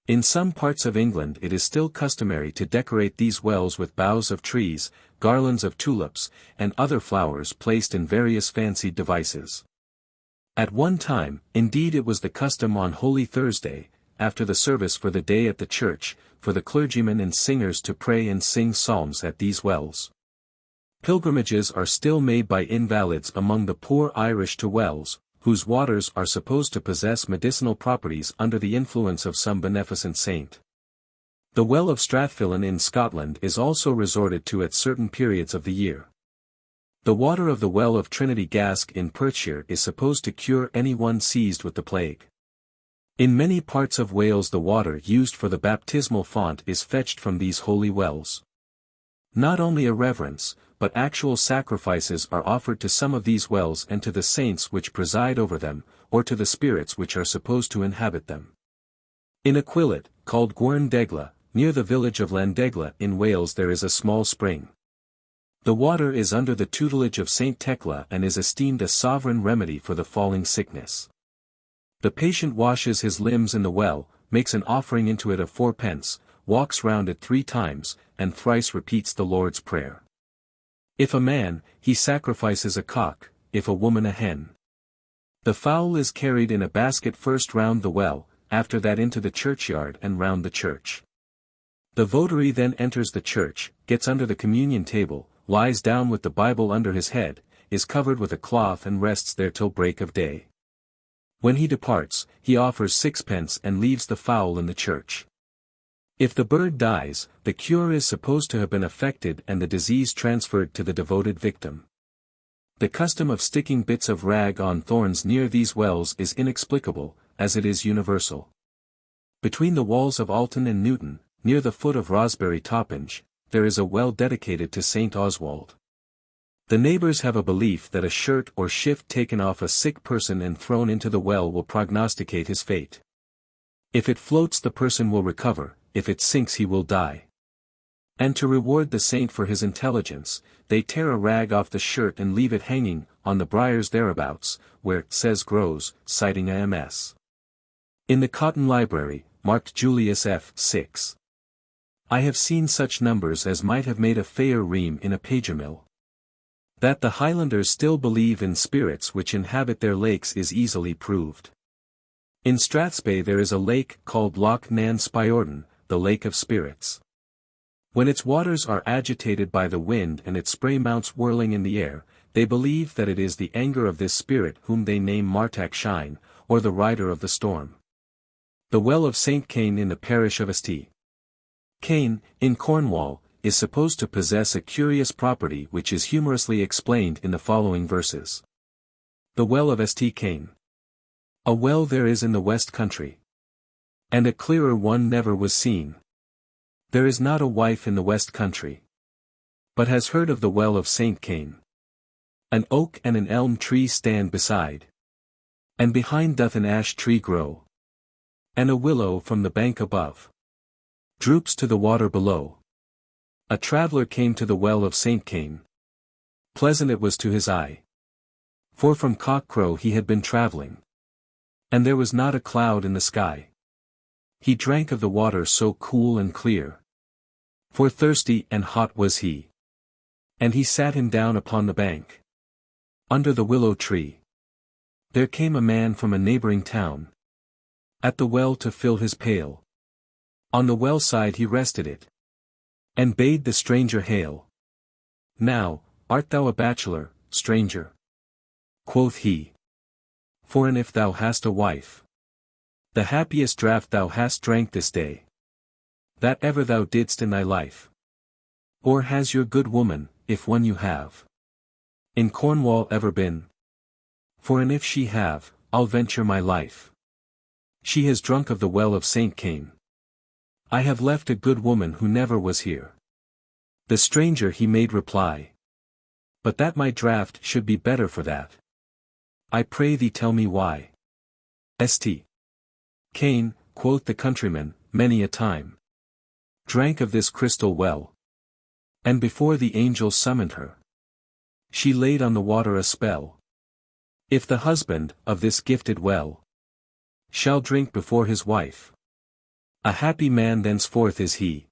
In some parts of England it is still customary to decorate these wells with boughs of trees, garlands of tulips, and other flowers placed in various fancied devices. At one time, indeed, it was the custom on Holy Thursday, after the service for the day at the church, for the clergymen and singers to pray and sing psalms at these wells. Pilgrimages are still made by invalids among the poor Irish to wells, whose waters are supposed to possess medicinal properties under the influence of some beneficent saint. The well of Strathfillan in Scotland is also resorted to at certain periods of the year. The water of the well of Trinity Gask in Perthshire is supposed to cure anyone seized with the plague. In many parts of Wales the water used for the baptismal font is fetched from these holy wells. Not only a reverence, but actual sacrifices are offered to some of these wells and to the saints which preside over them, or to the spirits which are supposed to inhabit them. In a quillet, called Gwern Degla, near the village of Llandegla in Wales there is a small spring. The water is under the tutelage of Saint Tecla and is esteemed a sovereign remedy for the falling sickness. The patient washes his limbs in the well, makes an offering into it of 4d, walks round it 3 times, and thrice repeats the Lord's Prayer. If a man, he sacrifices a cock, if a woman a hen. The fowl is carried in a basket first round the well, after that into the churchyard and round the church. The votary then enters the church, gets under the communion table, lies down with the Bible under his head, is covered with a cloth and rests there till break of day. When he departs, he offers 6d and leaves the fowl in the church. If the bird dies, the cure is supposed to have been effected and the disease transferred to the devoted victim. The custom of sticking bits of rag on thorns near these wells is inexplicable, as it is universal. Between the walls of Alton and Newton, near the foot of Rosberry Toppinge, there is a well dedicated to St. Oswald. The neighbors have a belief that a shirt or shift taken off a sick person and thrown into the well will prognosticate his fate. If it floats the person will recover, if it sinks he will die. And to reward the saint for his intelligence, they tear a rag off the shirt and leave it hanging, on the briars thereabouts, where it says grows, citing AMS. In the Cotton Library, marked Julius F. 6. I have seen such numbers as might have made a fair ream in a pager-mill. That the Highlanders still believe in spirits which inhabit their lakes is easily proved. In Strathspey there is a lake called Loch Nan Spyorden, the Lake of Spirits. When its waters are agitated by the wind and its spray mounts whirling in the air, they believe that it is the anger of this spirit whom they name Martak Shine, or the rider of the storm. The well of St. Cain in the parish of St. Cain, in Cornwall, is supposed to possess a curious property which is humorously explained in the following verses. The well of St. Cain. A well there is in the west country. And a clearer one never was seen. There is not a wife in the west country. But has heard of the well of St. Cain. An oak and an elm tree stand beside. And behind doth an ash tree grow. And a willow from the bank above droops to the water below. A traveller came to the well of St. Cain. Pleasant it was to his eye. For from cock-crow he had been travelling. And there was not a cloud in the sky. He drank of the water so cool and clear. For thirsty and hot was he. And he sat him down upon the bank. Under the willow tree. There came a man from a neighbouring town. At the well to fill his pail. On the well side he rested it. And bade the stranger hail. Now, art thou a bachelor, stranger? Quoth he. For and if thou hast a wife, the happiest draught thou hast drank this day, that ever thou didst in thy life. Or has your good woman, if one you have, in Cornwall ever been? For and if she have, I'll venture my life. She has drunk of the well of St. Cain. I have left a good woman who never was here. The stranger he made reply. But that my draught should be better for that. I pray thee tell me why. St. Cain, quoth the countryman, many a time drank of this crystal well. And before the angels summoned her, she laid on the water a spell. If the husband, of this gifted well, shall drink before his wife, a happy man thenceforth is he.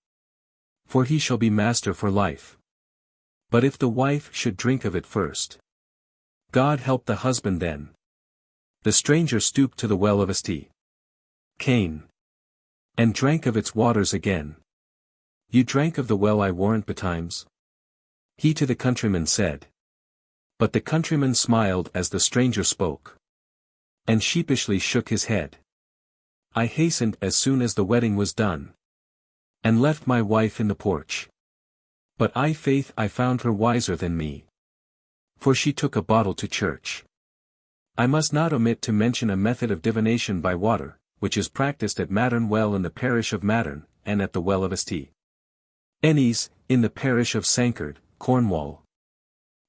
For he shall be master for life. But if the wife should drink of it first, God help the husband then. The stranger stooped to the well of St. Cain. And drank of its waters again. You drank of the well I warrant betimes? He to the countryman said. But the countryman smiled as the stranger spoke. And sheepishly shook his head. I hastened as soon as the wedding was done. And left my wife in the porch. But I faith I found her wiser than me. For she took a bottle to church. I must not omit to mention a method of divination by water, which is practiced at Mattern Well in the parish of Mattern, and at the Well of St. Ennis, in the parish of Sankard, Cornwall.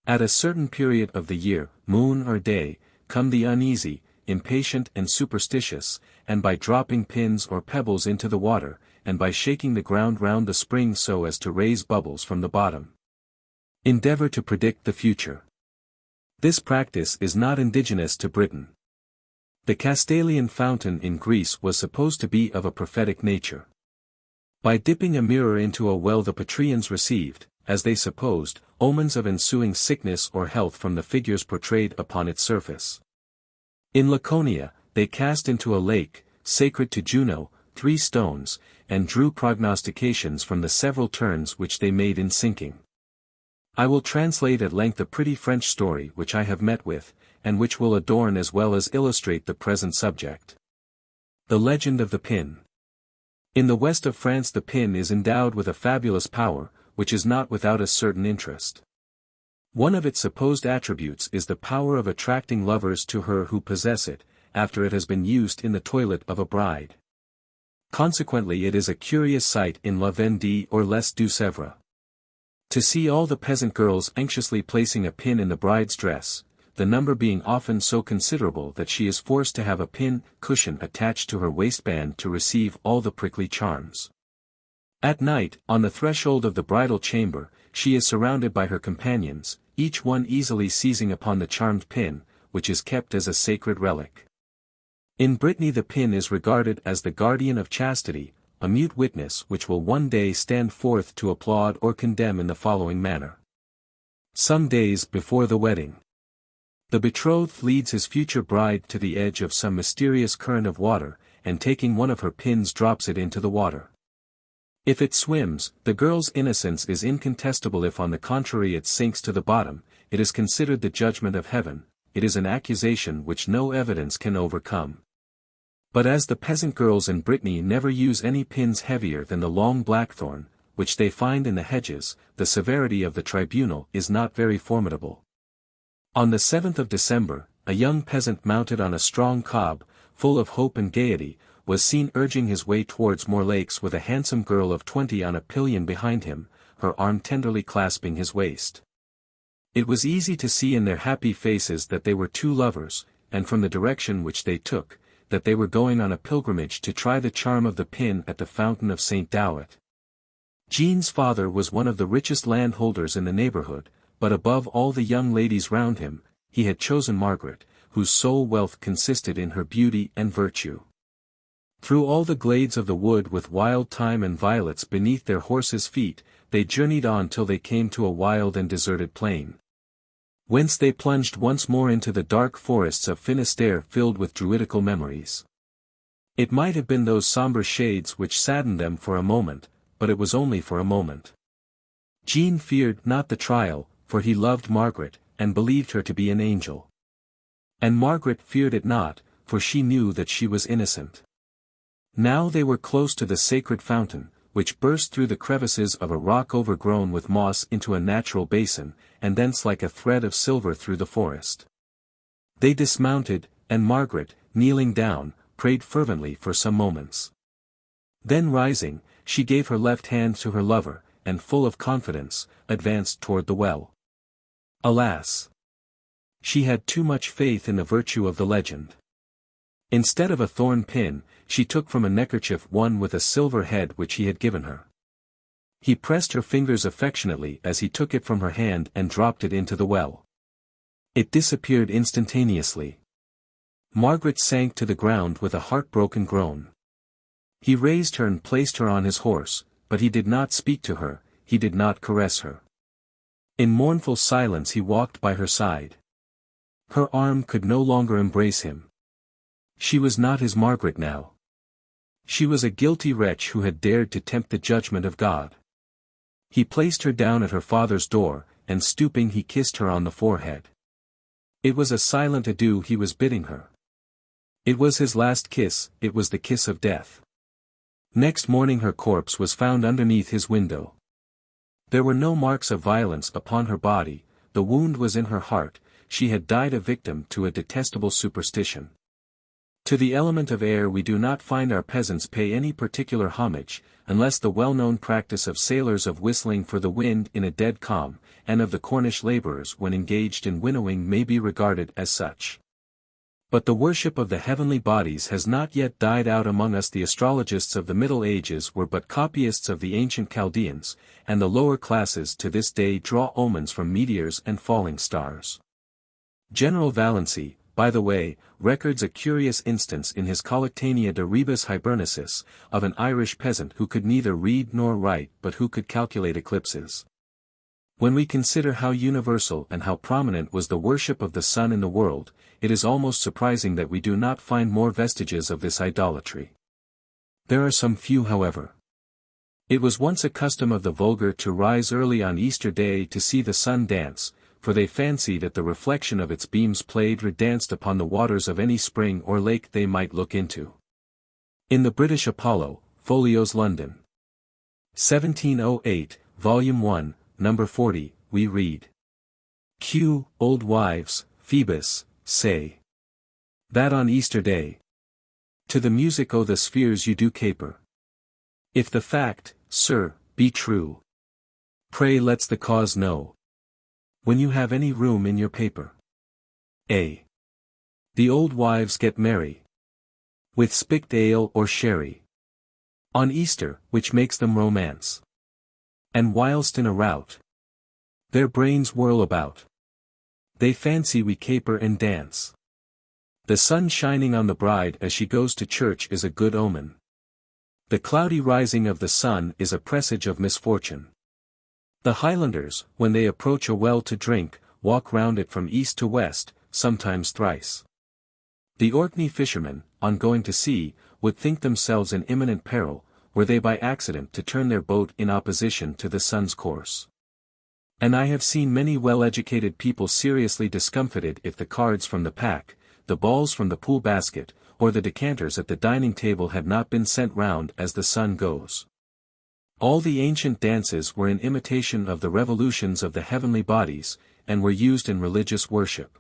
At a certain period of the year, moon or day, come the uneasy, impatient and superstitious, and by dropping pins or pebbles into the water, and by shaking the ground round the spring so as to raise bubbles from the bottom, endeavour to predict the future. This practice is not indigenous to Britain. The Castalian fountain in Greece was supposed to be of a prophetic nature. By dipping a mirror into a well the patricians received, as they supposed, omens of ensuing sickness or health from the figures portrayed upon its surface. In Laconia, they cast into a lake, sacred to Juno, 3 stones, and drew prognostications from the several turns which they made in sinking. I will translate at length a pretty French story which I have met with, and which will adorn as well as illustrate the present subject. The Legend of the Pin. In the west of France the pin is endowed with a fabulous power, which is not without a certain interest. One of its supposed attributes is the power of attracting lovers to her who possess it, after it has been used in the toilet of a bride. Consequently it is a curious sight in La Vendée or Les Deux Sèvres to see all the peasant girls anxiously placing a pin in the bride's dress, the number being often so considerable that she is forced to have a pin cushion attached to her waistband to receive all the prickly charms. At night, on the threshold of the bridal chamber, she is surrounded by her companions, each one easily seizing upon the charmed pin, which is kept as a sacred relic. In Brittany the pin is regarded as the guardian of chastity, a mute witness which will one day stand forth to applaud or condemn in the following manner. Some days before the wedding, the betrothed leads his future bride to the edge of some mysterious current of water, and taking one of her pins drops it into the water. If it swims, the girl's innocence is incontestable. If on the contrary it sinks to the bottom, it is considered the judgment of heaven. It is an accusation which no evidence can overcome. But as the peasant girls in Brittany never use any pins heavier than the long blackthorn, which they find in the hedges, the severity of the tribunal is not very formidable. On the 7th of December, a young peasant mounted on a strong cob, full of hope and gaiety, was seen urging his way towards Moor Lakes with a handsome girl of 20 on a pillion behind him, her arm tenderly clasping his waist. It was easy to see in their happy faces that they were two lovers, and from the direction which they took, that they were going on a pilgrimage to try the charm of the pin at the fountain of St. Derwydd. Jean's father was one of the richest landholders in the neighbourhood, but above all the young ladies round him, he had chosen Margaret, whose sole wealth consisted in her beauty and virtue. Through all the glades of the wood with wild thyme and violets beneath their horses' feet, they journeyed on till they came to a wild and deserted plain, whence they plunged once more into the dark forests of Finisterre filled with druidical memories. It might have been those sombre shades which saddened them for a moment, but it was only for a moment. Jean feared not the trial, for he loved Margaret, and believed her to be an angel. And Margaret feared it not, for she knew that she was innocent. Now they were close to the sacred fountain, which burst through the crevices of a rock overgrown with moss into a natural basin, and thence like a thread of silver through the forest. They dismounted, and Margaret, kneeling down, prayed fervently for some moments. Then rising, she gave her left hand to her lover, and full of confidence, advanced toward the well. Alas! She had too much faith in the virtue of the legend. Instead of a thorn pin, she took from a neckerchief one with a silver head which he had given her. He pressed her fingers affectionately as he took it from her hand and dropped it into the well. It disappeared instantaneously. Margaret sank to the ground with a heartbroken groan. He raised her and placed her on his horse, but he did not speak to her, he did not caress her. In mournful silence he walked by her side. Her arm could no longer embrace him. She was not his Margaret now. She was a guilty wretch who had dared to tempt the judgment of God. He placed her down at her father's door, and stooping he kissed her on the forehead. It was a silent adieu he was bidding her. It was his last kiss, it was the kiss of death. Next morning her corpse was found underneath his window. There were no marks of violence upon her body, the wound was in her heart, she had died a victim to a detestable superstition. To the element of air we do not find our peasants pay any particular homage, unless the well-known practice of sailors of whistling for the wind in a dead calm, and of the Cornish labourers when engaged in winnowing may be regarded as such. But the worship of the heavenly bodies has not yet died out among us. The astrologists of the Middle Ages were but copyists of the ancient Chaldeans, and the lower classes to this day draw omens from meteors and falling stars. General Valency, by the way, records a curious instance in his Collectanea de Rebus Hibernicis, of an Irish peasant who could neither read nor write but who could calculate eclipses. When we consider how universal and how prominent was the worship of the sun in the world, it is almost surprising that we do not find more vestiges of this idolatry. There are some few, however. It was once a custom of the vulgar to rise early on Easter Day to see the sun dance, for they fancied that the reflection of its beams played or danced upon the waters of any spring or lake they might look into. In the British Apollo, Folios London. 1708, Volume 1, Number 40, we read. Q. Old wives, Phoebus, say that on Easter Day to the music o' the spheres you do caper. If the fact, sir, be true, pray let's the cause know, when you have any room in your paper. A. The old wives get merry with spikt ale or sherry on Easter, which makes them romance. And whilst in a rout their brains whirl about, they fancy we caper and dance. The sun shining on the bride as she goes to church is a good omen. The cloudy rising of the sun is a presage of misfortune. The Highlanders, when they approach a well to drink, walk round it from east to west, sometimes thrice. The Orkney fishermen, on going to sea, would think themselves in imminent peril, were they by accident to turn their boat in opposition to the sun's course. And I have seen many well-educated people seriously discomfited if the cards from the pack, the balls from the pool basket, or the decanters at the dining table had not been sent round as the sun goes. All the ancient dances were in imitation of the revolutions of the heavenly bodies, and were used in religious worship.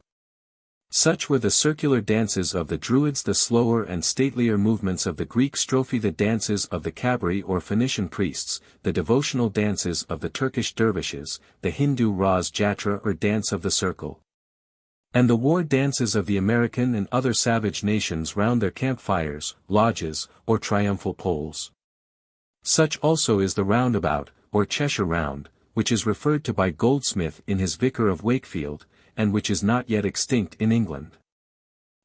Such were the circular dances of the Druids, the slower and statelier movements of the Greek strophe, the dances of the Kabri or Phoenician priests, the devotional dances of the Turkish dervishes, the Hindu Ras Jatra or dance of the circle, and the war dances of the American and other savage nations round their campfires, lodges, or triumphal poles. Such also is the roundabout, or Cheshire round, which is referred to by Goldsmith in his Vicar of Wakefield, and which is not yet extinct in England.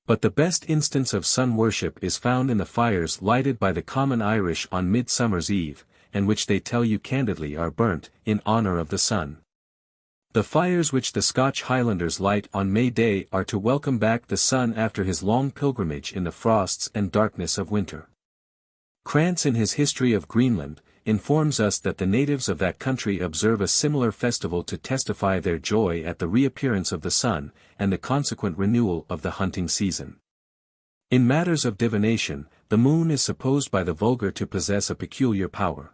But the best instance of sun worship is found in the fires lighted by the common Irish on Midsummer's Eve, and which they tell you candidly are burnt, in honour of the sun. The fires which the Scotch Highlanders light on May Day are to welcome back the sun after his long pilgrimage in the frosts and darkness of winter. Krantz in his History of Greenland, informs us that the natives of that country observe a similar festival to testify their joy at the reappearance of the sun, and the consequent renewal of the hunting season. In matters of divination, the moon is supposed by the vulgar to possess a peculiar power.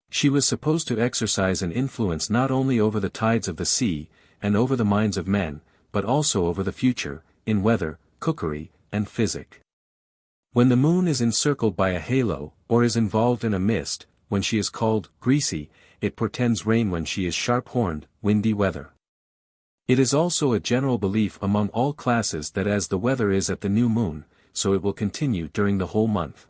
She was supposed to exercise an influence not only over the tides of the sea, and over the minds of men, but also over the future, in weather, cookery, and physic. When the moon is encircled by a halo, or is involved in a mist, when she is called greasy, it portends rain. When she is sharp-horned, windy weather. It is also a general belief among all classes that as the weather is at the new moon, so it will continue during the whole month.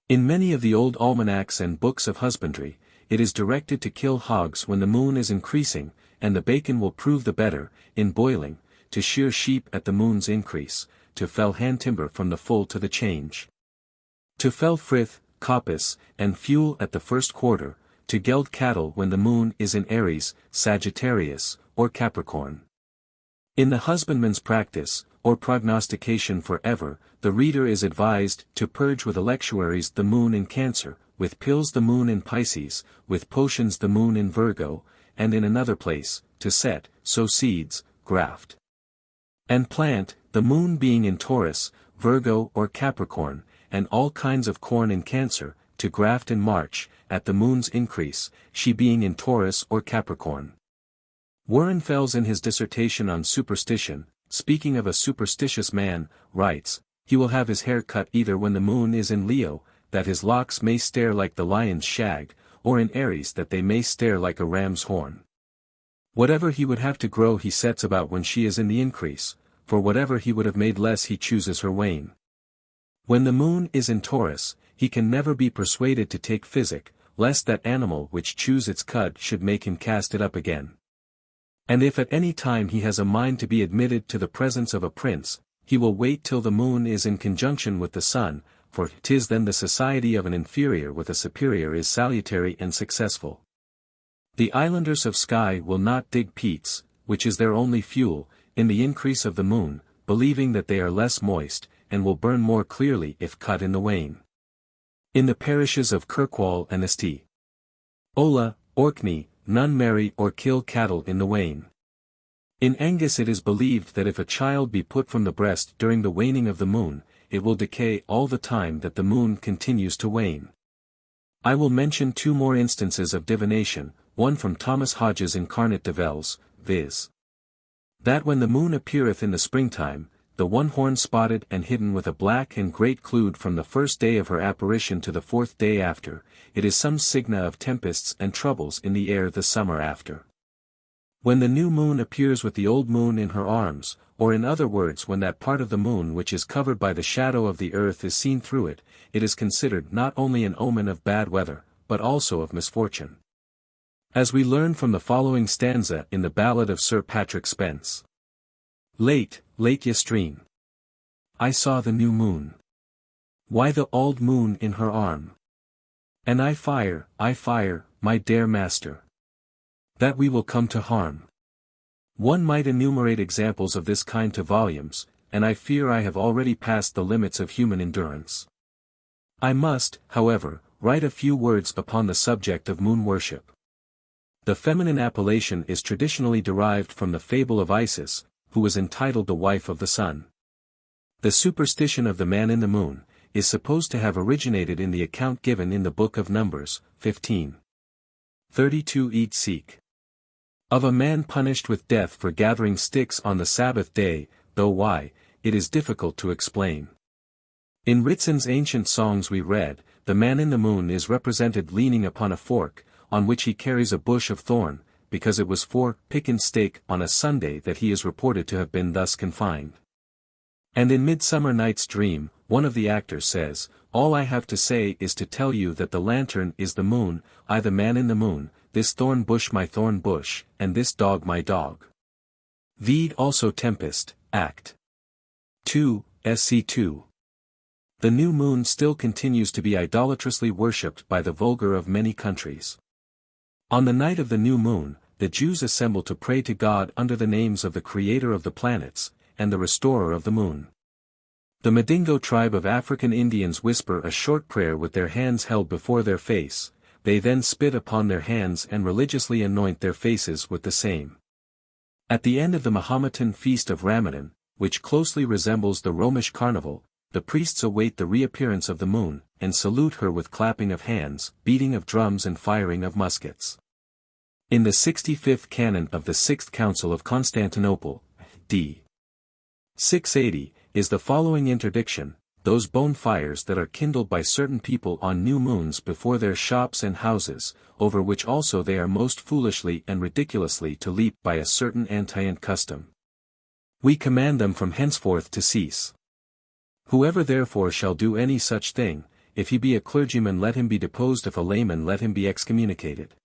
In many of the old almanacs and books of husbandry, it is directed to kill hogs when the moon is increasing, and the bacon will prove the better, in boiling, to shear sheep at the moon's increase, to fell hand timber from the full to the change, to fell frith, coppice, and fuel at the first quarter, to geld cattle when the moon is in Aries, Sagittarius, or Capricorn. In the husbandman's practice, or prognostication for ever, the reader is advised to purge with electuaries the moon in Cancer, with pills the moon in Pisces, with potions the moon in Virgo, and in another place, to set, sow seeds, graft, and plant, the moon being in Taurus, Virgo or Capricorn, and all kinds of corn in Cancer, to graft in March, at the moon's increase, she being in Taurus or Capricorn. Wehrenfels in his dissertation on superstition, speaking of a superstitious man, writes, "He will have his hair cut either when the moon is in Leo, that his locks may stare like the lion's shag, or in Aries that they may stare like a ram's horn. Whatever he would have to grow he sets about when she is in the increase, for whatever he would have made less he chooses her wane. When the moon is in Taurus, he can never be persuaded to take physic, lest that animal which chews its cud should make him cast it up again. And if at any time he has a mind to be admitted to the presence of a prince, he will wait till the moon is in conjunction with the sun, for 'tis then the society of an inferior with a superior is salutary and successful. The islanders of Skye will not dig peats, which is their only fuel, in the increase of the moon, believing that they are less moist, and will burn more clearly if cut in the wane. In the parishes of Kirkwall and St. Ola, Orkney, none marry or kill cattle in the wane. In Angus it is believed that if a child be put from the breast during the waning of the moon, it will decay all the time that the moon continues to wane. I will mention two more instances of divination, one from Thomas Hodges' Incarnate Devels, viz. That when the moon appeareth in the springtime, the one horn spotted and hidden with a black and great cloud from the first day of her apparition to the fourth day after, it is some signa of tempests and troubles in the air the summer after. When the new moon appears with the old moon in her arms, or in other words when that part of the moon which is covered by the shadow of the earth is seen through it, it is considered not only an omen of bad weather, but also of misfortune. As we learn from the following stanza in the Ballad of Sir Patrick Spens. Late yestreen, I saw the new moon. Why the auld moon in her arm? And I fire, my dear master. That we will come to harm. One might enumerate examples of this kind to volumes, and I fear I have already passed the limits of human endurance. I must, however, write a few words upon the subject of moon worship. The feminine appellation is traditionally derived from the fable of Isis, who was entitled the wife of the sun. The superstition of the man in the moon is supposed to have originated in the account given in the Book of Numbers, 15:32 eat seek. Of a man punished with death for gathering sticks on the Sabbath day, though why, it is difficult to explain. In Ritson's ancient songs we read, the man in the moon is represented leaning upon a fork, on which he carries a bush of thorn, because it was for pick and stake on a Sunday that he is reported to have been thus confined. And in Midsummer Night's Dream, one of the actors says, all I have to say is to tell you that the lantern is the moon, I the man in the moon, this thorn bush my thorn bush, and this dog my dog. Vide also Tempest, Act 2, Sc 2. The new moon still continues to be idolatrously worshipped by the vulgar of many countries. On the night of the new moon, the Jews assemble to pray to God under the names of the Creator of the planets, and the Restorer of the moon. The Madingo tribe of African Indians whisper a short prayer with their hands held before their face, they then spit upon their hands and religiously anoint their faces with the same. At the end of the Mahometan feast of Ramadan, which closely resembles the Romish carnival, the priests await the reappearance of the moon, and salute her with clapping of hands, beating of drums and firing of muskets. In the 65th canon of the Sixth Council of Constantinople, d. 680, is the following interdiction: those bonfires that are kindled by certain people on new moons before their shops and houses, over which also they are most foolishly and ridiculously to leap by a certain antient custom. We command them from henceforth to cease. Whoever therefore shall do any such thing, if he be a clergyman let him be deposed, if a layman let him be excommunicated.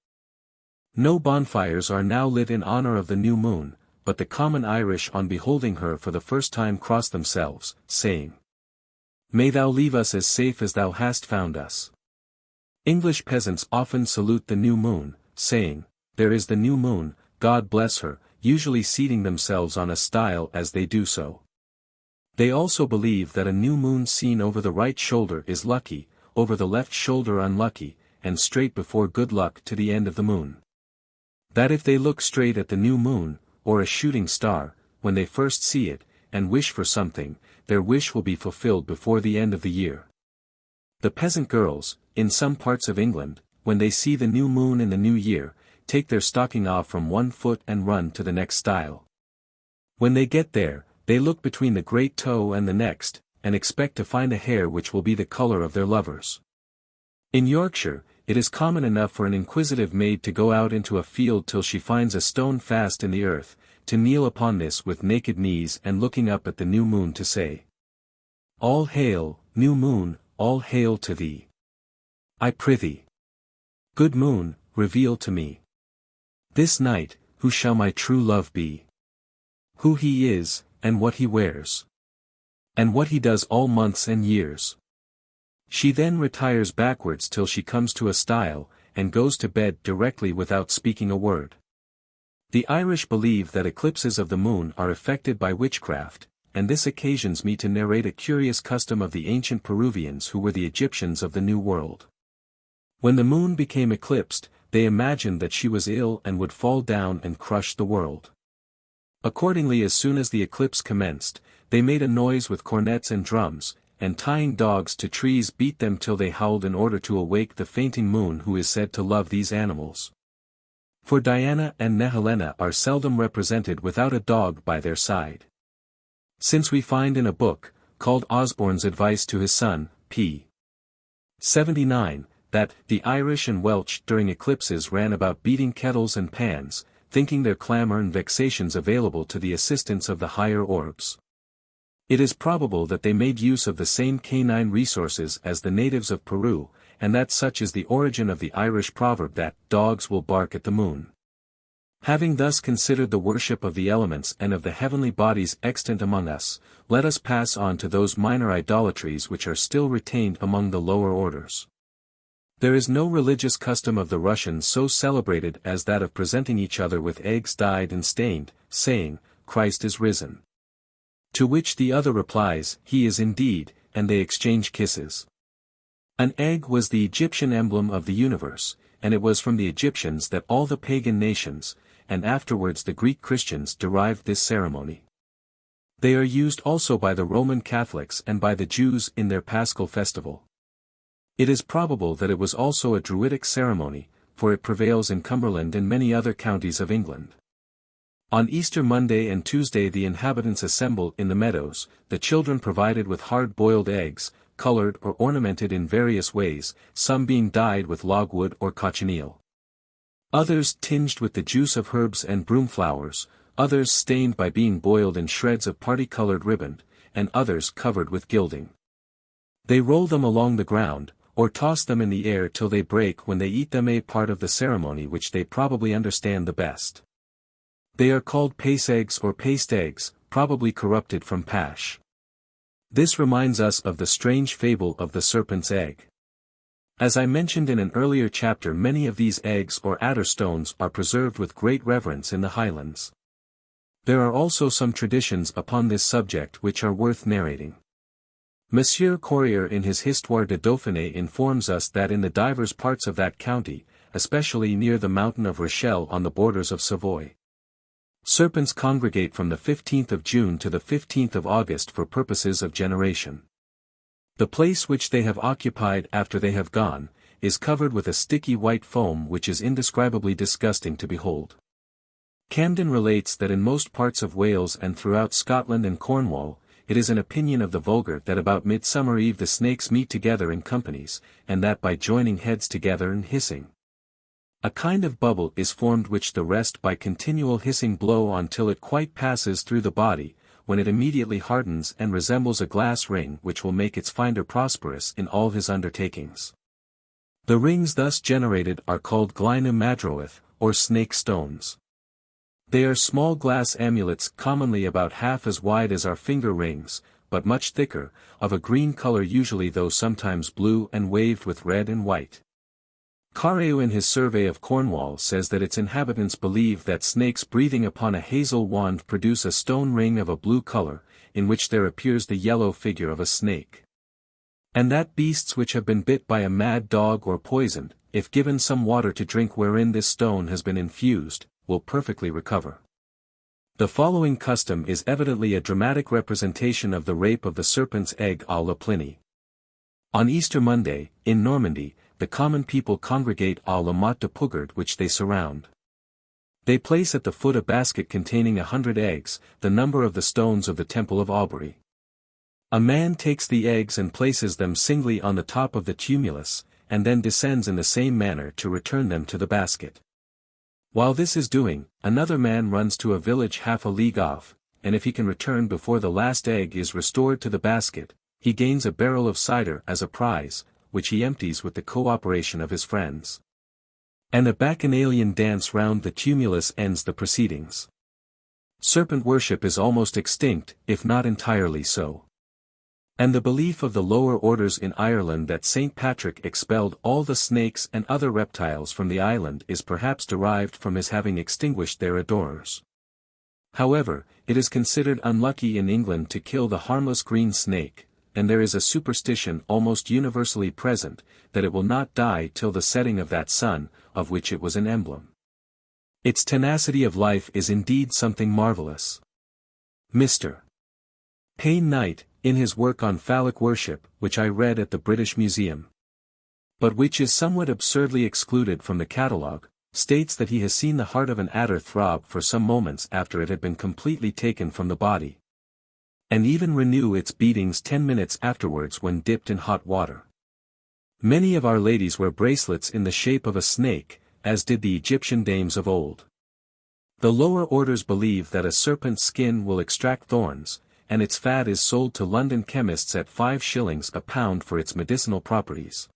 No bonfires are now lit in honor of the new moon, but the common Irish on beholding her for the first time cross themselves, saying, May thou leave us as safe as thou hast found us. English peasants often salute the new moon, saying, There is the new moon, God bless her, usually seating themselves on a stile as they do so. They also believe that a new moon seen over the right shoulder is lucky, over the left shoulder unlucky, and straight before good luck to the end of the moon. That if they look straight at the new moon, or a shooting star, when they first see it, and wish for something, their wish will be fulfilled before the end of the year. The peasant girls, in some parts of England, when they see the new moon in the new year, take their stocking off from one foot and run to the next stile. When they get there, they look between the great toe and the next, and expect to find a hair which will be the colour of their lovers. In Yorkshire, it is common enough for an inquisitive maid to go out into a field till she finds a stone fast in the earth, to kneel upon this with naked knees and looking up at the new moon to say, "All hail, new moon, all hail to thee. I prithee, good moon, reveal to me this night, who shall my true love be? Who he is, and what he wears, and what he does all months and years." She then retires backwards till she comes to a stile, and goes to bed directly without speaking a word. The Irish believe that eclipses of the moon are effected by witchcraft, and this occasions me to narrate a curious custom of the ancient Peruvians who were the Egyptians of the New World. When the moon became eclipsed, they imagined that she was ill and would fall down and crush the world. Accordingly, as soon as the eclipse commenced, they made a noise with cornets and drums, and tying dogs to trees beat them till they howled in order to awake the fainting moon, who is said to love these animals. For Diana and Nehelena are seldom represented without a dog by their side. Since we find in a book, called Osborne's Advice to his Son, p. 79, that the Irish and Welsh during eclipses ran about beating kettles and pans, thinking their clamour and vexations available to the assistance of the higher orbs. It is probable that they made use of the same canine resources as the natives of Peru, and that such is the origin of the Irish proverb that dogs will bark at the moon. Having thus considered the worship of the elements and of the heavenly bodies extant among us, let us pass on to those minor idolatries which are still retained among the lower orders. There is no religious custom of the Russians so celebrated as that of presenting each other with eggs dyed and stained, saying, "Christ is risen." To which the other replies, "He is indeed," and they exchange kisses. An egg was the Egyptian emblem of the universe, and it was from the Egyptians that all the pagan nations, and afterwards the Greek Christians, derived this ceremony. They are used also by the Roman Catholics and by the Jews in their Paschal festival. It is probable that it was also a Druidic ceremony, for it prevails in Cumberland and many other counties of England. On Easter Monday and Tuesday the inhabitants assemble in the meadows, the children provided with hard-boiled eggs, colored or ornamented in various ways, some being dyed with logwood or cochineal. Others tinged with the juice of herbs and broomflowers, others stained by being boiled in shreds of party-colored ribbon, and others covered with gilding. They roll them along the ground, or toss them in the air till they break, when they eat them, a part of the ceremony which they probably understand the best. They are called pace eggs or paste eggs, probably corrupted from pash. This reminds us of the strange fable of the serpent's egg. As I mentioned in an earlier chapter, many of these eggs or adder stones are preserved with great reverence in the Highlands. There are also some traditions upon this subject which are worth narrating. Monsieur Courier in his Histoire de Dauphiné informs us that in the divers parts of that county, especially near the mountain of Rochelle on the borders of Savoy, serpents congregate from the 15th of June to the 15th of August for purposes of generation. The place which they have occupied after they have gone, is covered with a sticky white foam which is indescribably disgusting to behold. Camden relates that in most parts of Wales and throughout Scotland and Cornwall, it is an opinion of the vulgar that about Midsummer Eve the snakes meet together in companies, and that by joining heads together and hissing, a kind of bubble is formed which the rest by continual hissing blow on till it quite passes through the body, when it immediately hardens and resembles a glass ring which will make its finder prosperous in all his undertakings. The rings thus generated are called Glyna Madroith, or snake stones. They are small glass amulets commonly about half as wide as our finger rings, but much thicker, of a green color usually, though sometimes blue, and waved with red and white. Carew in his survey of Cornwall says that its inhabitants believe that snakes breathing upon a hazel wand produce a stone ring of a blue color, in which there appears the yellow figure of a snake. And that beasts which have been bit by a mad dog or poisoned, if given some water to drink wherein this stone has been infused, will perfectly recover. The following custom is evidently a dramatic representation of the rape of the serpent's egg à la Pliny. On Easter Monday, in Normandy, the common people congregate à la Motte de Pugard, which they surround. They place at the foot a basket containing 100 eggs, the number of the stones of the Temple of Aubrey. A man takes the eggs and places them singly on the top of the tumulus, and then descends in the same manner to return them to the basket. While this is doing, another man runs to a village half a league off, and if he can return before the last egg is restored to the basket, he gains a barrel of cider as a prize, which he empties with the cooperation of his friends. And a bacchanalian dance round the tumulus ends the proceedings. Serpent worship is almost extinct, if not entirely so. And the belief of the lower orders in Ireland that St. Patrick expelled all the snakes and other reptiles from the island is perhaps derived from his having extinguished their adorers. However, it is considered unlucky in England to kill the harmless green snake, and there is a superstition almost universally present, that it will not die till the setting of that sun, of which it was an emblem. Its tenacity of life is indeed something marvelous. Mr. Payne Knight, in his work on phallic worship, which I read at the British Museum, but which is somewhat absurdly excluded from the catalogue, states that he has seen the heart of an adder throb for some moments after it had been completely taken from the body, and even renew its beatings 10 minutes afterwards when dipped in hot water. Many of our ladies wear bracelets in the shape of a snake, as did the Egyptian dames of old. The lower orders believe that a serpent's skin will extract thorns, and its fat is sold to London chemists at 5 shillings a pound for its medicinal properties.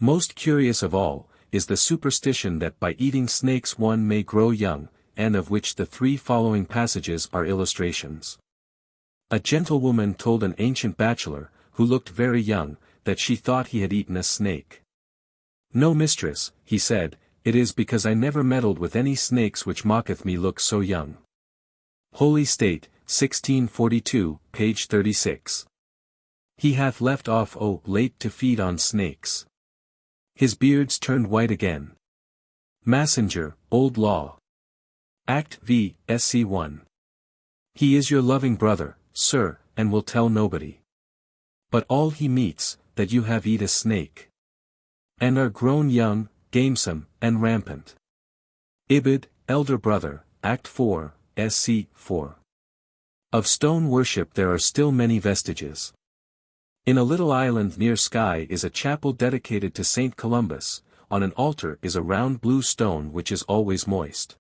Most curious of all, is the superstition that by eating snakes one may grow young, and of which the 3 following passages are illustrations. A gentlewoman told an ancient bachelor, who looked very young, that she thought he had eaten a snake. "No, mistress," he said, "it is because I never meddled with any snakes which mocketh me look so young." Holy State, 1642, page 36. He hath left off late to feed on snakes. His beard's turned white again. Massenger, Old Law. Act v. Sc. 1. He is your loving brother, sir, and will tell nobody. But all he meets, that you have eat a snake. And are grown young, gamesome, and rampant. Ibid, elder brother, Act 4, Sc. 4. Of stone worship there are still many vestiges. In a little island near Skye is a chapel dedicated to St. Columbus. On an altar is a round blue stone which is always moist.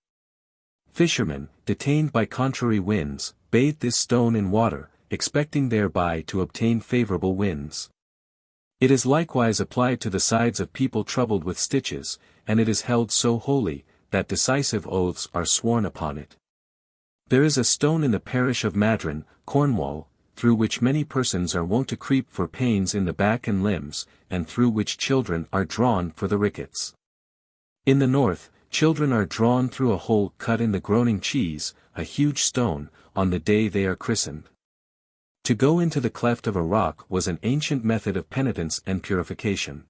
Fishermen, detained by contrary winds, bathe this stone in water, expecting thereby to obtain favorable winds. It is likewise applied to the sides of people troubled with stitches, and it is held so holy, that decisive oaths are sworn upon it. There is a stone in the parish of Madron, Cornwall, through which many persons are wont to creep for pains in the back and limbs, and through which children are drawn for the rickets. In the north, children are drawn through a hole cut in the groaning cheese, a huge stone, on the day they are christened. To go into the cleft of a rock was an ancient method of penitence and purification.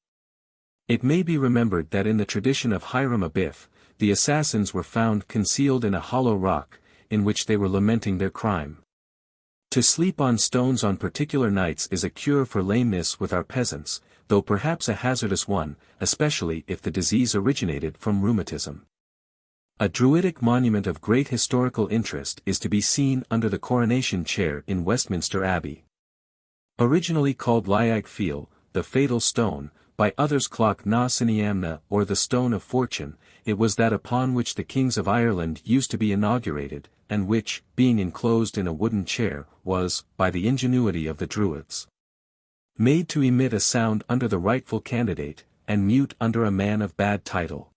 It may be remembered that in the tradition of Hiram Abiff, the assassins were found concealed in a hollow rock, in which they were lamenting their crime. To sleep on stones on particular nights is a cure for lameness with our peasants, though perhaps a hazardous one, especially if the disease originated from rheumatism. A Druidic monument of great historical interest is to be seen under the coronation chair in Westminster Abbey. Originally called Liag Fiel, the fatal stone, by others Cloch na Siniamna or the stone of fortune, it was that upon which the kings of Ireland used to be inaugurated, and which, being enclosed in a wooden chair, was, by the ingenuity of the Druids, made to emit a sound under the rightful candidate, and mute under a man of bad title.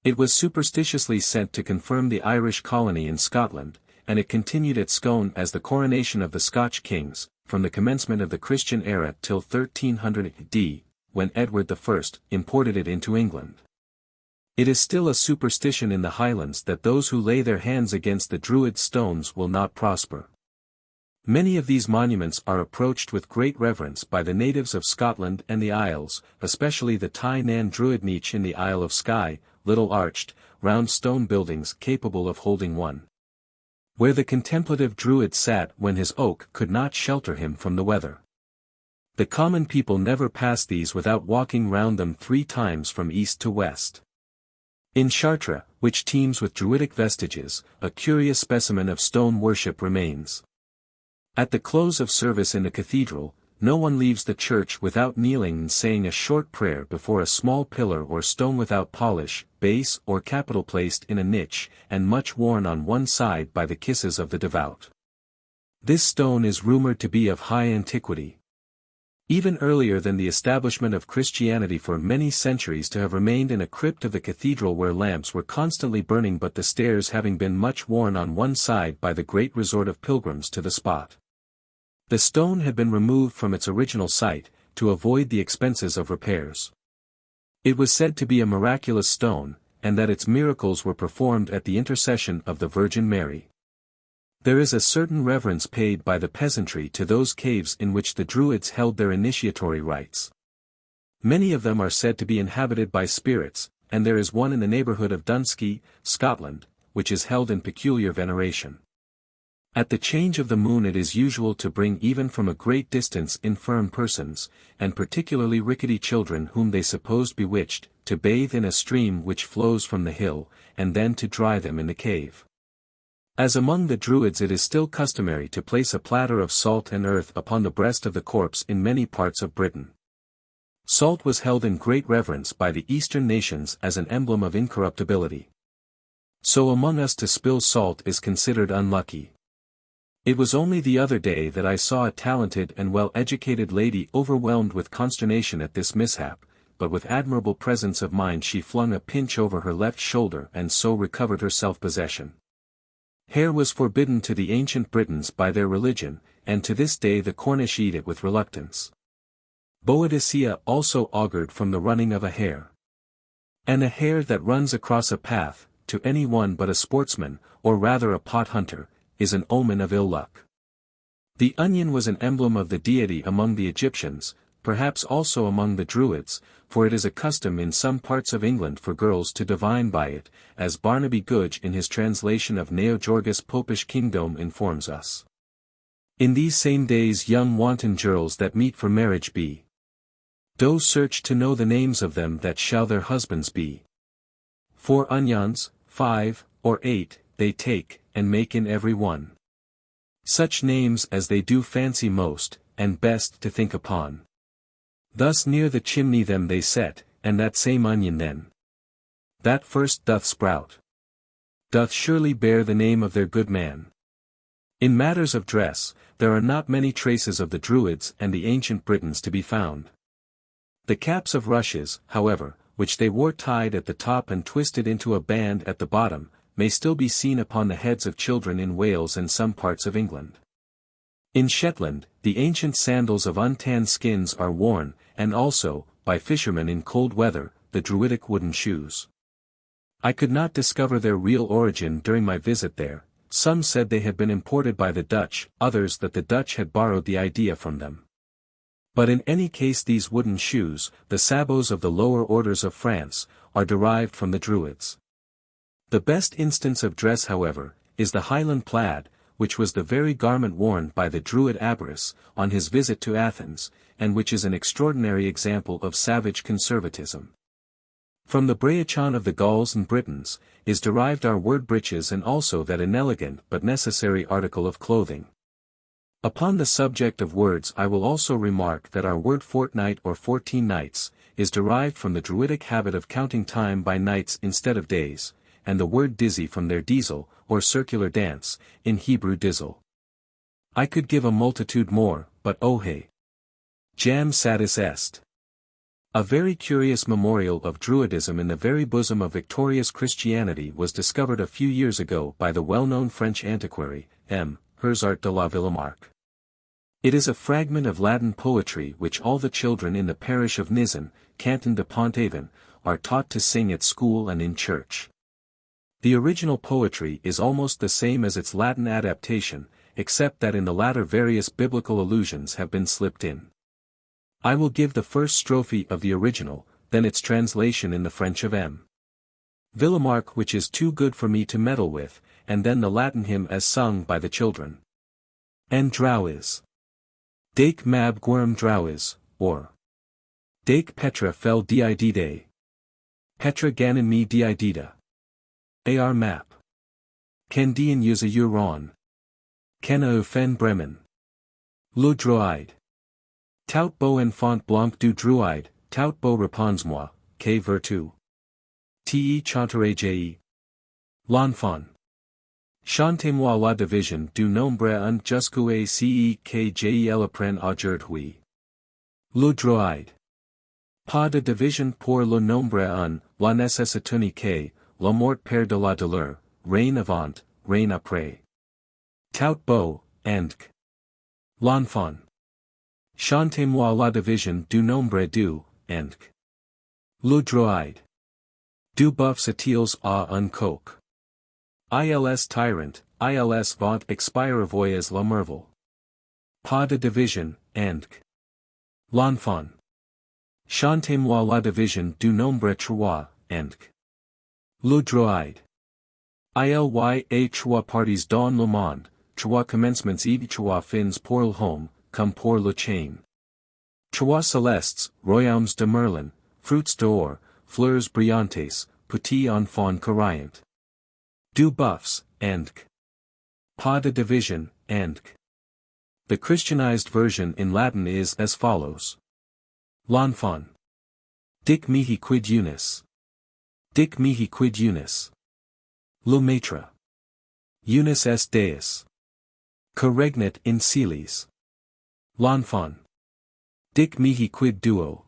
It was superstitiously sent to confirm the Irish colony in Scotland, and it continued at Scone as the coronation of the Scotch kings, from the commencement of the Christian era till 1300 AD, when Edward I imported it into England. It is still a superstition in the Highlands that those who lay their hands against the Druid stones will not prosper. Many of these monuments are approached with great reverence by the natives of Scotland and the Isles, especially the Tai Nan Druid niche in the Isle of Skye, little arched, round stone buildings capable of holding one, where the contemplative Druid sat when his oak could not shelter him from the weather. The common people never pass these without walking round them 3 times from east to west. In Chartres, which teems with Druidic vestiges, a curious specimen of stone worship remains. At the close of service in the cathedral, no one leaves the church without kneeling and saying a short prayer before a small pillar or stone without polish, base or capital placed in a niche, and much worn on one side by the kisses of the devout. This stone is rumored to be of high antiquity. Even earlier than the establishment of Christianity, for many centuries to have remained in a crypt of the cathedral where lamps were constantly burning, but the stairs having been much worn on one side by the great resort of pilgrims to the spot. The stone had been removed from its original site, to avoid the expenses of repairs. It was said to be a miraculous stone, and that its miracles were performed at the intercession of the Virgin Mary. There is a certain reverence paid by the peasantry to those caves in which the Druids held their initiatory rites. Many of them are said to be inhabited by spirits, and there is one in the neighbourhood of Dundskey, Scotland, which is held in peculiar veneration. At the change of the moon it is usual to bring even from a great distance infirm persons, and particularly rickety children whom they supposed bewitched, to bathe in a stream which flows from the hill, and then to dry them in the cave. As among the Druids it is still customary to place a platter of salt and earth upon the breast of the corpse in many parts of Britain. Salt was held in great reverence by the Eastern nations as an emblem of incorruptibility. So among us to spill salt is considered unlucky. It was only the other day that I saw a talented and well-educated lady overwhelmed with consternation at this mishap, but with admirable presence of mind she flung a pinch over her left shoulder and so recovered her self-possession. Hair was forbidden to the ancient Britons by their religion, and to this day the Cornish eat it with reluctance. Boadicea also augured from the running of a hare. And a hare that runs across a path, to any one but a sportsman, or rather a pot hunter, is an omen of ill luck. The onion was an emblem of the deity among the Egyptians, perhaps also among the Druids, for it is a custom in some parts of England for girls to divine by it, as Barnaby Gudge in his translation of Neo-Jorgus Popish Kingdom informs us. In these same days young wanton girls that meet for marriage be. Do search to know the names of them that shall their husbands be. 4 onions, 5, or 8, they take, and make in every one. Such names as they do fancy most, and best to think upon. Thus near the chimney them they set, and that same onion then. That first doth sprout. Doth surely bear the name of their good man. In matters of dress, there are not many traces of the Druids and the ancient Britons to be found. The caps of rushes, however, which they wore tied at the top and twisted into a band at the bottom, may still be seen upon the heads of children in Wales and some parts of England. In Shetland, the ancient sandals of untanned skins are worn, and also, by fishermen in cold weather, the Druidic wooden shoes. I could not discover their real origin during my visit there. Some said they had been imported by the Dutch, others that the Dutch had borrowed the idea from them. But in any case these wooden shoes, the sabots of the lower orders of France, are derived from the Druids. The best instance of dress, however, is the Highland plaid, which was the very garment worn by the Druid Abaris, on his visit to Athens, and which is an extraordinary example of savage conservatism. From the Breachon of the Gauls and Britons, is derived our word breeches, and also that inelegant but necessary article of clothing. Upon the subject of words I will also remark that our word fortnight or 14 nights, is derived from the Druidic habit of counting time by nights instead of days, and the word dizzy from their diesel, or circular dance, in Hebrew dizzle. I could give a multitude more, but ohe. Jam satis est. A very curious memorial of Druidism in the very bosom of victorious Christianity was discovered a few years ago by the well-known French antiquary, M. Herzart de la Villemarque. It is a fragment of Latin poetry which all the children in the parish of Nizzen, Canton de Pontavin, are taught to sing at school and in church. The original poetry is almost the same as its Latin adaptation, except that in the latter various biblical allusions have been slipped in. I will give the first strophe of the original, then its translation in the French of M. Villemarque, which is too good for me to meddle with, and then the Latin hymn as sung by the children. En Druids. Dake mab guerm Druids, or Dake Petra fel diidide. Petra ganin me diidida. AR map. Ken dien yuza euron. Ken a fen bremen. Le Druid. Tout beau enfant blanc du Druid, tout beau réponds-moi, que vertu. Te chanterai. L'enfant. Chantez-moi la division du nombre un jusqu'au ce que j'ai l'appren aujourd'hui. Le Druid. Pas de division pour le nombre un, la nécessité que, la mort père de la douleur, reign avant, reign après. Tout beau, and. L'enfant. Chantez-moi la division du nombre du, and. Le Druid. Du buff s'ils à un coq. ILS tyrant, ILS vont expire voyez la merveille. Pas de division, and. L'enfant. Chantez-moi la division du nombre trois, and. Le Druid. ILY trois parties dans le monde, trois commencements et trois fins pour le home, comme pour le chain. Trois célestes, royaumes de Merlin, fruits d'or, fleurs brillantes, petits enfants carillent. Du buffs, and. Pas de division, and. The Christianized version in Latin is as follows. L'enfant. Dic mihi quid unis. Dic mihi quid unis. Le maître. Unis est Deus. Que regnat in celis. L'enfant. Dic mihi quid duo.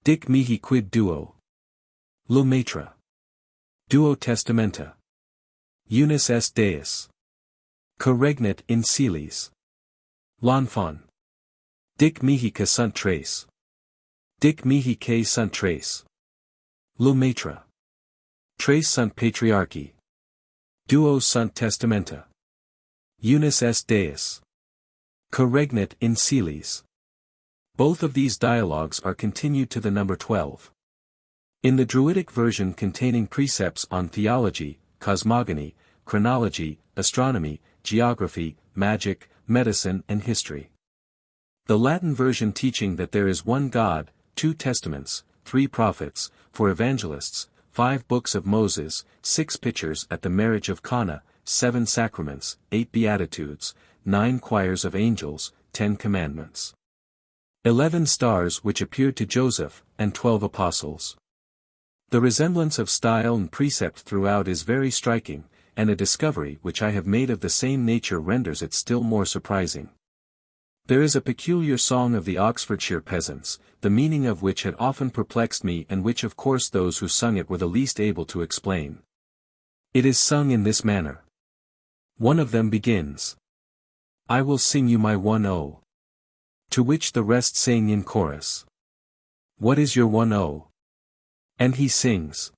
Dic mihi quid duo. Le maître. Duo testamenta. Unis est Deus. Que regnat in celis. L'enfant. Dic mihi que sunt tres. Dic mihi que sunt tres. Le maître. Tres sunt patriarchi. Duo sunt testamenta. Unis est Deus. Que regnat in celis. Both of these dialogues are continued to the number 12. In the Druidic version containing precepts on theology, cosmogony, chronology, astronomy, geography, magic, medicine and history. The Latin version teaching that there is one God, 2 testaments, 3 prophets, 4 evangelists, 5 books of Moses, 6 pictures at the marriage of Cana, 7 sacraments, 8 beatitudes, 9 choirs of angels, 10 commandments. 11 stars which appeared to Joseph, and 12 apostles. The resemblance of style and precept throughout is very striking, and a discovery which I have made of the same nature renders it still more surprising. There is a peculiar song of the Oxfordshire peasants, the meaning of which had often perplexed me and which of course those who sung it were the least able to explain. It is sung in this manner. One of them begins. I will sing you my one O. To which the rest sing in chorus. What is your one O? And he sings.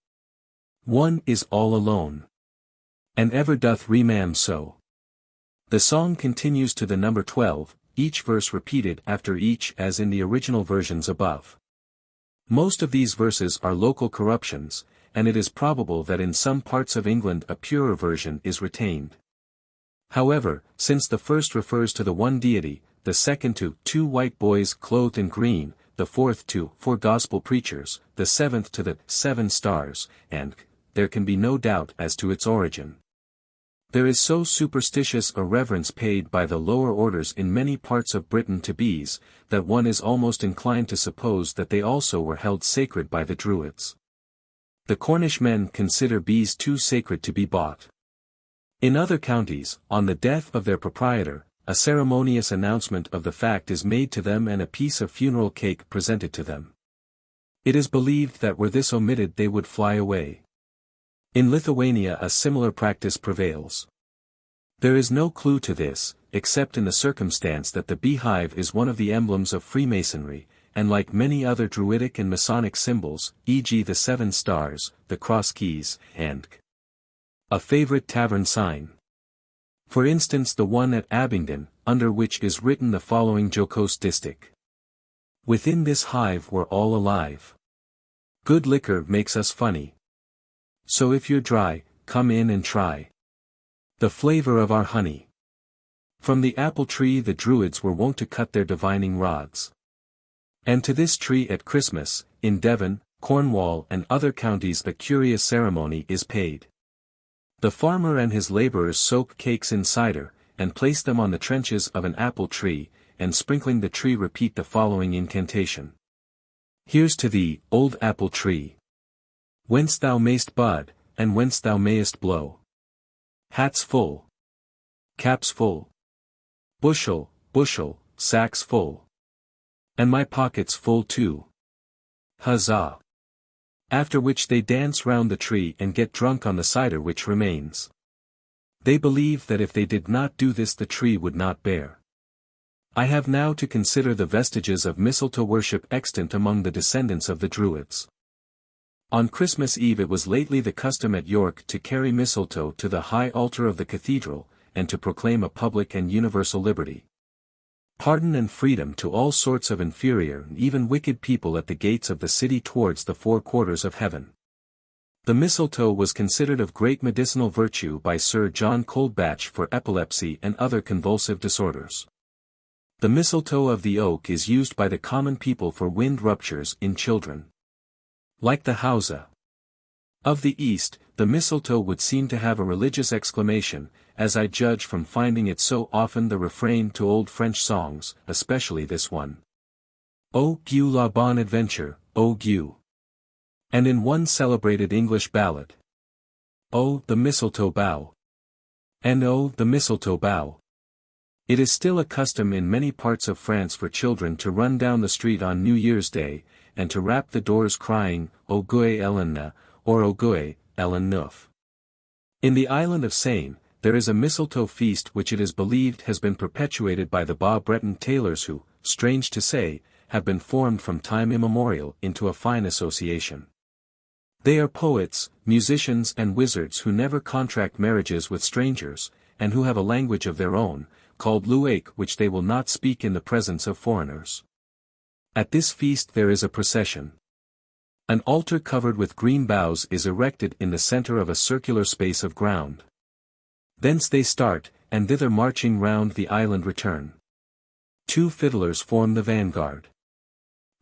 One is all alone. And ever doth remain so. The song continues to the number 12, each verse repeated after each as in the original versions above. Most of these verses are local corruptions, and it is probable that in some parts of England a purer version is retained. However, since the first refers to the one deity, the second to 2 white boys clothed in green, the fourth to 4 gospel preachers, the seventh to the 7 stars, and there can be no doubt as to its origin. There is so superstitious a reverence paid by the lower orders in many parts of Britain to bees, that one is almost inclined to suppose that they also were held sacred by the Druids. The Cornish men consider bees too sacred to be bought. In other counties, on the death of their proprietor, a ceremonious announcement of the fact is made to them and a piece of funeral cake presented to them. It is believed that were this omitted they would fly away. In Lithuania a similar practice prevails. There is no clue to this, except in the circumstance that the beehive is one of the emblems of Freemasonry, and like many other Druidic and Masonic symbols, e.g. the 7 stars, the cross keys, and a favorite tavern sign. For instance the one at Abingdon, under which is written the following jocose distich. Within this hive we're all alive. Good liquor makes us funny. So if you're dry, come in and try the flavor of our honey. From the apple tree the Druids were wont to cut their divining rods. And to this tree at Christmas, in Devon, Cornwall and other counties a curious ceremony is paid. The farmer and his laborers soak cakes in cider, and place them on the trenches of an apple tree, and sprinkling the tree repeat the following incantation. Here's to thee, old apple tree. Whence thou mayst bud, and whence thou mayest blow. Hats full. Caps full. Bushel, bushel, sacks full. And my pockets full too. Huzzah! After which they dance round the tree and get drunk on the cider which remains. They believe that if they did not do this the tree would not bear. I have now to consider the vestiges of mistletoe worship extant among the descendants of the Druids. On Christmas Eve it was lately the custom at York to carry mistletoe to the high altar of the cathedral, and to proclaim a public and universal liberty. Pardon and freedom to all sorts of inferior and even wicked people at the gates of the city towards the four quarters of heaven. The mistletoe was considered of great medicinal virtue by Sir John Colebatch for epilepsy and other convulsive disorders. The mistletoe of the oak is used by the common people for wind ruptures in children. Like the hausa of the East, the mistletoe would seem to have a religious exclamation, as I judge from finding it so often the refrain to old French songs, especially this one. O Gueux la bonne adventure, O Gueux. And in one celebrated English ballad. Oh, the mistletoe bough. And oh, the mistletoe bough. It is still a custom in many parts of France for children to run down the street on New Year's Day, and to rap the doors crying, O Gueux Ellen, or O Gueux, Ellen Neuf. In the island of Seine, there is a mistletoe feast which it is believed has been perpetuated by the Bas Breton tailors who, strange to say, have been formed from time immemorial into a fine association. They are poets, musicians and wizards who never contract marriages with strangers, and who have a language of their own, called Louaic, which they will not speak in the presence of foreigners. At this feast there is a procession. An altar covered with green boughs is erected in the center of a circular space of ground. Thence they start, and thither marching round the island return. 2 fiddlers form the vanguard.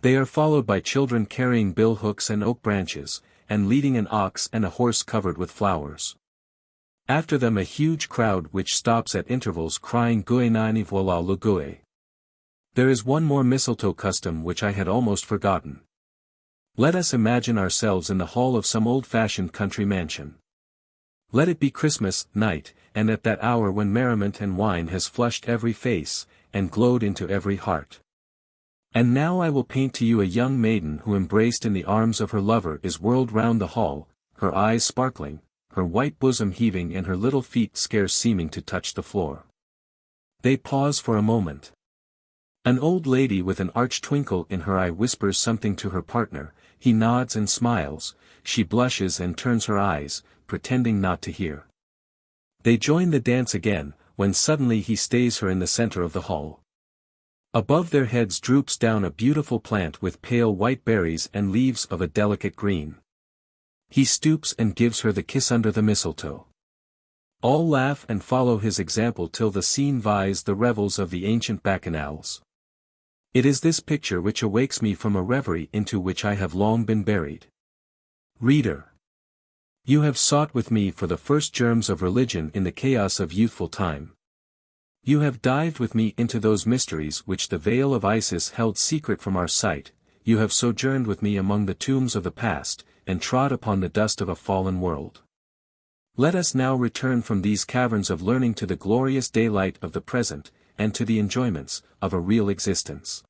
They are followed by children carrying bill hooks and oak branches, and leading an ox and a horse covered with flowers. After them a huge crowd which stops at intervals crying Gueux nani voilà le Gueux. There is one more mistletoe custom which I had almost forgotten. Let us imagine ourselves in the hall of some old-fashioned country mansion. Let it be Christmas night, and at that hour when merriment and wine has flushed every face, and glowed into every heart. And now I will paint to you a young maiden who embraced in the arms of her lover is whirled round the hall, her eyes sparkling, her white bosom heaving and her little feet scarce seeming to touch the floor. They pause for a moment. An old lady with an arch twinkle in her eye whispers something to her partner, he nods and smiles, she blushes and turns her eyes, pretending not to hear. They join the dance again, when suddenly he stays her in the center of the hall. Above their heads droops down a beautiful plant with pale white berries and leaves of a delicate green. He stoops and gives her the kiss under the mistletoe. All laugh and follow his example till the scene vies the revels of the ancient bacchanals. It is this picture which awakes me from a reverie into which I have long been buried. Reader, you have sought with me for the first germs of religion in the chaos of youthful time. You have dived with me into those mysteries which the veil of Isis held secret from our sight, you have sojourned with me among the tombs of the past, and trod upon the dust of a fallen world. Let us now return from these caverns of learning to the glorious daylight of the present, and to the enjoyments of a real existence.